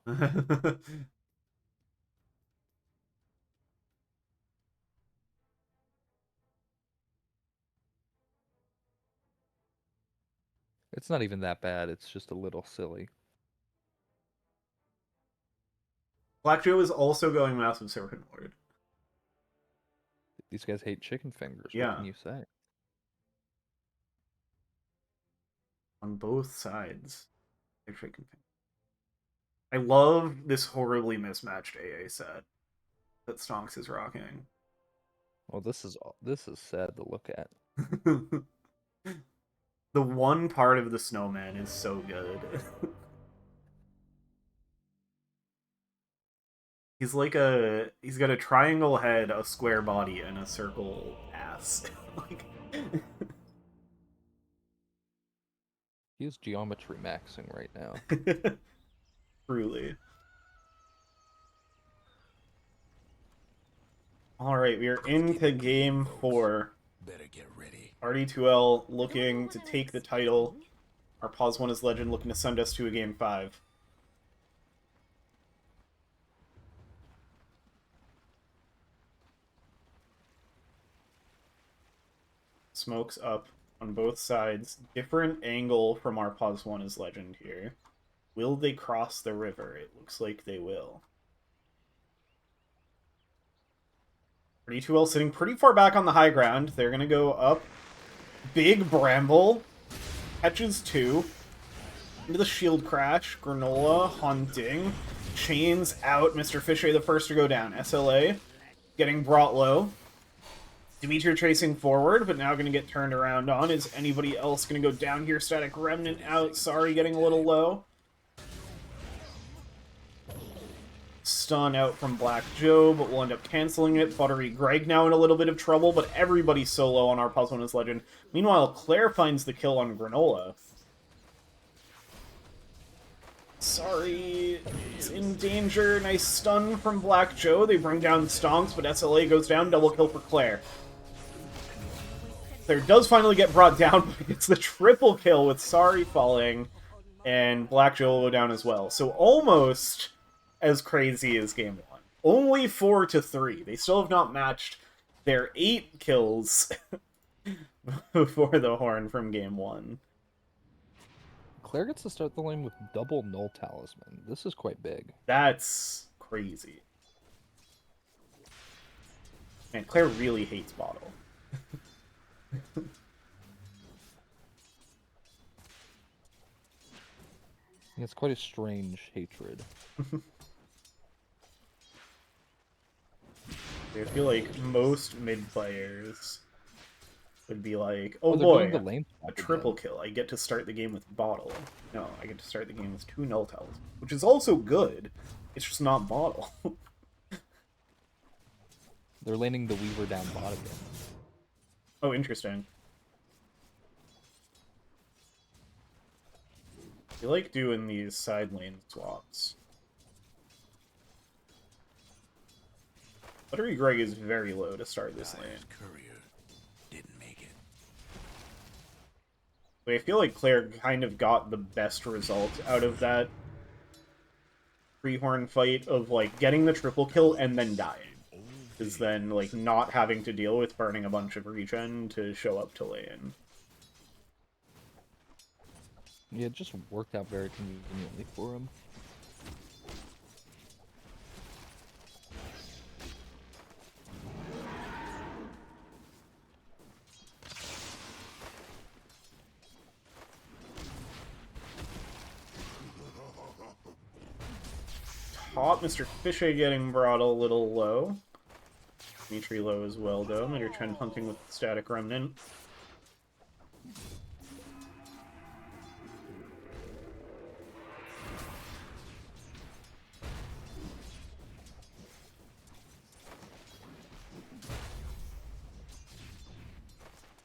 It's not even that bad, it's just a little silly. Black Joe is also going Massive Serpent Lord. These guys hate chicken fingers, Yeah. what can you say? On both sides. They're freaking I love this horribly mismatched AA set that Stonks is rocking. Well, this is sad to look at. The one part of the snowman is so good. He's got a triangle head, a square body, and a circle ass. Like... He's geometry maxing right now. Truly. Alright, we are into game 4. Better get ready. RD2L looking to take the title. Our Pause 1 is Legend looking to send us to a game 5. Smokes up on both sides. Different angle from our Pause 1 is Legend here. Will they cross the river? It looks like they will. RD2L sitting pretty far back on the high ground. They're going to go up. Big Bramble. Catches 2. Into the shield crash. Granola hunting. Chains out. Mr. Fisher the first to go down. SLA getting brought low. Dimitri tracing forward, but now going to get turned around on. Is anybody else going to go down here? Static Remnant out. Sorry, getting a little low. Stun out from Black Joe, but we'll end up canceling it. Buttery Greg now in a little bit of trouble, but everybody's so low on our Pause 1 is Legend. Meanwhile, Claire finds the kill on Granola. Sorry, it's in danger. Nice stun from Black Joe. They bring down Stonks, but SLA goes down. Double kill for Claire. Claire does finally get brought down, but it's the triple kill with Sorry falling, and Black Joe will go down as well. So almost as crazy as game 1. Only 4-3. They still have not matched their 8 kills before the horn from game 1. Claire gets to start the lane with double null talisman. This is quite big. That's crazy. Man, Claire really hates bottle. It's quite a strange hatred. I feel like most mid players would be like, oh they're going boy, to lane a swap triple again. kill. I get to start the game with bottle. No, I get to start the game with 2 null talismans, which is also good. It's just not bottle. They're laning the Weaver down bot again. Oh, interesting. I like doing these side lane swaps. Buttery Greg is very low to start this lane. Courier didn't make it. But I feel like Claire kind of got the best result out of that pre-horn fight of, like, getting the triple kill and then dying. Is then, like, not having to deal with burning a bunch of regen to show up to lane. Yeah, it just worked out very conveniently for him. Top, Mr. Fisher getting brought a little low. Dimitri low as well, though. Meter Trend hunting with Static Remnant.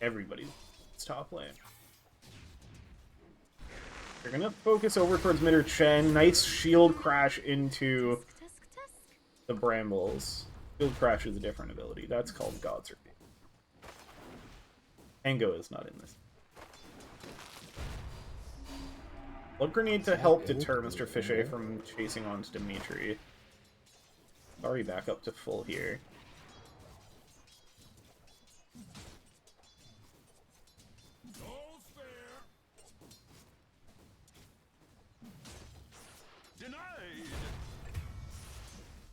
Everybody's top lane. They're gonna focus over towards Mitter Chen. Nice shield crash into the Brambles. Shield crash is a different ability. That's called God's Repeat. Tango is not in this. Blood Grenade to help deter Mr. Fisher from chasing onto Dimitri. Sorry, back up to full here.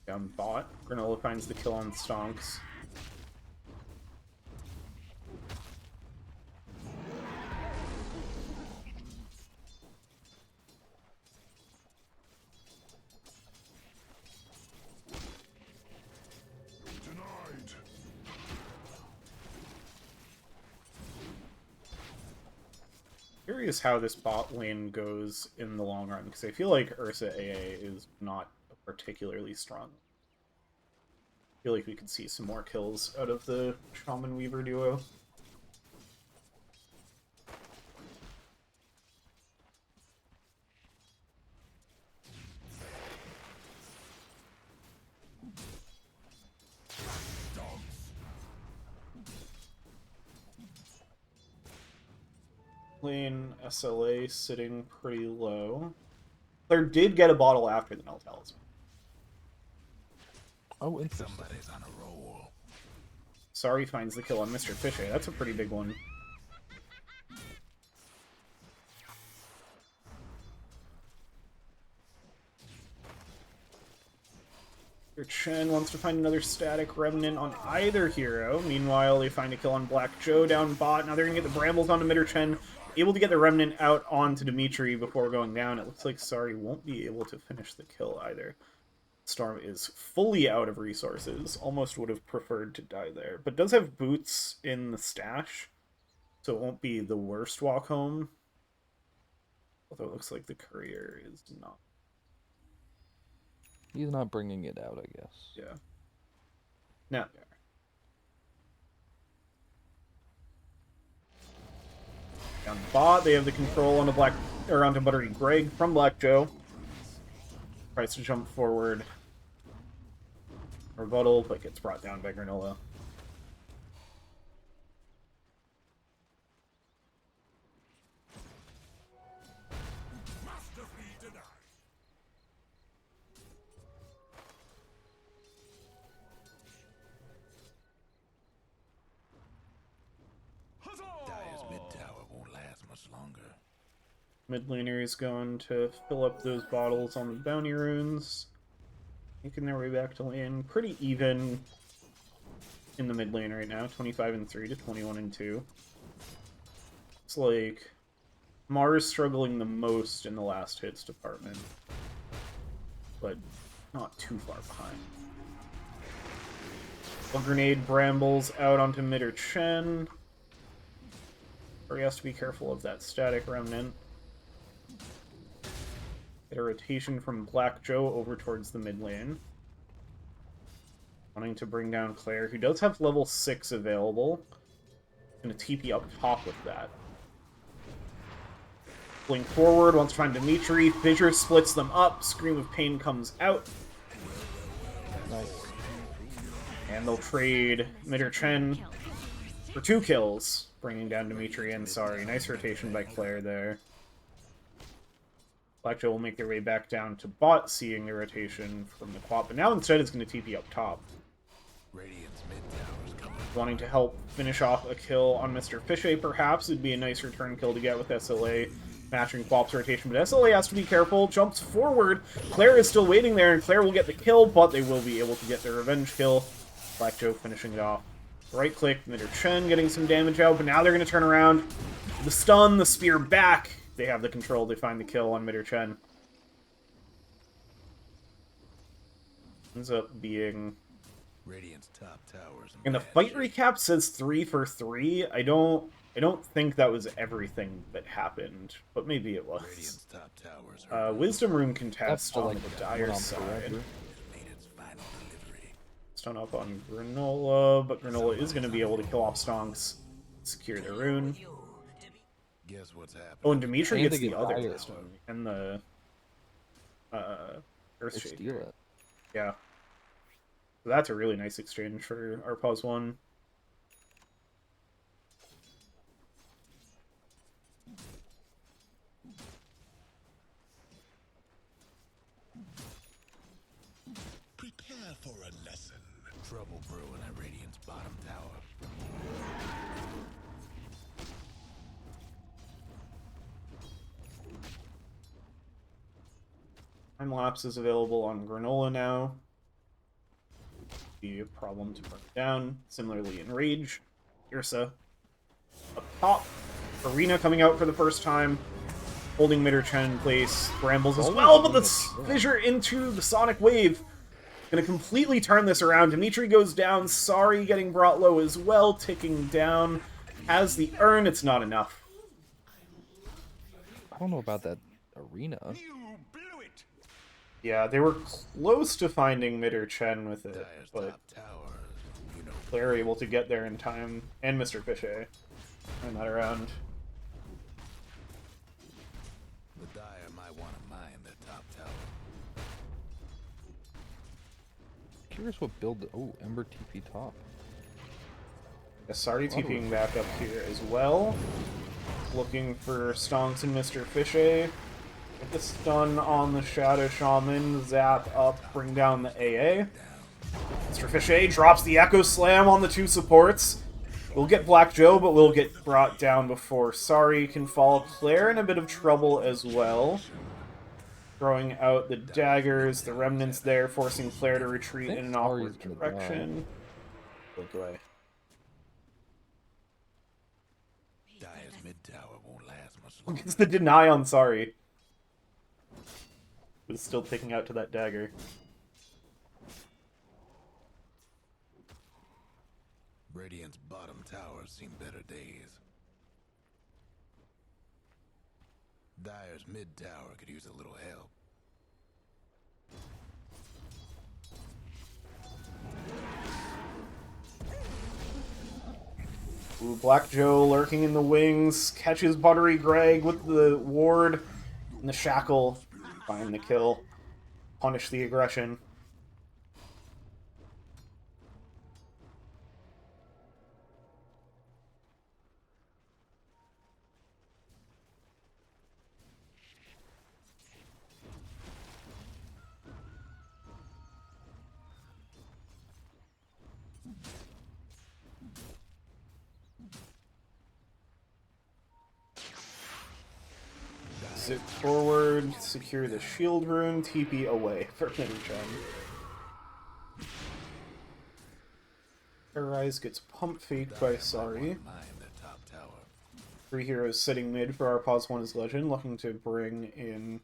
Down bot. Granola finds the kill on Stonks. curious how this bot lane goes in the long run, because I feel like Ursa AA is not particularly strong. I feel like we could see some more kills out of the Shaman Weaver duo. Lane SLA sitting pretty low. Claire did get a bottle after the Null Talisman. Oh, interesting. Somebody's on a roll. Sorry finds the kill on Mr. Fisher. That's a pretty big one. Your Chen wants to find another static remnant on either hero. Meanwhile, they find a kill on Black Joe down bot. Now they're going to get the Brambles onto Mid or Chen. Able to get the remnant out onto Dimitri before going down. It looks like Sari won't be able to finish the kill either. Storm is fully out of resources. Almost would have preferred to die there. But does have boots in the stash, so it won't be the worst walk home. Although it looks like the courier is not. He's not bringing it out, I guess. Yeah. Now they are. Down the bot, they have the control on onto Buttery Greg from Black Joe. Tries to jump forward. Rebuttal, but gets brought down by Granola. Dire's mid tower won't last much longer. Mid laner is going to fill up those bottles on the bounty runes. Making their way back to lane. Pretty even in the mid lane right now. 25-3 to 21-2. It's like Mars struggling the most in the last hits department. But not too far behind. A grenade brambles out onto mid or Chen. Or he has to be careful of that static remnant. Get a rotation from Black Joe over towards the mid lane. Wanting to bring down Claire, who does have level 6 available. Gonna TP up top with that. Pulling forward, wants to find Dimitri. Fissure splits them up. Scream of Pain comes out. Nice. And they'll trade Mid or Chen for 2 kills, bringing down Dimitri and Sari. Nice rotation by Claire there. Black Joe will make their way back down to bot, seeing the rotation from the Quas, but now instead it's going to TP up top. Radiant's mid tower's coming. Wanting to help finish off a kill on Mr. Fishay, perhaps. It'd be a nice return kill to get with SLA, matching Quap's rotation, but SLA has to be careful, jumps forward. Claire is still waiting there, and Claire will get the kill, but they will be able to get their revenge kill. Black Joe finishing it off. Right click, Mid or Chen getting some damage out, but now they're going to turn around. The stun, the spear back. They have the control. They find the kill on Mid or Chen. Ends up being... Radiant's top towers. And the fight recap says 3 for 3. I don't think that was everything that happened, but maybe it was. Radiant's top towers. Wisdom Rune contest on like the that Dire went on side. forever. Made its final delivery. Stun up on Granola, but Granola is going to be able to kill off Stonks, secure the rune. Guess what's happening? Oh, and Dimitri And gets they the get other Dire wisdom and the They Earthshake. steal it. Yeah. So that's a really nice exchange for our pause 1. Prepare for a lesson. Trouble brewing at Radiant's bottom tower. Time lapse is available on Granola now. Be a problem to burn down. Similarly in Rage. Ursa up top. Arena coming out for the first time. Holding Mid or Chen in place. Brambles as well, but the fissure into the Sonic Wave. Gonna completely turn this around. Dimitri goes down. Sari getting brought low as well. Ticking down. Has the urn. It's not enough. don't know about that arena. You blew it. Yeah, they were close to finding mid or Chen with it, Dire's but top tower, you know, they're able to get there in time. And Mr. Fishay. Turn that around. the Dire might want to mine their top tower. Curious what build. Oh, Ember TP top. Asari TPing back up here as well. Looking for Stonks and Mr. Fishay. Get the stun on the Shadow Shaman. Zap up, bring down the AA. Mr. Fishay drops the Echo Slam on the two supports. We'll get Black Joe, but we'll get brought down before Sari can fall. Claire in a bit of trouble as well. Throwing out the daggers, the remnants there, forcing Claire to retreat in an awkward Sari's gonna direction. Look away. Dire's mid tower won't last much longer. It's the deny on Sari. But still taking out to that dagger. Radiant's bottom tower's seen better days. Dire's mid tower could use a little help. Ooh, Black Joe lurking in the wings, catches Buttery Greg with the ward and the shackle. Find the kill. Punish the aggression. Zip forward, secure the shield rune, TP away for Minichun. Terrorize gets pump faked by Sari. Mine their top tower. 3 heroes sitting mid for our pause 1 is Legend, looking to bring in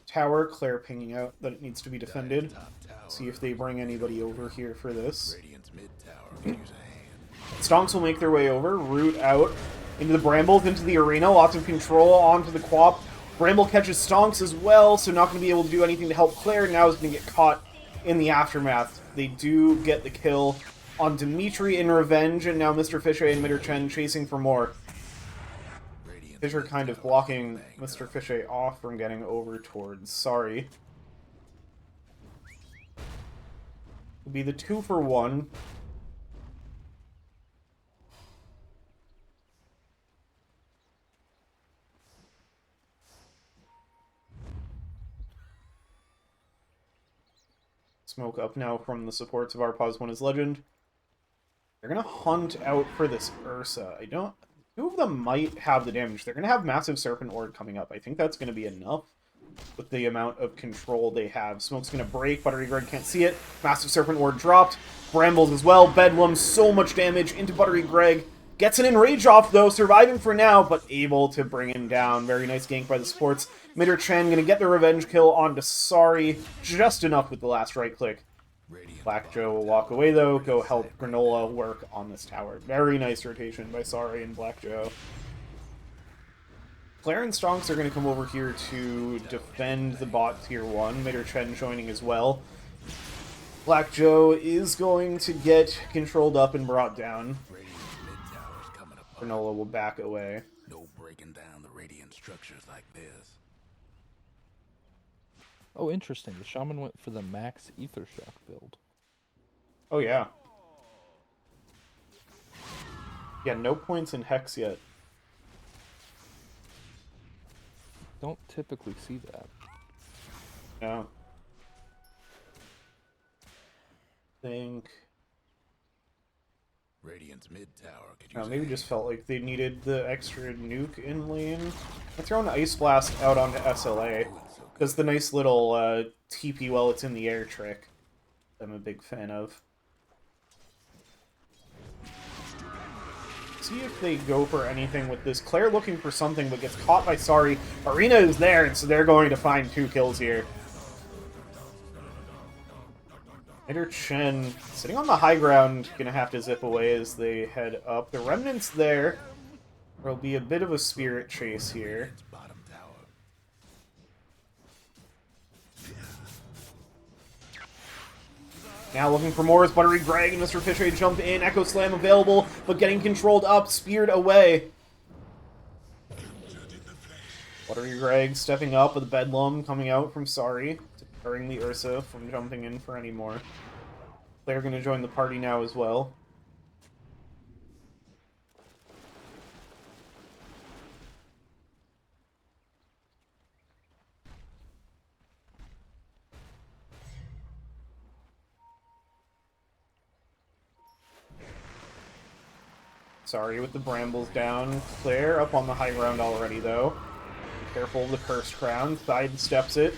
tower. Claire pinging out that it needs to be defended. Top tower. See if they bring anybody over here for this. Radiant's mid tower could use a hand. Stonks will make their way over, root out into the Brambles, into the arena, lots of control onto the Quap. Bramble catches Stonks as well, so not going to be able to do anything to help Claire. Now is going to get caught in the aftermath. They do get the kill on Dimitri in revenge, and now Mr. Fishay and Mitter Chen chasing for more. Fisher kind of blocking Mr. Fishay off from getting over towards Sari. Will be the 2-for-1. Smoke up now from the supports of our pause 1 is Legend. They're gonna hunt out for this Ursa. I don't... 2 of them might have the damage. They're gonna have Massive Serpent Ward coming up. I think that's gonna be enough with the amount of control they have. Smoke's gonna break. Buttery Greg can't see it. Massive Serpent Ward dropped. Brambles as well. Bedlam, so much damage into Buttery Greg. Gets an Enrage off, though, surviving for now, but able to bring him down. Very nice gank by the supports. Mitter Chen gonna get the revenge kill onto Sari. Just enough with the last right click. Black Joe will walk away, though. Go help Granola work on this tower. Very nice rotation by Sari and Black Joe. Claire and Stonks are going to come over here to defend the bot tier 1. Mitter Chen joining as well. Black Joe is going to get controlled up and brought down. Granola will back away. No breaking down the radiant structures like this. Oh, interesting. The Shaman went for the max Ether Shock build. Oh, yeah. Yeah, no points in Hex yet. Don't typically see that. No. Think... Radiant's mid tower could use maybe a just hand. felt like they needed the extra nuke in lane. I throw an Ice Blast out onto SLA. Does the nice little TP while it's in the air trick. I'm a big fan of. See if they go for anything with this. Claire looking for something, but gets caught by Sari. Arena is there, and so they're going to find 2 kills here. Mitter Chen sitting on the high ground, gonna have to zip away as they head up. The Remnant's there. There'll be a bit of a spirit chase here. Bottom tower. Now looking for more is Buttery Greg and Mr. Fisher jump in. Echo Slam available, but getting controlled up, speared away. Buttery Greg stepping up with Bedlam coming out from Sorry, deterring the Ursa from jumping in for any more. They're going to join the party now as well. Sorry with the brambles down. Claire up on the high ground already, though. Careful of the Cursed Crown. Sidesteps it.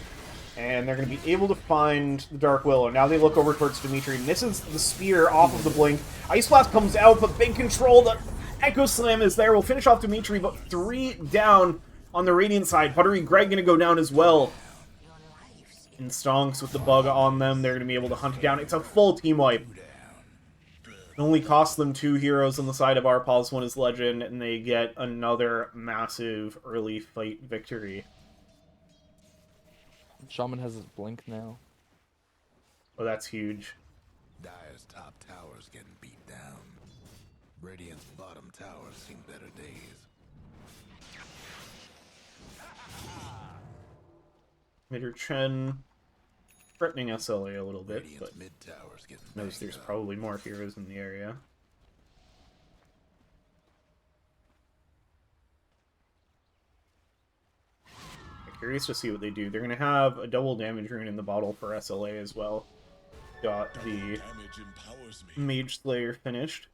And they're going to be able to find the Dark Willow. Now they look over towards Dimitri. Misses the spear off of the Blink. Ice Blast comes out, but big control. The Echo Slam is there. We'll finish off Dimitri, but 3 down on the Radiant side. Buttery Greg going to go down as well. And Stonks with the bug on them. They're going to be able to hunt it down. It's a full team wipe. It only costs them 2 heroes on the side of Arpals. One is Legend, and they get another massive early fight victory. Shaman has his blink now. Oh, that's huge. Dire's top tower's getting beat down. Radiant's bottom tower's seen better days. Mitter Chen threatening SLA a little bit, Radiant's but mid tower's getting knows banged there's up. probably more heroes in the area. I'm curious to see what they do. They're going to have a double damage rune in the bottle for SLA as well. Got the Damage empowers me. Mage Slayer finished.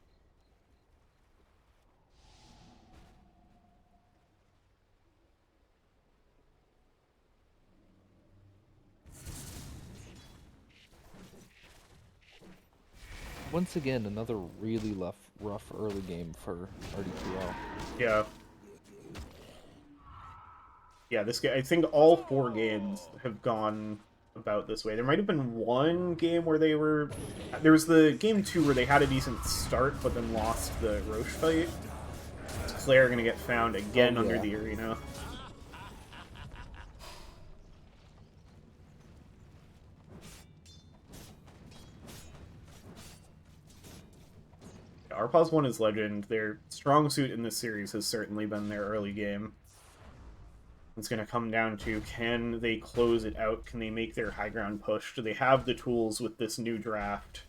Once again, another really rough early game for RD2L. Yeah. Yeah, this game, I think all 4 games have gone about this way. There might have been one game where they were... There was the game 2 where they had a decent start, but then lost the Roche fight. Is Claire gonna get found again under the arena? Arpaz 1 is Legend. Their strong suit in this series has certainly been their early game. It's going to come down to, can they close it out? Can they make their high ground push? Do they have the tools with this new draft?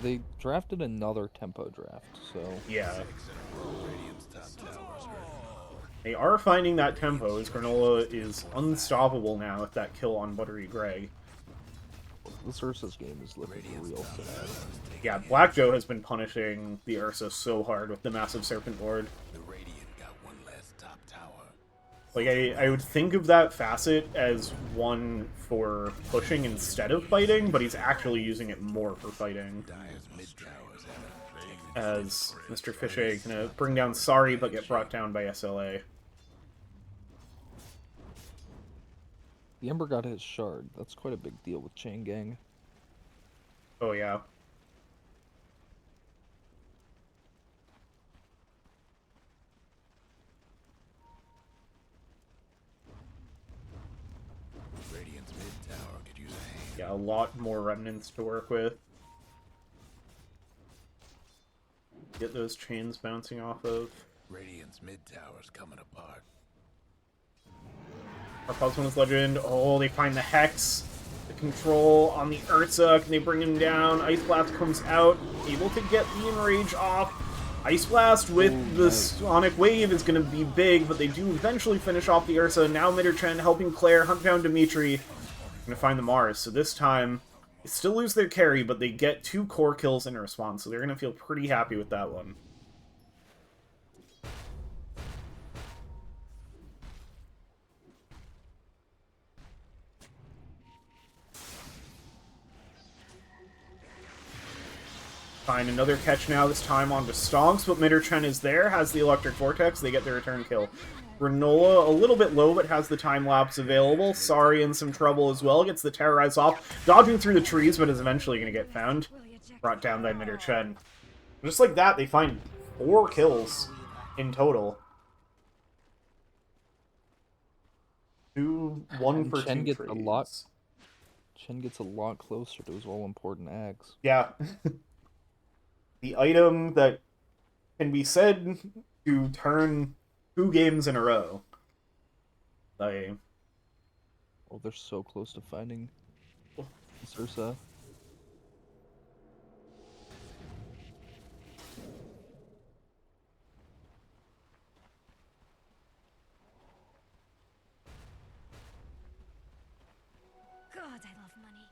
They drafted another tempo draft, so... Yeah. Radiant's top tower's hurt. They are finding that tempo, as Granola is unstoppable now with that kill on Buttery Greg. This Ursa's game is looking real sad. Yeah, Black Joe has been punishing the Ursa so hard with the massive Serpent Lord. The Radiant got one less top tower. Like, I would think of that facet as one for pushing instead of fighting, but he's actually using it more for fighting. Dire's mid tower's having As Mr. Fishay gonna bring down Sorry, but get brought down by SLA. The Ember got his shard. That's quite a big deal with Chain Gang. Oh, yeah. Radiant's mid tower could use a hand. Yeah, a lot more remnants to work with. Get those chains bouncing off of. Radiant's mid tower's coming apart. Our plus one is Legend. Oh, they find the Hex. The control on the Ursa. Can they bring him down? Ice Blast comes out. Able to get the Enrage off. Ice Blast with the Sonic Wave is going to be big, but they do eventually finish off the Ursa. Now Mitterchen helping Claire hunt down Dimitri. Going to find the Mars. So this time, they still lose their carry, but they get 2 core kills in response. So they're going to feel pretty happy with that one. Find another catch now, this time onto Stonks, but Mitterchen is there, has the Electric Vortex, they get the return kill. Granola, a little bit low, but has the time-lapse available. Sorry, in some trouble as well, gets the Terrorize off, dodging through the trees, but is eventually going to get found. Brought down by Mitterchen. Just like that, they find 4 kills in total. 1 for 2 Chen gets trades. a lot. Chen gets a lot closer to his all-important axe. Yeah. The item that can be said to turn 2 games in a row. Like, Oh, they're so close to finding Sursa. God, I love money.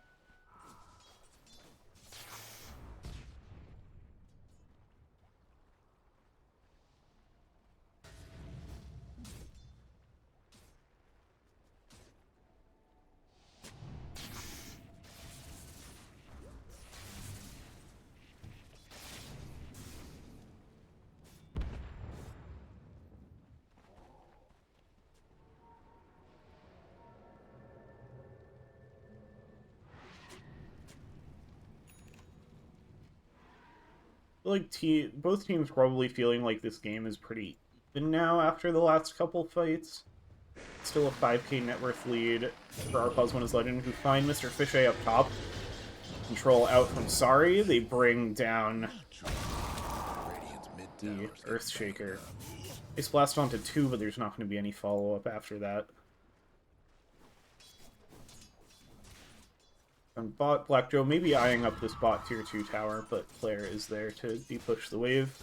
like both teams probably feeling like this game is pretty even now after the last couple fights. Still a 5k net worth lead for our +1 is Legend, who find Mr. Fishay up top. Control out from Sari. They bring down the Earthshaker. They blast onto 2, but there's not going to be any follow-up after that. And bot, Black Joe may be eyeing up this bot tier 2 tower, but Claire is there to de-push the wave.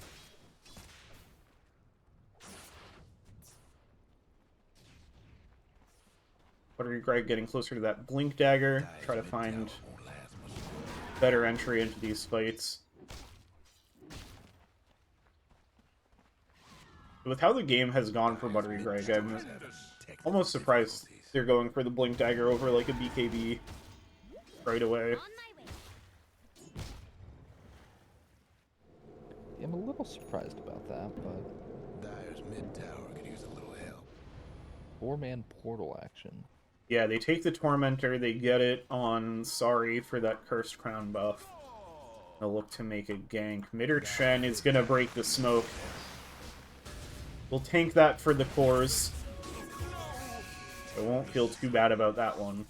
Buttery Greg getting closer to that Blink Dagger, try to find better entry into these fights. With how the game has gone for Buttery Greg, I'm almost surprised they're going for the Blink Dagger over like a BKB right away. Yeah, I'm a little surprised about that, but Dyer's mid tower could use a little help. 4-man portal action. Yeah, they take the Tormentor, they get it on Sari for that Cursed Crown buff. They'll look to make a gank. Midder Chen is gonna break the smoke. We'll tank that for the cores. I won't feel too bad about that one.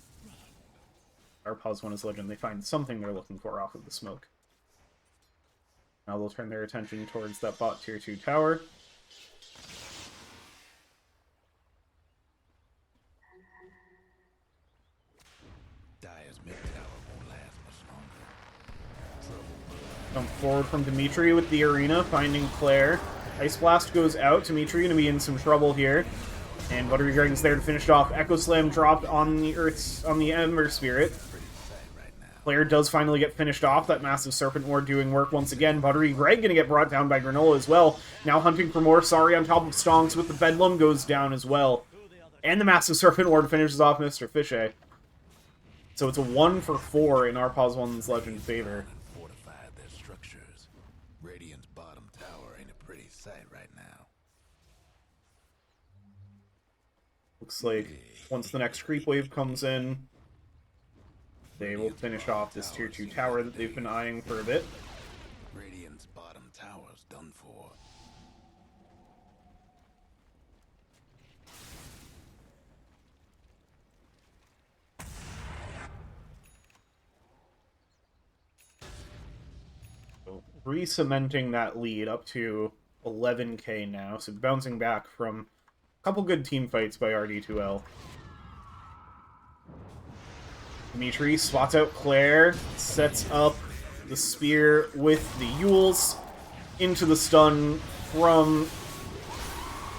Our +1 is Legend. They find something they're looking for off of the smoke. Now they'll turn their attention towards that bot tier 2 tower. Dyer's mid tower won't last much longer. Come forward from Dimitri with the arena, finding Claire. Ice Blast goes out. Dimitri gonna be in some trouble here. And Buttery Dragon's there to finish it off. Echo Slam dropped on the Ember Spirit. Claire does finally get finished off. That massive Serpent Ward doing work once again. Buttery Greg gonna get brought down by Granola as well. Now hunting for more. Sorry on top of Stonks with the Bedlam goes down as well. And the massive Serpent Ward finishes off Mr. Fishay. So it's a 1 for 4 in our +1's Legend favor. Fortified their structures. Radiant's bottom tower ain't a pretty sight right now. Looks like once the next creep wave comes in, they will finish off this tier 2 tower that they've been eyeing for a bit. Radiant's bottom tower's done for. So re-cementing that lead up to 11k now, so bouncing back from a couple good team fights by RD2L. Dimitri spots out Claire, sets up the spear with the Yules into the stun from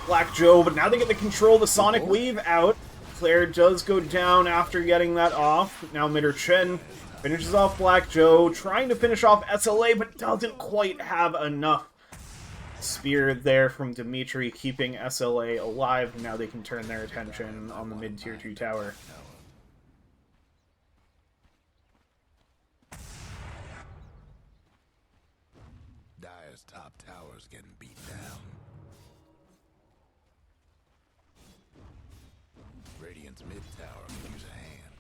Black Joe, but now they get to control the Sonic Wave out. Claire does go down after getting that off. Now Midder Chen finishes off Black Joe, trying to finish off SLA, but doesn't quite have enough. Spear there from Dimitri, keeping SLA alive. Now they can turn their attention on the mid-tier 2 tower. Dyer's top tower's getting beat down. Radiant's mid tower can use a hand.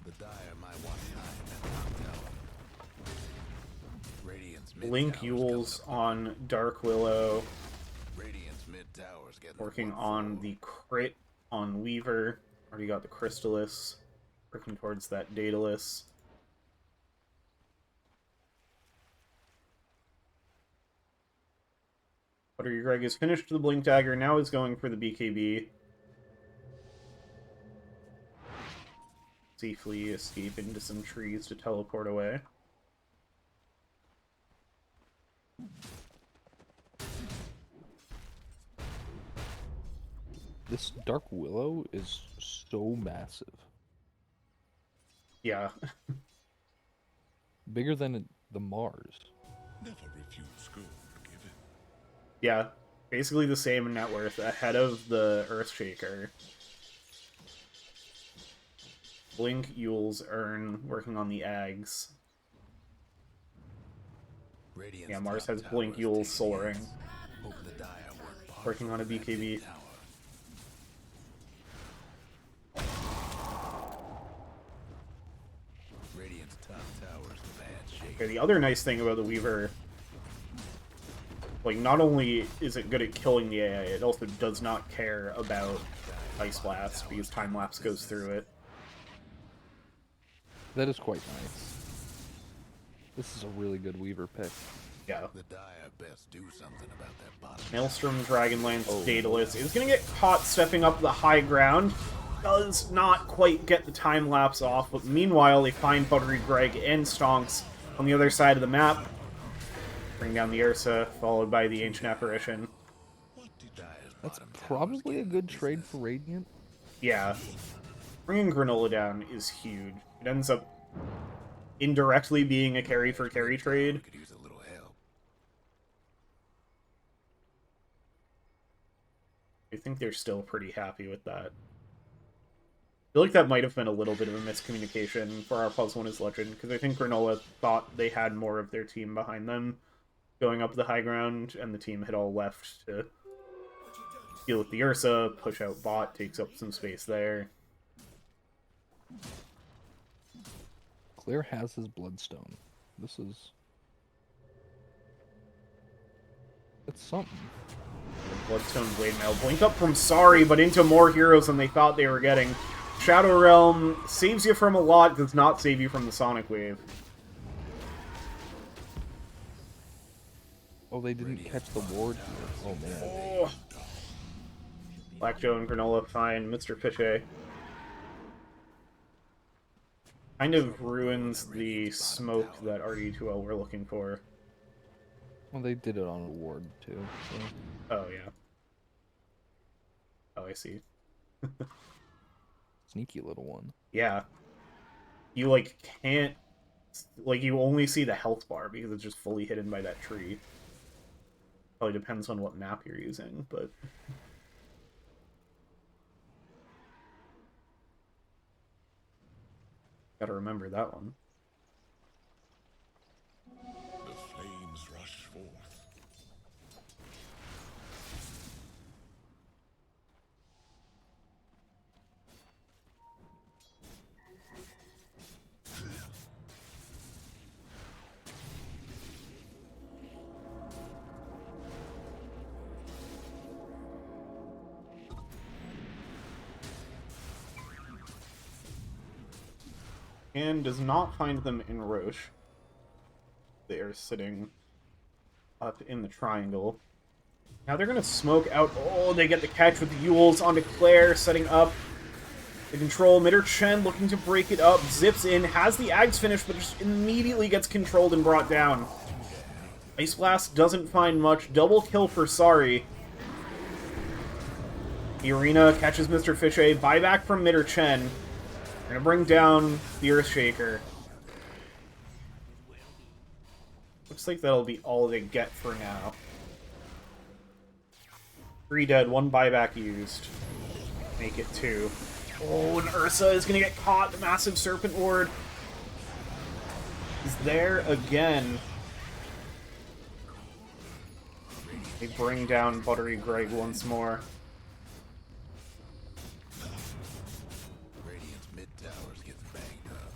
The Dyer might want time at top tower. Radiant's mid Link tower's Yules coming on Dark Willow, up. Radiant's mid tower's getting working worked on for. the crit on Weaver. Already got the Crystallis. Working towards that Daedalus. Buttery Greg is finished the Blink Dagger, now is going for the BKB. Safely escape into some trees to teleport away. This Dark Willow is so massive. Yeah. Bigger than the Mars. Never refuse gold given. Yeah. Basically the same net worth, ahead of the Earthshaker. Blink, Yule's Urn, working on the Ags. Radiant's Yeah, Mars top has tower Blink, is Yule's taking Soaring. hits. Hope the Dire work hard Working on a for that BKB. big tower. Radiant's top tower's in bad shape. Okay, the other nice thing about the Weaver, like, not only is it good at killing the AI, it also does not care about Ice Blast, because Time Lapse goes through it. That is quite nice. This is a really good Weaver pick. Yeah. The Dire best do something about that bottom. Maelstrom, Dragonlance, Daedalus is going to get caught stepping up the high ground. Does not quite get the time lapse off, but meanwhile they find Buttery Greg and Stonks on the other side of the map. Bring down the Ursa, followed by the Ancient Apparition. Dire's That's bottom tower's probably a getting good the trade business. for Radiant. Yeah. Bringing Granola down is huge. It ends up indirectly being a carry for carry trade. Could use a little help. I think they're still pretty happy with that. I feel like that might have been a little bit of a miscommunication for our +1 is Legend, because I think Granola thought they had more of their team behind them going up the high ground, and the team had all left to deal with the Ursa, push out bot, takes up some space there. Claire has his Bloodstone. This is... It's something. Bloodstone Blade Mail. Blink up from Sorry, but into more heroes than they thought they were getting. Shadow Realm saves you from a lot, does not save you from the Sonic Wave. Oh, they didn't catch the ward here. Oh, man. Oh. Black Joe and Granola fine. Mr. Fishay kind of ruins the smoke that RD2L were looking for. Well, they did it on a ward, too. So. Oh, yeah. Oh, I see. Sneaky little one. Yeah. You, like, can't... Like, you only see the health bar because it's just fully hidden by that tree. Probably depends on what map you're using, but... Gotta remember that one. The flames rush forth. And does not find them in Roche. They are sitting up in the triangle. Now they're gonna smoke out. Oh, they get the catch with the Yules onto Claire, setting up the control. Mitter Chen looking to break it up, zips in, has the Ags finished, but just immediately gets controlled and brought down. Ice Blast doesn't find much. Double kill for Sorry. The Arena catches Mr. Fishay. Buyback from Mitter Chen. We're gonna bring down the Earthshaker. Looks like that'll be all they get for now. 3 dead, 1 buyback used. Make it 2. Oh, and Ursa is gonna get caught. The massive Serpent Ward is there again. They bring down Buttery Greg once more. Radiant's mid tower's getting banged up.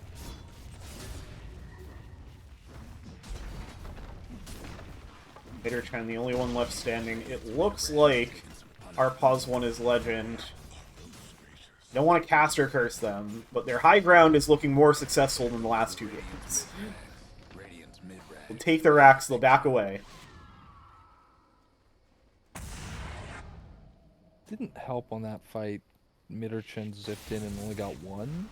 Later Chen, the only one left standing. It looks like our +1 is Legend Don't want to cast or curse them, but their high ground is looking more successful than the last 2 games. Radiant's mid-range. They'll take their racks, they'll back away. Didn't help on that fight. Mitterchen zipped in and only got 1.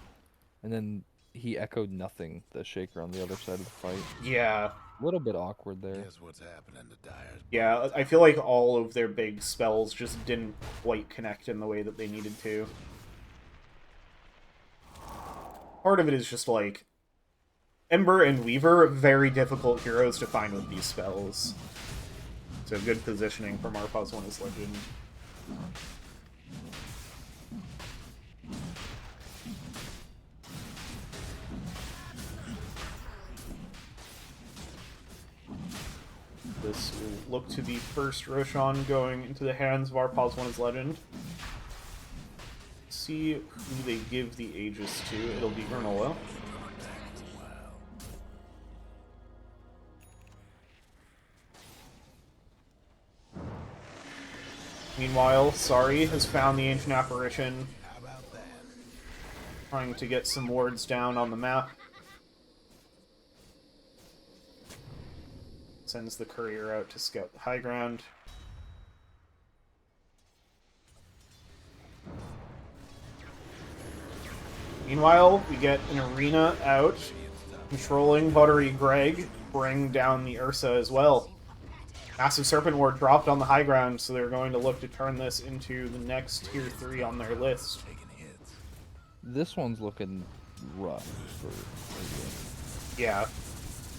And then he echoed nothing, the Shaker on the other side of the fight. Yeah. A little bit awkward there. Guess what's happening to Dyer's Yeah, I feel like all of their big spells just didn't quite connect in the way that they needed to. Part of it is just like Ember and Weaver, very difficult heroes to find with these spells. So good positioning from our +1 is Legend. This will look to be first Roshan going into the hands of our +1 is Legend. See who they give the Aegis to. It'll be Granola. Meanwhile, Sari has found the Ancient Apparition, trying to get some wards down on the map. Sends the courier out to scout the high ground. Meanwhile, we get an Arena out, controlling Buttery Greg, bring down the Ursa as well. Massive Serpent Ward dropped on the high ground, so they're going to look to turn this into the next tier 3 on their list. This one's looking rough for Yeah.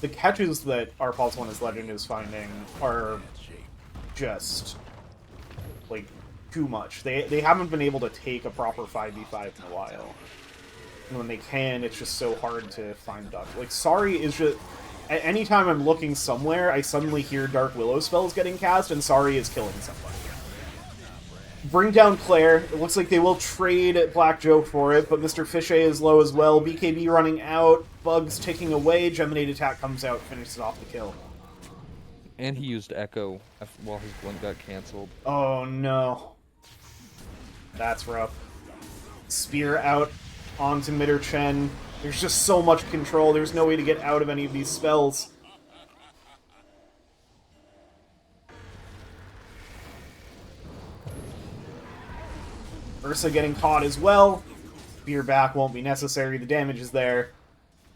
The catches that our +1 is Legend is finding are just, like, too much. They haven't been able to take a proper 5v5 in a while. And when they can, it's just so hard to find Duck. Like, Sari is just... Anytime I'm looking somewhere, I suddenly hear Dark Willow spells getting cast, and Sari is killing somebody. Bring down Claire. It looks like they will trade Black Joe for it, but Mr. Fichet is low as well. BKB running out. Bugs ticking away. Geminate attack comes out, finishes off the kill. And he used Echo while his blink got cancelled. Oh no. That's rough. Spear out onto Mitterchen. There's just so much control. There's no way to get out of any of these spells. Ursa getting caught as well. Spear back won't be necessary. The damage is there.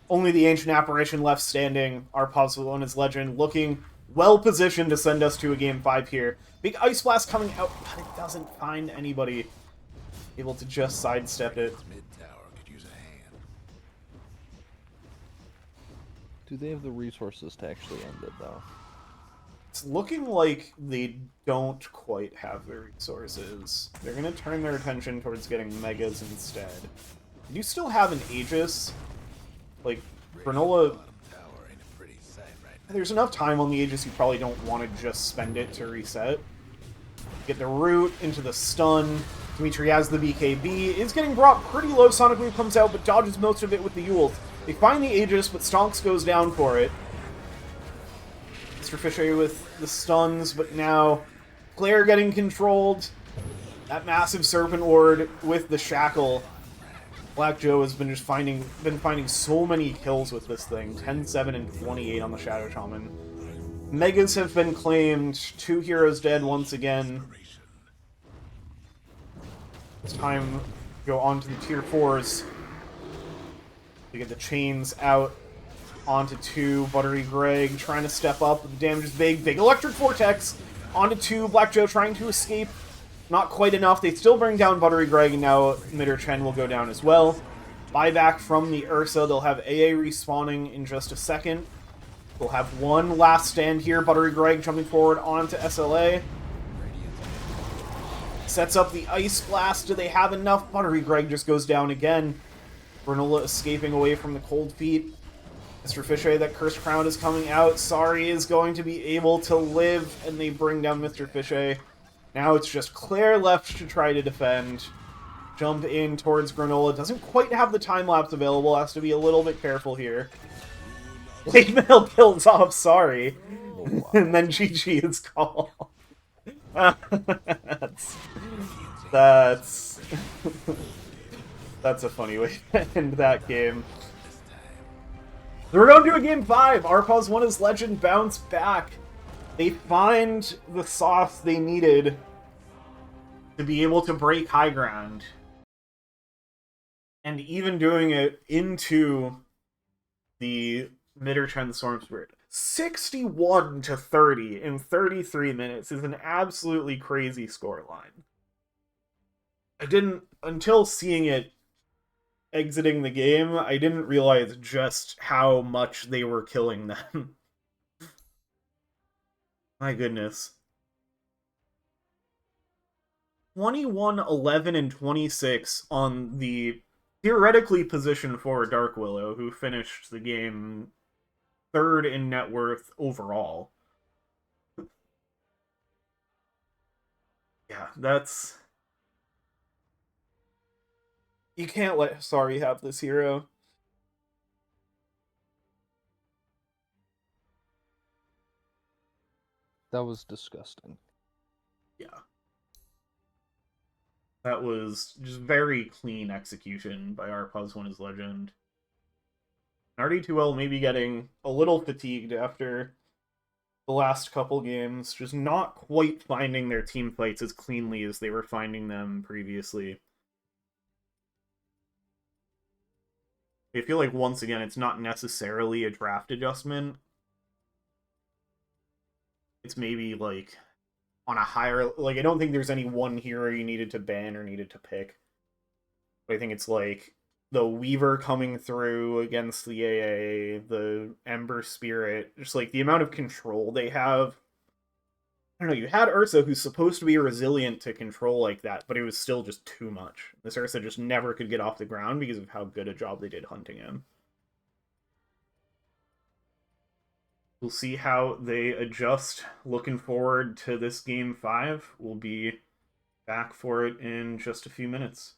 Only the Ancient Apparition left standing. Our +1 is Legend looking well positioned to send us to a game 5 here. Big Ice Blast coming out, but it doesn't find anybody able to just sidestep it. mid-tower could use a hand. Do they have the resources to actually end it, though? It's looking like they don't quite have the resources. They're going to turn their attention towards getting Megas instead. They do still have an Aegis. Like, Granola... Bottom tower ain't a pretty sight right now. There's enough time on the Aegis, you probably don't want to just spend it to reset. Get the root into the stun. Dimitri has the BKB. Is getting brought pretty low. Sonic Wave comes out, but dodges most of it with the Yule. They find the Aegis, but Stonks goes down for it. Mr. Fichet with the stuns, but now Claire getting controlled. That massive Serpent Ward with the Shackle. Black Joe has been just finding so many kills with this thing. 10, 7, and 28 on the Shadow Shaman. Megas have been claimed. 2 heroes dead once again. It's time to go on to the tier 4s. We get the chains out onto 2. Buttery Greg trying to step up. The damage is big. Big Electric Vortex onto 2. Black Joe trying to escape. Not quite enough. They still bring down Buttery Greg, and now Mitterchen will go down as well. Buyback from the Ursa. They'll have AA respawning in just a second. We'll have one last stand here. Buttery Greg jumping forward onto SLA. Sets up the Ice Blast. Do they have enough? Buttery Greg just goes down again. Granola escaping away from the Cold Feet. Mr. Fichet, that Cursed Crown is coming out. Sari is going to be able to live, and they bring down Mr. Fichet. Now it's just Claire left to try to defend. Jump in towards Granola. Doesn't quite have the time-lapse available. Has to be a little bit careful here. Late mail kills off Sari. Oh, wow. And then GG is called. that's That's a funny way to end that game. So we're going to a game 5. Arpaz won his legend bounce back. They find the sauce they needed to be able to break high ground. And even doing it into the Middertrend Storm Spirit. 61-30 in 33 minutes is an absolutely crazy scoreline. I didn't, until seeing it exiting the game, I didn't realize just how much they were killing them. My goodness. 21, 11, and 26 on the theoretically position for Dark Willow, who finished the game 3rd in net worth overall. Yeah, that's... You can't let Sorry have this hero. That was disgusting. Yeah. That was just very clean execution by Arpaz when his legend. RD2L maybe getting a little fatigued after the last couple games, just not quite finding their team fights as cleanly as they were finding them previously. I feel like, once again, it's not necessarily a draft adjustment. It's maybe, like, on a higher... Like, I don't think there's any one hero you needed to ban or needed to pick. But I think it's, like, the Weaver coming through against the AA, the Ember Spirit, just, like, the amount of control they have. I don't know, you had Ursa, who's supposed to be resilient to control like that, but it was still just too much. This Ursa just never could get off the ground because of how good a job they did hunting him. We'll see how they adjust. Looking forward to this game 5. We'll be back for it in just a few minutes.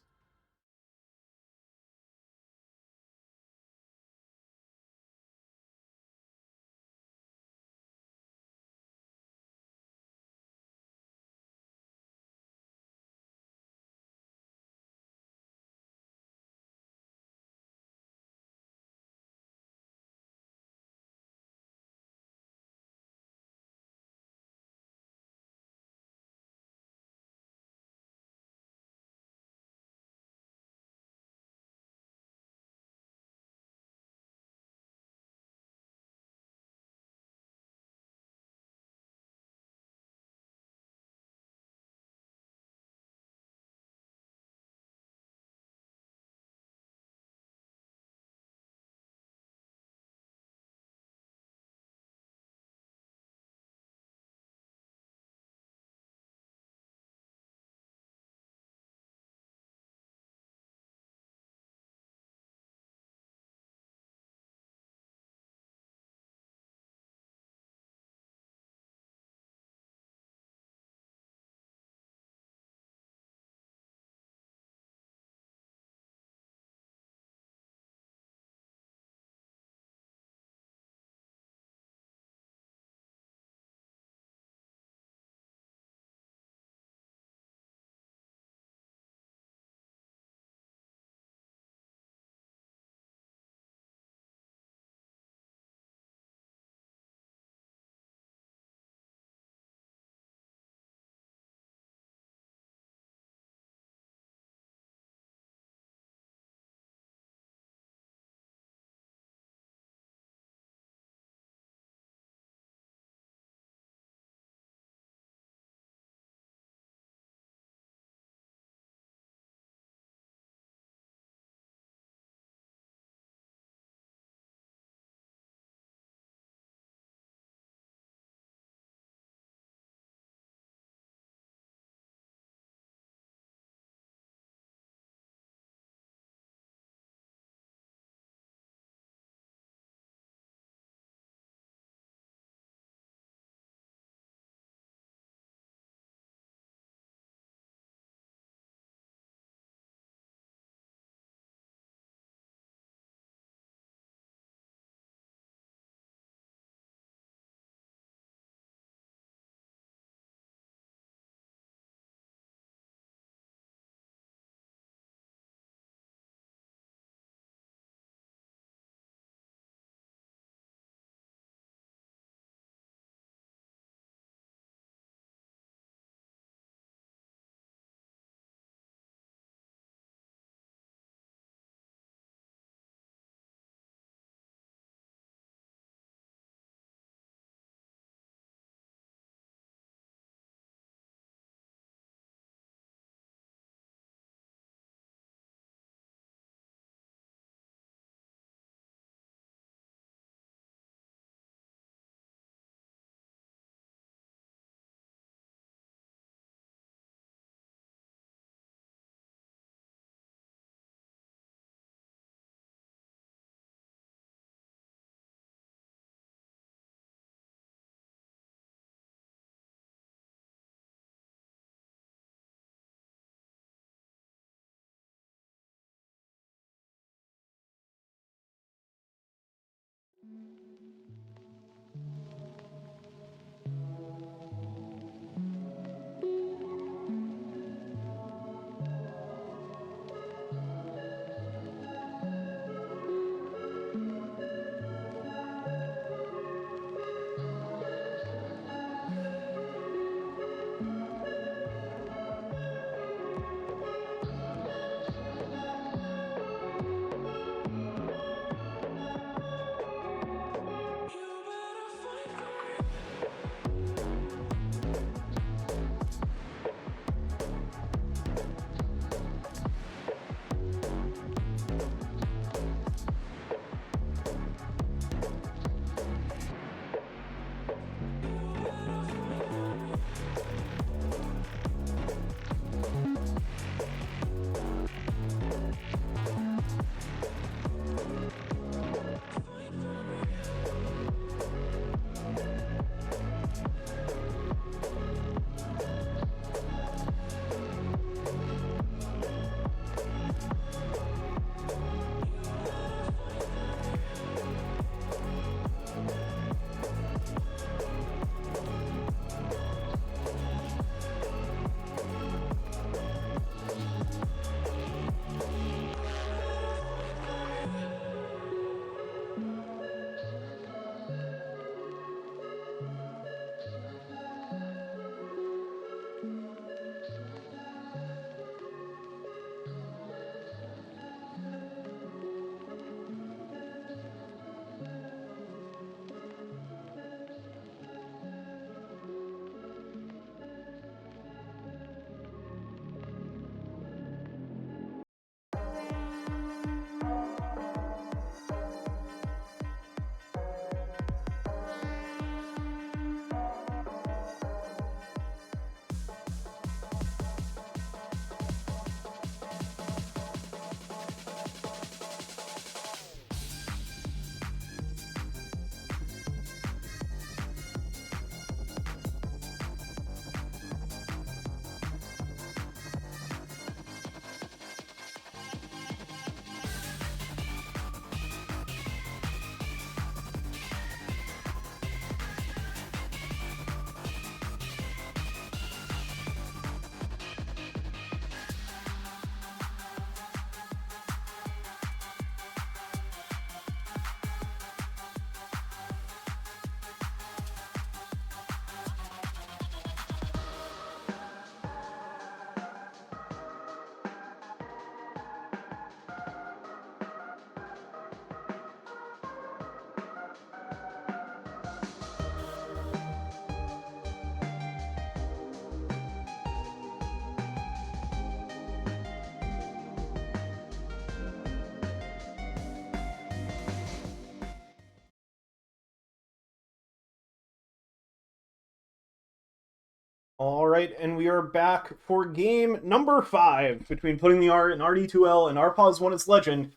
All right, and we are back for game number 5 between Putting the Art and RD2L and RPAW's One is Legend,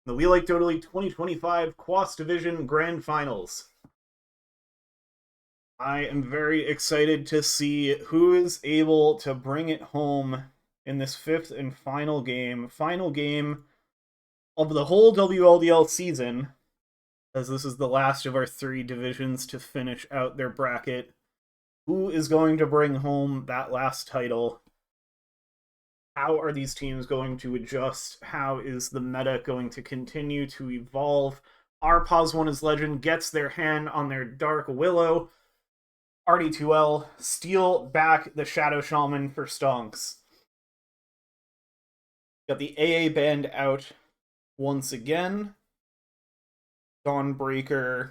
the We Like Totally 2025 Quas Division Grand Finals. I am very excited to see who is able to bring it home in this 5th and final game of the whole WLDL season, as this is the last of our 3 divisions to finish out their bracket. Who is going to bring home that last title? How are these teams going to adjust? How is the meta going to continue to evolve? RPAW's One is Legend gets their hand on their Dark Willow. RD2L steal back the Shadow Shaman for Stonks. Got the AA band out once again. Dawnbreaker,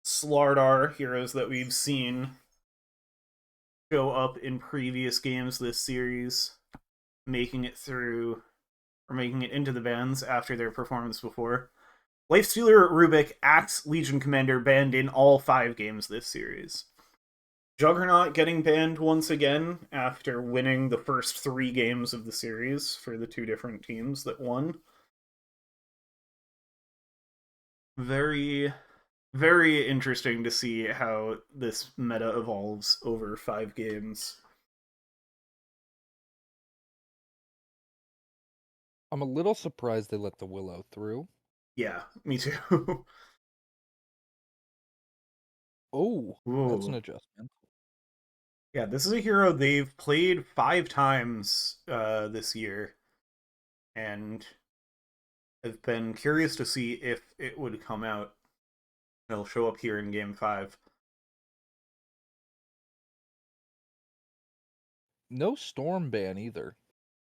Slardar, heroes that we've seen show up in previous games this series, making it through, or making it into the bans after their performance before. Lifestealer Rubik, Axe Legion Commander banned in all 5 games this series. Juggernaut getting banned once again after winning the first 3 games of the series for the 2 different teams that won. Very, very interesting to see how this meta evolves over 5 games. I'm a little surprised they let the Willow through. Yeah, me too. Oh, that's an Ooh. adjustment. Yeah, this is a hero they've played 5 times this year, and I've been curious to see if it would come out. It'll show up here in Game 5. No storm ban either.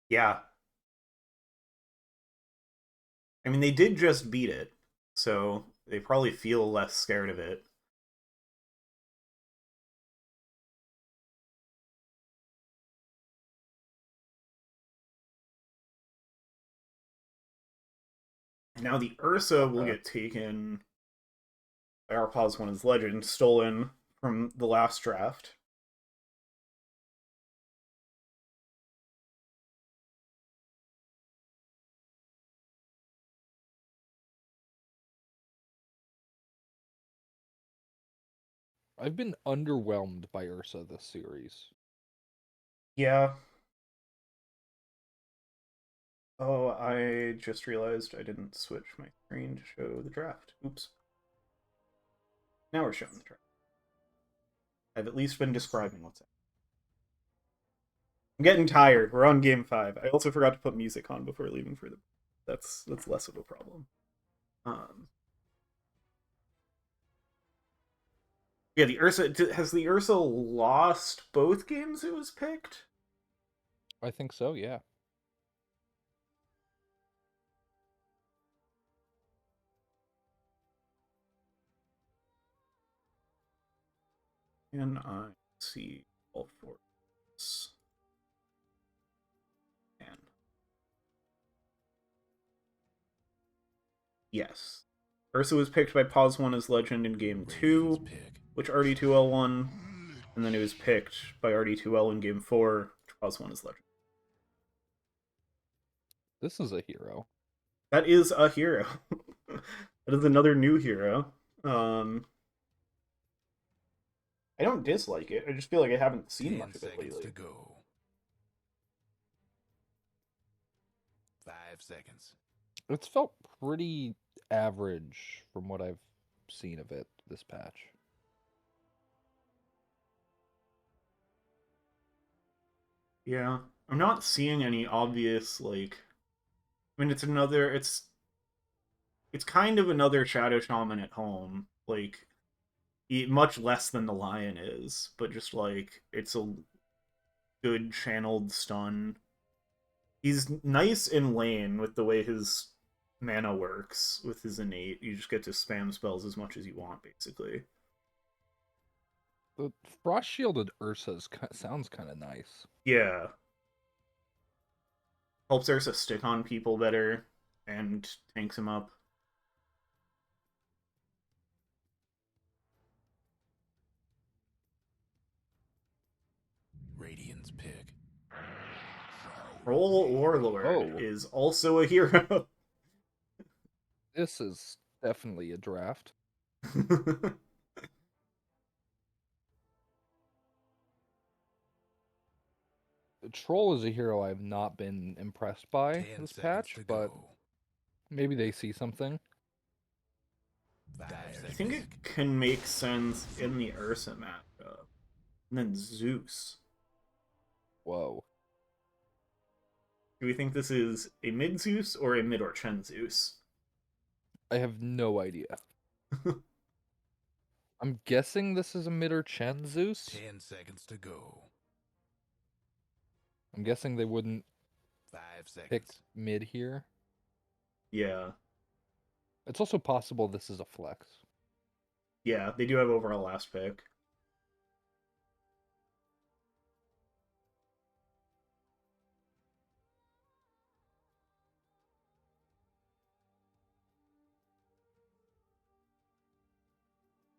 Yeah. I mean, they did just beat it, so they probably feel less scared of it. Now the Ursa will get taken by our pause one as legend, stolen from the last draft. I've been underwhelmed by Ursa this series. Yeah. Oh, I just realized I didn't switch my screen to show the draft. Oops. Now we're showing the draft. I've at least been describing what's happening. I'm getting tired. We're on Game 5. I also forgot to put music on before leaving for the... That's less of a problem. Yeah, the Ursa... Has the Ursa lost both games it was picked? I think so, yeah. Can I see all four? And yes. Ursa was picked by Pause 1 as Legend in Game 2, which RD2L won, and then it was picked by RD2L in Game 4, which Pause 1 as Legend. This is a hero. That is a hero. That is another new hero. I don't dislike it. I just feel like I haven't seen much of it lately. To go. 5 seconds. It's felt pretty average from what I've seen of it this patch. Yeah. I'm not seeing any obvious, like... I mean, it's kind of another Shadow Shaman at home. Like, much less than the Lion is, but just, like, it's a good channeled stun. He's nice in lane with the way his mana works with his innate. You just get to spam spells as much as you want, basically. The frost shielded Ursa's sounds kind of nice. Yeah. Helps Ursa stick on people better and tanks him up. Radiant's pick. Troll Warlord is also a hero. This is definitely a draft. The Troll is a hero I've not been impressed by this patch, but maybe they see something. I think it can make sense in the Ursa matchup. And then Zeus. Whoa. Do we think this is a mid Zeus or a mid or Chen Zeus? I have no idea. I'm guessing this is a mid or Chen Zeus. 10 seconds to go. I'm guessing they wouldn't 5 seconds. pick mid here. Yeah. It's also possible this is a flex. Yeah, they do have overall last pick.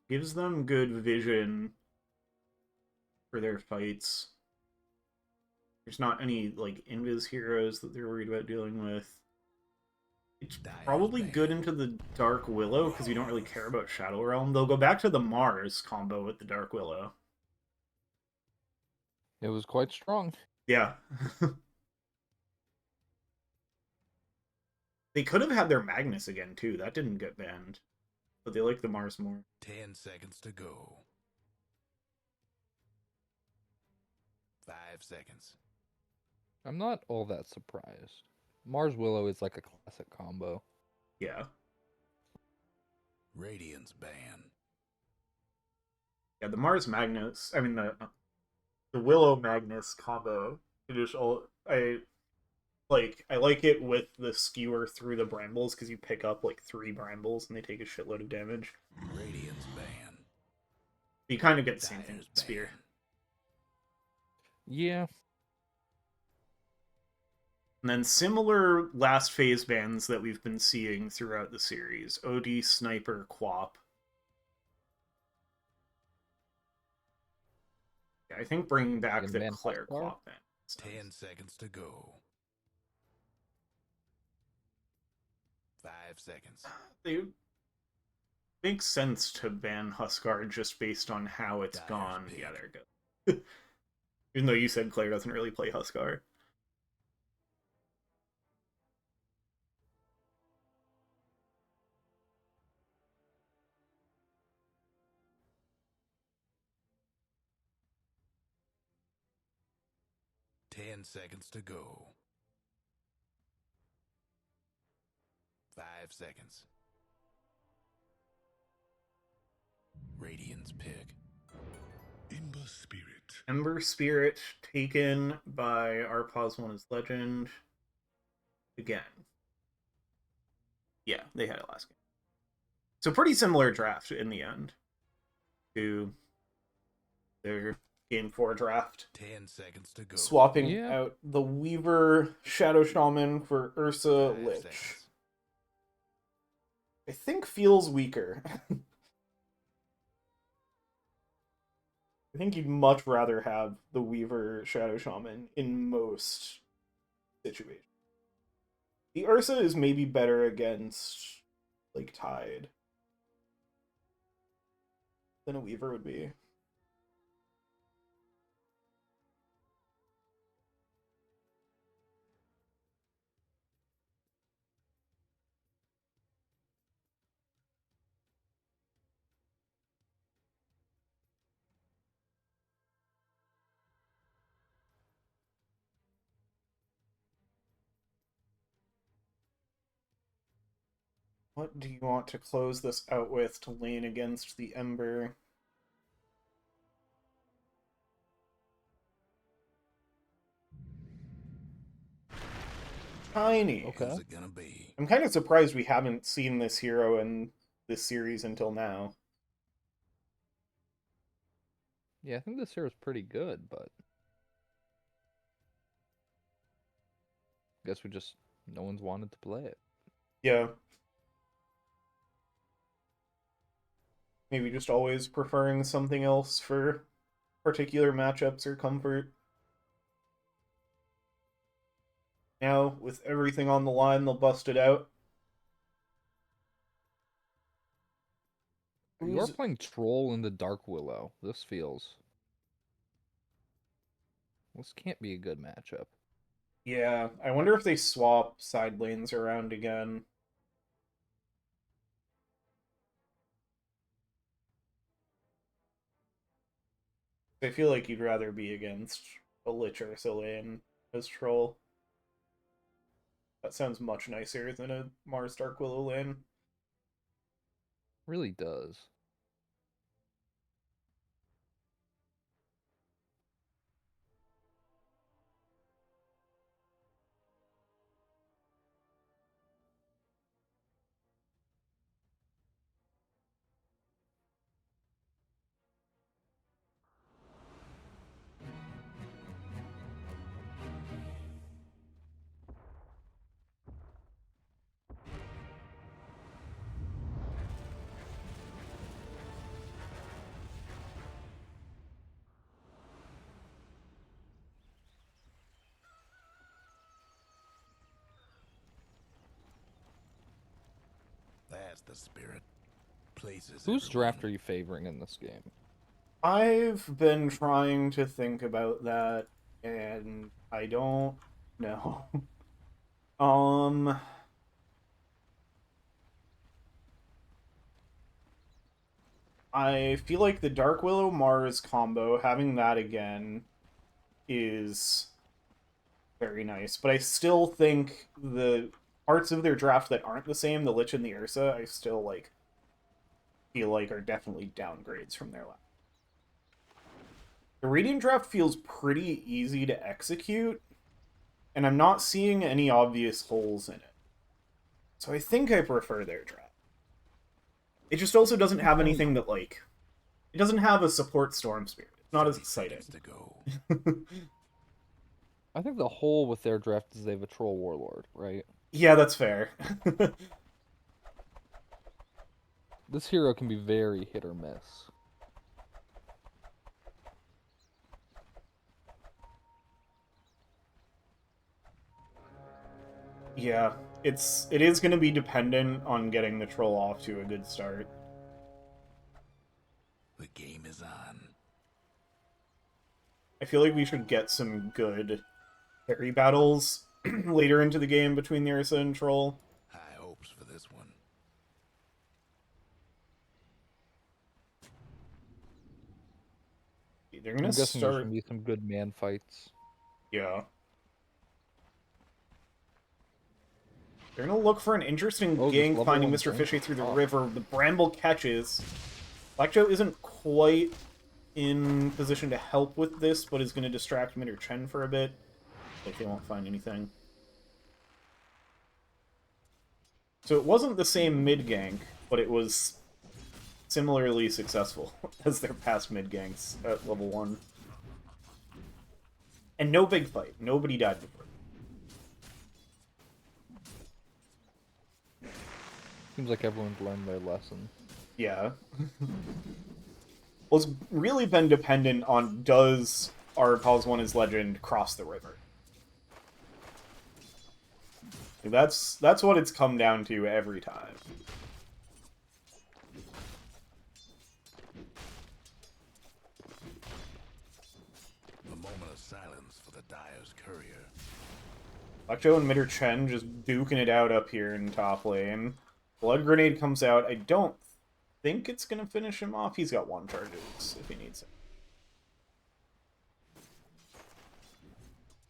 Gives them good vision for their fights. There's not any, like, invis heroes that they're worried about dealing with. It's probably good into the Dark Willow, because you don't really care about Shadow Realm. They'll go back to the Mars combo with the Dark Willow. It was quite strong. Yeah. They could have had their Magnus again, too. That didn't get banned. but they like the Mars more. 10 seconds to go. 5 seconds. I'm not all that surprised. Mars Willow is like a classic combo. Yeah. Radiance ban. Yeah, the Mars Magnus, I mean the Willow Magnus combo, I like it with the skewer through the brambles because you pick up like 3 brambles and they take a shitload of damage. Radiance ban. You kind of get the same thing Dyer's with Spear. ban. Yeah. And then similar last phase bans that we've been seeing throughout the series. OD, Sniper, Quap. Yeah, I think bringing back Can the ban Claire Huskar? Quap ban. 10 seconds to go. 5 seconds. They makes sense to ban Huskar just based on how it's Dyer's gone. pick. Yeah, there it goes. Even though you said Claire doesn't really play Huskar. Ten seconds to go. 5 seconds. Radiance pick. Ember Spirit. Ember Spirit taken by our Pause 1 as Legend. Again. Yeah, they had it last game. So pretty similar draft in the end to their Game 4 draft. 10 seconds to go. Swapping Yeah. out the Weaver Shadow Shaman for Ursa 5 Lich. seconds. I think feels weaker. I think you'd much rather have the Weaver Shadow Shaman in most situations. The Ursa is maybe better against, like, Tide than a Weaver would be. What do you want to close this out with to lane against the Ember? Tiny. Okay. Who's it gonna be? I'm kind of surprised we haven't seen this hero in this series until now. Yeah, I think this here is pretty good, but guess no one's wanted to play it. Yeah. Maybe just always preferring something else for particular matchups or comfort. Now, with everything on the line, they'll bust it out. You are Who's... playing Troll in the Dark Willow. This can't be a good matchup. Yeah, I wonder if they swap side lanes around again. I feel like you'd rather be against a Lich Ursa lane as Troll. That sounds much nicer than a Mars Dark Willow lane. Really does. That's the spirit. Places. Whose draft are everyone. you favoring in this game? I've been trying to think about that, and I don't know. Um, I feel like the Dark Willow Mars combo, having that again, is very nice. But I still think the parts of their draft that aren't the same, the Lich and the Ursa, I still like feel like are definitely downgrades from their last. The Radiant draft feels pretty easy to execute, and I'm not seeing any obvious holes in it. So I think I prefer their draft. It just also doesn't have anything that, like... It doesn't have a support Storm Spirit. It's not as exciting. To go. I think the hole with their draft is they have a Troll Warlord, right? Yeah, that's fair. This hero can be very hit or miss. Yeah, it is going to be dependent on getting the troll off to a good start. The game is on. I feel like we should get some good parry battles later into the game between the Ursa and Troll. High hopes for this one. They're I'm going to guessing there's start... gonna be some good man fights. Yeah. They're going to look for an interesting Oh, this gank level finding one Mr. gank Fishy is through the tough. river. The Bramble catches. Black Joe isn't quite in position to help with this, but is going to distract Mid or Chen for a bit. Like they won't find anything. So it wasn't the same mid gank, but it was similarly successful as their past mid ganks at level 1. And no big fight. Nobody died before. Seems like everyone's learned their lesson. Yeah. Well, it's really been dependent on does our Pause 1 is Legend cross the river. That's what it's come down to every time. A moment of silence for the Dyer's courier. Black Joe and Mitter Chen just duking it out up here in top lane. Blood Grenade comes out. I don't think it's going to finish him off. He's got 1 charges if he needs it.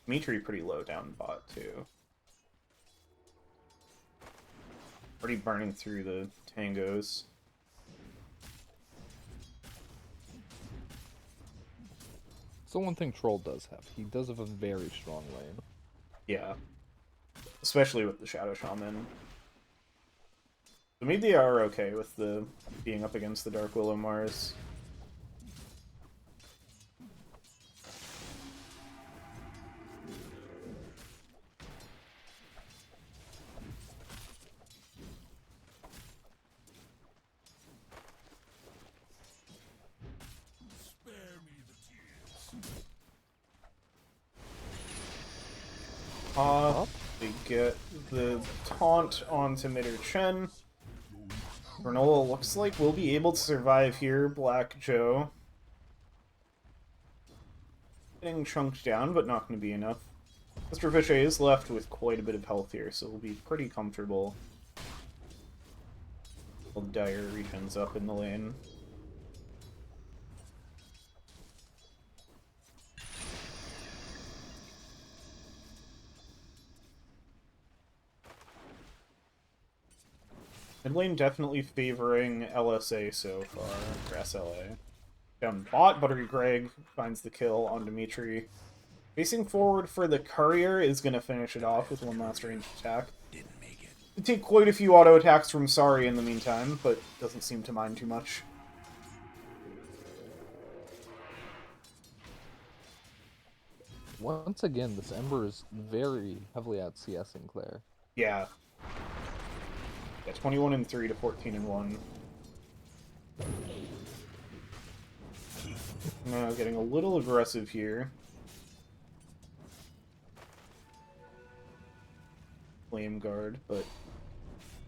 Dimitri pretty low down bot, too. Already burning through the tangos. So one thing Troll does have. He does have a very strong lane. Yeah. Especially with the Shadow Shaman. So maybe they are okay with the being up against the Dark Willow Mars. They get the taunt onto Mitter Chen. Granola looks like we'll be able to survive here, Black Joe. Getting chunked down, but not going to be enough. Mr. Fichet is left with quite a bit of health here, so we'll be pretty comfortable. While Dire regens up in the lane. Mid lane definitely favoring LSA so far, or SLA. Down bot, Buttery Greg finds the kill on Dimitri. Facing forward for the Courier is going to finish it off with 1 last ranged attack. Didn't make it. They take quite a few auto attacks from Sari in the meantime, but doesn't seem to mind too much. Once again, this Ember is very heavily out CSing Claire. Yeah. Yeah, 21-3 to 14-1. Now getting a little aggressive here. Flame Guard, but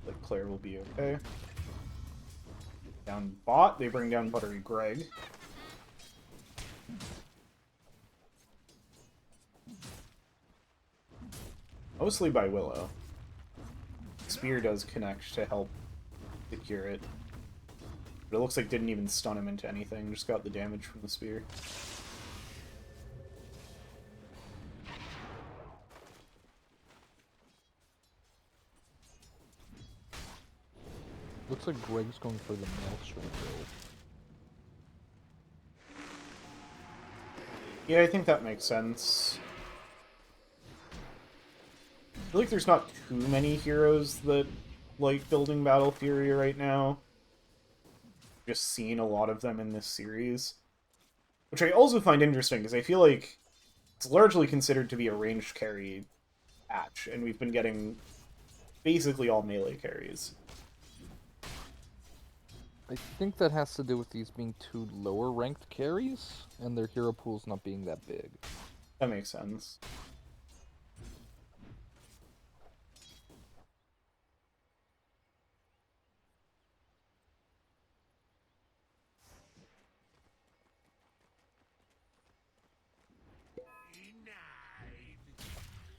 like Claire will be okay. Down bot, they bring down Buttery Greg. Mostly by Willow. Spear does connect to help secure it. But it looks like didn't even stun him into anything, just got the damage from the spear. Looks like Greg's going for the Maelstrom build. Yeah, I think that makes sense. I feel like there's not too many heroes that like building Battle Fury right now. Just seen a lot of them in this series. Which I also find interesting, because I feel like it's largely considered to be a ranged carry patch, and we've been getting basically all melee carries. I think that has to do with these being two lower ranked carries, and their hero pools not being that big. That makes sense.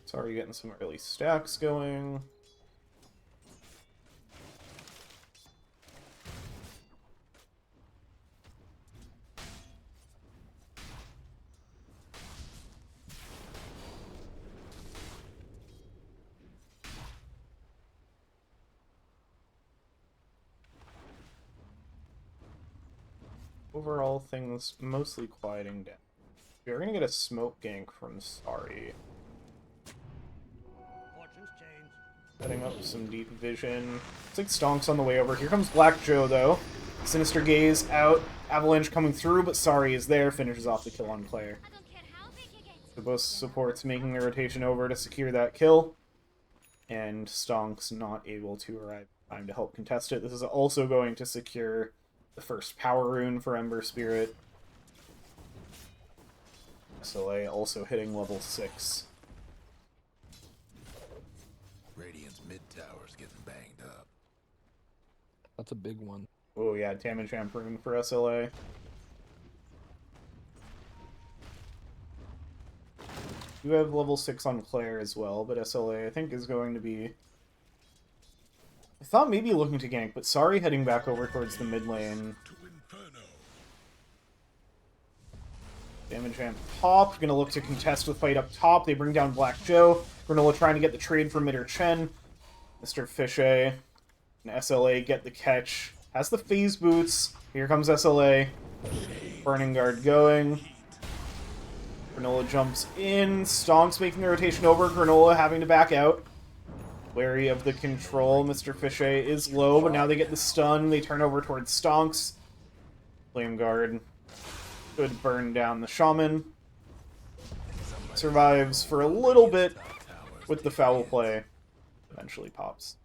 Sorry, getting some early stacks going. Overall, things mostly quieting down. We're gonna get a smoke gank from Sari. Setting up some deep vision. Looks like Stonk's on the way over. Here comes Black Joe, though. Sinister Gaze out. Avalanche coming through, but Sari is there. Finishes off the kill on Claire. So both supports making the rotation over to secure that kill. And Stonk's not able to arrive in time to help contest it. This is also going to secure the first power rune for Ember Spirit. SLA also hitting level 6. Radiant's mid tower's getting banged up. That's a big one. Oh yeah, damage amp rune for SLA. You have level 6 on Claire as well, but SLA I think is going to be... I thought maybe looking to gank, but Sari heading back over towards the mid lane. Damage amp top. Gonna look to contest the fight up top. They bring down Black Joe. Granola trying to get the trade from Midder Chen. Mr. Fishay and SLA get the catch. Has the phase boots. Here comes SLA. Burning Guard going. Granola jumps in. Stonk's making the rotation over. Granola having to back out. Wary of the control. Mr. Fishay is low, but now they get the stun. They turn over towards Stonks. Flame Guard could burn down the Shaman. Survives for a little bit with the foul play. Eventually pops.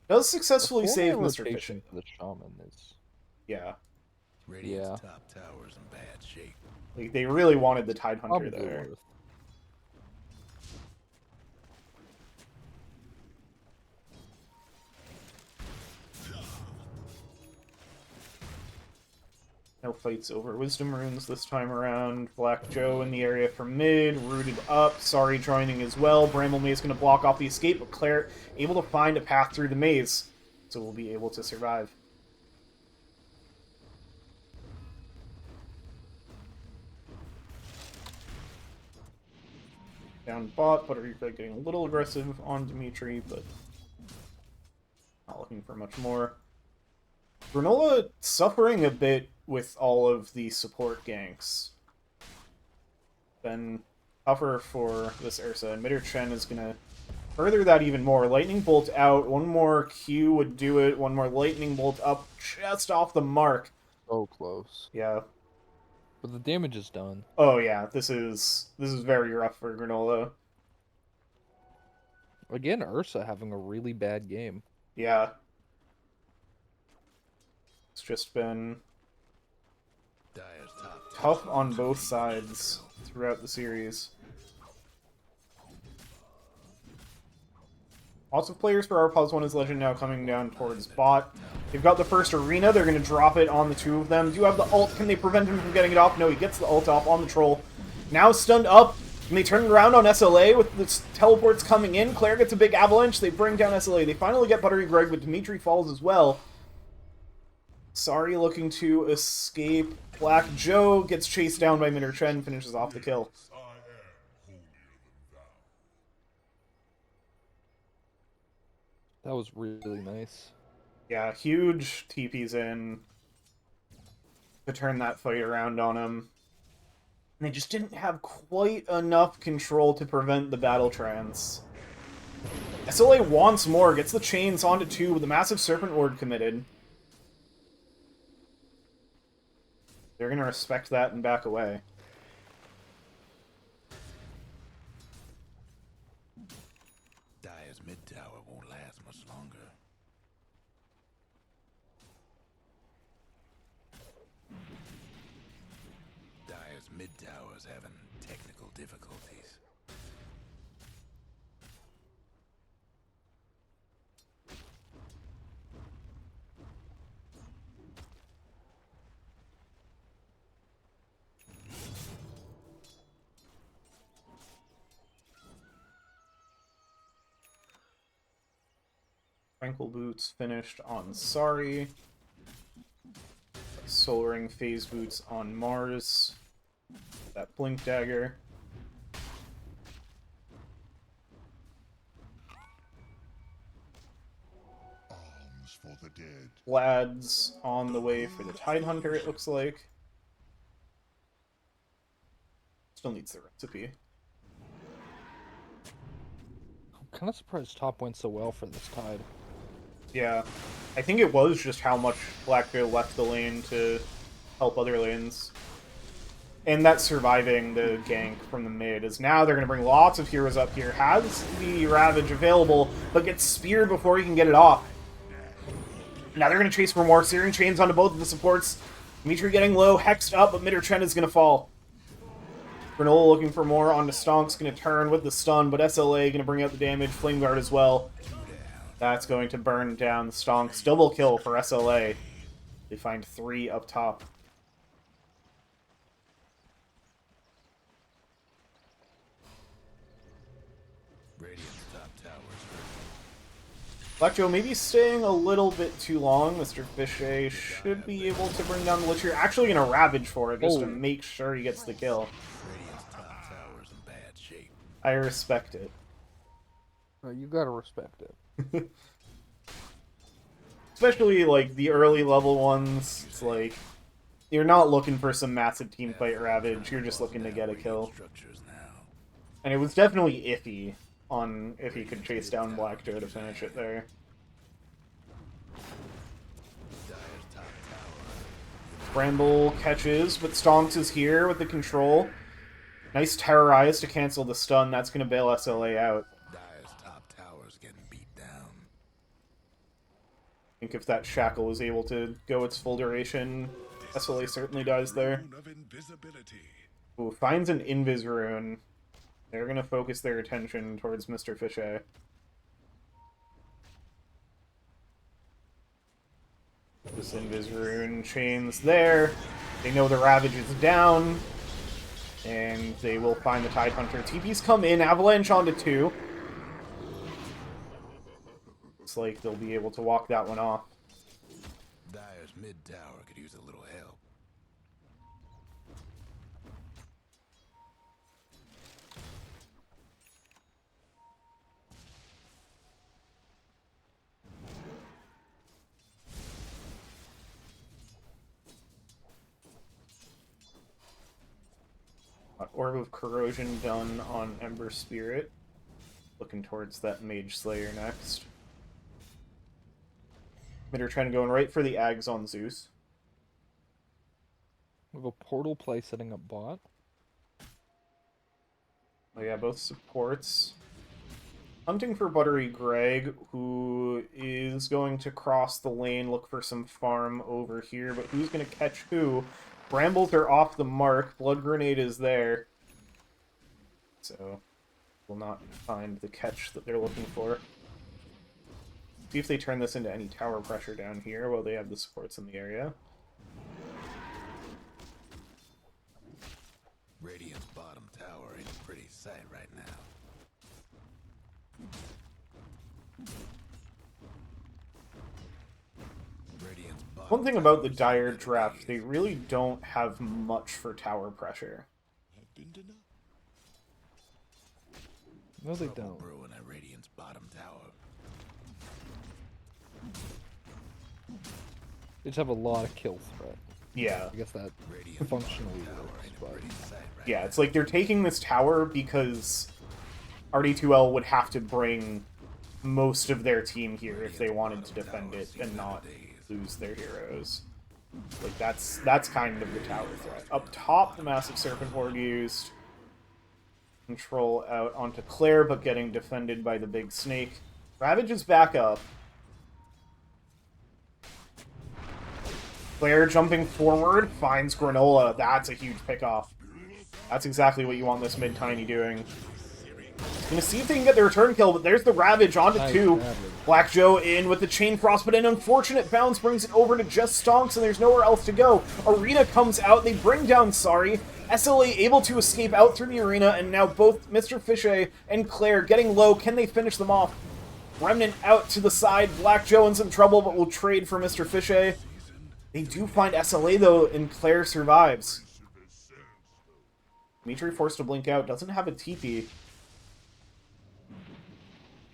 Does successfully save Mr. Fishay. The Shaman is... Yeah. Radiant's top tower's in bad shape. Like, they really wanted the Tidehunter probably there. worth. No fights over Wisdom Runes this time around. Black Joe in the area from mid, rooted up. Sari joining as well. Bramble Maze going to block off the escape, but Claire able to find a path through the maze, so we'll be able to survive. Down bot, but are getting a little aggressive on Dimitri, but not looking for much more. Granola suffering a bit with all of the support ganks. Been tougher for this Ursa, and Midder Chen is going to further that even more. Lightning Bolt out, one more Q would do it, one more Lightning Bolt up, just off the mark. So close. Yeah. But the damage is done. Oh yeah, this is very rough for Granola. Again, Ursa having a really bad game. Yeah. It's just been Dire's top tough on both sides throughout the series. Lots of players for our Pause 1 is Legend now coming down towards bot. They've got the first arena. They're going to drop it on the two of them. Do have the ult. Can they prevent him from getting it off? No, he gets the ult off on the troll. Now stunned up. And they turn around on SLA with the teleports coming in. Claire gets a big avalanche. They bring down SLA. They finally get Buttery Greg, but Dimitri falls as well. Sorry, looking to escape. Black Joe gets chased down by Minter Chen, finishes off the kill. I am holier than thou. That was really nice. Yeah, huge TP's in to turn that fight around on him. And they just didn't have quite enough control to prevent the battle trance. SLA wants more, gets the chains onto 2 with the massive Serpent Ward committed. They're gonna respect that and back away. Dire's mid tower won't last much longer. Dire's mid tower's having technical difficulties. Tranquil Boots finished on Sorry. Soul Ring Phase Boots on Mars. That Blink Dagger. Arms for the dead. Vlad's on the way for the Tidehunter, it looks like. Still needs the recipe. I'm kind of surprised top went so well for this Tide. Yeah. I think it was just how much Blackbear left the lane to help other lanes. And that surviving the gank from the mid is now they're going to bring lots of heroes up here. Has the Ravage available, but gets speared before he can get it off. Now they're going to chase for more. Searing Chains onto both of the supports. Dimitri getting low, hexed up, but Minter Chen is going to fall. Granola looking for more onto Stonk's going to turn with the stun, but SLA going to bring out the damage. Flame Guard as well. That's going to burn down the Stonks. Double kill for SLA. They find 3 up top. Radiant's top tower's hurt. Black Joe maybe staying a little bit too long. Mr. Fishay should be able to bring down the Lich. You're actually going to Ravage for it just to make sure he gets the kill. Radiant's top tower's in bad shape. I respect it. You gotta respect it. Especially, like, the early level ones. It's like, you're not looking for some massive teamfight Ravage. You're just looking to get a kill. Structures now. And it was definitely iffy on if he could chase down Black Joe to finish it there. Dire's top tower. Bramble catches, but Stonks is here with the control. Nice Terrorize to cancel the stun. That's going to bail SLA out. Dire's top tower's getting beat down. I think if that Shackle was able to go its full duration, SLA certainly dies there. Rune of invisibility. Ooh, finds an Invis Rune. They're going to focus their attention towards Mr. Fishay. This Invis Rune chains there. They know the Ravage is down. And they will find the Tidehunter. TP's come in, Avalanche onto 2. Looks like they'll be able to walk that one off. Dire's mid tower could use a little help. Orb of Corrosion done on Ember Spirit. Looking towards that Mage Slayer next. Mitter trying to go right for the Ags on Zeus. We have a portal play setting up bot. Oh yeah, both supports. Hunting for Buttery Greg, who is going to cross the lane, look for some farm over here, but who's going to catch who? Brambles are off the mark. Blood Grenade is there. So, will not find the catch that they're looking for. See if they turn this into any tower pressure down here while they have the supports in the area. Radiant's bottom tower ain't a pretty sight right now. Radiant's bottom One thing about the Dire draft, they really don't have much for tower pressure. Have been denied. No, they Trouble don't. brewing at Radiant's bottom tower. They just have a lot of kill threat. Yeah. I guess that Radiant's functionally bottom tower works, ain't a but pretty sight right Yeah, it's like they're taking this tower because RD2L would have to bring most of their team here if they wanted to defend it and not lose their heroes. Like, that's kind of the tower threat. Up top, the Massive Serpent Horde used. Control out onto Claire, but getting defended by the big snake. Ravage is back up. Claire jumping forward, finds Granola. That's a huge pickoff. That's exactly what you want this mid-tiny doing. Gonna see if they can get the return kill, but there's the Ravage onto Nice 2. Ravage. Black Joe in with the Chain Frost, but an unfortunate bounce brings it over to just Stonks, and there's nowhere else to go. Arena comes out, they bring down Sari. SLA able to escape out through the arena, and now both Mr. Fichet and Claire getting low. Can they finish them off? Remnant out to the side. Black Joe in some trouble, but will trade for Mr. Fichet. They do find SLA, though, and Claire survives. Dimitri forced to blink out. Doesn't have a TP.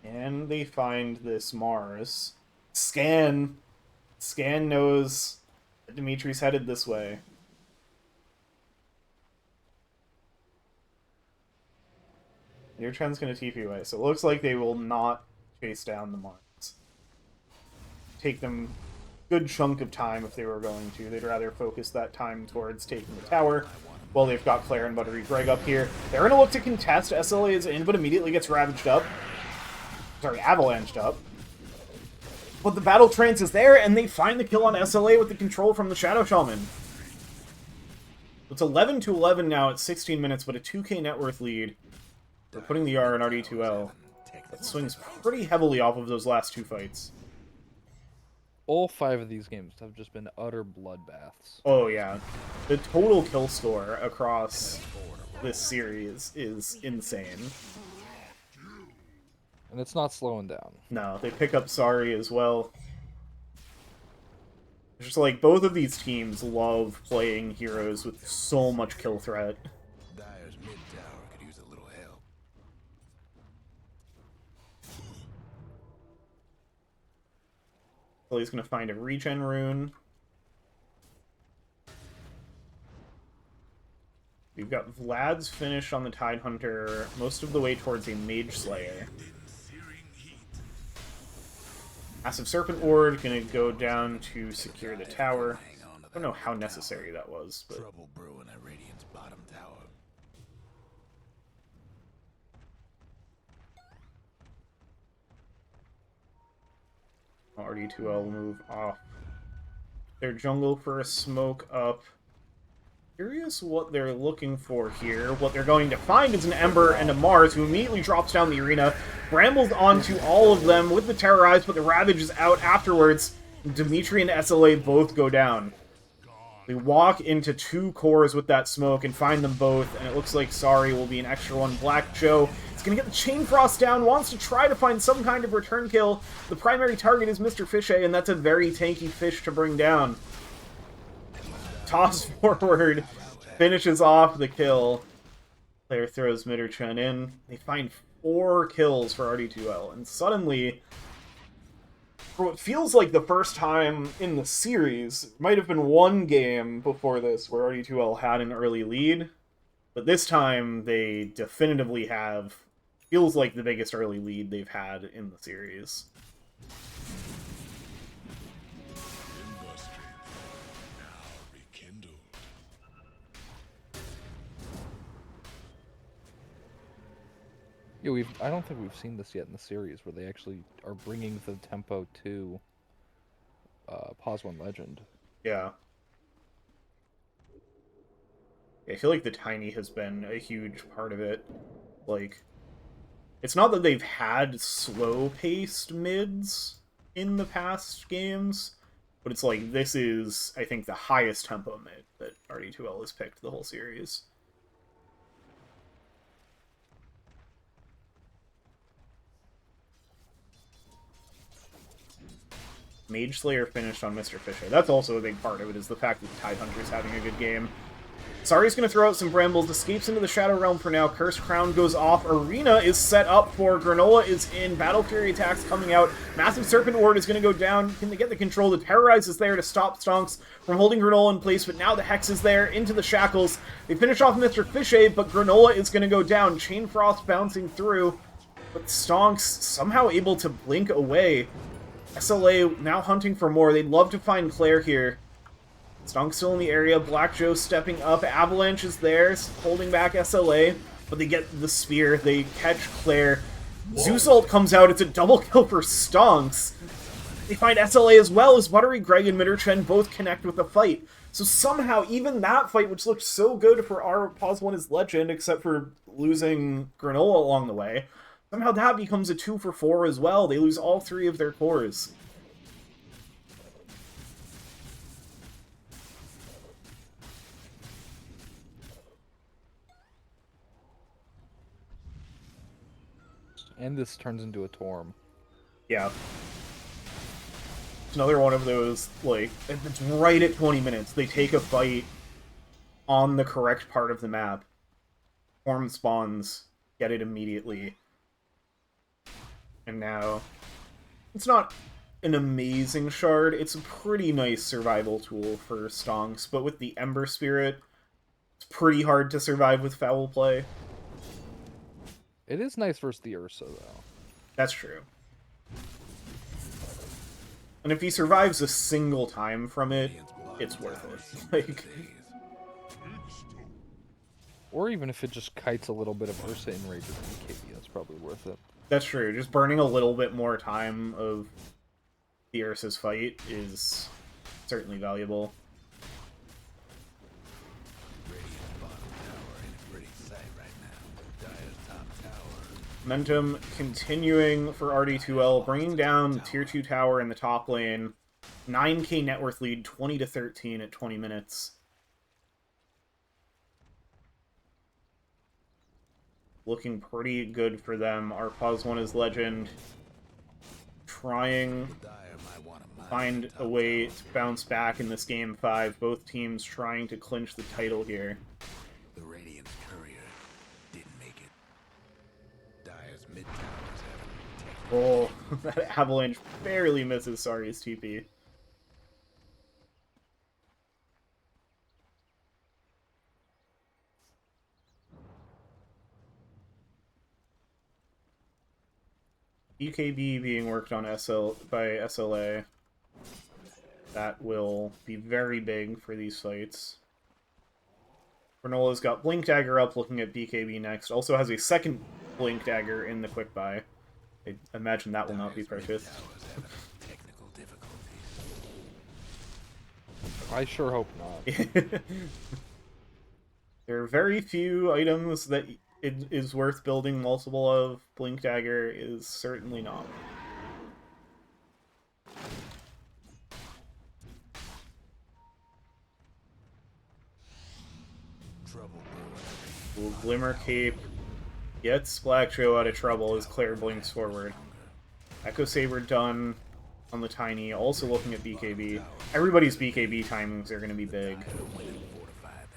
And they find this Mars. Scan. Scan knows that Dimitri's headed this way. Your trend's gonna TP away, so it looks like they will not chase down the Mars. Take them a good chunk of time if they were going to. They'd rather focus that time towards taking the tower. Well, they've got Claire and Buttery Greg up here. They're gonna look to contest. SLA is in, but immediately gets ravaged up. Sorry, avalanched up. But the battle trance is there, and they find the kill on SLA with the control from the Shadow Shaman. It's 11-11 now at 16 minutes, but a 2k net worth lead. They're putting the R in RD2L. That swings pretty heavily off of those last 2 fights. All 5 of these games have just been utter bloodbaths. Oh yeah. The total kill score across this series is insane. And it's not slowing down. No, they pick up Sari as well. It's just like, both of these teams love playing heroes with so much kill threat. Dire's mid tower could use a little help. So he's gonna find a regen rune. We've got Vlad's finish on the Tidehunter most of the way towards a Mage Slayer. Massive Serpent Ward gonna go down to secure the tower. I don't know how necessary that was, but Trouble brewing at Radiant's bottom tower. RD2L will move off their jungle for a smoke up. Curious what they're looking for here. What they're going to find is an Ember and a Mars, who immediately drops down the arena, brambles onto all of them with the Terrorize, but the Ravage is out afterwards. Dimitri and SLA both go down. They walk into 2 cores with that smoke and find them both, and it looks like Sari will be an extra one. Black Joe is going to get the Chain Frost down, wants to try to find some kind of return kill. The primary target is Mr. Fichet, and that's a very tanky fish to bring down. Toss forward, finishes off the kill. Player throws Midderchun in. They find 4 kills for RD2L, and suddenly, for what feels like the first time in the series, might have been 1 game before this where RD2L had an early lead, but this time they definitively have, feels like the biggest early lead they've had in the series. Yeah, I don't think we've seen this yet in the series, where they actually are bringing the tempo to Pause 1 Legend. Yeah. I feel like the Tiny has been a huge part of it. Like, it's not that they've had slow-paced mids in the past games, but it's like, this is, I think, the highest tempo mid that RD2L has picked the whole series. Mage Slayer finished on Mr. Fisher. That's also a big part of it, is the fact that Tidehunter's having a good game. Sari's going to throw out some Brambles, escapes into the Shadow Realm for now. Cursed Crown goes off. Arena is set up for. Granola is in. Battle Fury attacks coming out. Massive Serpent Ward is going to go down. Can they get the control? The Terrorize is there to stop Stonks from holding Granola in place, but now the Hex is there into the Shackles. They finish off Mr. Fishay, but Granola is going to go down. Chain Frost bouncing through, but Stonks somehow able to blink away. SLA now hunting for more. They'd love to find Claire here. Stonk still in the area. Black Joe stepping up. Avalanche is there, holding back SLA. But they get the spear. They catch Claire. Zeus ult comes out. It's a double kill for Stonks. They find SLA as well as Buttery Greg and Mitterchen both connect with the fight. So somehow, even that fight, which looked so good for our Pause 1 is Legend, except for losing Granola along the way, somehow that becomes a 2 for 4 as well. They lose all 3 of their cores. And this turns into a Torm. Yeah. It's another one of those, like, it's right at 20 minutes. They take a fight on the correct part of the map. Torm spawns, get it immediately. And now, it's not an amazing shard. It's a pretty nice survival tool for Stonks, but with the Ember Spirit, it's pretty hard to survive with foul play. It is nice versus the Ursa, though. That's true. And if he survives a single time from it, it's worth it. Like, or even if it just kites a little bit of Ursa in Rage with BKB, that's probably worth it. that's true. Just burning a little bit more time of the Ursa's fight is certainly valuable. Momentum continuing for RD2L, bringing down the Tier 2 tower in the top lane. 9k net worth lead, 20 to 13 at 20 minutes. Looking pretty good for them. Our Pause 1 is Legend. Trying to find a way to bounce back in this Game 5. Both teams trying to clinch the title here. The Radiant's courier didn't make it. Dire's mid towers Oh, that Avalanche barely misses Sari's TP. EKB being worked on by SLA. That will be very big for these fights. Granola's got Blink Dagger up, looking at BKB next. Also has a second Blink Dagger in the quick buy. I imagine that will not be purchased. I sure hope not. There are very few items that it is worth building multiple of. Blink Dagger is certainly not. Ooh, Glimmer Cape gets Black Joe out of trouble as Claire blinks forward. Echo Saber done on the Tiny, also looking at BKB. Everybody's BKB timings are going to be big.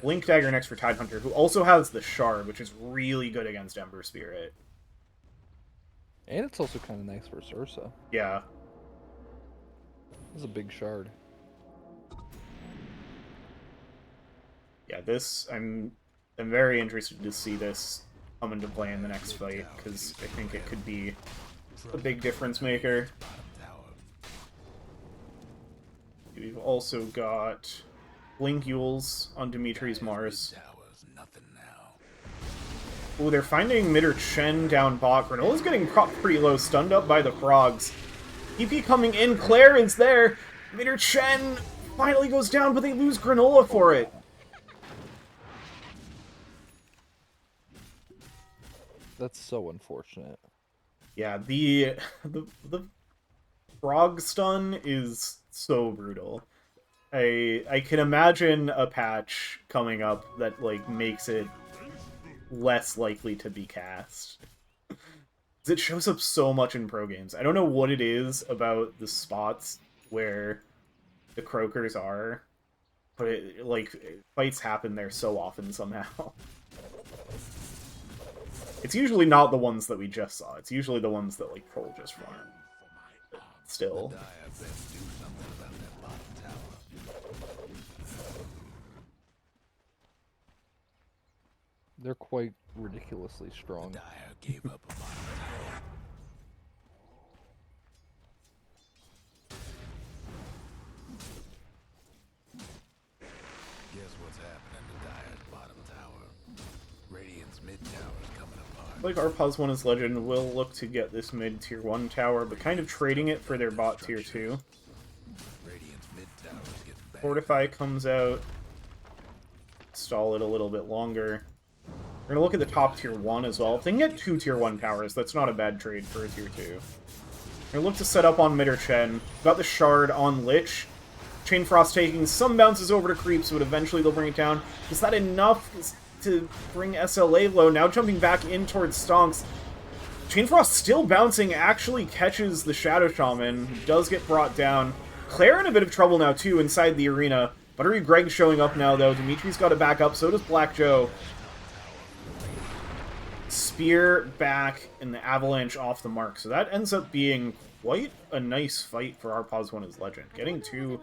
Blink Dagger next for Tidehunter, who also has the Shard, which is really good against Ember Spirit. And it's also kind of nice versus Ursa. Yeah. This is a big shard. Yeah, this, I'm very interested to see this come into play in the next fight, because I think it could be a big difference maker. We've also got Blink Yules on Dimitri's Mars. Oh, they're finding Mitter Chen down bot. Granola's getting propped pretty low, stunned up by the frogs. EP coming in, Claire is there. Mitter Chen finally goes down, but they lose Granola for it. That's so unfortunate. Yeah, the frog stun is so brutal. I can imagine a patch coming up that like makes it less likely to be cast. It shows up so much in pro games. I don't know what it is about the spots where the croakers are, but fights happen there so often somehow. It's usually not the ones that we just saw. It's usually the ones that like Troll just farmed. Still. They're quite ridiculously strong. Dire gave up a bottom tower. Guess what's happening to Dire's bottom tower? Radiant's mid tower's coming apart. Like our Puz 1 is Legend will look to get this mid tier 1 tower, but kind of trading it for their bot tier 2. Radiant's mid tower's getting bad. Fortify comes out. Stall it a little bit longer. We're gonna look at the top tier 1 as well. If they can get 2 tier 1 towers, that's not a bad trade for a tier 2. We're gonna look to set up on mid or Chen. Got the shard on Lich. Chain Frost taking some bounces over to creeps, but eventually they'll bring it down. Is that enough to bring SLA low? Now jumping back in towards Stonks. Chain Frost still bouncing, actually catches the Shadow Shaman, who does get brought down. Claire in a bit of trouble now too inside the arena. Buttery Greg showing up now though. Dimitri's got to back up, so does Black Joe. Spear back and the avalanche off the mark. So that ends up being quite a nice fight for our Pause 1 is Legend. Getting two...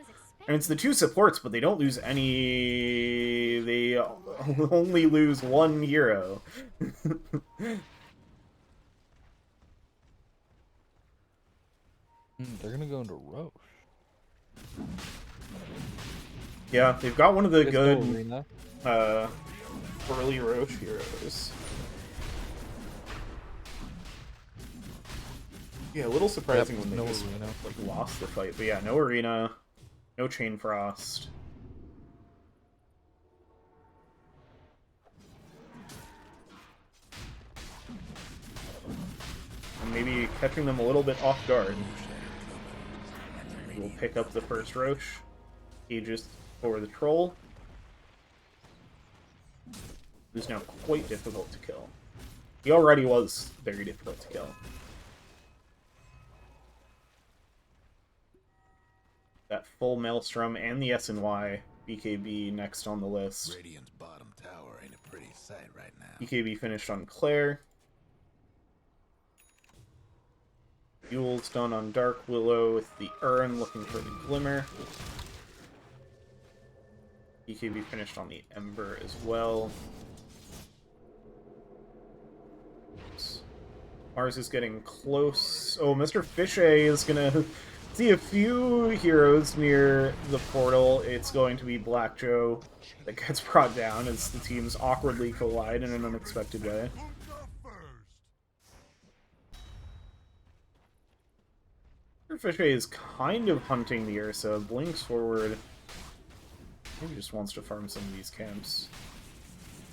And it's the two supports, but they don't lose any... They only lose one hero. They're gonna go into Roche. Yeah, they've got one of the Let's good go, Arena. early Roche heroes. Yeah, a little surprising when they no just arena. like lost the fight. But yeah, no arena, no Chain Frost. And maybe catching them a little bit off guard. We'll pick up the first Roche. Aegis for the Troll. Who's now quite difficult to kill. He already was very difficult to kill. That full Maelstrom and the SNY. BKB next on the list. Radiant's bottom tower ain't a pretty sight right now. BKB finished on Claire. Fuel's done on Dark Willow with the Urn looking for the Glimmer. BKB finished on the Ember as well. Mars is getting close. Oh, Mr. Fishay is gonna see a few heroes near the portal. It's going to be Black Joe that gets brought down as the teams awkwardly collide in an unexpected way. Mr. Fishay is kind of hunting the Ursa, blinks forward. Maybe just wants to farm some of these camps.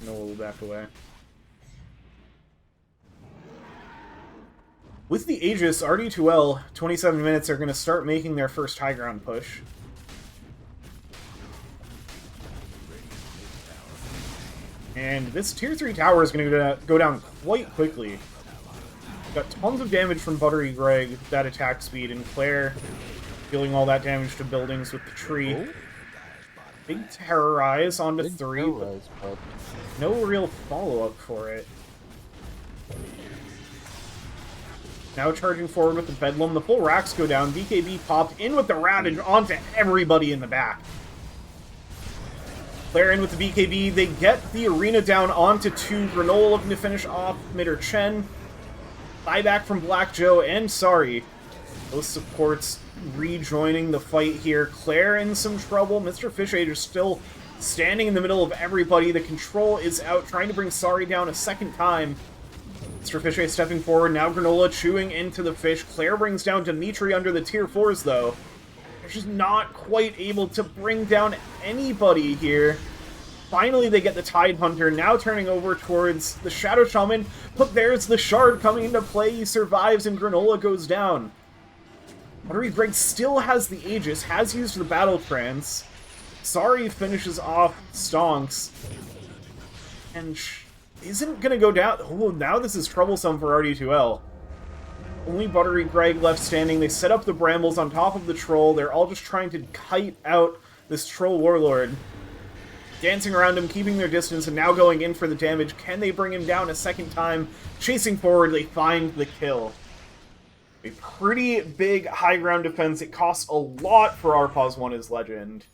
No, we'll back away. With the Aegis, RD2L, 27 minutes, are going to start making their first high ground push. And this tier 3 tower is going to go down quite quickly. Got tons of damage from Buttery Greg, that attack speed, and Claire dealing all that damage to buildings with the tree. Oh. Big Terrorize onto Big 3, Terrorize, but no real follow-up for it. Now charging forward with the Bedlam. The full racks go down. BKB popped in with the Ravage onto everybody in the back. Claire in with the BKB. They get the arena down onto 2. Granola looking to finish off mid or Chen. Buyback from Black Joe and Sorry. Those supports rejoining the fight here. Claire in some trouble. Mr. Fishay just still standing in the middle of everybody. The control is out, trying to bring Sorry down a second time. Mr. Fishay stepping forward, now Granola chewing into the fish. Claire brings down Dimitri under the tier 4s, though. They're just not quite able to bring down anybody here. Finally, they get the Tide Hunter, now turning over towards the Shadow Shaman. But there's the Shard coming into play. He survives, and Granola goes down. Buttery Greg still has the Aegis, has used the Battle Trance. Sorry finishes off Stonks. And isn't gonna go down. Oh, now this is troublesome for RD2L. Only Buttery Greg left standing. They set up the brambles on top of the troll. They're all just trying to kite out this troll warlord. Dancing around him, keeping their distance, and now going in for the damage. Can they bring him down a second time? Chasing forward, they find the kill. A pretty big high ground defense. It costs a lot for Arpaz 1 as Legend.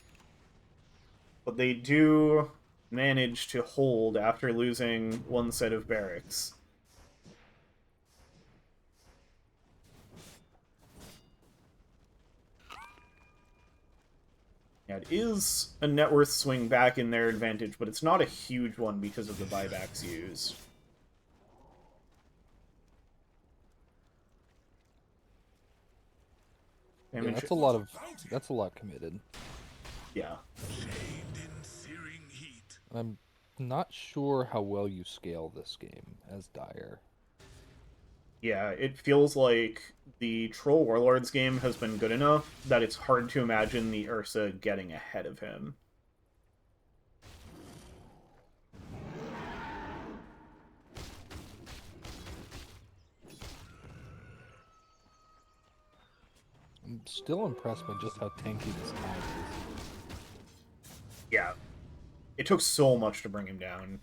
But they do manage to hold after losing one set of barracks. Yeah, it is a net worth swing back in their advantage, but it's not a huge one because of the buybacks used. Yeah, Damage. that's a lot committed. Yeah. I'm not sure how well you scale this game as Dire. Yeah, it feels like the Troll Warlords game has been good enough that it's hard to imagine the Ursa getting ahead of him. I'm still impressed by just how tanky this town is. Yeah. It took so much to bring him down.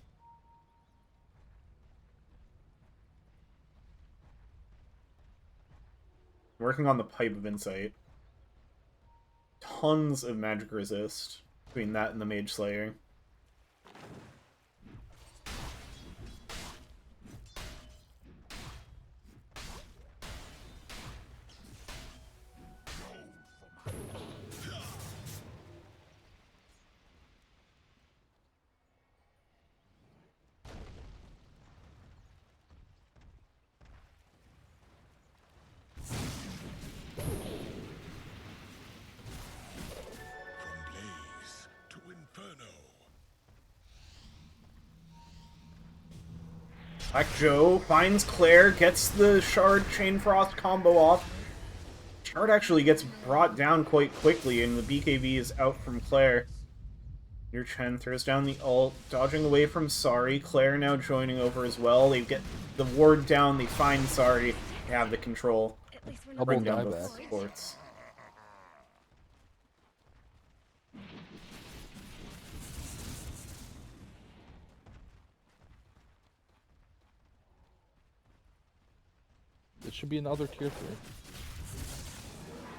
Working on the Pipe of Insight. Tons of magic resist between that and the Mage Slayer. Black Joe finds Claire, gets the Shard Chain Frost combo off. Shard actually gets brought down quite quickly, and the BKB is out from Claire. Your Chen throws down the ult, dodging away from Sari. Claire now joining over as well. They get the ward down, they find Sari, they have the control. At least we're Double Bring down dieback. both supports. It should be another tier 3.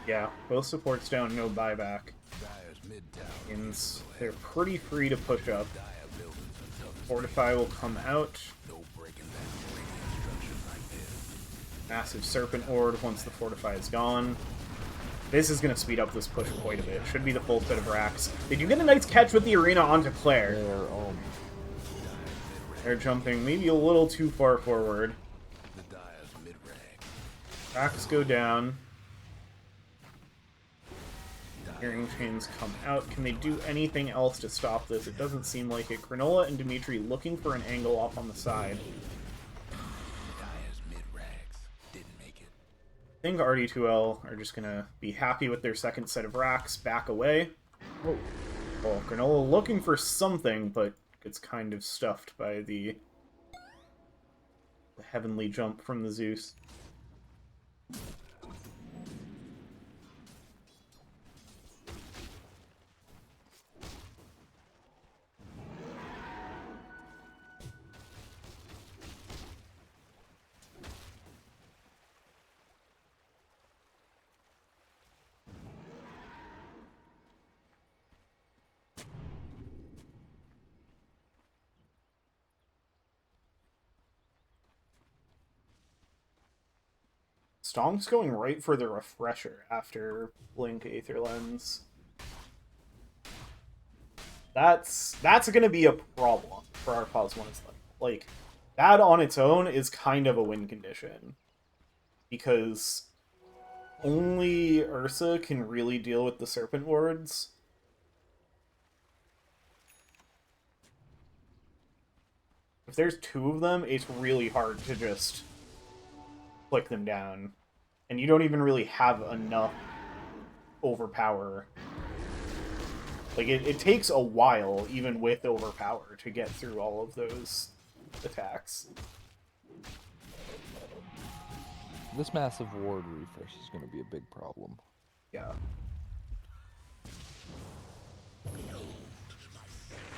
Yeah, both supports down, no buyback. Dyer's mid-tower. And they're pretty free to push up. Fortify will come out. No breaking down radio structures like this. Massive Serpent Horde once the Fortify is gone. This is going to speed up this push quite a bit. Should be the full set of racks. They do get a nice catch with the arena onto Claire. They're jumping maybe a little too far forward. The Dyer's mid-rag. Racks go down. Hearing chains come out. Can they do anything else to stop this? It doesn't seem like it. Granola and Dimitri looking for an angle off on the side. Dyer's mid-rags didn't make it. I think RD2L are just going to be happy with their second set of racks, back away. Oh, well, Granola looking for something, but gets kind of stuffed by the heavenly jump from the Zeus. Stonk's going right for the refresher after Blink Aether Lens. That's going to be a problem for our Pause 1 is like that on its own is kind of a win condition. Because only Ursa can really deal with the Serpent Wards. If there's two of them, it's really hard to just click them down. And you don't even really have enough overpower. Like, it takes a while, even with overpower, to get through all of those attacks. This massive ward refresh is going to be a big problem. Yeah.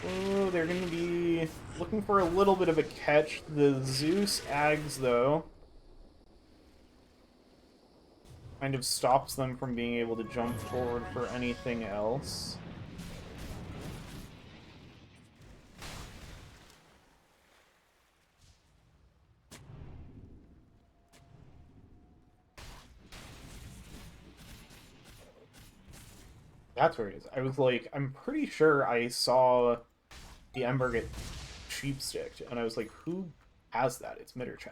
Oh, they're going to be looking for a little bit of a catch. The Zeus Ags, though, kind of stops them from being able to jump forward for anything else. That's where it is. I was like, I'm pretty sure I saw the Ember get sheepsticked, and I was like, who has that? It's Mitterchat.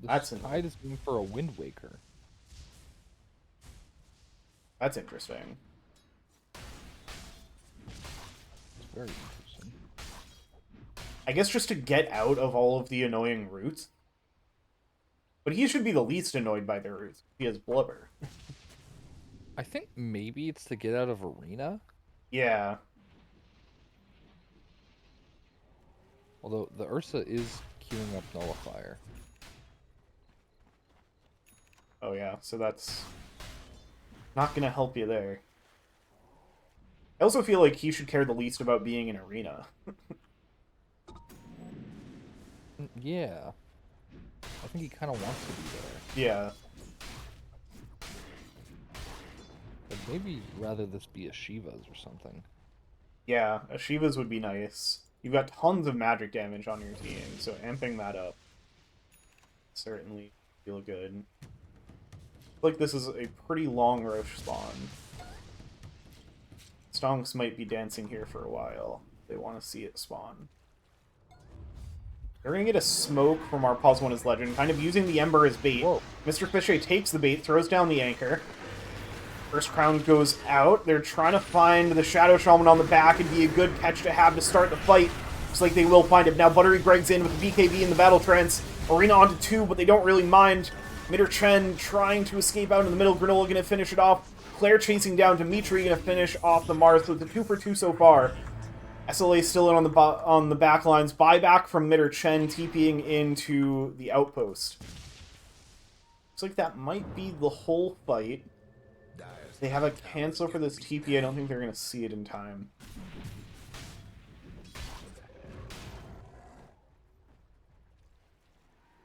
That's Tide is going for a Wind Waker. That's interesting. It's very interesting. I guess just to get out of all of the annoying roots. But he should be the least annoyed by their roots. He has Blubber. I think maybe it's to get out of Arena. Yeah. Although the Ursa is queuing up Nullifier. Oh yeah, so that's not gonna help you there. I also feel like he should care the least about being in Arena. Yeah. I think he kind of wants to be there. Yeah. But maybe rather this be a Shiva's or something. Yeah, a Shiva's would be nice. You've got tons of magic damage on your team, so amping that up certainly feel good. I feel like this is a pretty long Roche spawn. Stonks might be dancing here for a while. They want to see it spawn. They're going to get a smoke from our Pause 1 as Legend, kind of using the Ember as bait. Whoa. Mr. Fichet takes the bait, throws down the anchor. First crown goes out. They're trying to find the Shadow Shaman on the back and be a good catch to have to start the fight. Looks like they will find him. Now Buttery Greg's in with the BKB in the battle trance. Arena onto 2, but they don't really mind. Mitter Chen trying to escape out in the middle. Granola going to finish it off. Claire chasing down Dimitri, going to finish off the Mars with the 2 for 2 so far. SLA still in on the back lines. Buyback from Mitter Chen TPing into the outpost. Looks like that might be the whole fight. They have a cancel for this TP. I don't think they're going to see it in time.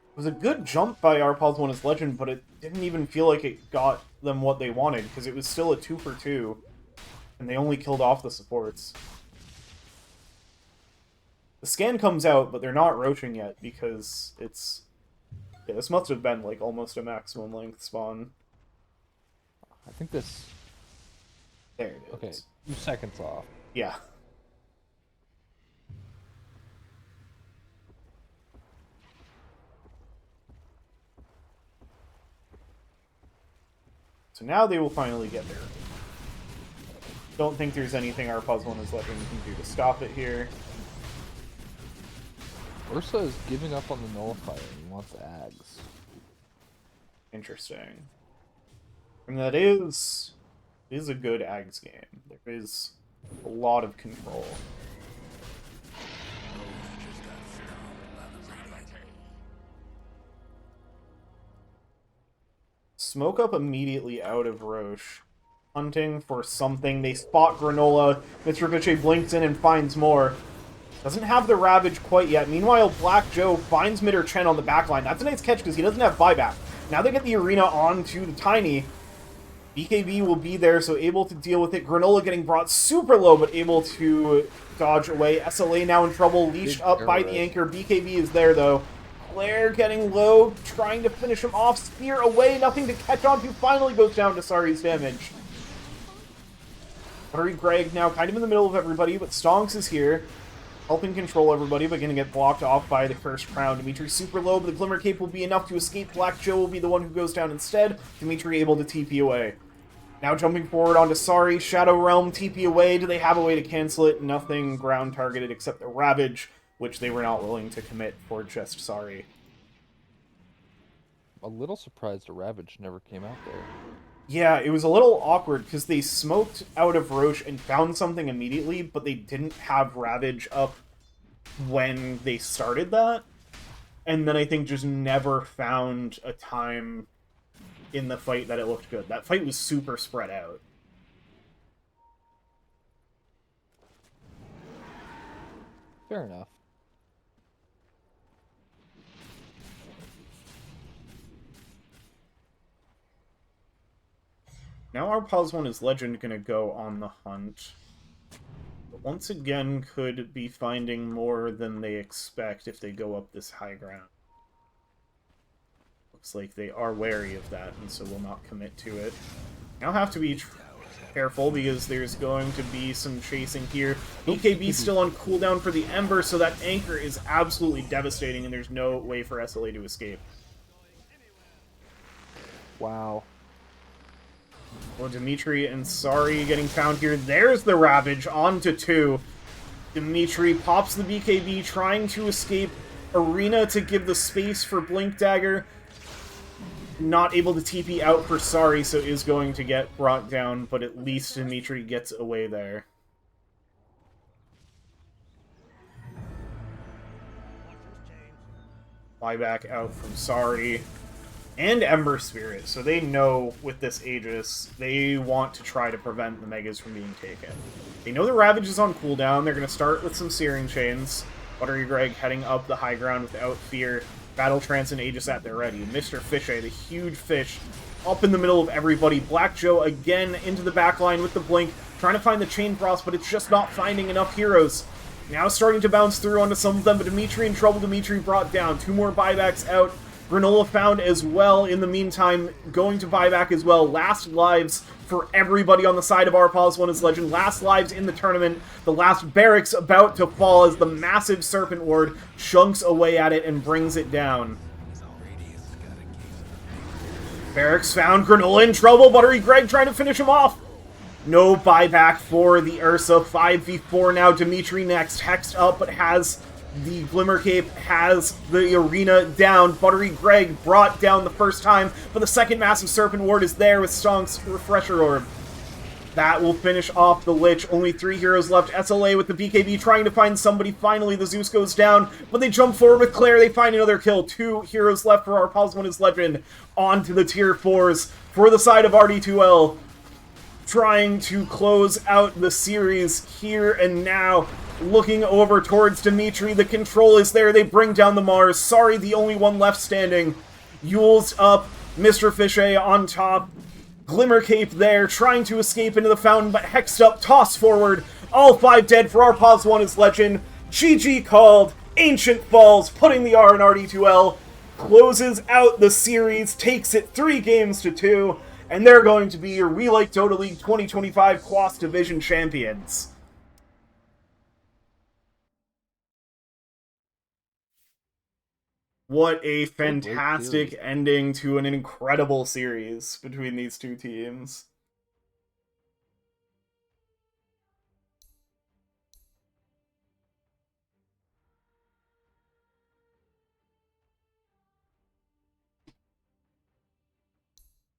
It was a good jump by our Pause 1 as Legend, but it didn't even feel like it got them what they wanted, because it was still a 2 for 2, and they only killed off the supports. The scan comes out, but they're not roaching yet, because it's... Yeah, this must have been, like, almost a maximum length spawn. I think this... There it is. Okay, 2 seconds off. Yeah. So now they will finally get there. Don't think there's anything our Pause 1 as Legend can do to stop it here. Ursa is giving up on the Nullifier and he wants Ags. Interesting. And that is a good Ags game. There is a lot of control. Smoke up immediately out of Roche. Hunting for something. They spot Granola. Mr. Vichy blinks in and finds more. Doesn't have the Ravage quite yet. Meanwhile, Black Joe finds Mitter Chen on the backline. That's a nice catch because he doesn't have buyback. Now they get the Arena onto the Tiny. BKB will be there, so able to deal with it. Granola getting brought super low, but able to dodge away. SLA now in trouble, leashed up by the anchor. BKB is there, though. Claire getting low, trying to finish him off. Spear away, nothing to catch on to. Finally goes down to Sari's damage. Buttery Greg now kind of in the middle of everybody, but Stonks is here. Helping control everybody, but going to get blocked off by the first crown. Dimitri super low, but the Glimmer Cape will be enough to escape. Black Joe will be the one who goes down instead. Dimitri able to TP away. Now jumping forward onto Sari. Shadow Realm TP away. Do they have a way to cancel it? Nothing ground targeted except the Ravage, which they were not willing to commit for just Sari. A little surprised a Ravage never came out there. Yeah, it was a little awkward because they smoked out of Roche and found something immediately, but they didn't have Ravage up when they started that, and then I think just never found a time in the fight that it looked good. That fight was super spread out. Fair enough. Now our pause one is Legend gonna go on the hunt. But once again, could be finding more than they expect if they go up this high ground. Looks like they are wary of that, and so will not commit to it. Now have to be careful because there's going to be some chasing here. BKB still on cooldown for the Ember, so that anchor is absolutely devastating, and there's no way for SLA to escape. Wow. Well, Dimitri and Sari getting found here. There's the Ravage, on to 2. Dimitri pops the BKB, trying to escape Arena to give the space for Blink Dagger. Not able to TP out for Sari, so is going to get brought down, but at least Dimitri gets away there. Buyback out from Sari. And Ember Spirit, so they know with this Aegis, they want to try to prevent the Megas from being taken. They know the Ravage is on cooldown, they're going to start with some Searing Chains. Buttery Greg heading up the high ground without fear. Battle Trance and Aegis at their ready. Mr. Fishay, the huge fish, up in the middle of everybody. Black Joe again into the backline with the Blink, trying to find the Chain Frost, but it's just not finding enough heroes. Now starting to bounce through onto some of them, but Dimitri in trouble. Dimitri brought down. 2 more buybacks out. Granola found as well in the meantime, going to buyback as well. Last lives for everybody on the side of our pause one is Legend. Last lives in the tournament. The last barracks about to fall as the massive Serpent Ward chunks away at it and brings it down. Barracks found. Granola in trouble. Buttery Greg trying to finish him off. No buyback for the Ursa. 5v4 now. Dimitri next. Hexed up, but has the Glimmer Cape, has the Arena down. Buttery Greg brought down the first time, but the second massive Serpent Ward is there with Stonk's Refresher Orb. That will finish off the Lich. Only 3 heroes left. SLA with the BKB trying to find somebody. Finally, the Zeus goes down, but they jump forward with Claire. They find another kill. 2 heroes left for our pause one is Legend. On to the tier 4s for the side of RD2L. Trying to close out the series here and now. Looking over towards Dimitri, the control is there, they bring down the Mars. Sorry, the only one left standing. Yule's up, Mr. Fishay on top. Glimmer Cape there, trying to escape into the fountain, but hexed up, tossed forward. All 5 dead for our pause one is Legend. GG called, Ancient Falls, putting the R in RD2L. Closes out the series, takes it 3 games to 2, and they're going to be your We Like Dota League 2025 Quas Division champions. What a fantastic ending to an incredible series between these 2 teams.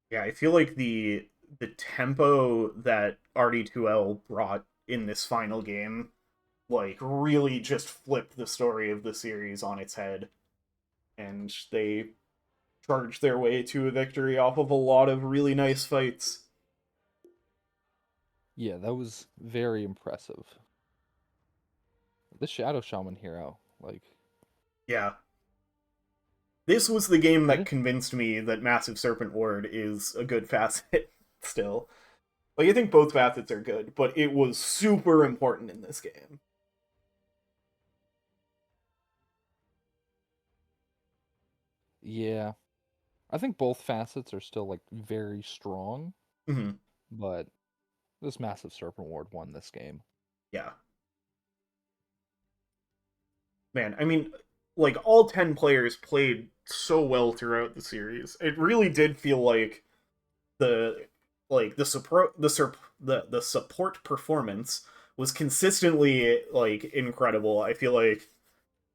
Yeah, I feel like the tempo that RD2L brought in this final game, like, really just flipped the story of the series on its head. And they charged their way to a victory off of a lot of really nice fights. Yeah, that was very impressive. The Shadow Shaman hero, like... Yeah. This was the game that convinced me that Massive Serpent Ward is a good facet still. Like, I think both facets are good, but it was super important in this game. Yeah. I think both facets are still, like, very strong. Mm-hmm. But this Massive Serpent Ward won this game. Yeah. Man, I mean, like, all 10 players played so well throughout the series. It really did feel like the support performance was consistently, like, incredible. I feel like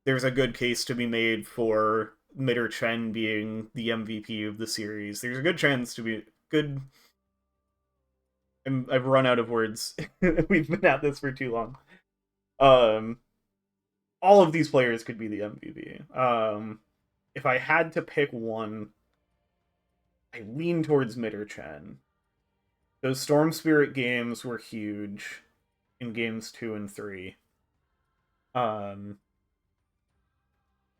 there's a good case to be made for Mitter Chen being the MVP of the series. There's a good chance to be good. I've run out of words. We've been at this for too long. all of these players could be the MVP. If I had to pick one, I lean towards Mid or Chen. Those Storm Spirit games were huge in games 2 and 3. And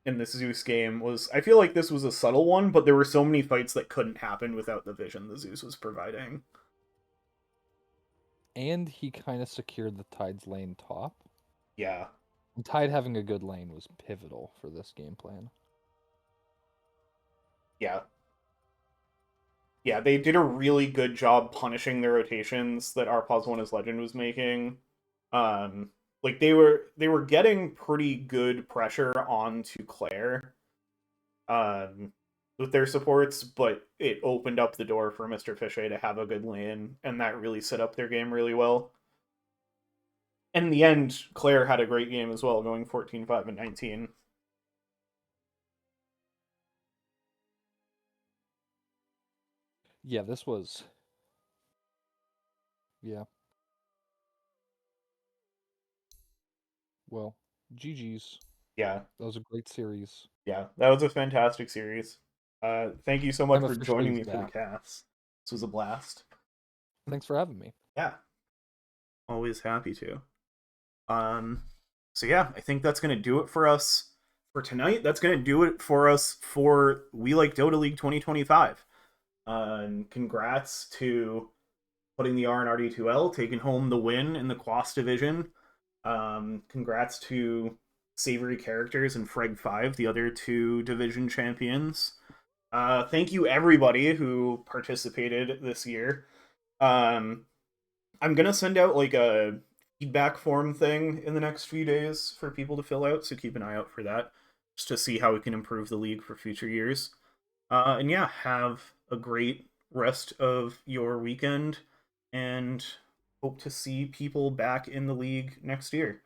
this Zeus game was, I feel like this was a subtle one, but there were so many fights that couldn't happen without the vision the Zeus was providing. And he kind of secured the Tide's lane top. Yeah. And Tide having a good lane was pivotal for this game plan. Yeah. Yeah, they did a really good job punishing the rotations that Arpaz 1 as Legend was making. Like they were getting pretty good pressure onto Claire with their supports, but it opened up the door for Mr. Fichet to have a good lane, and that really set up their game really well. And in the end, Claire had a great game as well, going 14-5 and 19. Yeah, this was... Yeah. Well, GG's. Yeah. That was a great series. Yeah, that was a fantastic series. Thank you so much I'm for joining me officially for the cast. This was a blast. Thanks for having me. Yeah. Always happy to. So yeah, I think that's gonna do it for us for tonight. That's gonna do it for us for We Like Dota League 2025. Congrats to putting the R and RD2L, taking home the win in the Quas division. Congrats to Savory Characters and Freg5, the other two division champions. Thank you everybody who participated this year. I'm gonna send out like a feedback form thing in the next few days for people to fill out, so keep an eye out for that, just to see how we can improve the league for future years. And yeah, have a great rest of your weekend, and hope to see people back in the league next year.